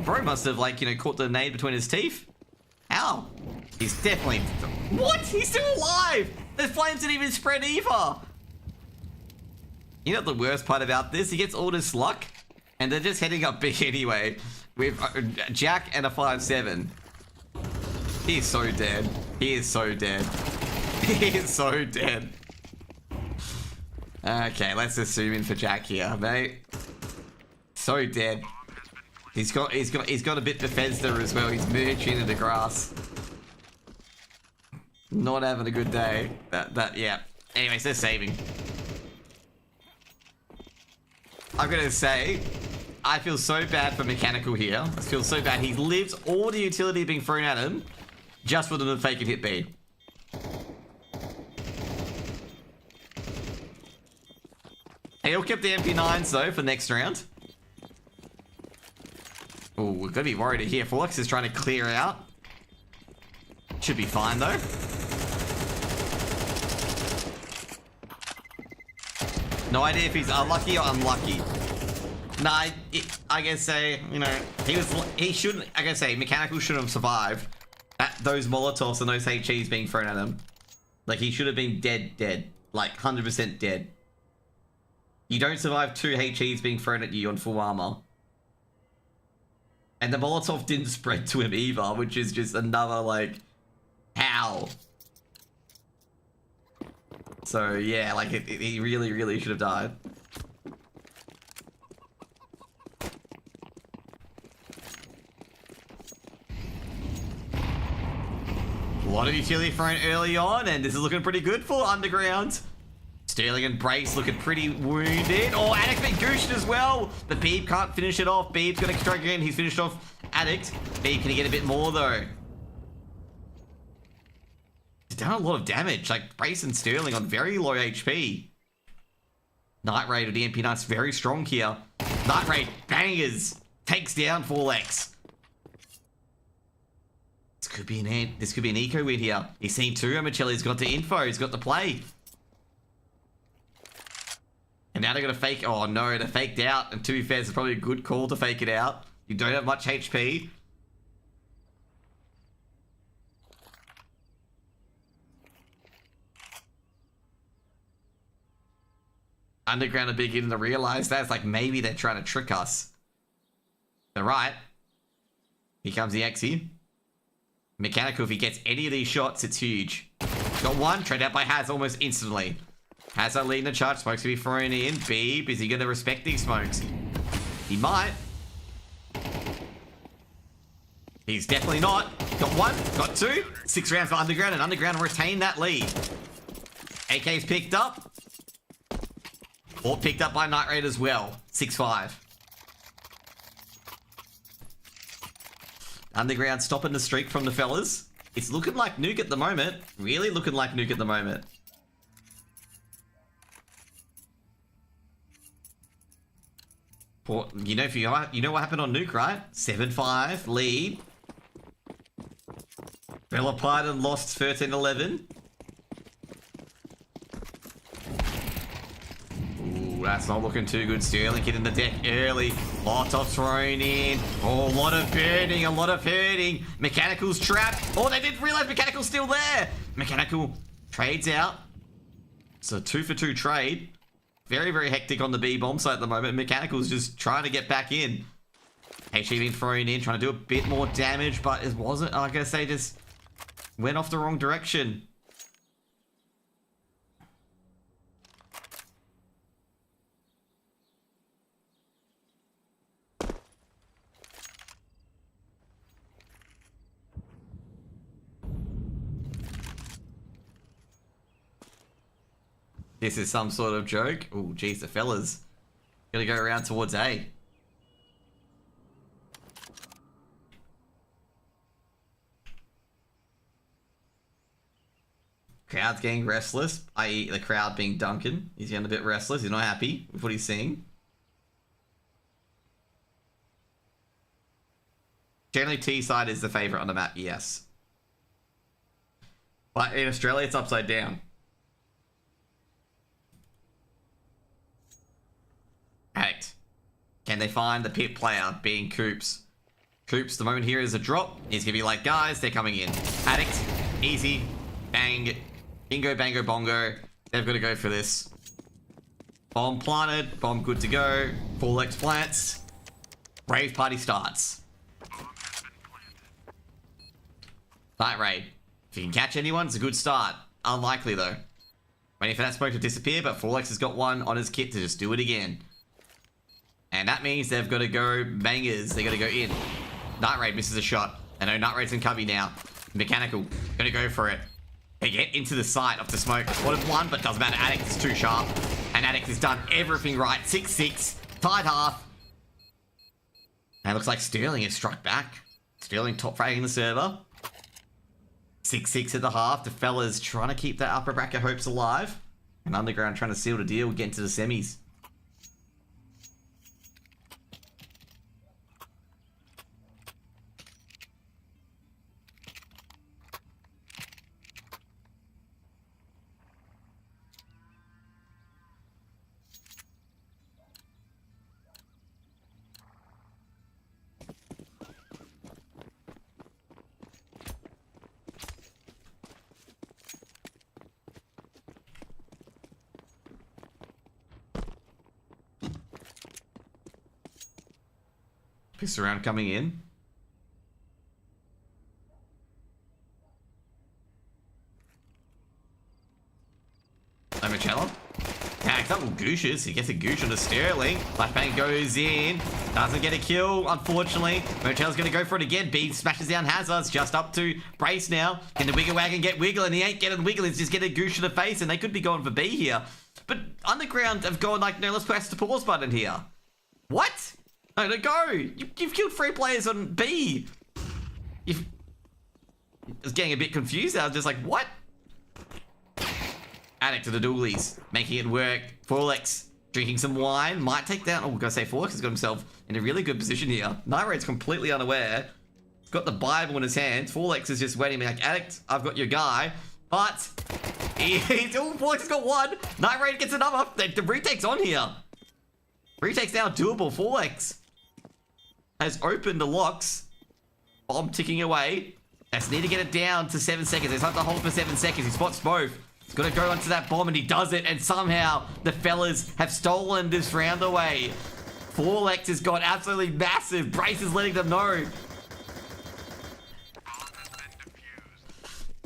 Bro must have, caught the nade between his teeth. How? He's definitely... What? He's still alive! The flames didn't even spread either! You know the worst part about this? He gets all this luck, and they're just heading up big anyway. With Jack and a 5-7. He's so dead. He is so dead. He is so dead. Okay, let's just zoom in for Jack here, mate. So dead. He's got a bit Bethesda as well. He's mooching into the grass. Not having a good day. Yeah. Anyways, they're saving. I'm gonna say, I feel so bad for Mechanical here. I feel so bad. He lives all the utility being thrown at him just for them to fake and hit B. He'll keep the MP9s though for next round. Oh, we're gonna be worried here. Forlex is trying to clear out. Should be fine though. No idea if he's unlucky or unlucky. Nah, I guess say, he shouldn't, I guess say, Mechanical shouldn't have survived at those Molotovs and those HEs being thrown at him. Like, he should have been dead. Like, 100% dead. You don't survive 2 HEs being thrown at you on full armor. And the Molotov didn't spread to him either, which is just another, like, how? So, yeah, like, he really, really should have died. A lot of utility thrown early on, and this is looking pretty good for Underground. Sterling and Brace looking pretty wounded. Oh, Addict been gooshed as well. But Beeb can't finish it off. Beeb's got to strike again. He's finished off Addict. Beeb, can he get a bit more, though? He's done a lot of damage. Like, Brace and Sterling on very low HP. Night Raid with the MP Knight's very strong here. Night Raid, bangers. Takes down 4X. This could be an eco win here. He's seen 2. Michelli's got the info. He's got the play. And now they're going to fake... Oh, no. They're faked out. And to be fair, it's probably a good call to fake it out. You don't have much HP. Underground are beginning to realize that. It's like maybe they're trying to trick us. They're right. Here comes the Exy. Mechanical, if he gets any of these shots, it's huge. Got one. Trade out by Haz almost instantly. Hazard leading the charge. Smokes to be thrown in. Beeb, is he going to respect these smokes? He might. He's definitely not. Got 1. Got 2. 6 rounds for Underground, and Underground retain that lead. AK's picked up. Or picked up by Night Raid as well. 6-5. Underground stopping the streak from the fellas. It's looking like Nuke at the moment. Really looking like Nuke at the moment. You know what happened on Nuke, right? 7-5 lead. Fell apart and lost 13-11. Ooh, that's not looking too good. Sterling hitting the deck early. Molotov thrown in. Oh, a lot of hurting. Mechanical's trapped. Oh, they didn't realize Mechanical's still there. Mechanical trades out. So 2-for-2 trade. Very, very hectic on the B bomb site at the moment. Mechanical's just trying to get back in. HE being thrown in, trying to do a bit more damage, but it wasn't, like I say, just went off the wrong direction. This is some sort of joke. Oh, geez, the fellas. Gonna go around towards A. Crowd's getting restless, i.e. the crowd being Duncan. He's getting a bit restless. He's not happy with what he's seeing. Generally, T-side is the favourite on the map, yes. But in Australia, it's upside down. Addict. Can they find the pit player being Coops? Coops, the moment here is a drop. He's going to be like, guys, they're coming in. Addict. Easy. Bang. Bingo, bango, bongo. They've got to go for this. Bomb planted. Bomb good to go. Full X plants. Rave party starts. Night raid. If you can catch anyone, it's a good start. Unlikely though. Waiting for that smoke to disappear, but Forlex has got one on his kit to just do it again. And that means they've got to go bangers. They got to go in. Night raid misses a shot. I know Night raid's in cubby now. Mechanical. Gonna go for it. They get into the sight of the smoke. Spotted one, but doesn't matter. Addict is too sharp. And Addict has done everything right. 6-6. Tied half. And it looks like Sterling has struck back. Sterling top fragging the server. 6-6 at the half. The fellas trying to keep their upper bracket hopes alive. And Underground trying to seal the deal, get into the semis. Piss around coming in. Limoncello. Yeah, double gooshes. He gets a goosh on the Sterling. Flashbang goes in. Doesn't get a kill, unfortunately. Limoncello's going to go for it again. B smashes down Hazards. Just up to Brace now. Can the Wiggle Wagon get Wiggle? And he ain't getting Wiggle. He's just getting a goosh in the face. And they could be going for B here. But Underground have gone like, no, let's press the pause button here. What? No, no, go! You've killed 3 players on B! I was getting a bit confused. I was just like, what? Addict to the dualies. Making it work. Forlex drinking some wine. Might take down... Oh, we're going to say Forlex has got himself in a really good position here. Night completely unaware. He's got the Bible in his hands. Forlex is just waiting, like, Addict, I've got your guy. But... Forlex has got one. Night gets another. The retake's on here. Retake's now doable. Forlex has opened the locks. Bomb ticking away. Just need to get it down to 7 seconds. There's time to hold for 7 seconds. He spots both. He's got to go onto that bomb and he does it. And somehow the fellas have stolen this round away. Forlex has got absolutely massive. Brace is letting them know.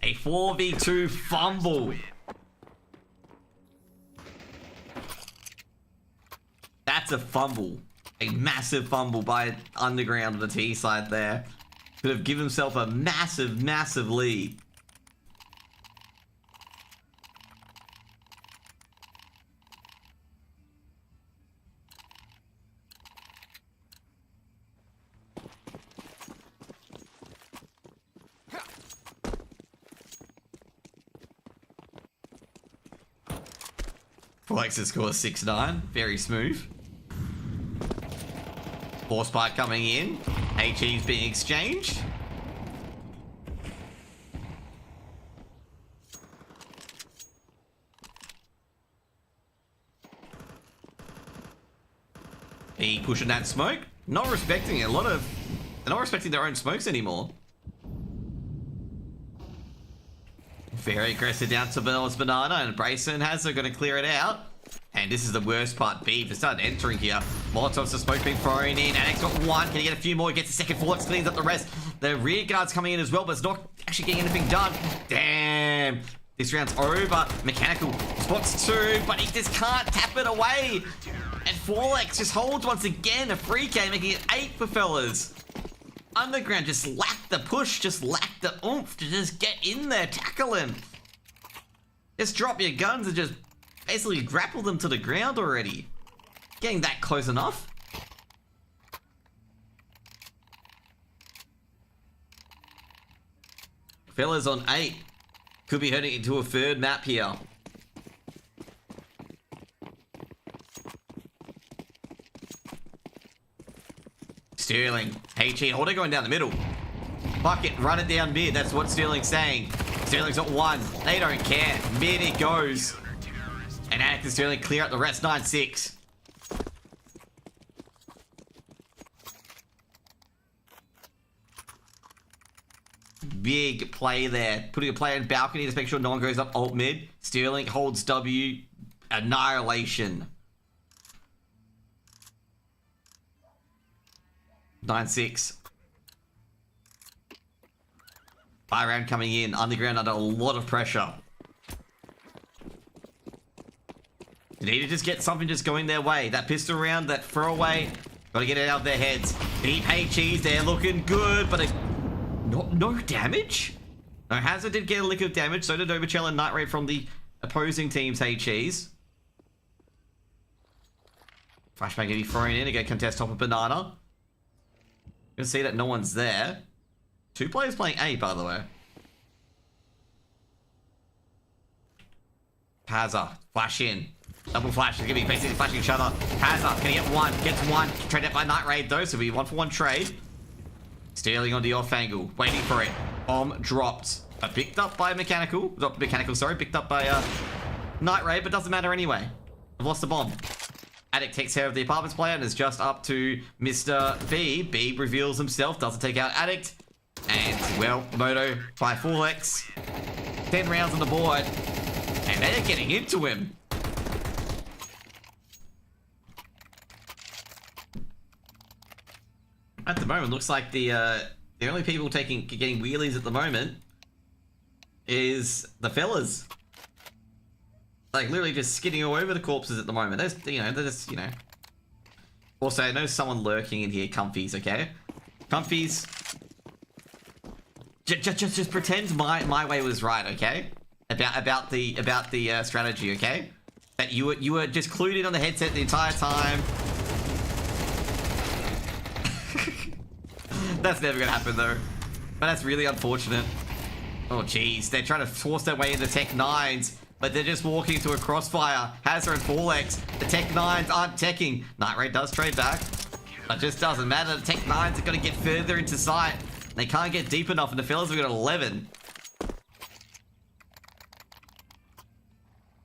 A 4v2 fumble. That's a fumble. A massive fumble by Underground on the T side there. Could have given himself a massive, massive lead. Forlex scores 6-9. Very smooth. Force Spike coming in. HE's being exchanged. He pushing that smoke. Not respecting it. They're not respecting their own smokes anymore. Very aggressive down to Bella's Banana, and Brayson and Hazard going to clear it out. And this is the worst part. B for started entering here. Molotov's the smoke being thrown in. Addict's got one. Can he get a few more? He gets a second. Forlex cleans up the rest. The rear guard's coming in as well, but it's not actually getting anything done. Damn. This round's over. Mechanical spots 2, but he just can't tap it away. And Forlex just holds once again. A free K, making it 8 for fellas. Underground just lacked the push, just lacked the oomph to just get in there, tackle him. Just drop your guns and just basically grapple them to the ground already. Getting that close enough. Fellas on 8. Could be heading into a third map here. Sterling. HE. Auto going down the middle. Fuck it. Run it down mid. That's what Sterling's saying. Sterling's got one. They don't care. Mid it goes. And Anik and Sterling clear out the rest. 9-6. Big play there. Putting a player in balcony to make sure no one goes up alt mid. Sterling holds W. Annihilation. 9-6. Fire round coming in. Underground under a lot of pressure. They need to just get something just going their way. That pistol round, that throwaway. Gotta get it out of their heads. Deep HEs, they're looking good, but no damage? No, Hazard did get a lick of damage. So did Overchill and Night Raid from the opposing team's HEs. Flashbang gonna be thrown in. Again, contest top of Banana. You can see that no one's there. 2 players playing A, by the way. Hazard, flash in. Double flash, they're gonna be basically flashing each other. Hazard, gonna get one, gets one. Trade it by Night Raid though, so it'll be 1-for-1 trade. Stealing on the off angle, waiting for it. Bomb dropped. Picked up by Mechanical. Not Mechanical, sorry. Picked up by Night Raid, but doesn't matter anyway. I've lost the bomb. Addict takes care of the apartments player and is just up to Mr. B. B reveals himself, doesn't take out Addict. And, well, Moto by 4x. 10 rounds on the board. And they're getting into him. At the moment, looks like the only people getting wheelies at the moment is the fellas. Like literally just skidding all over the corpses at the moment. They're just, Also, I know someone lurking in here. Comfies, okay? Comfies. Just pretend my way was right, okay? About the strategy, okay? That you were just clued in on the headset the entire time. That's never gonna happen though. But that's really unfortunate. Oh jeez, they're trying to force their way into Tech 9s, but they're just walking into a crossfire. Hazard and 4x. The Tech 9s aren't teching. Night Raid does trade back. But it just doesn't matter. The Tech 9s are gonna get further into sight. They can't get deep enough, and the fellas have got 11.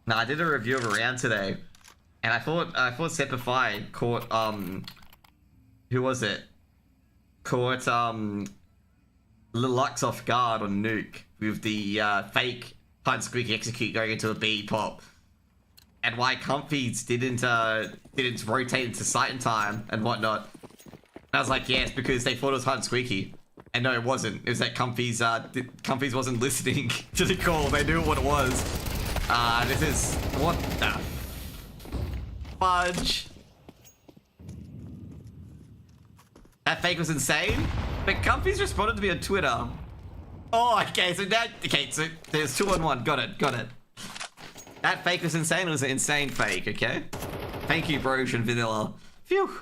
Now I did a review of a round today, and I thought Sepify caught who was it? Caught Lilux off guard on Nuke with the fake Hunt Squeaky Execute going into a B pop, and why Comfies didn't rotate into sight in time and whatnot. And I was like, yes, because they thought it was Hunt Squeaky, and no, it wasn't. It was that Comfies wasn't listening to the call. They knew what it was. This is what the fudge. That fake was insane, but Comfies responded to me on Twitter. Oh, okay, so there's 2 on 1. Got it. That fake was insane. It was an insane fake, okay? Thank you, Broge and Vanilla. Phew.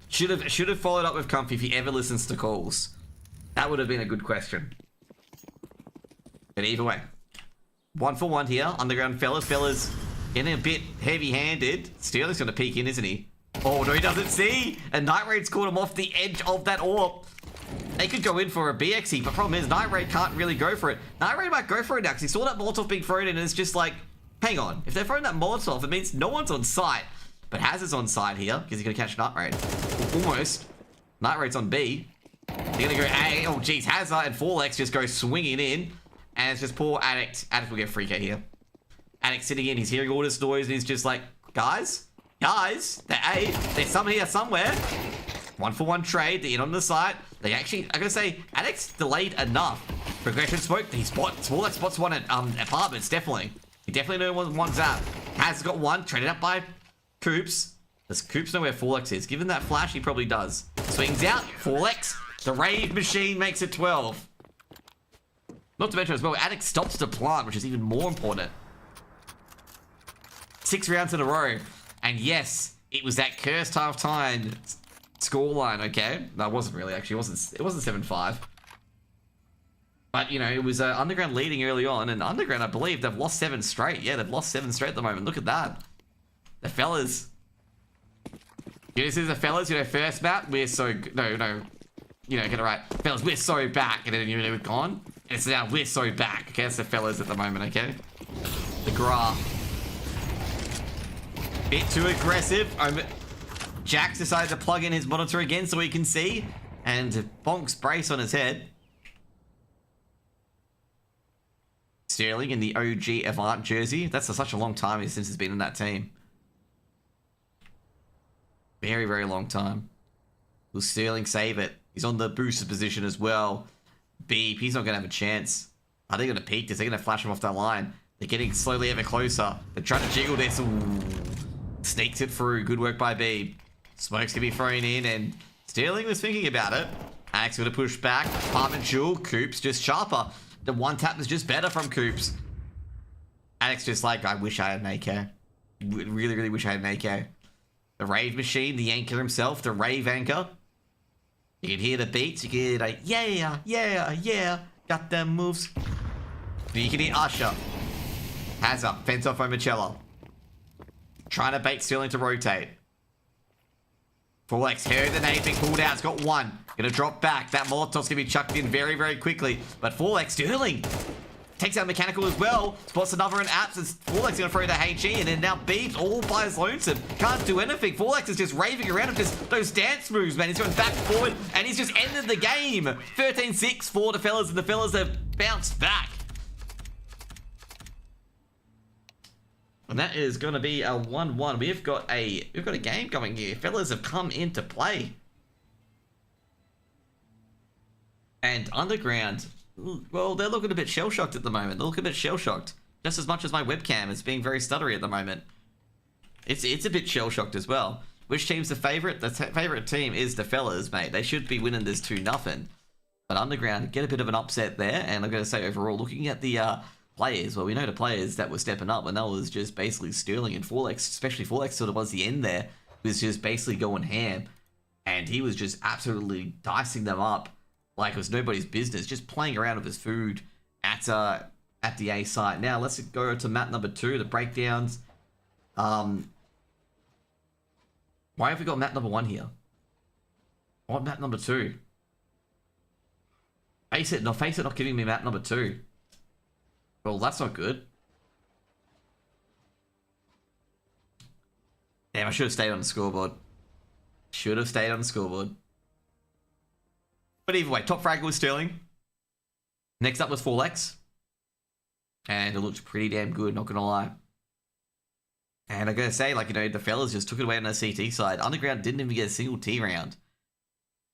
Should have followed up with Comfy if he ever listens to calls. That would have been a good question. But either way, 1-for-1 here. Underground fellas. Getting a bit heavy-handed. Sterling's gonna peek in, isn't he? Oh, no, he doesn't see! And Night Raid's caught him off the edge of that orb. They could go in for a BXE, but problem is, Night Raid can't really go for it. Night Raid might go for it now, because he saw that Molotov being thrown in, and it's just like, hang on. If they're throwing that Molotov, it means no one's on site. But Hazard's on site here, because he's gonna catch Night Raid. Almost. Night Raid's on B. They're gonna go A. Oh, geez, Hazard and 4x just go swinging in. And it's just poor Addict. Addict will get free K here. Addict sitting in, he's hearing all this noise, and he's just like, guys, they're A, they're some here somewhere. 1-for-1 trade, they're in on the site. They actually, I'm gonna say, Addict's delayed enough. Progression smoke, Smaller spots one at apartments, definitely. He definitely knows one's out. Has got one, traded up by Coops. Does Coops know where 4x is? Given that flash, he probably does. Swings out, 4x. The rave machine makes it 12. Not to mention as well, Addict stops to plant, which is even more important. 6 rounds in a row. And yes, it was that cursed half time scoreline, okay? That wasn't really, actually. It wasn't 7-5. But, you know, it was Underground leading early on, and Underground, I believe, they've lost 7 straight. Yeah, they've lost 7 straight at the moment. Look at that. The fellas. You know, this is the fellas, you know, first map, we're so... No. You know, get it right. Fellas, we're so back. And then, you know, we're gone. And it's now, we're so back. Okay, that's the fellas at the moment, okay? The graph. Bit too aggressive. Jax decided to plug in his monitor again so he can see. And bonks brace on his head. Sterling in the OG Avant jersey. That's such a long time since he's been in that team. Very, very long time. Will Sterling save it? He's on the booster position as well. Beep, he's not going to have a chance. Are they going to peek this? They're going to flash him off that line. They're getting slowly ever closer. They're trying to jiggle this. Ooh. Sneaks it through. Good work by Beep. Smoke's going to be thrown in, and Sterling was thinking about it. Alex going to push back. Apartment Jewel. Coops just sharper. The one tap is just better from Coops. Alex just like, I wish I had an AK. Really, really wish I had an AK. The Rave Machine, the anchor himself, the Rave Anchor. You can hear the beats, you can hear like, yeah, got them moves. You can hear Usher. Has up, fence off Omicella. Trying to bait Sterling to rotate. Full-X, heard the nade being pulled out, it's got one. Gonna drop back, that Molotov's gonna be chucked in very, very quickly. But Full-X, Sterling takes out Mechanical as well. Spots another in apps as Full-X gonna throw the HE, and then now Beeps all by his lonesome. Can't do anything. Full-X is just raving around him, just those dance moves, man. He's going back and forward, and he's just ended the game. 13-6 for the fellas, and the fellas have bounced back. And that is gonna be a 1-1. We've got a game going here. Fellas have come into play. And Underground, well, they're looking a bit shell-shocked at the moment. They're looking a bit shell-shocked. Just as much as my webcam is being very stuttery at the moment. It's a bit shell-shocked as well. Which team's the favourite? The favourite team is the fellas, mate. They should be winning this 2-0. But Underground get a bit of an upset there. And I'm going to say overall, looking at the players, well, we know the players that were stepping up, and that was just basically Sterling and Full-X, especially Full-X sort of was the end there, was just basically going ham. And he was just absolutely dicing them up like it was nobody's business, just playing around with his food at the A site. Now, let's go to map number 2, the breakdowns. Why have we got map number 1 here? What map number 2? Face it not giving me map number 2. Well, that's not good. Damn, I should have stayed on the scoreboard. Should have stayed on the scoreboard. But either way, top fragger was Sterling. Next up was Full-X. And it looked pretty damn good, not gonna lie. And I gotta say, like, you know, the fellas just took it away on the CT side. Underground didn't even get a single T round.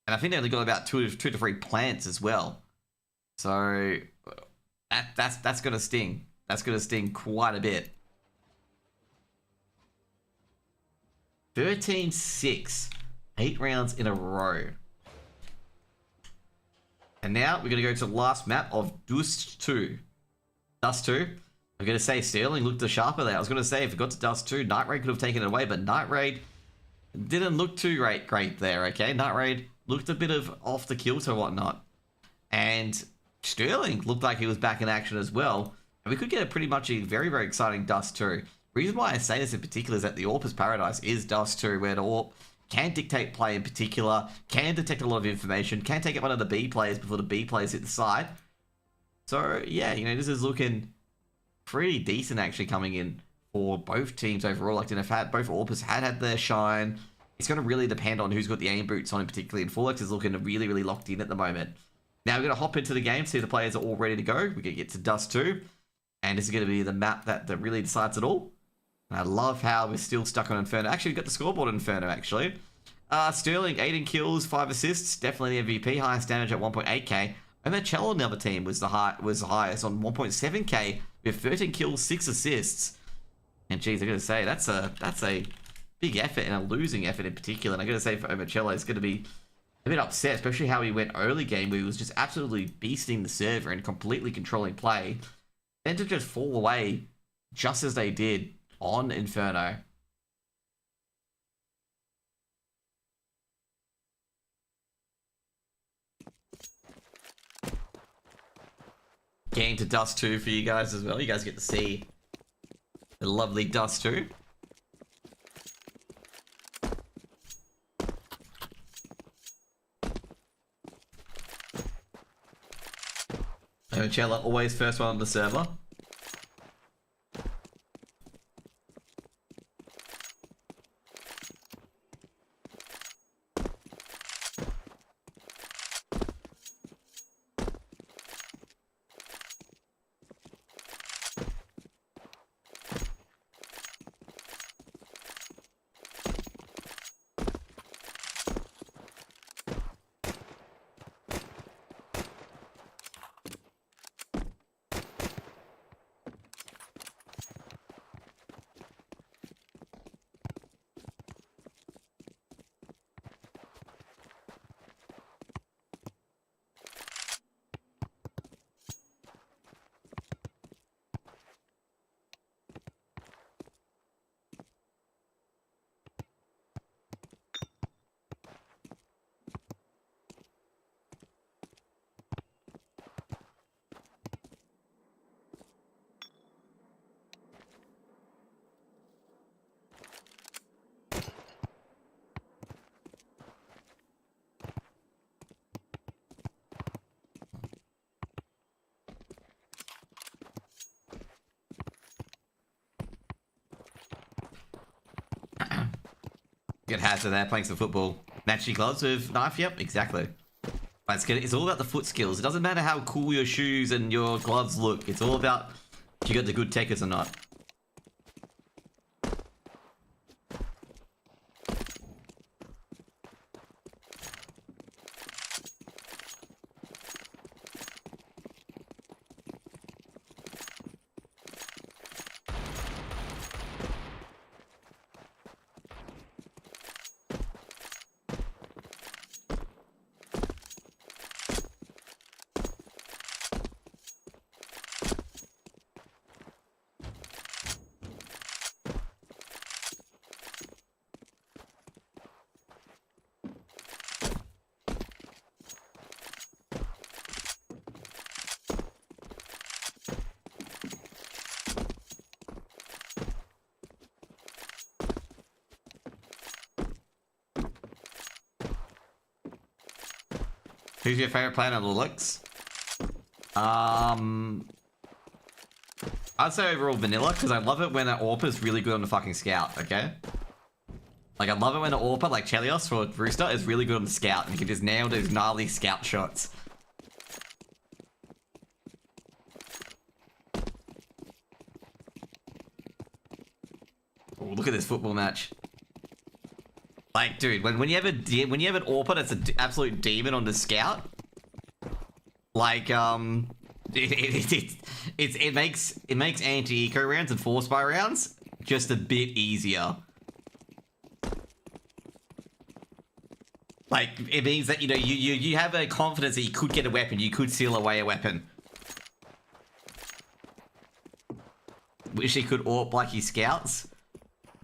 And I think they only got about two to three plants as well. So that's gonna sting. That's gonna sting quite a bit. 13-6. 8 rounds in a row. And now we're going to go to the last map of Dust 2. Dust 2. I'm going to say Sterling looked the sharper there. I was going to say if it got to Dust 2, Night Raid could have taken it away, but Night Raid didn't look too great there, okay? Night Raid looked a bit of off the kilter or whatnot. And Sterling looked like he was back in action as well. And we could get a pretty much a very, very exciting Dust 2. The reason why I say this in particular is that the AWP's Paradise is Dust 2, where the AWP can dictate play in particular, can detect a lot of information, can take out one of the B players before the B players hit the side. So, yeah, you know, this is looking pretty decent actually coming in for both teams overall. Like, if both AWPers had their shine, it's going to really depend on who's got the aim boots on in particularly, and Full-X is looking really, really locked in at the moment. Now, we're going to hop into the game, see if the players are all ready to go. We're going to get to Dust 2, and this is going to be the map that really decides it all. And I love how we're still stuck on Inferno. Actually, we've got the scoreboard on Inferno, actually. Sterling, 18 kills, 5 assists. Definitely the MVP. Highest damage at 1.8k. And then Cello on the other team was the highest on 1.7k with 13 kills, 6 assists. And geez, I gotta say, that's a big effort and a losing effort in particular. And I gotta say for Omocello, it's gonna be a bit upset, especially how he went early game where he was just absolutely beasting the server and completely controlling play. Then to just fall away just as they did on Inferno. game to Dust 2 for you guys as well. You guys get to see the lovely Dust 2. Oceania always first one on the server. Get hats of there, playing some football. Matchy gloves with knife, yep, exactly. But it's all about the foot skills. It doesn't matter how cool your shoes and your gloves look. It's all about if you got the good techers or not. Who's your favorite player on the looks? I'd say overall vanilla, because I love it when an AWP is really good on the fucking scout, okay? Like, I love it when an AWP, like Chelios for Rooster, is really good on the scout, and he can just nail those gnarly scout shots. Oh, look at this football match. Like, dude, when you have an AWP that's an absolute demon on the scout, like, it makes anti-eco rounds and force buy rounds just a bit easier. Like, it means that, you know, you have a confidence that you could get a weapon, you could seal away a weapon. Wish he could AWP like his scouts.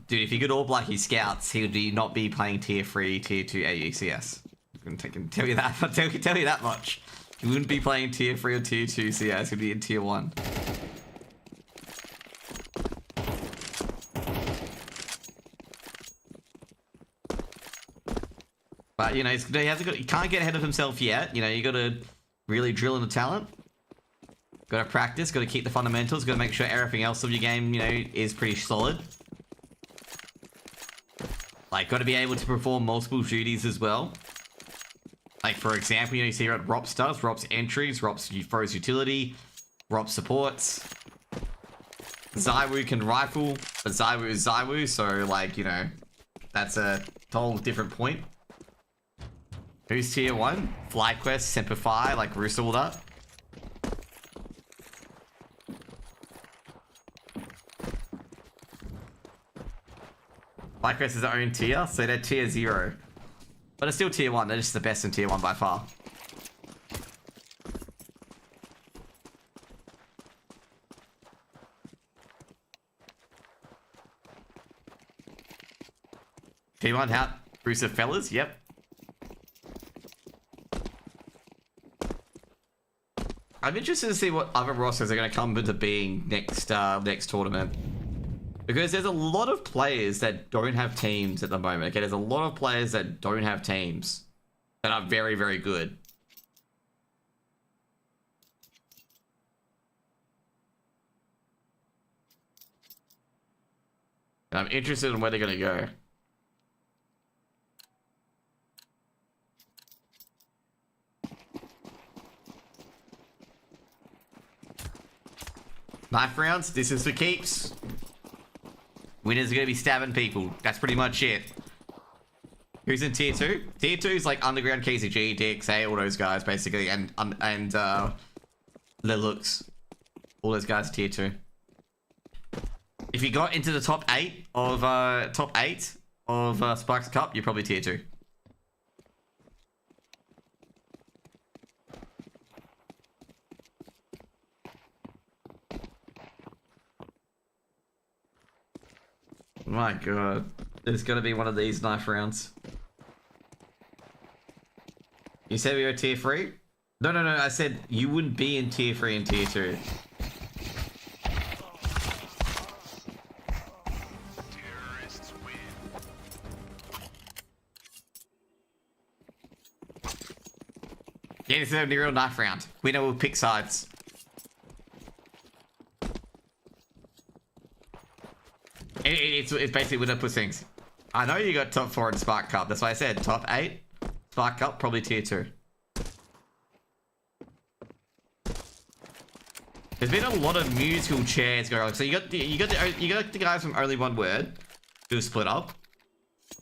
Dude, if he could AWP like his scouts, he would not be playing tier 3, tier 2 ECS. I can tell you that. I'll tell you that much. He wouldn't be playing tier 3 or tier 2 CS. He'd be in tier 1. But, you know, he can't get ahead of himself yet. You know, you got to really drill in the talent. Got to practice. Got to keep the fundamentals. Got to make sure everything else of your game, you know, is pretty solid. Like, got to be able to perform multiple duties as well. Like, for example, you know, you see what ROPS does. ROPS entries, ROPS throws utility, ROPS supports. Zywoo can rifle, but Zywoo is Zywoo, so, like, you know, that's a whole different point. Who's tier 1? FlyQuest, Semper Fi, like Rooster all that. FlyQuest is their own tier, so they're tier 0. But it's still tier 1, they're just the best in tier 1 by far. Tier 1 how? Bruiser fellas, yep. I'm interested to see what other rosters are going to come into being next tournament. Because there's a lot of players that don't have teams at the moment. Okay, there's a lot of players that don't have teams that are very, very good. And I'm interested in where they're going to go. Knife rounds, this is for keeps. Winners are going to be stabbing people. That's pretty much it. Who's in tier 2? Tier 2 is like Underground, KCG, DXA, all those guys basically, and Lilux. All those guys are tier 2. If you got into the top 8 of Sparks Cup, you're probably tier 2. My god. There's gonna be one of these knife rounds. You said we were tier 3? No, I said you wouldn't be in tier 3 and tier 2. Terrorists win. Yeah, this is a real knife round. Winner will pick sides. It's basically winner puts things. I know you got top 4 in Spark Cup. That's why I said top 8. Spark Cup, probably tier 2. There's been a lot of musical chairs going on. So you got the guys from Only One Word who split up.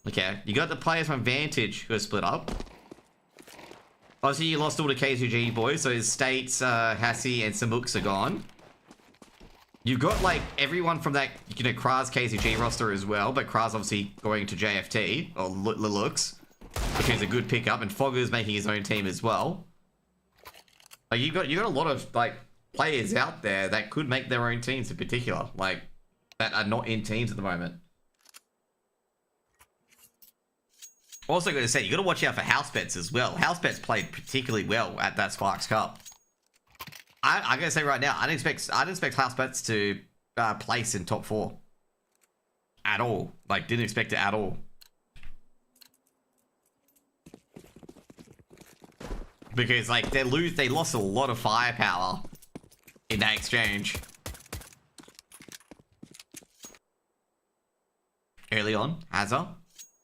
Okay, you got the players from Vantage who are split up. Obviously, you lost all the KZG boys, so States, Hassie, and Samooks are gone. You've got, like, everyone from that, you know, Kraz KCG roster as well, but Kraz obviously going to JFT, or Lilux, which is a good pickup, and Fogger's making his own team as well. Like, you got a lot of, like, players out there that could make their own teams in particular, like, that are not in teams at the moment. Also got to say, you got to watch out for house bets as well. House bets played particularly well at that Sparks Cup. I'm gonna say right now, I didn't expect house bets to place in top 4 at all. Like, didn't expect it at all. Because like they lost a lot of firepower in that exchange early on. Hazza,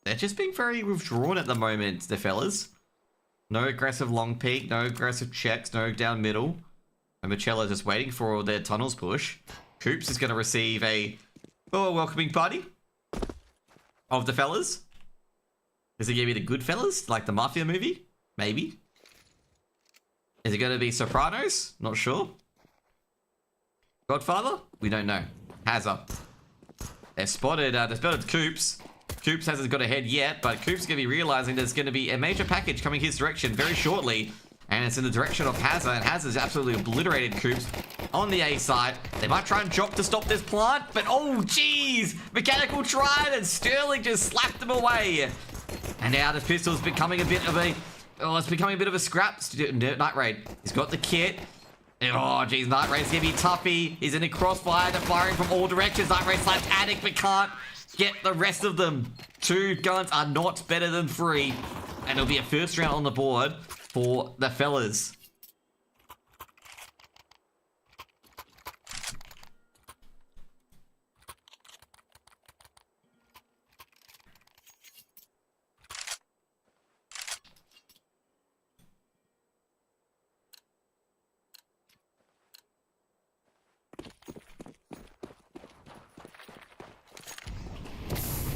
they're just being very withdrawn at the moment, the fellas. No aggressive long peek, no aggressive checks, no down middle. And Marcello's just waiting for their tunnels push. Coops is going to receive a welcoming party of the fellas. Is it going to be the good fellas, like the Mafia movie? Maybe. Is it going to be Sopranos? Not sure. Godfather? We don't know. Hazza. They've spotted Coops. Coops hasn't got ahead yet, but Coops is going to be realizing there's going to be a major package coming his direction very shortly. And it's in the direction of Hazza, and Hazza's absolutely obliterated Coops on the A side. They might try and drop to stop this plant, but oh jeez! Mechanical tried, and Sterling just slapped them away. And now the pistol's becoming a bit of a... Oh, it's becoming a bit of a scrap. Night Raid, he's got the kit. Oh jeez, Night Raid's gonna be toughy. He's in a crossfire, they're firing from all directions. Night Raid slaps Addict, but can't get the rest of them. 2 guns are not better than 3. And it'll be a first round on the board for the fellas.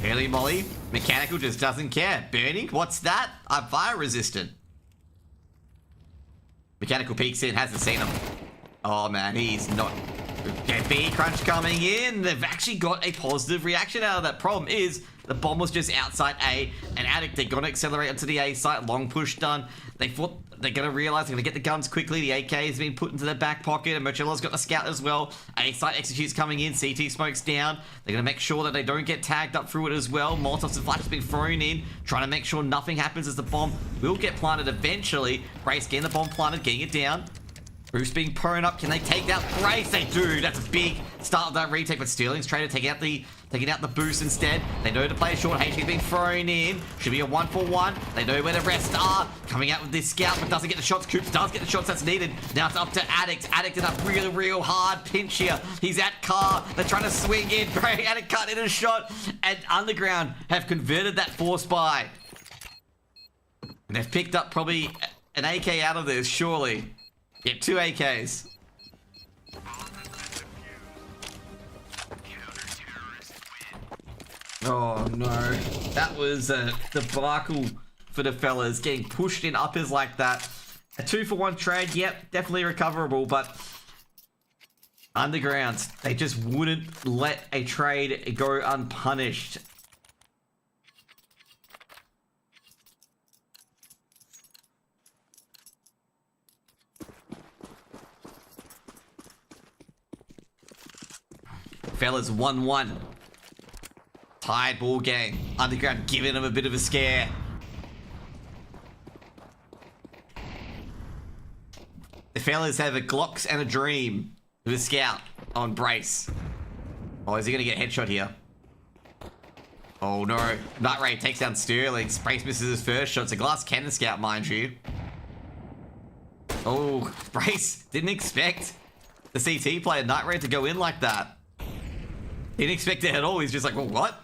Early molly. Mechanical just doesn't care. Burning? What's that? I'm fire resistant. Mechanical peeks in, hasn't seen him. Oh man, he's not... Get B crunch coming in. They've actually got a positive reaction out of that. Problem is, the bomb was just outside A, and Addict, they're gonna accelerate onto the A site. Long push done. They thought they're gonna realize they're gonna get the guns quickly. The AK has been put into their back pocket, and Marcello's got the scout as well. A site executes coming in. CT smokes down. They're gonna make sure that they don't get tagged up through it as well. Molotovs and flashes being thrown in, trying to make sure nothing happens as the bomb will get planted eventually. Brace getting the bomb planted, getting it down. Bruce being prone up. Can they take out Brace? They do. That's a big start of that retake. But Sterling's trying to take out the boost instead. They know to play short. HK's being thrown in. Should be a 1-for-1. They know where the rest are. Coming out with this scout, but doesn't get the shots. Coops does get the shots that's needed. Now it's up to Addict. Addict in a really, real hard pinch here. He's at Car. They're trying to swing in. Addict cut in a shot. And Underground have converted that force buy. And they've picked up probably an AK out of this, surely. Yep, 2 AKs. Oh no. That was a debacle for the fellas. Getting pushed in uppers like that. A 2-for-1 trade, yep, definitely recoverable, but Underground, they just wouldn't let a trade go unpunished. Fellas, 1-1. Tied ball game. Underground giving them a bit of a scare. The fellas have a Glocks and a dream with a scout on Brace. Oh, is he going to get a headshot here? Oh no. Night Ray takes down Sterling. Brace misses his first shot. It's a glass cannon scout, mind you. Oh, Brace didn't expect the CT player Night Ray to go in like that. Didn't expect it at all. He's just like, well, what?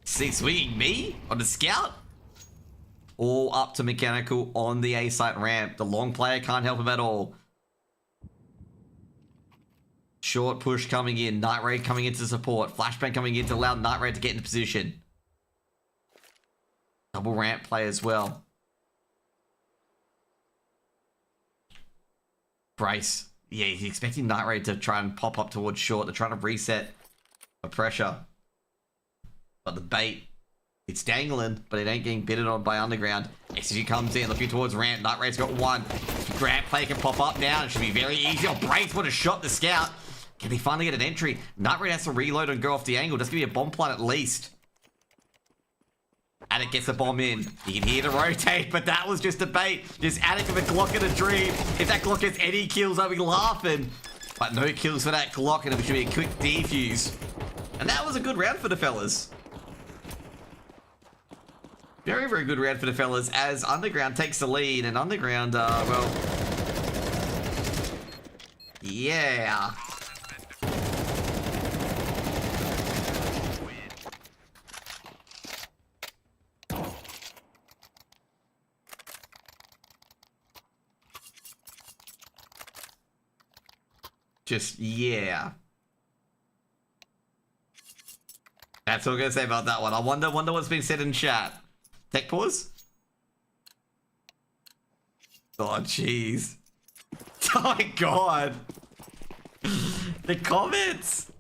See, swinging me on the scout? All up to Mechanical on the A site ramp. The long player can't help him at all. Short push coming in. Night Raid coming into support. Flashbang coming in to allow Night Raid to get into position. Double ramp play as well. Brace. Yeah, he's expecting Night Raid to try and pop up towards short. They're trying to reset the pressure. But the bait, it's dangling, but it ain't getting bitted on by Underground. SG comes in, looking towards ramp. Night Raid's got one. Ramp play can pop up now. It should be very easy. Oh, Brace would have shot the scout. Can they finally get an entry? Night Raid has to reload and go off the angle. That's going to be a bomb plant at least. Attic gets the bomb in. You can hear the rotate, but that was just a bait. Just Attic with a Glock and a dream. If that Glock gets any kills, I'll be laughing. But no kills for that Glock, and it should be a quick defuse. And that was a good round for the fellas. Very, very good round for the fellas as Underground takes the lead. And Underground, well... yeah. Just, yeah. That's all I'm gonna say about that one. I wonder what's been said in chat. Tech pause? Oh, jeez. Oh my god. The comments.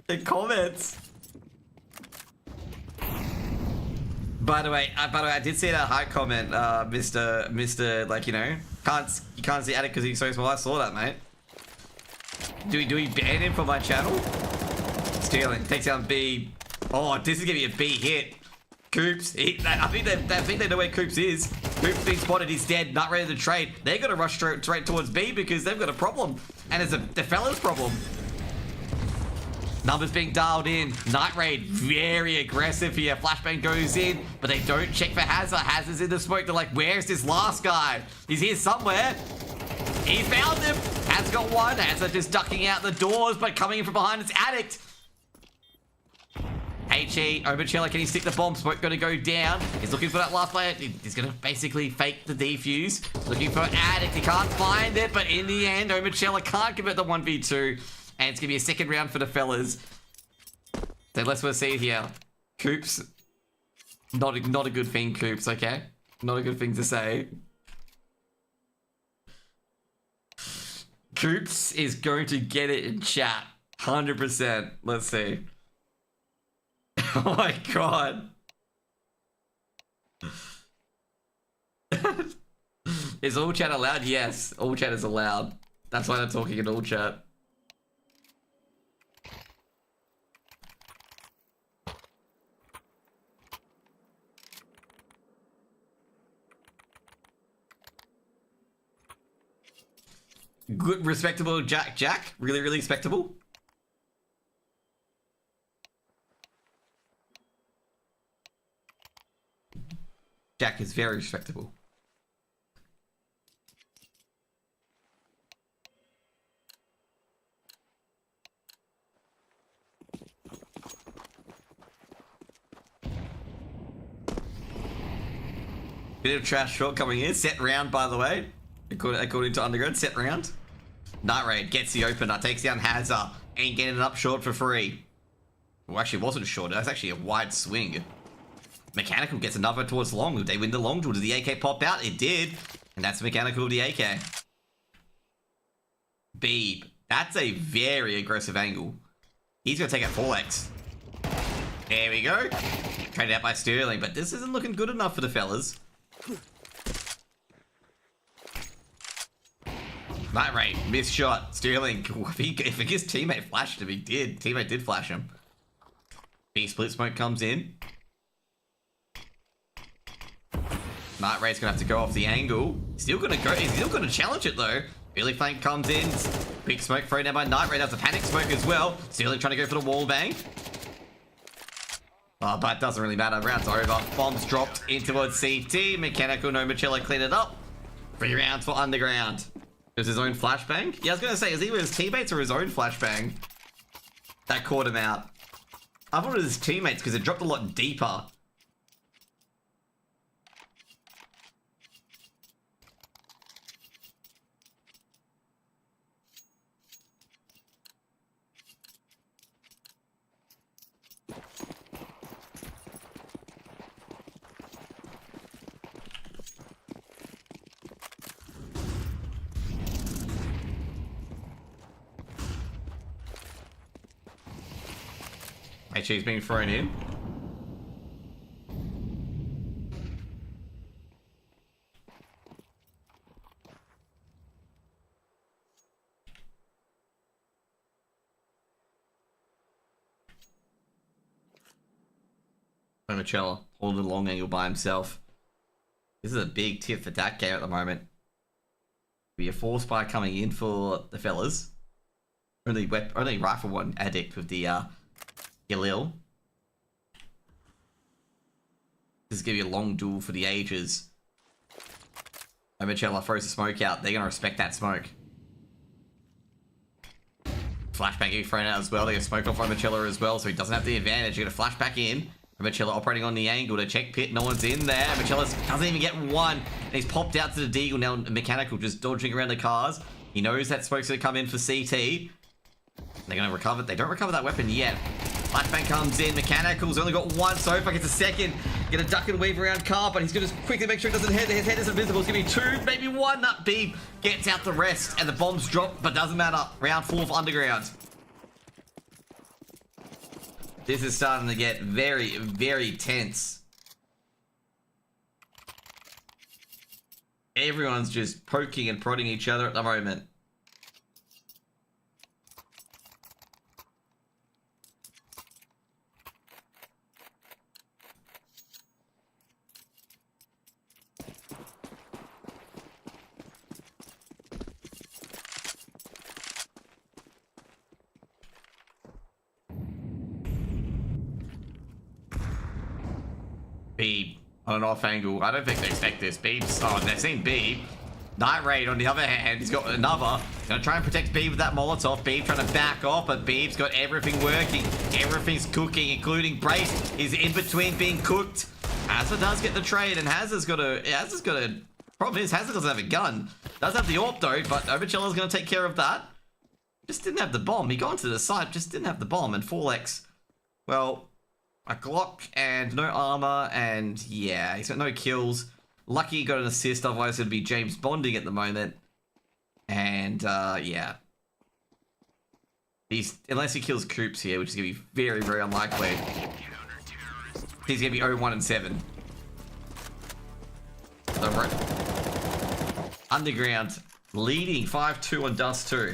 The comments. By the way, I did see that hype comment, Mr. Like, you know, you can't see Attic because he's so small. I saw that, mate. Do we ban him from my channel? Stealing. Takes down B. Oh, this is gonna be a B hit. Coops. I think they know where Coops is. Coops being spotted. He's dead. Not ready to trade. They're gonna rush straight towards B because they've got a problem, and it's the fella's problem. Numbers being dialed in. Night Raid very aggressive here. Flashbang goes in, but they don't check for Hazard. Hazard's in the smoke. They're like, where's this last guy? He's here somewhere. He's found him. Hazard got one. Hazard just ducking out the doors, but coming in from behind is Addict. HE, Oberchella, can he stick the bomb? Smoke gonna go down. He's looking for that last player. He's gonna basically fake the defuse. Looking for Addict. He can't find it, but in the end, Oberchella can't commit the 1v2. And it's gonna be a second round for the fellas. So let's see here. Coops. Not a good thing, Coops, okay? Not a good thing to say. Coops is going to get it in chat. 100%. Let's see. Oh my god. Is all chat allowed? Yes, all chat is allowed. That's why they're talking in all chat. Good, respectable Jack. Really, really respectable. Jack is very respectable. Bit of trash shot coming in. Set round, by the way. According to Underground, set round. Night Raid gets the opener, takes down Hazza. Ain't getting it up short for free. Well, actually, it wasn't short. That's actually a wide swing. Mechanical gets another towards long. Did they win the long duel? Did the AK pop out? It did. And that's Mechanical of the AK. Beeb. That's a very aggressive angle. He's going to take out 4x. There we go. Traded out by Sterling, but this isn't looking good enough for the fellas. Night Raid, missed shot. Sterling, if his teammate flashed him, he did. Teammate did flash him. B split smoke comes in. Night Raid's gonna have to go off the angle. Still gonna go. He's still gonna challenge it though. Billy Flank comes in. Big smoke thrown down by Night Raid. That's a panic smoke as well. Sterling trying to go for the wall bang. Oh, but it doesn't really matter. Round's over. Bombs dropped in towards CT. Mechanical, no Machella clean it up. 3 rounds for Underground. It was his own flashbang? Yeah, I was going to say, is he with his teammates or his own flashbang that caught him out? I thought it was his teammates because it dropped a lot deeper. She's being thrown in. Machella holding a long angle by himself. This is a big tip for that game at the moment. Be a 4 spy coming in for the fellas. Only rifle one addict with the Galil. This is going to be a long duel for the ages. Machella throws the smoke out. They're going to respect that smoke. Flashback getting thrown out as well. They're going to smoke off Machella as well, so he doesn't have the advantage. They're going to flash back in. Machella operating on the angle to check pit. No one's in there. Machella doesn't even get one. And he's popped out to the Deagle. Now Mechanical just dodging around the cars. He knows that smoke's going to come in for CT. They're going to recover. They don't recover that weapon yet. Flashbang comes in. Mechanical's only got one so far. Gets a second. Gonna duck and weave around car, but he's gonna quickly make sure he doesn't hit. His head isn't visible. It's gonna be 2, maybe 1. Nut B gets out the rest, and the bombs drop, but doesn't matter. Round 4 for Underground. This is starting to get very, very tense. Everyone's just poking and prodding each other at the moment. Beeb on an off angle. I don't think they expect this. Beeb's... Oh, they've seen Beeb. Night Raid, on the other hand, he's got another. Gonna try and protect Beeb with that Molotov. Beeb trying to back off, but Beeb's got everything working. Everything's cooking, including Brace is in between being cooked. Hazza does get the trade, and Hazza's got a... Problem is, Hazza doesn't have a gun. Does have the AWP though, but Overchella's gonna take care of that. Just didn't have the bomb. He got onto the side, just didn't have the bomb, and 4x. Well... a Glock and no armor, and yeah, he's got no kills. Lucky he got an assist, otherwise it'd be James Bonding at the moment. And yeah. Unless he kills Coops here, which is going to be very, very unlikely. He's going to be 0-1 and 7. Underground leading 5-2 on Dust 2.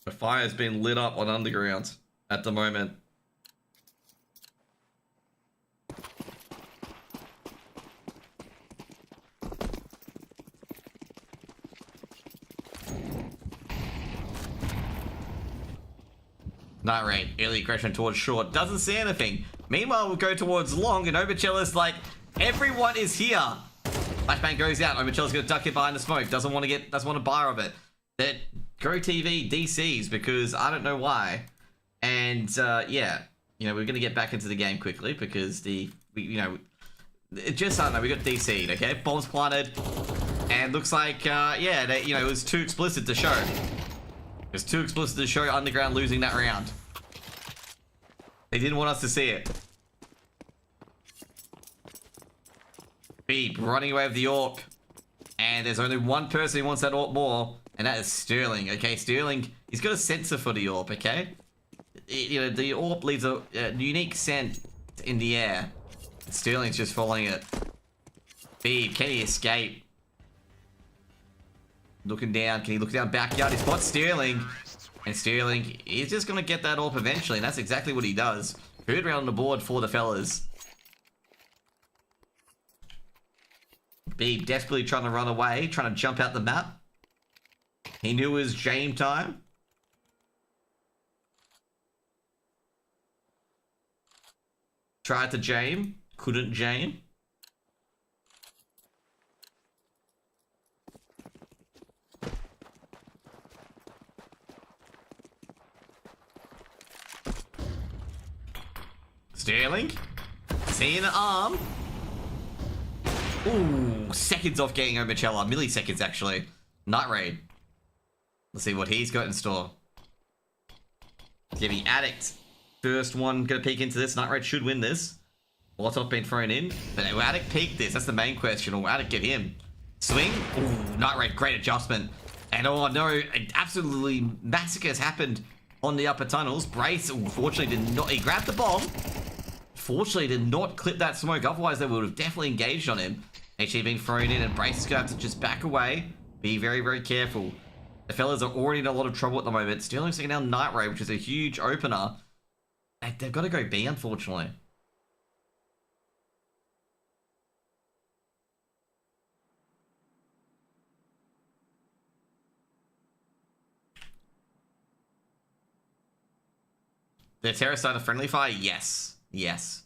The fire's been lit up on Underground at the moment. Night Raid, early aggression towards short, doesn't see anything. Meanwhile, we go towards long, and Oberchella's like, everyone is here. Flashbang goes out, Oberchella's gonna duck it behind the smoke, doesn't want to bar of it. That Go TV DCs because I don't know why. And yeah, you know, we're gonna get back into the game quickly because it just, I don't know, we got DC'd, okay? Bombs planted, and looks like, yeah, it was too explicit to show. It was too explicit to show Underground losing that round. They didn't want us to see it. Beep running away with the AWP. And there's only one person who wants that AWP more, and that is Sterling, okay? Sterling, he's got a sensor for the AWP, okay? The AWP leaves a unique scent in the air. And Sterling's just following it. Beep, can he escape? Looking down, can he look down backyard? He spots Sterling. And Sterling, he's just gonna get that AWP eventually, and that's exactly what he does. Third round on the board for the fellas. Beep desperately trying to run away, trying to jump out the map. He knew it was Jame time. Tried to Jame, couldn't Jame. Sterling, seeing an arm. Ooh, seconds off getting Oberchella, milliseconds actually. Night Raid. Let's see what he's got in store. It's gonna be Addict. First one gonna peek into this. Night Raid should win this. Molotov been thrown in, but will Addict peek this? That's the main question. Or will Addict get him? Swing. Ooh, Night Raid, great adjustment. And oh no, absolutely massacre has happened on the upper tunnels. Brace, unfortunately, did not. He grabbed the bomb. Fortunately, did not clip that smoke. Otherwise, they would have definitely engaged on him. HE being thrown in, and Brace is going to have to just back away. Be very, very careful. The fellas are already in a lot of trouble at the moment. Sterling's taking down Night Raid, which is a huge opener. They've got to go B, unfortunately. The Terror started friendly fire? Yes. Yes.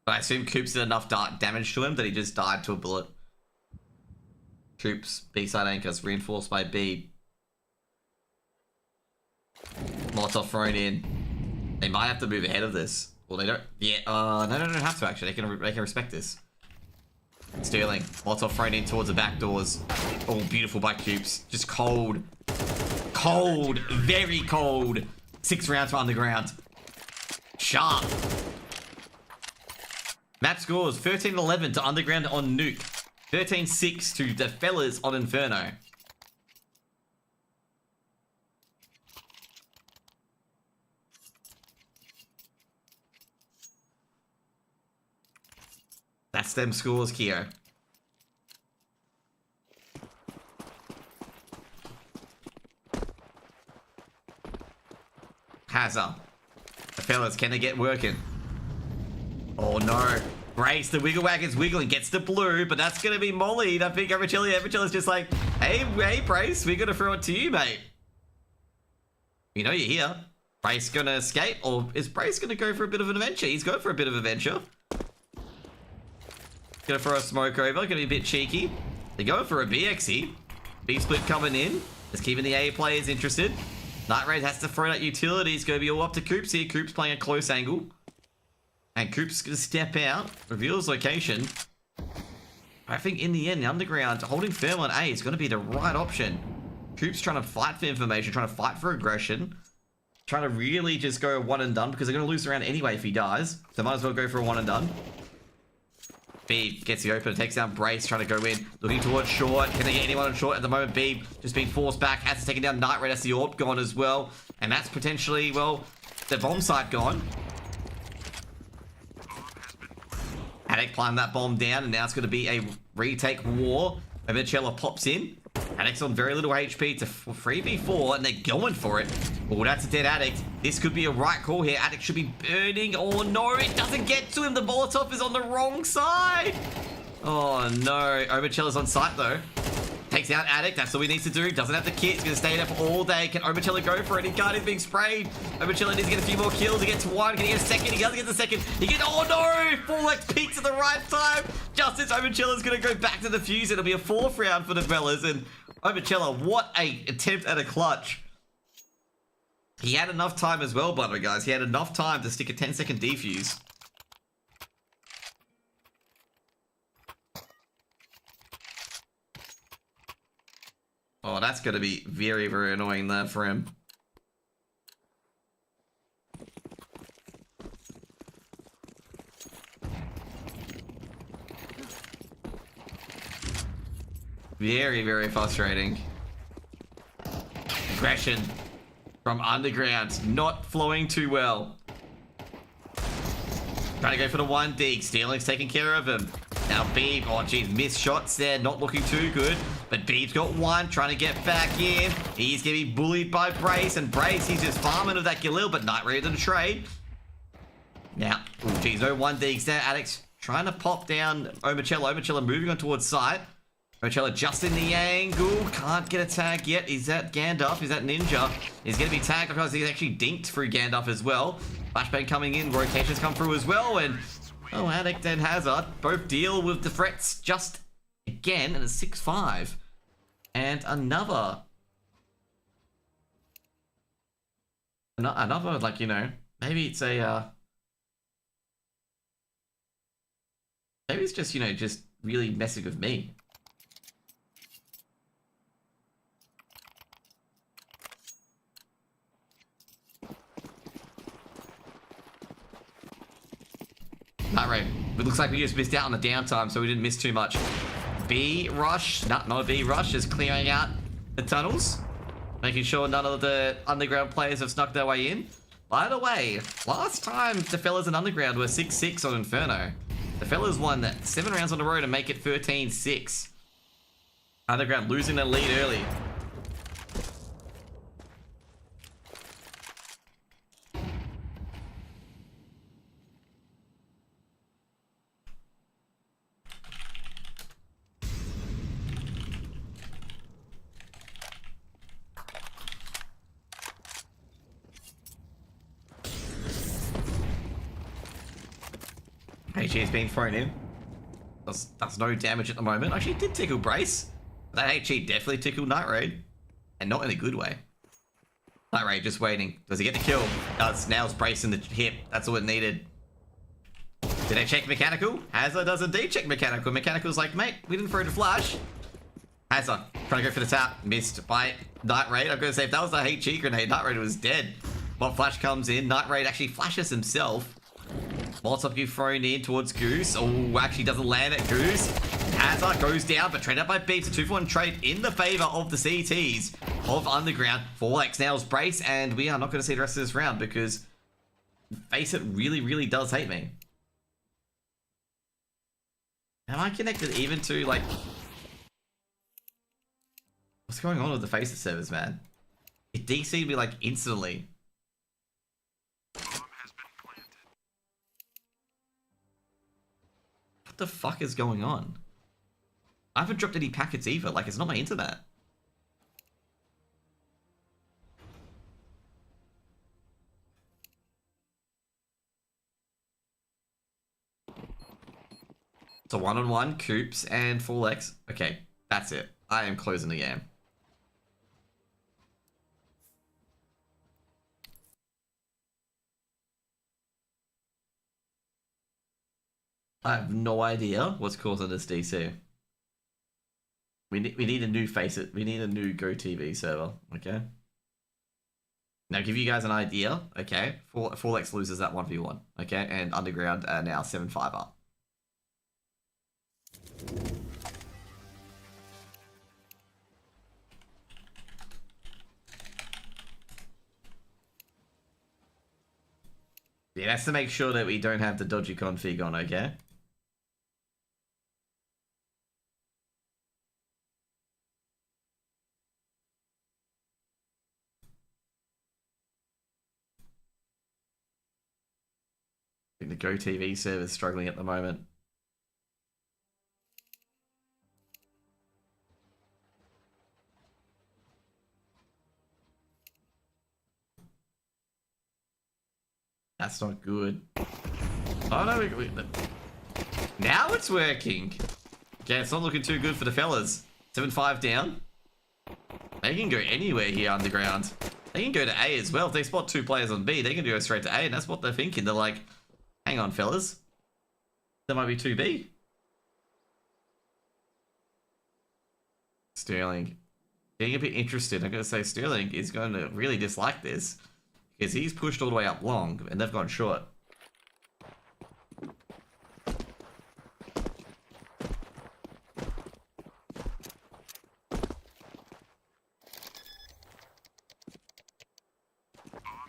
But I assume Coops did enough damage to him that he just died to a bullet. Coops, B-side anchors, reinforced by B. Molotov thrown in. They might have to move ahead of this. Well, they don't. Yeah, no, they don't have to actually. They can respect this. Sterling, Molotov thrown in towards the back doors. Oh, beautiful by Coops. Just cold. Cold. Very cold. 6 rounds for Underground. Sharp. Match scores 13-11 to Underground on Nuke. 13-6 to the fellas on Inferno. That's them scores, Keo. Hazard. The fellas, can they get working? Oh no. Brace, the wiggle wagon's wiggling, gets the blue, but that's gonna be mollied. I think Everchilla's just like, hey, Brace, we're gonna throw it to you, mate. You know you're here. Brace gonna escape, or is Brace gonna go for a bit of an adventure? He's going for a bit of adventure. Gonna throw a smoke over, gonna be a bit cheeky. They're going for a BXE. B-split coming in. Just keeping the A players interested. Night Raid has to throw that utility. It's gonna be all up to Coops here. Coops playing a close angle. And Coops gonna step out, reveal his location. I think in the end, the Underground holding firm on A is gonna be the right option. Coops trying to fight for information, trying to fight for aggression. Trying to really just go one and done because they're gonna lose the round anyway if he dies. So might as well go for a one and done. B gets the opener, takes down Brace, trying to go in, looking towards short. Can they get anyone on short at the moment? B just being forced back, has to take down Night Raid, that's the AWP gone as well. And that's potentially, well, the bomb site gone. Haddock climbed that bomb down, and now it's going to be a retake war. Oberchella pops in. Haddock's on very little HP to 3v4, and they're going for it. Oh, that's a dead Addict. This could be a right call here. Addict should be burning. Oh, no, it doesn't get to him. The Molotov is on the wrong side. Oh, no. Oberchella's on site, though. Takes out Addict. That's all he needs to do. Doesn't have the kit. He's going to stay there for all day. Can Omochilla go for it? His guard is being sprayed. Omochilla needs to get a few more kills. He gets one. Can he get a second? He doesn't get the second. He gets... Oh, no! Full X peaks at the right time. Just as Omochilla's going to go back to the fuse. It'll be a 4th round for the fellas. And Omochilla, what a attempt at a clutch. He had enough time as well, by the way, guys. He had enough time to stick a 10-second defuse. Oh, that's going to be very, very annoying there for him. Very, very frustrating. Aggression from Underground, not flowing too well. Trying to go for the 1 dig. Stealing's taking care of him. Now Beeb, oh geez, missed shots there, not looking too good. But Beeb's got 1, trying to get back in. He's going to be bullied by Brace, and Brace, he's just farming of that Galil, but not ready to trade. Now, oh geez, no 1 digs there. Addict's trying to pop down Omochilla. Omochilla moving on towards site. Omochilla just in the angle, can't get a tag yet. Is that Gandalf? Is that Ninja? He's going to be tagged because he's actually dinked through Gandalf as well. Flashbang coming in, rotations come through as well, and oh, Addict and Hazard both deal with the threats just again in a 6-5. And another, like, you know, maybe it's a, maybe it's just, you know, just really messing with me. Alright, it looks like we just missed out on the downtime, so we didn't miss too much. B rush, not a B rush, is clearing out the tunnels, making sure none of the underground players have snuck their way in. By the way, last time the fellas in underground were 6-6 on Inferno. The fellas won 7 rounds on the road to make it 13-6. Underground losing their lead early. HE is being thrown in. That's no damage at the moment. Actually, it did tickle Brace. That HE definitely tickled Night Raid. And not in a good way. Night Raid just waiting. Does he get the kill? Does. Nails Brace in the hip. That's all it needed. Did they check Mechanical? Hazard does indeed check Mechanical. Mechanical's like, mate, we didn't throw the flash. Hazard trying to go for the tap. Missed by Night Raid. I'm going to say if that was a HE grenade, Night Raid was dead. While flash comes in, Night Raid actually flashes himself. Molotov get thrown in towards Goose. Oh, actually doesn't land at Goose. Hazard goes down, but traded out by Beeps. A 2-for-1 trade in the favor of the CTs of Underground. 4x nails Brace, and we are not going to see the rest of this round because Face It really, really does hate me. Am I connected even to, like... What's going on with the Face It servers, man? It DC'd me, like, instantly. What the fuck is going on? I haven't dropped any packets either, like it's not my internet. It's a 1-on-1, Coops and Full X. Okay, that's it. I am closing the game. I have no idea what's causing this DC. We need a new Face It. We need a new Go TV server. Okay. Now give you guys an idea. Okay, Full X loses that 1v1. Okay, and Underground are now 7-5 up. Yeah, that's to make sure that we don't have the dodgy config on. Okay. I think the Go TV server is struggling at the moment. That's not good. Oh no, now it's working. Okay, it's not looking too good for the fellas. 7-5 down. They can go anywhere here underground. They can go to A as well. If they spot 2 players on B, they can go straight to A, and that's what they're thinking. They're like, hang on, fellas. There might be 2B. Sterling. Getting a bit interested. I'm going to say Sterling is going to really dislike this. Because he's pushed all the way up long, and they've gone short. Bomb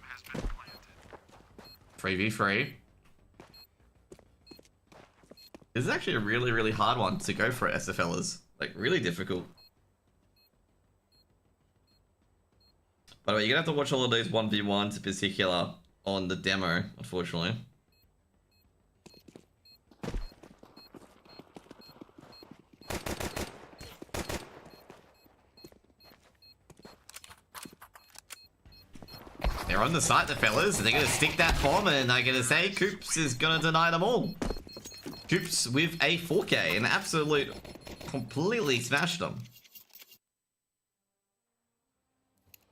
has been planted. 3v3. This is actually a really, really hard one to go for SFLers. Like, really difficult. By the way, you're going to have to watch all of those 1v1s in particular on the demo, unfortunately. They're on the site, the fellas. They're going to stick that bomb, and they're going to say Coops is going to deny them all. Coops with a 4K, an absolute completely smashed them.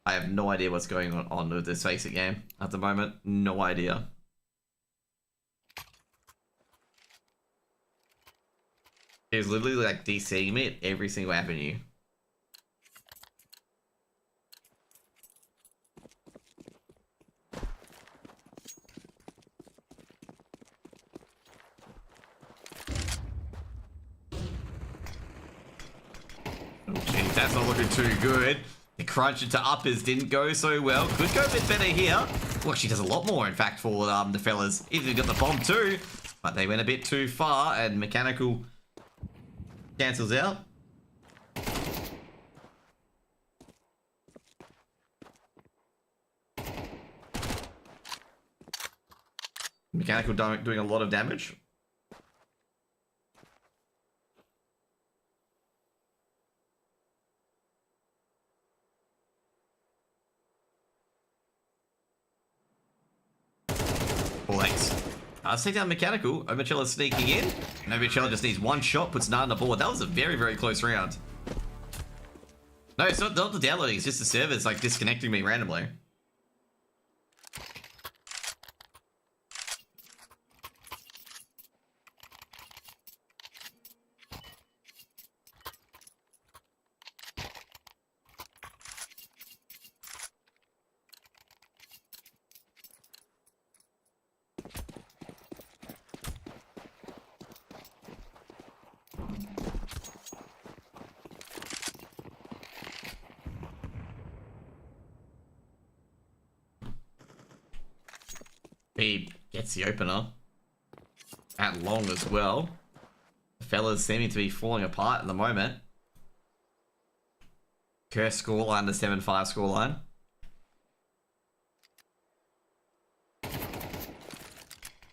I have no idea what's going on with this Face It game at the moment. No idea. He's literally like DCing me at every single avenue. Oh jeez, that's not looking too good. The crunch into uppers didn't go so well. Could go a bit better here. Well, she does a lot more, in fact, for the fellas. Even got the bomb too, but they went a bit too far, and Mechanical cancels out. Mechanical doing a lot of damage. Let's take down Mechanical. Omichella's sneaking in. And Omichella just needs one shot, puts 9 on the board. That was a very, very close round. No, it's not the downloading, it's just the servers like disconnecting me randomly. B gets the opener. At long as well. The fellas seeming to be falling apart at the moment. Curse scoreline, the 7-5 scoreline.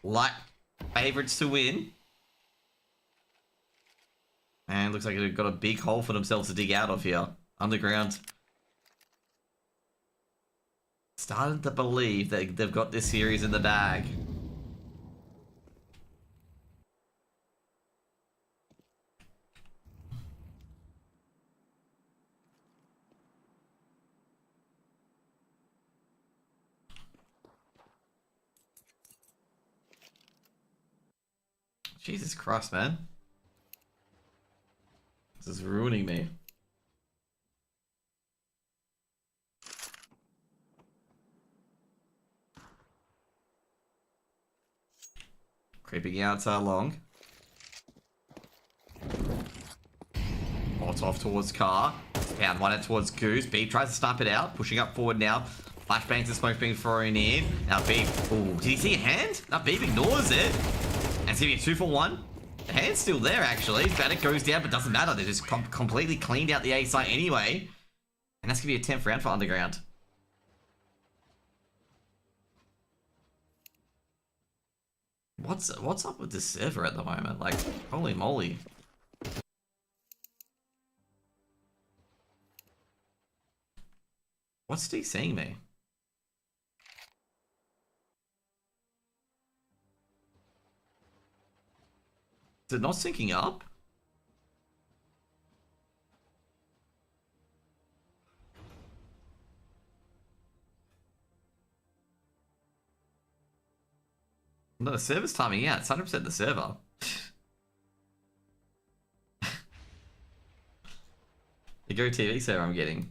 Light favorites to win. And looks like they've got a big hole for themselves to dig out of here. Underground. Starting to believe that they've got this series in the bag. Jesus Christ, man. This is ruining me. Creeping out long. Bolt off towards Car. Down one it towards Goose. B tries to stomp it out. Pushing up forward now. Flashbangs and smoke being thrown in. Now B. Ooh, did he see a hand? Now B ignores it. And it's gonna be a 2-for-1. The hand's still there actually. Bannock goes down, but doesn't matter. They just completely cleaned out the A site anyway. And that's gonna be a 10th round for Underground. What's up with this server at the moment? Like, holy moly. What's DCing me? Is it not syncing up? No, the server's timing out. It's 100% the server. The Go TV server I'm getting.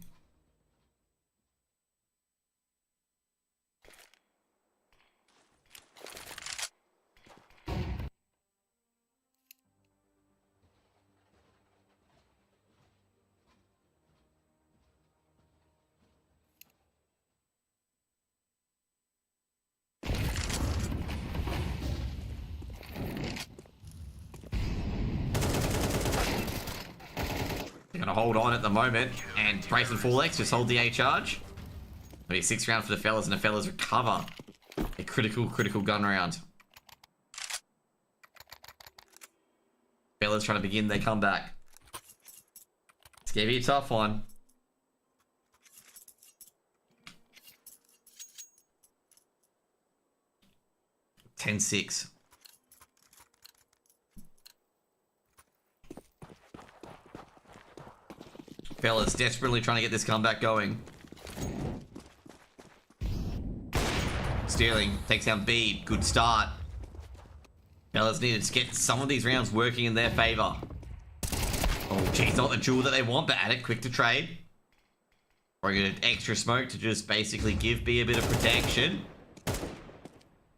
They're gonna hold on at the moment, and Brace and 4X just hold the A charge. Maybe 6 round for the fellas, and the fellas recover a critical gun round. Fellas trying to begin their comeback. It's gonna be a tough one. (10-6). Fellas desperately trying to get this comeback going. Sterling takes down B. Good start. Fellas needed to get some of these rounds working in their favor. Oh, geez, not the jewel that they want, but Attic quick to trade. Bring an extra smoke to just basically give B a bit of protection.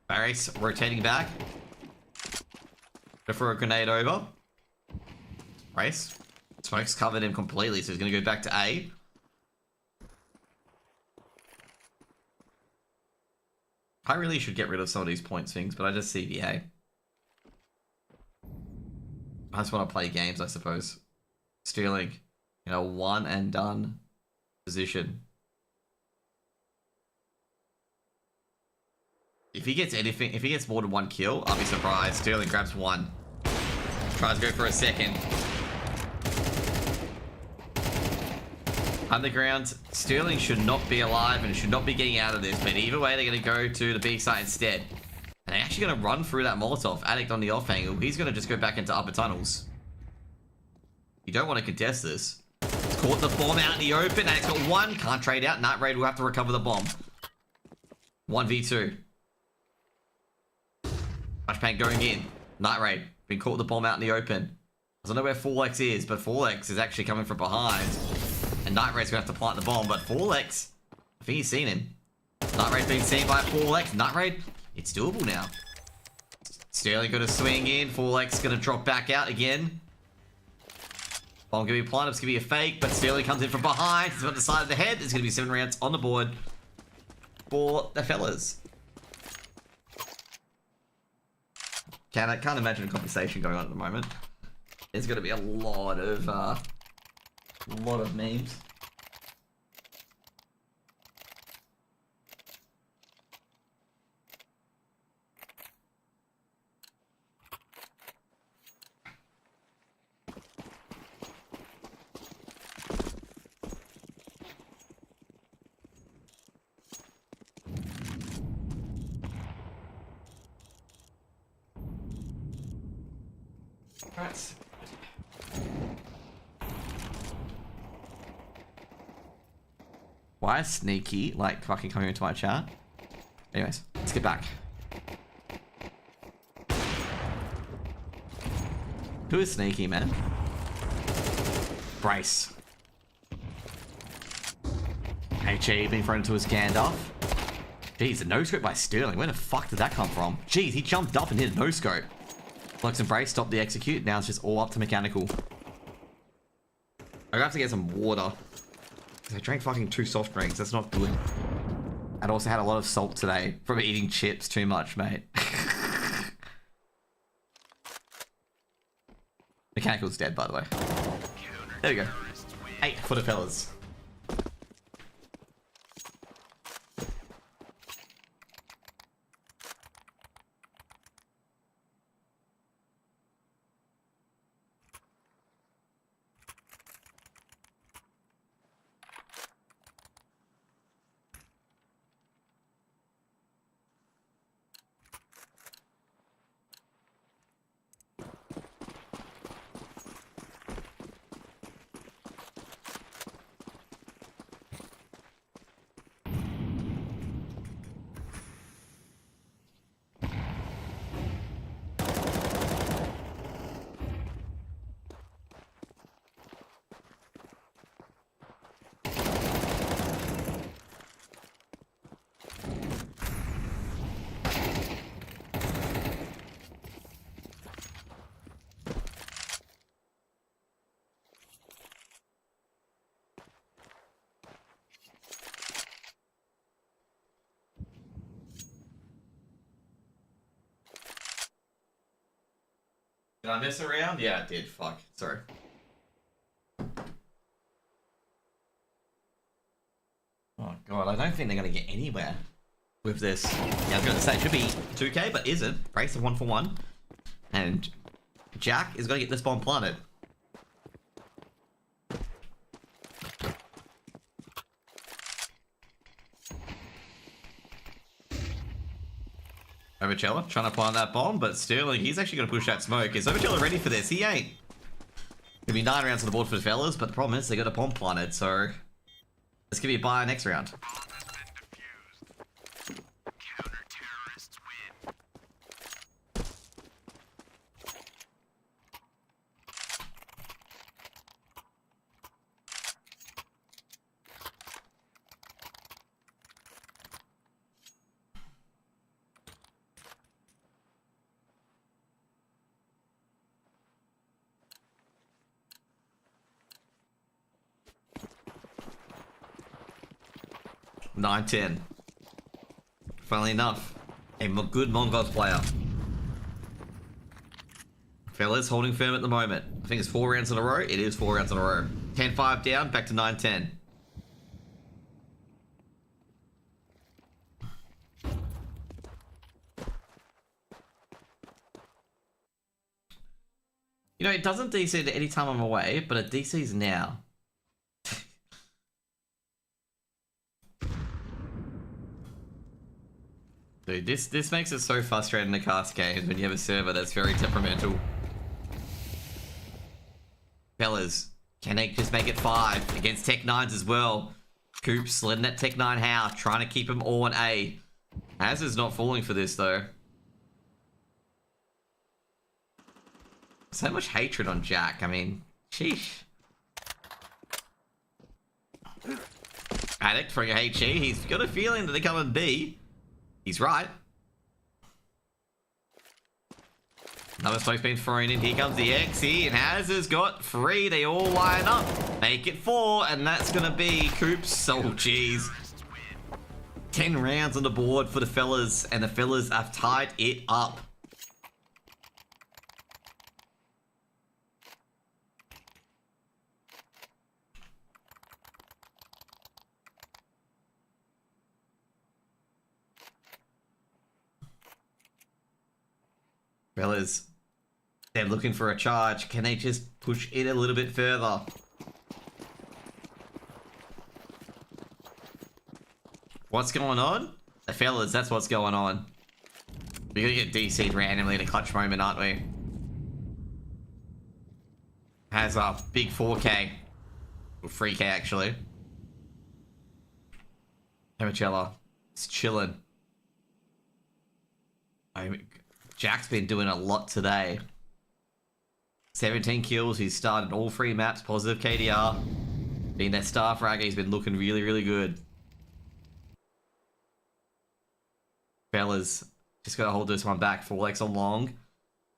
Barry's rotating back. Go for a grenade over. Race. Smoke's covered him completely, so he's going to go back to A. I really should get rid of some of these point swings, but I just see the A. I just want to play games, I suppose. Sterling in a one and done position. If he gets anything, if he gets more than one kill, I'll be surprised. Sterling grabs one. Tries to go for a second. Underground, Sterling should not be alive and should not be getting out of this, but either way, they're going to go to the B site instead. And they're actually going to run through that Molotov. Addict on the off angle. He's going to just go back into upper tunnels. You don't want to contest this. It's caught the bomb out in the open, and it's got one. Can't trade out. Night Raid will have to recover the bomb. 1v2. Flashbang going in. Night Raid. Been caught with the bomb out in the open. I don't know where 4X is, but 4X is actually coming from behind. And Night Raid's going to have to plant the bomb, but 4X, I think he's seen him. Night Raid's been seen by 4X. Night Raid, it's doable now. Sterling going to swing in. 4X going to drop back out again. Bomb going to be planted. It's going to be a fake, but Sterling comes in from behind. He's on the side of the head. There's going to be 7 rounds on the board for the fellas. Can't imagine a conversation going on at the moment. There's going to be a lot of memes. Right. Why is Sneaky like fucking coming into my chat? Anyways, let's get back. Who is Sneaky, man? Brace. HE being thrown into his Gandalf. Jeez, a no-scope by Sterling. Where the fuck did that come from? Jeez, he jumped up and hit a no-scope. Flex and Brace, stop the execute. Now it's just all up to mechanical. I'm gonna have to get some water. I drank fucking 2 soft drinks. That's not good. I'd also had a lot of salt today from eating chips too much, mate. Mechanical's dead, by the way. There we go. 8 for the fellas. Did I mess around? Yeah, I did. Fuck. Sorry. Oh god, I don't think they're gonna get anywhere with this. Yeah, I was gonna say it should be 2k, but isn't. Brace of 1 for 1. And Jack is gonna get this bomb planted. Overchella trying to plant that bomb, but Sterling, he's actually going to push that smoke. Is Overchella ready for this? He ain't. Gonna be 9 rounds on the board for the fellas, but the problem is they got a bomb planted, so let's give you a buy next round. Nine 10. Funnily enough, a good Mongols player. Fellas holding firm at the moment. I think it's 4 rounds in a row. It is 4 rounds in a row. 10-5 down, back to 9-10. You know, it doesn't DC at any time I'm away, but it DCs now. Dude, this makes it so frustrating to cast games when you have a server that's very temperamental. Fellas, can they just make it 5 against Tech 9s as well? Coops letting that Tech 9 how, trying to keep them all on A. Az is not falling for this though. So much hatred on Jack, I mean, sheesh. Addict for a HE, he's got a feeling that they're coming B. He's right. Another smoke's been thrown in. Here comes the XE, and Az has got 3. They all line up. Make it 4, and that's gonna be Coops. Oh, jeez. 10 rounds on the board for the fellas, and the fellas have tied it up. Fellas, they're looking for a charge. Can they just push it a little bit further? What's going on? The fellas, that's what's going on. We're gonna get DC'd randomly in a clutch moment, aren't we? Has a big 4k. Or 3k, actually. Hemicella. It's chilling. Jack's been doing a lot today. 17 kills, he's started all 3 maps, positive KDR. Being that star fragger, he's been looking really, really good. Fellas, just gotta hold this one back. 4x on long.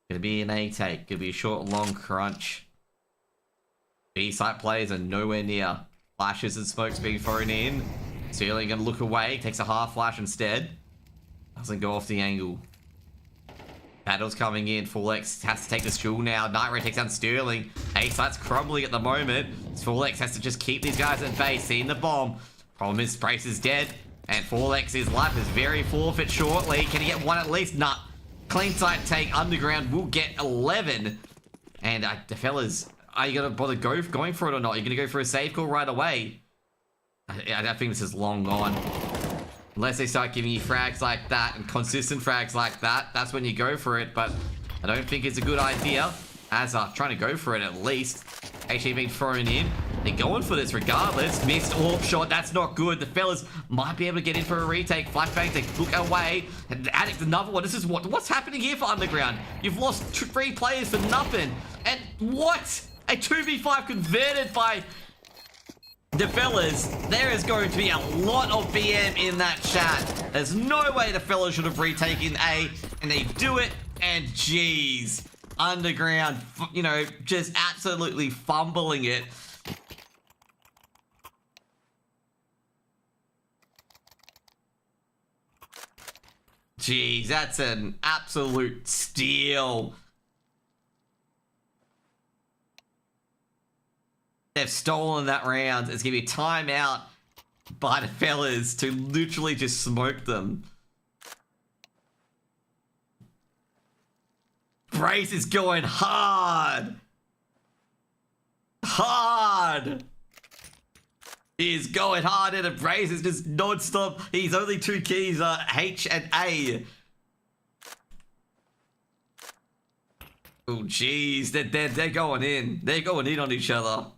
Gonna be an A take, gonna be a short, long crunch. B site players are nowhere near. Flashes and smokes being thrown in. Sterling gonna look away, takes a half flash instead. Doesn't go off the angle. Battle's coming in. 4x has to take this jewel now. Night Ray takes down Sterling. A-site's crumbling at the moment. 4x has to just keep these guys at bay. Seeing the bomb. Problem is, Brace is dead. And 4x's life is very forfeit shortly. Can he get 1 at least? Nah. Clean site take. Underground will get 11. And the fellas, are you going to bother going for it or not? Are you going to go for a save call right away? I think this is long gone. Unless they start giving you frags like that and consistent frags like that, that's when you go for it, but I don't think it's a good idea. Azar trying to go for it at least. Actually being thrown in. They're going for this regardless. Missed AWP shot, that's not good. The fellas might be able to get in for a retake. Flashbang, they look away. And Addict, another one. This is what's happening here for Underground? You've lost 3 players for nothing. And what? A 2v5 converted by the fellas. There is going to be a lot of BM in that chat. There's no way the fellas should have retaken A, and they do it, and jeez. Underground, you know, just absolutely fumbling it. Jeez, that's an absolute steal. They've stolen that round. It's gonna be timeout by the fellas to literally just smoke them. Brace is going hard. Hard. He's going hard and Brace is just non-stop. He's only 2 keys, H and A. Oh, jeez. They're going in. They're going in on each other.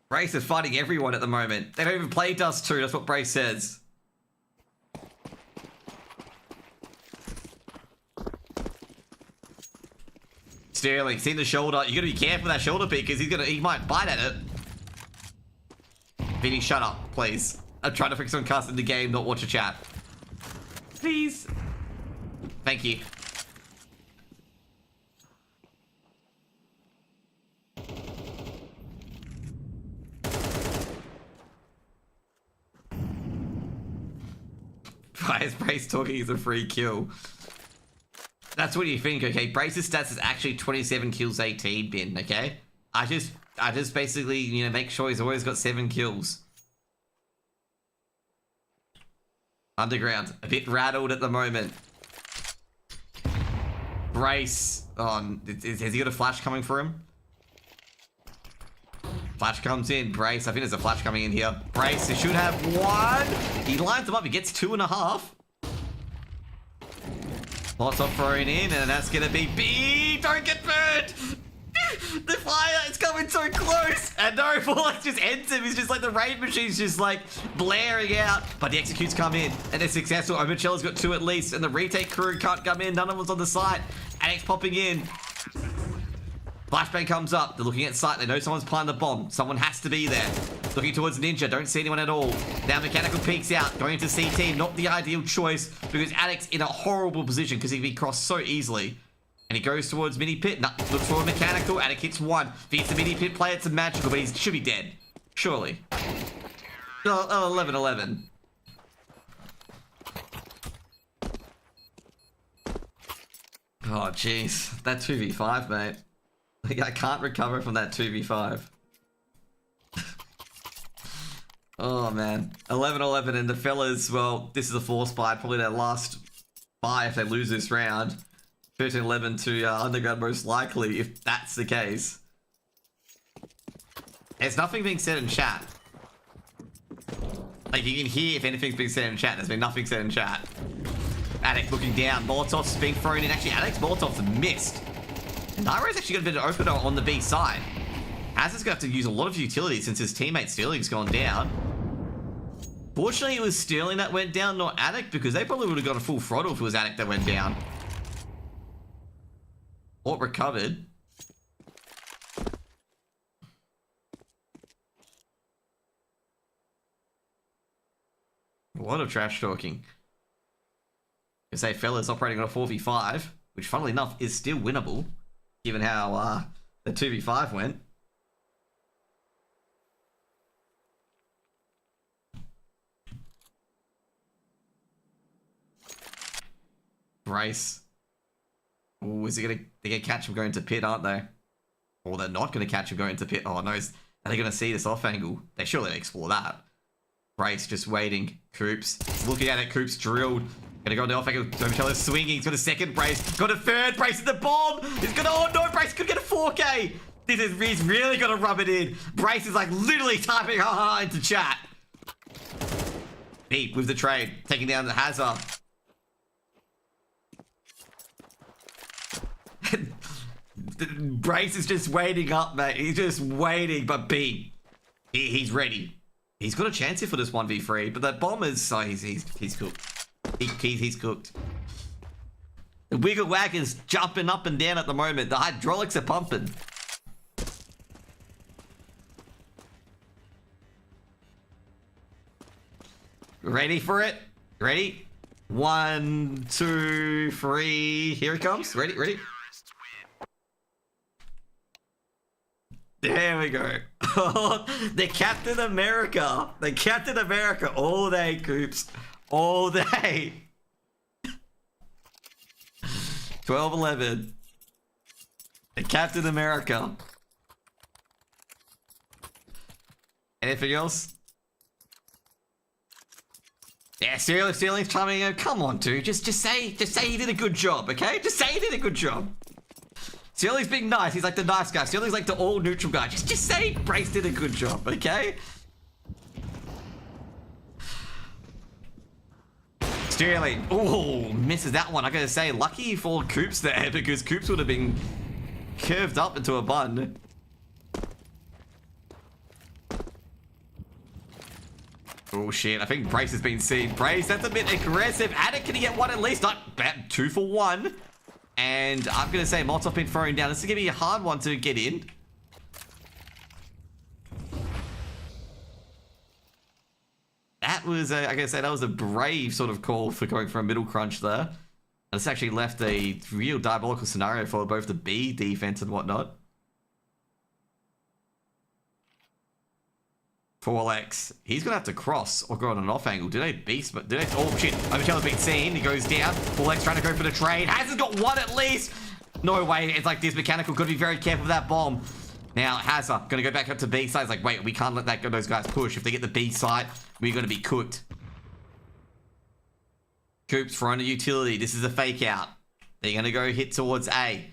Brace is fighting everyone at the moment. They don't even play Dust 2. That's what Brace says. Sterling, see the shoulder. You gotta be careful with that shoulder pick because he might bite at it. Vinny, shut up, please. I'm trying to focus on casting the game, not watch a chat. Please. Thank you. Why is Brace talking is a free kill? That's what you think, okay? Brace's stats is actually 27 kills, 18 bin, okay? I just basically, you know, make sure he's always got 7 kills. Underground, a bit rattled at the moment. Brace, has he got a flash coming for him? Flash comes in, Brace, I think there's a flash coming in here. Brace, he should have 1. He lines them up, he gets 2.5. Lots of throwing in, and that's gonna be B. Don't get burned! The fire is coming so close! And no, Forlex just ends him. He's just like the raid machine's just like blaring out. But the executes come in, and they're successful. Omichella's got 2 at least, and the retake crew can't come in. None of them's on the site. Anex popping in. Flashbang comes up. They're looking at site. They know someone's planting the bomb. Someone has to be there. Looking towards Ninja. Don't see anyone at all. Now Mechanical peeks out. Going into CT. Not the ideal choice because Addict's in a horrible position because he can be crossed so easily. And he goes towards Mini Pit. No, looks for a Mechanical. Addict hits 1. Beats the Mini Pit player. It's a magical, but he should be dead. Surely. Oh, 11-11. Oh, jeez. That 2v5, mate. Like, I can't recover from that 2v5. Oh, man. 11-11, and the fellas, well, this is a 4-spy. Probably their last buy if they lose this round. 13-11 to Underground, most likely, if that's the case. There's nothing being said in chat. Like, you can hear if anything's being said in chat. There's been nothing said in chat. Addict looking down. Molotov's being thrown in. Actually, Addict's Molotov's missed. Nairo's actually got a bit of opener on the B side. Az is going to have to use a lot of utility since his teammate Sterling's gone down. Fortunately, it was Sterling that went down, not Addict, because they probably would have got a full throttle if it was Addict that went down. Or recovered. A lot of trash talking. I say fellas operating on a 4v5, which funnily enough is still winnable, given how the 2v5 went. Brace. Oh, is he gonna? They're gonna catch him going to pit, aren't they? Or they're not gonna catch him going to pit. Oh no, are they gonna see this off angle? They surely explore that. Brace just waiting. Coops looking at it. Coops drilled. Gonna go on the off angle. Domichella's swinging. He's got a second Brace. Got a third Brace in the bomb. He's gonna. Oh no, Brace could get a 4K. He's really gonna rub it in. Brace is like literally typing haha into chat. Beep with the trade. Taking down the Hazard. Brace is just waiting up, mate. He's just waiting, but B, he's ready. He's got a chance here for this 1v3, but that bomb is, oh, he's cooked. He's cooked. The Wiggle Wag is jumping up and down at the moment. The hydraulics are pumping. Ready for it? Ready? 1, 2, 3. Here it comes. Ready? Ready? There we go. The Captain America. The Captain America all day, Coops. All day. 12-11. The Captain America. Anything else? Yeah, Sterling's coming in. Come on, dude. Just say he did a good job, okay? Just say he did a good job. Sterling's being nice. He's like the nice guy. Sterling's like the all neutral guy. Just say Brace did a good job, okay? Sterling. Oh, misses that one. I gotta say, lucky for Coops there, because Coops would have been curved up into a bun. Oh shit, I think Brace has been seen. Brace, that's a bit aggressive. Attic, can he get one at least? Not bad. 2 for 1. And I'm gonna say Molotov been throwing down. This is gonna be a hard one to get in. That was I gotta say, that was a brave sort of call for going for a middle crunch there. And it's actually left a real diabolical scenario for both the B defense and whatnot. 4X. He's gonna have to cross or go on an off angle. Do they beast? But do they? Oh shit! Overcheller's been seen. He goes down. 4X trying to go for the trade. Hasn't got one at least. No way. It's like this. Mechanical. Gotta be very careful with that bomb. Now Hazza gonna go back up to B side. It's like, wait, we can't let that go. Those guys push. If they get the B side, we're gonna be cooked. Coops throwing a utility. This is a fake out. They're gonna go hit towards A.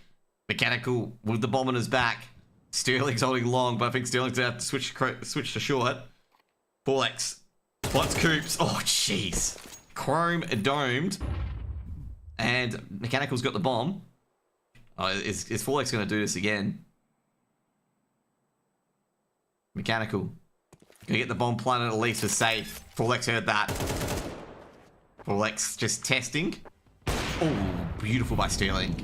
Mechanical with the bomb on his back. Sterling's holding long, but I think Sterling's gonna have to switch to short. 4X. Spots Coops. Oh, jeez. Chrome domed. And Mechanical's got the bomb. Oh, is 4X gonna do this again? Mechanical. Gonna get the bomb planted at least for safe. 4X heard that. 4X just testing. Oh, beautiful by Sterling.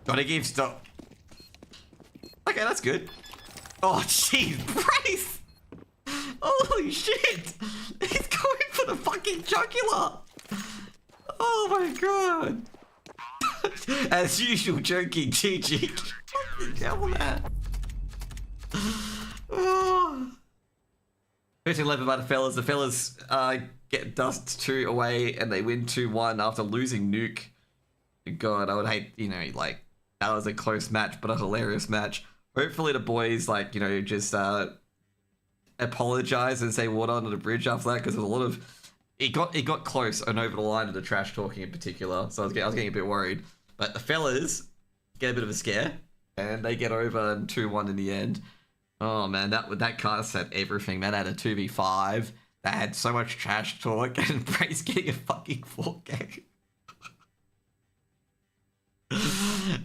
Gotta give stop. Okay, that's good. Oh, jeez, Brace! Holy shit! He's going for the fucking jugular! Oh my god! As usual, joking, GG. Fucking hell, man. Oh. 13-11 by the fellas. The fellas get dust 2 away and they win 2-1 after losing Nuke. God, I would hate, you know, like, that was a close match, but a hilarious match. Hopefully the boys, like, you know, just apologize and say water under the bridge after that, because there's a lot of... It got close and over the line to the trash talking in particular, so I was getting a bit worried. But the fellas get a bit of a scare, and they get over 2-1 in the end. Oh man, that card said everything. That had a 2v5. That had so much trash talk, and Brace getting a fucking 4K.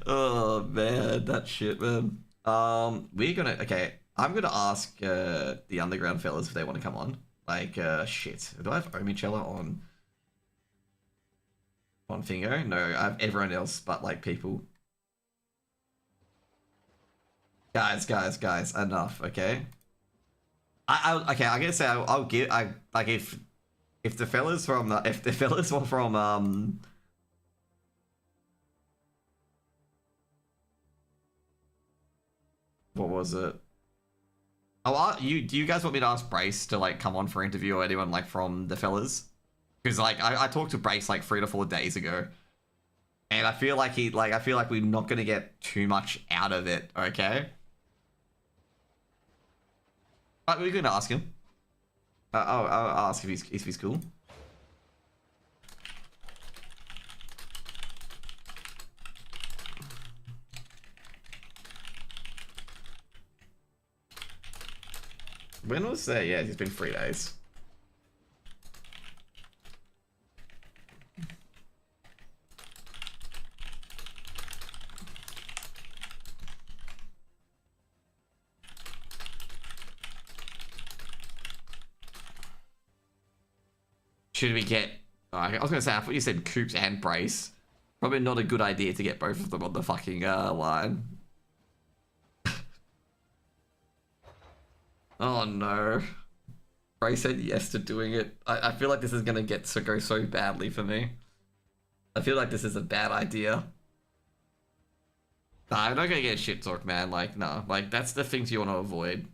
Oh man, that shit, man. We're gonna... Okay, I'm gonna ask the underground fellas if they want to come on. Like, shit. Do I have Omicella on Fingo? No, I have everyone else but, like, people. Guys, enough, okay? Okay, I gotta say, I'll give... like, if the fellas from... if the fellas were from, what was it? Oh, do you guys want me to ask Brace to, like, come on for interview or anyone, like, from the fellas? Because, like, I talked to Brace, like, 3 to 4 days ago. And I feel like I feel like we're not going to get too much out of it, okay? But we're going to ask him. I'll ask if he's cool. When was that? Yeah, it's been 3 days. Should we get... I was going to say, I thought you said Coops and Brace. Probably not a good idea to get both of them on the fucking line. Oh no. Brace said yes to doing it. I feel like this is going to go so badly for me. I feel like this is a bad idea. Nah, I'm not going to get shit talk, man. Like, no. Like, that's the things you want to avoid.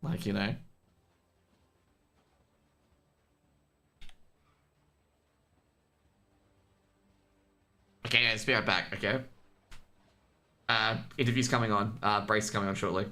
Like, you know. Okay, let's be right back, okay? Interview's coming on. Brace is coming on shortly.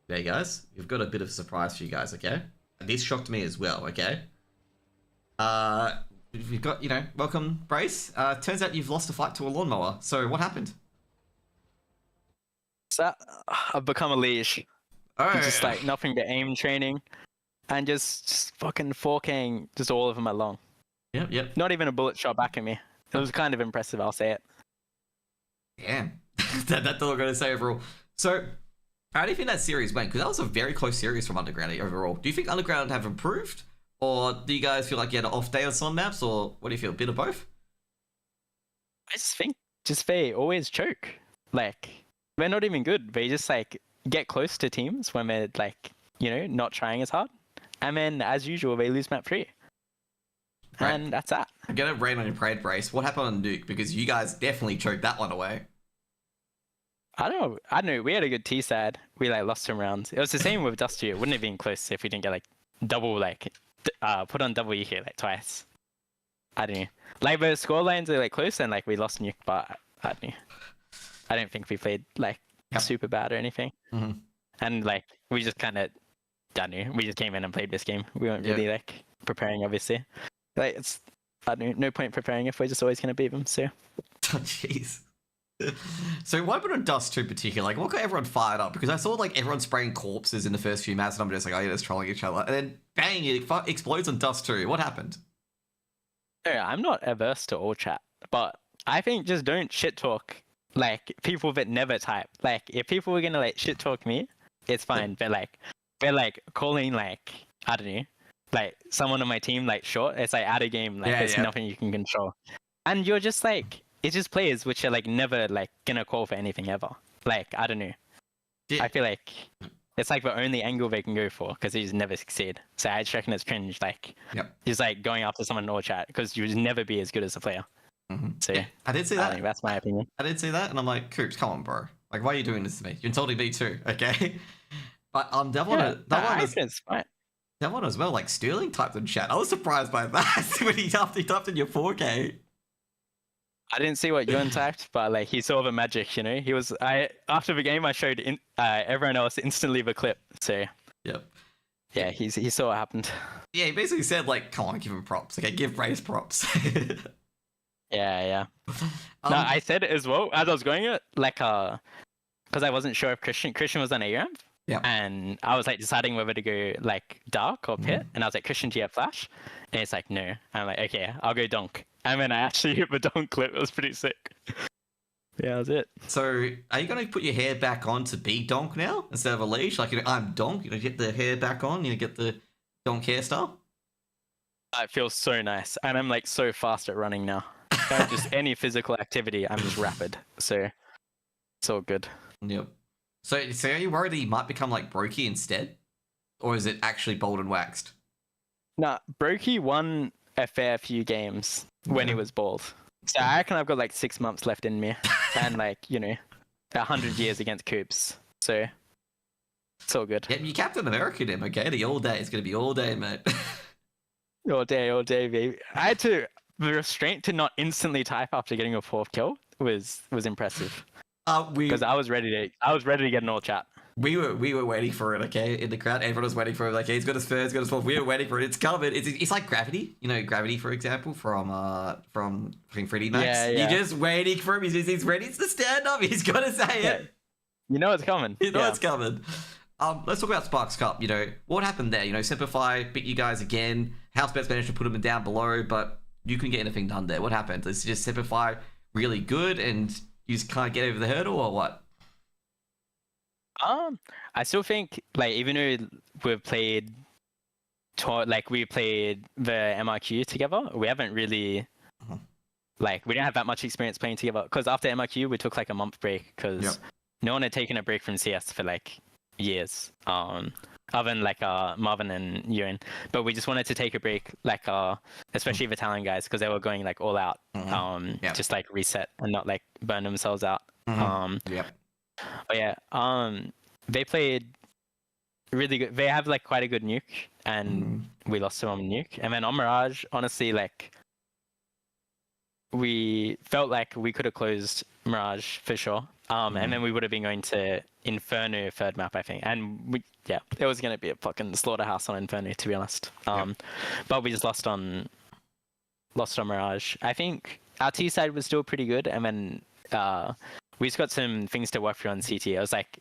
Okay, guys, we've got a bit of a surprise for you guys, okay? And this shocked me as well, okay? We've got, welcome, Brace. Turns out you've lost a fight to a lawnmower. So what happened? So I've become a leash. Oh. Just like nothing but aim training, and just fucking 4King just all of them along. Yep. Not even a bullet shot back at me. It was kind of impressive, I'll say it. Damn. That's all I'm going to say overall. So, how do you think that series went? Because that was a very close series from Underground overall. Do you think Underground have improved? Or do you guys feel like you had an off day on some maps? Or what do you feel? A bit of both? I just think they always choke. Like, we're not even good. They just like get close to teams when they're like, not trying as hard. And then as usual, they lose map 3. Right. And that's that. I'm going to rain on your parade, Brace. What happened on Nuke? Because you guys definitely choked that one away. I don't know. We had a good T side. We lost some rounds. It was the same with Dust 2. It wouldn't have been close if we didn't get double put on double here twice. I don't know. The score lines are close and we lost Nuke, but I don't know. I don't think we played super bad or anything. Mm-hmm. And we just kind of, I don't know. We just came in and played this game. We weren't really preparing, obviously. It's, I don't know, no point preparing if we're just always going to beat them. So. Oh jeez. So what happened on Dust 2 in particular? What got everyone fired up? Because I saw everyone spraying corpses in the first few maps, and I'm just oh yeah, just trolling each other. And then bang, it explodes on Dust 2. What happened? Yeah, I'm not averse to all chat, but I think just don't shit talk people that never type. If people were gonna shit talk me, it's fine. But they're calling I don't know, someone on my team short. It's out of game. There's nothing you can control, and you're just it's just players which are never gonna call for anything ever. I don't know. Yeah. I feel it's the only angle they can go for because they just never succeed. So I just reckon it's cringe. Just going after someone in all chat because you would never be as good as a player. Mm-hmm. So yeah, I did see that. I think that's my opinion. I did see that, and I'm like, Coops, come on, bro. Why are you doing this to me? You're insulting me too, okay? But that one as well. Sterling typed in chat. I was surprised by that when he typed in your 4K. I didn't see what Yuan typed, but he saw the magic, He was after the game I showed everyone else instantly the clip. So yep. Yeah, he saw what happened. Yeah, he basically said come on, give him props. Give Brace props. Yeah. No, I said it as well as I was going it, because I wasn't sure if Christian was on a ramp. Yeah. And I was deciding whether to go dark or pit, and I was Christian, do you have flash? And it's no. I'm okay, I'll go donk. And then I actually hit the donk clip. It was pretty sick. Yeah, that was it. So, are you going to put your hair back on to be donk now instead of a leash? I'm donk. Get the hair back on. Get the donk hairstyle. It feels so nice, and I'm so fast at running now. Just any physical activity, I'm just rapid. So, it's all good. Yep. So are you worried that he might become Brokey instead, or is it actually bold and waxed? Nah, Brokey won a fair few games when he was bald. So I reckon I've got 6 months left in me, and 100 years against Coops. So it's all good. Yeah, you Captain America him, okay? The all day. It's gonna be all day, mate. all day, baby. I had the restraint to not instantly type after getting a 4th kill was impressive. Because I was ready to get an all chat. We were waiting for it, okay? In the crowd, everyone was waiting for it. He's got his first, he's got his 4th. We were waiting for it. It's covered. It's like Gravity, Gravity, for example, from fucking Freddy Max. Yeah. You're just waiting for him. He's ready to stand up. He's got to say it. You know it's coming. It's coming. Let's talk about Sparks Cup. What happened there? Simplify beat you guys again. Housebets managed to put them down below, but you couldn't get anything done there. What happened? Is just Simplify really good and you just can't get over the hurdle, or what? I still think even though we've played we played the MRQ together, we haven't really we didn't have that much experience playing together, because after MRQ we took a month break because no one had taken a break from CS for years, other than Marvin and Ewan, but we just wanted to take a break, especially the Talon guys, because they were going all out, just reset and not burn themselves out. But yeah, they played really good. They have quite a good nuke, and we lost to them on nuke. And then on Mirage, honestly, we felt we could have closed Mirage for sure. And then we would have been going to Inferno third map, I think, and it was gonna be a fucking slaughterhouse on Inferno, to be honest. But we just lost on Mirage. I think our T side was still pretty good, and then we just got some things to work through on CT. I was like,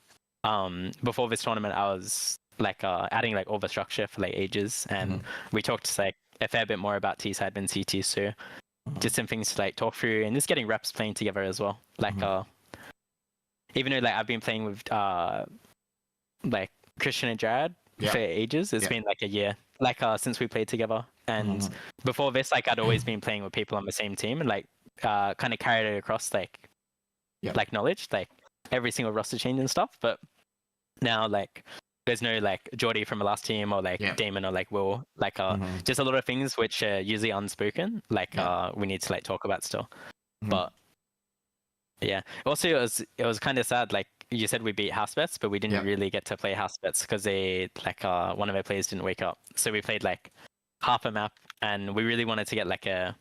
before this tournament, I was like adding like all the structure for like ages, and we talked like a fair bit more about T side than CT, so just some things to like talk through, and just getting reps playing together as well. Like even though like I've been playing with like Christian and Jared for ages, it's been like a year, like since we played together. And before this, like I'd always been playing with people on the same team, and like kind of carried it across like knowledge, like every single roster change and stuff. But now like there's no like Geordie from the last team, or like Damon or like Will, like just a lot of things which are usually unspoken, like we need to like talk about still. But yeah, also it was kind of sad, like you said we beat house bets, but we didn't really get to play house bets because they like one of their players didn't wake up, so we played like half a map, and we really wanted to get like a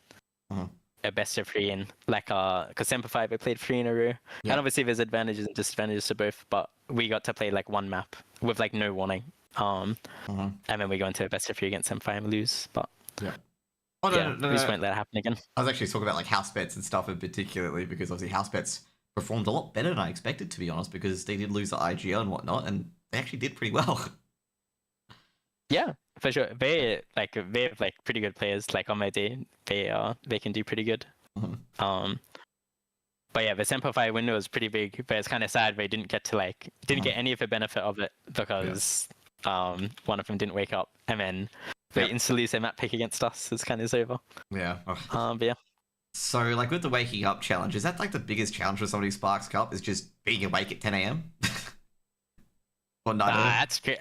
best of 3 in, like because Semper Fi we played 3 in a row, and obviously there's advantages and disadvantages to both, but we got to play like one map with like no warning, and then we go into a best of 3 against Semper Fi and lose. But we just won't let it happen again. I was actually talking about like house bets and stuff in particularly, because obviously house bets performed a lot better than I expected, to be honest, because they did lose the IGL and whatnot, and they actually did pretty well. Yeah, for sure. They have like pretty good players. Like on my day, they can do pretty good. But yeah, the Semper Fi window was pretty big, but it's kind of sad they didn't get any of the benefit of it because one of them didn't wake up, and then they instantly lose their map pick against us. It's kind of over. Yeah. But yeah. So, like, with the waking up challenge, is that like the biggest challenge for somebody who Sparks Cup, is just being awake at 10 a.m? Or 9 a.m? That's great.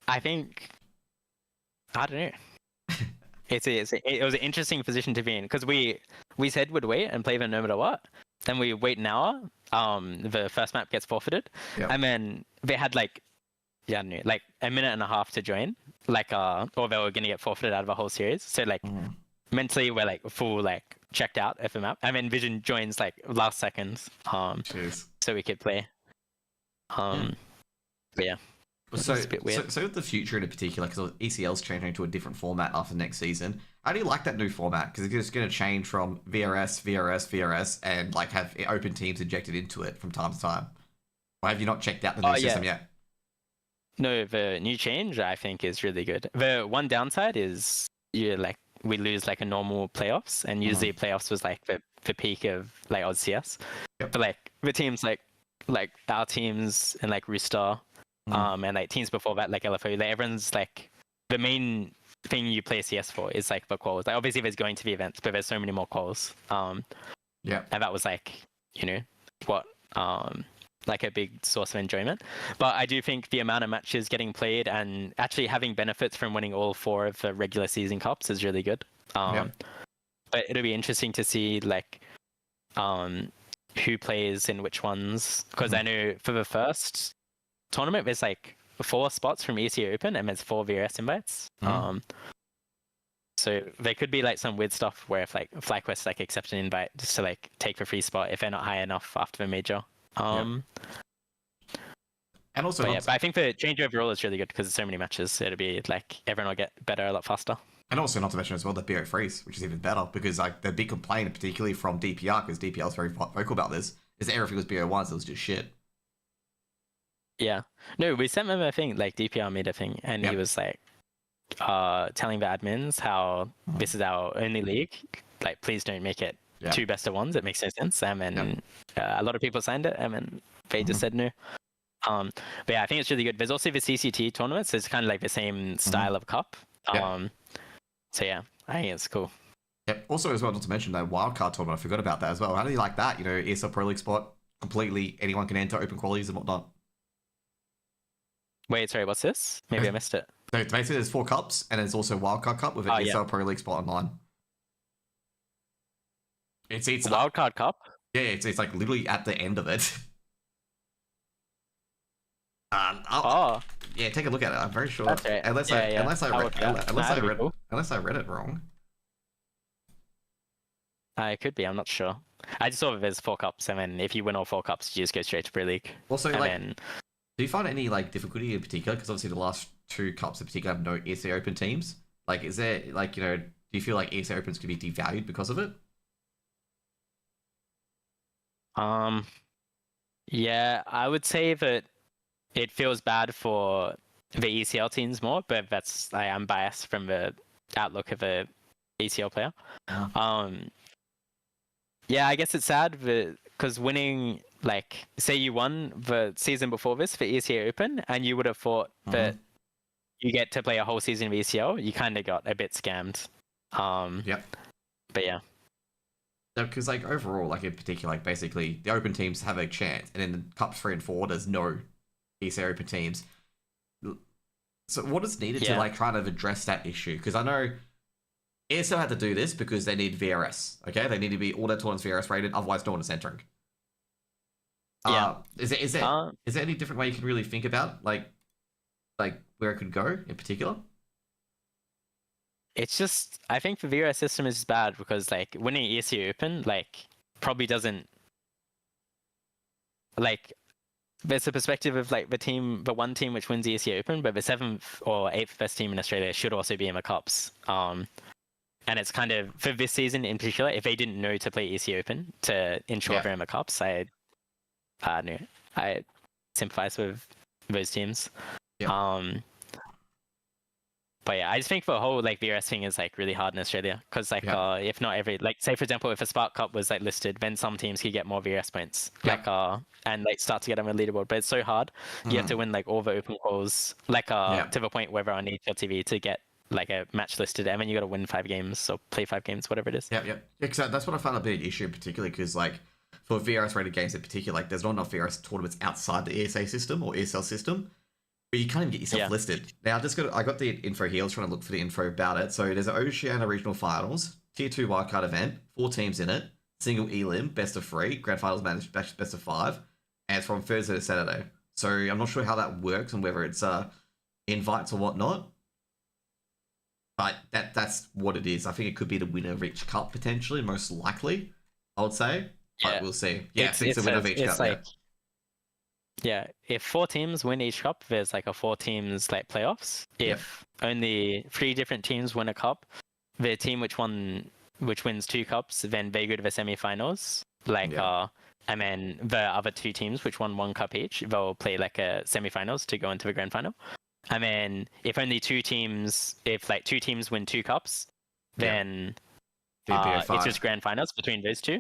I think, I don't know. It was an interesting position to be in, because we said we'd wait and play them no matter what. Then we wait an hour. The first map gets forfeited, and then they had like, like a minute and a half to join, like or they were gonna get forfeited out of a whole series. So like mentally we're like full like checked out of the map, and then Vision joins like last seconds, so we could play. But yeah. So with the future in particular, because ECL's changing to a different format after next season, how do you like that new format? Because it's just going to change from VRS, and like have open teams injected into it from time to time. Or have you not checked out the new system yet? No, the new change I think is really good. The one downside is we lose like a normal playoffs, and usually playoffs was like the peak of like Oz CS. But like the teams like our teams and like Rooster. And like teams before that, like LFO, like everyone's like the main thing you play CS for is like the calls. Like obviously there's going to be events, but there's so many more calls. And that was like, what like a big source of enjoyment. But I do think the amount of matches getting played and actually having benefits from winning all 4 of the regular season cups is really good. But it'll be interesting to see like who plays in which ones, because I know for the first tournament there's like 4 spots from ESEA Open, and there's 4 VRS invites. So there could be like some weird stuff where if like FlyQuest like accept an invite just to like take the free spot if they're not high enough after the major. And also, but I think the change overall is really good because there's so many matches. So it'll be like everyone will get better a lot faster. And also, not to mention as well, the BO3s, which is even better, because like the big complaint, particularly from DPR, because DPR is very vocal about this, is that everything was BO1s, it was just shit. Yeah. No, we sent him a thing, like DPR made a thing, and he was like telling the admins how this is our only league. Like, please don't make it 2 best of 1s. It makes no sense. And then a lot of people signed it, and then they just said no. But yeah, I think it's really good. There's also the CCT tournaments. So it's kind of like the same style of cup. So yeah, I think it's cool. Also, as well, not to mention that wildcard tournament, I forgot about that as well. How do you like that? ESL Pro League spot, completely anyone can enter, open qualities and whatnot. Wait, sorry, what's this? Maybe I missed it. So basically there's 4 cups, and there's also Wildcard Cup with an ESL Pro League spot online. It's Wildcard Cup? Yeah, it's like literally at the end of it. Yeah, take a look at it. I'm very sure. That's right. Unless I read it wrong. It could be. I'm not sure. I just saw there's 4 cups, and then if you win all 4 cups, you just go straight to Pro League. Also, and like, then, do you find any like difficulty in particular? Because obviously the last 2 cups in particular have no ESEA Open teams. Like, is there like, you know, do you feel like ESEA Opens could be devalued because of it? Yeah, I would say that it feels bad for the ECL teams more, but I'm biased from the outlook of a ECL player. Yeah, I guess it's sad because winning, like, say you won the season before this for ESEA Open, and you would have thought that you get to play a whole season of ECL, you kind of got a bit scammed. Yep. But yeah. Because like overall, like in particular, like basically the Open teams have a chance, and in the Cups 3 and 4, there's no ESEA Open teams. So what is needed to like try to address that issue? Because I know ESL had to do this because they need VRS. Okay, they need to be all their tournaments VRS rated, otherwise no one is entering. Yeah. Is there any different way you can really think about like where it could go in particular? It's just, I think the VRS system is bad because like winning ESC Open like probably doesn't, like, there's a perspective of like the one team which wins the ESC Open, but the 7th or 8th best team in Australia should also be in the Cups. And it's kind of, for this season in particular, if they didn't know to play ESC Open to ensure they're in the Cups, I sympathize with those teams. But yeah, I just think the whole like VRS thing is like really hard in Australia because like if not every, like, say for example if a Spark Cup was like listed, then some teams could get more VRS points and like start to get on the leaderboard, but it's so hard. You have to win like all the open calls like to the point where we're on ETL TV to get like a match listed, and then you got to win 5 games or play 5 games, whatever it is. Because that's what I found a big issue, particularly because like for VRS rated games in particular, like there's not enough VRS tournaments outside the ESA system or ESL system. But you can't even get yourself listed. Now, I got the info here. I was trying to look for the info about it. So there's an Oceania Regional Finals, Tier 2 wildcard event, 4 teams in it, single elim, best of 3, grand finals managed, best of 5, and it's from Thursday to Saturday. So I'm not sure how that works and whether it's invites or whatnot. But that's what it is. I think it could be the winner of each cup, potentially, most likely, I would say. But we'll see. Yeah, it's the winner of each cup, like, yeah, if 4 teams win each cup, there's like a 4 teams like playoffs. If only 3 different teams win a cup, the team which wins 2 cups, then they go to the semi-finals. Like and then the other 2 teams which won 1 cup each, they'll play like a semi-finals to go into the grand final. And then if only 2 teams win 2 cups, then it's just grand finals between those 2.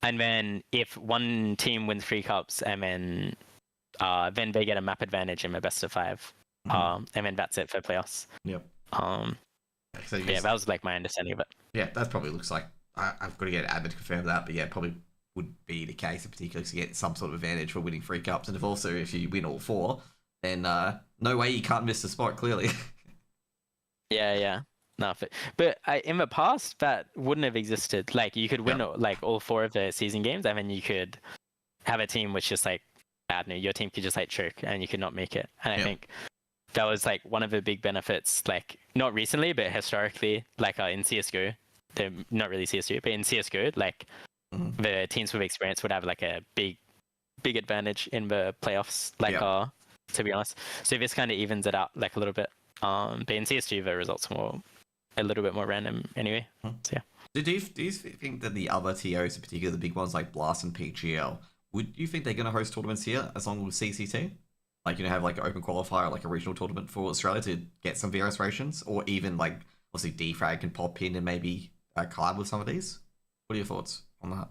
And then if one team wins 3 cups, and then they get a map advantage in the best of 5. And then that's it for playoffs. So yeah, that was like my understanding of it. Yeah, that probably looks like, I've got to get admin to confirm that, but yeah, probably would be the case in particular to get some sort of advantage for winning 3 cups. And if you win all 4, then no way you can't miss the spot, clearly. Yeah. No, but in the past, that wouldn't have existed. Like, you could win like all 4 of the season games, and then you could have a team which just like, I don't know, your team could just like choke and you could not make it. And I think that was like one of the big benefits, like not recently, but historically, like in CSGO, they're not really CSGO, but in CSGO, like the teams with experience would have like a big advantage in the playoffs, like to be honest. So this kind of evens it out like a little bit. But in CSG, the results are a little bit more random anyway. So yeah. Do you think that the other TOs, in particular the big ones like Blast and PGL, would you think they're going to host tournaments here as long as CCT? Like, you know, have like an open qualifier, like a regional tournament for Australia to get some VRS rations? Or even like, obviously Defrag can pop in and maybe collab with some of these? What are your thoughts on that?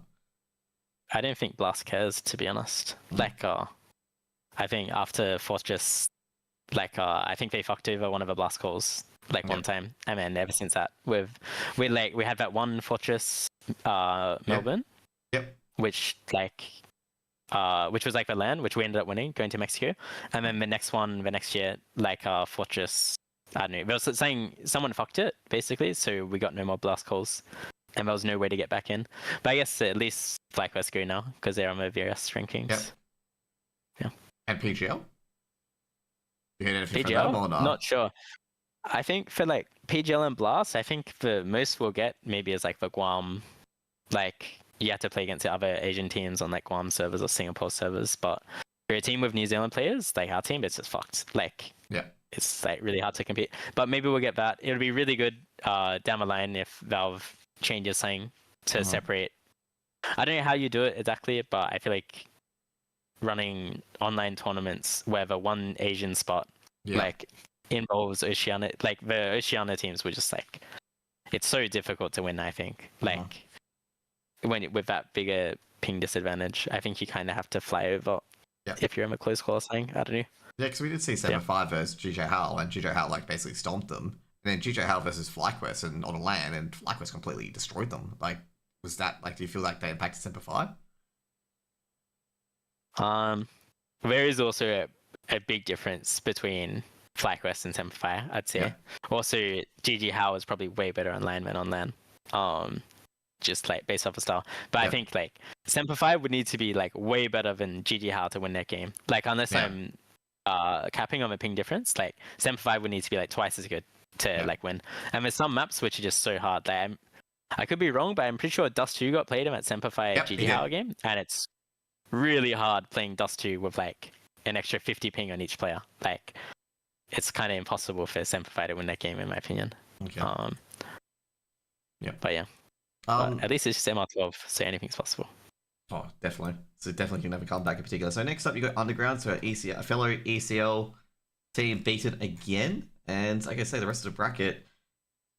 I don't think Blast cares, to be honest. Like, I think after Fortress, like, I think they fucked over one of the Blast calls like one time. And then ever since that, we had that one Fortress Melbourne, which was like the LAN, which we ended up winning, going to Mexico. And then the next one, the next year, like Fortress, I don't know, there was saying someone fucked it, basically, so we got no more Blast calls. And there was no way to get back in. But I guess at least FlyQuest go now, because they're on the VRS rankings. Yeah. And PGL? You heard anything PGL? from them or not? Not sure. I think for like PGL and Blast, I think the most we'll get maybe is like the Guam, like you have to play against the other Asian teams on like Guam servers or Singapore servers. But for a team with New Zealand players, like our team, it's just fucked. Like, yeah, it's like really hard to compete. But maybe we'll get that. It'll be really good down the line if Valve changes something to separate. I don't know how you do it exactly, but I feel like running online tournaments where the one Asian spot like involves Oceania, like the Oceania teams were just like, it's so difficult to win. I think like with that bigger ping disadvantage, I think you kind of have to fly over if you're in a close call or something. I don't know. Yeah, because we did see 7-5 versus GJ Hal, and GJ Hal like basically stomped them. And then GJ Hal versus FlyQuest and on a LAN, and FlyQuest completely destroyed them. Like, was that like? Do you feel like they impacted 7-5? There is also a big difference between FlyQuest and Semperfire, I'd say. Also, GG Hal is probably way better on LAN than on LAN. Just like based off of style. But I think like Semperfire would need to be like way better than GG Hal to win that game. Like unless I'm capping on the ping difference, like Semperfire would need to be like twice as good to like win. And there's some maps which are just so hard. Like I could be wrong, but I'm pretty sure Dust 2 got played him at Semperfire GG Hal game, and it's really hard playing Dust 2 with like an extra 50 ping on each player. Like it's kind of impossible for Semperfire to win that game in my opinion. Okay. But yeah. But at least it's just MR12, so anything's possible. Oh, definitely. So definitely can have a comeback in particular. So next up, you got Underground, so a fellow ECL team beaten again. And like I say, the rest of the bracket,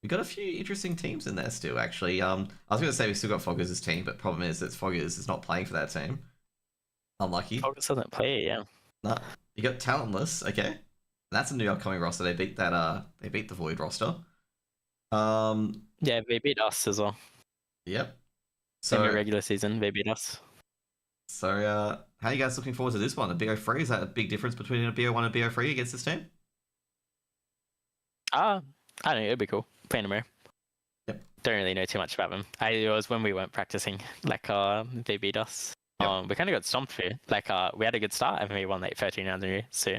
we got a few interesting teams in there still, actually. I was going to say we still got Foggers' team, but problem is that Foggers is not playing for that team. Unlucky. Foggers doesn't play, yeah. No. You got Talentless, okay. And that's a new upcoming roster. They beat that. They beat the Void roster. Yeah, they beat us as well. Yep. So in the regular season, they beat us. So, how are you guys looking forward to this one? A BO3, is that a big difference between a BO1 and BO3 against this team? I don't know, it'd be cool. Playing them. Yep. Don't really know too much about them. It was when we weren't practicing, like, they beat us. Yep. We kind of got stomped for it. Like, we had a good start, and we won, like, 13 rounds in a row. So,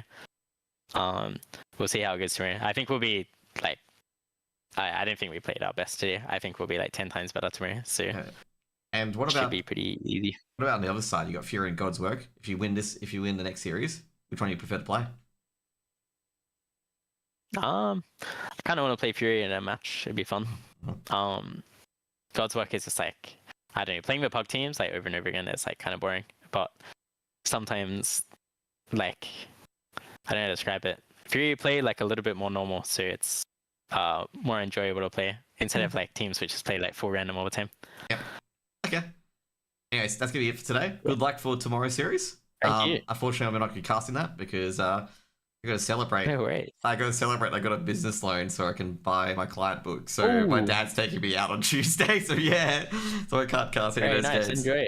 we'll see how it goes tomorrow. I think we'll be, like, I don't think we played our best today. I think we'll be, like, 10 times better tomorrow. So, and what about, should be pretty easy. What about on the other side? You got Fury and God's Work. If you win the next series, which one do you prefer to play? I kind of want to play Fury in a match. It'd be fun. God's Work is just like, I don't know, playing with pug teams like over and over again is like kind of boring. But sometimes, like, I don't know how to describe it. Fury play like a little bit more normal, so it's more enjoyable to play instead of like teams which just play like full random all the time. Yeah. Okay. Anyways, that's gonna be it for today. Good luck for tomorrow's series. Thank you. Unfortunately, I'm not gonna be casting that because I gotta celebrate. No way. I gotta celebrate. I got a business loan so I can buy my client book. So my dad's taking me out on Tuesday. So yeah, so I can't cast any of those games. Enjoy.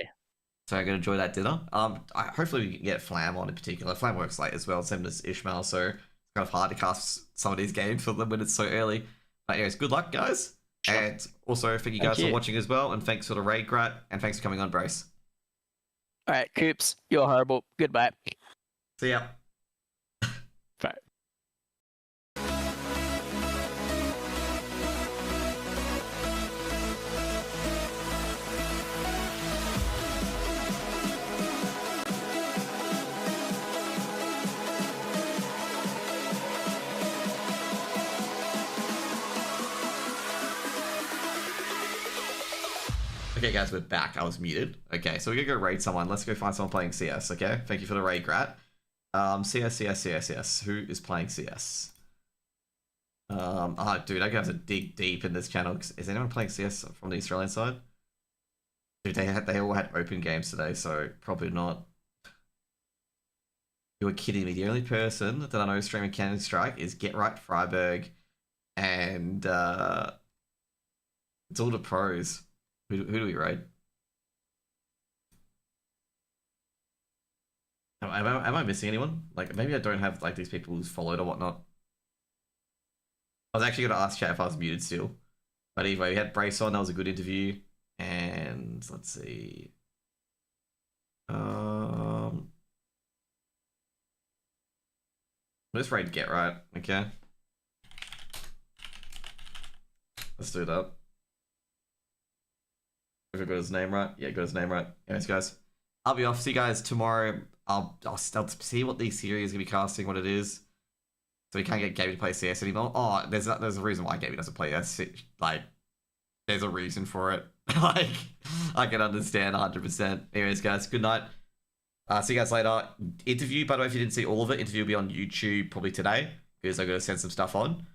So I'm gonna enjoy that dinner. Hopefully we can get Flam on in particular. Flam works late as well, same as Ishmael. So it's kind of hard to cast some of these games for them when it's so early. But anyways, good luck, guys. And also thank you guys for watching as well. And thanks for the raid, Grat. And thanks for coming on, Brace. All right, Coops, you're horrible. Goodbye. See ya. Bye. Okay, guys, we're back. I was muted. Okay, so we're gonna go raid someone. Let's go find someone playing CS, okay? Thank you for the raid, Grat. CS. Who is playing CS? Dude, I'm gonna have to dig deep in this channel. Is anyone playing CS from the Australian side? Dude, they all had open games today, so probably not. You were kidding me. The only person that I know streaming Cannon Strike is Get Right Freiburg, and it's all the pros. Who do we raid? Am I missing anyone? Like, maybe I don't have like these people who's followed or whatnot. I was actually going to ask chat if I was muted still. But anyway, we had Brace on. That was a good interview. And let's see. Let's raid Get Right. Okay. Let's do that. I got his name right. Yeah, got his name right. Anyways, guys, I'll be off. See you guys tomorrow. I'll see what these series are gonna be casting, what it is. So we can't get Gaby to play CS anymore. Oh, there's a reason why Gaby doesn't play CS. Like, there's a reason for it. Like, I can understand 100%. Anyways, guys, good night. See you guys later. Interview, by the way, if you didn't see all of it, interview will be on YouTube probably today because I got to send some stuff on.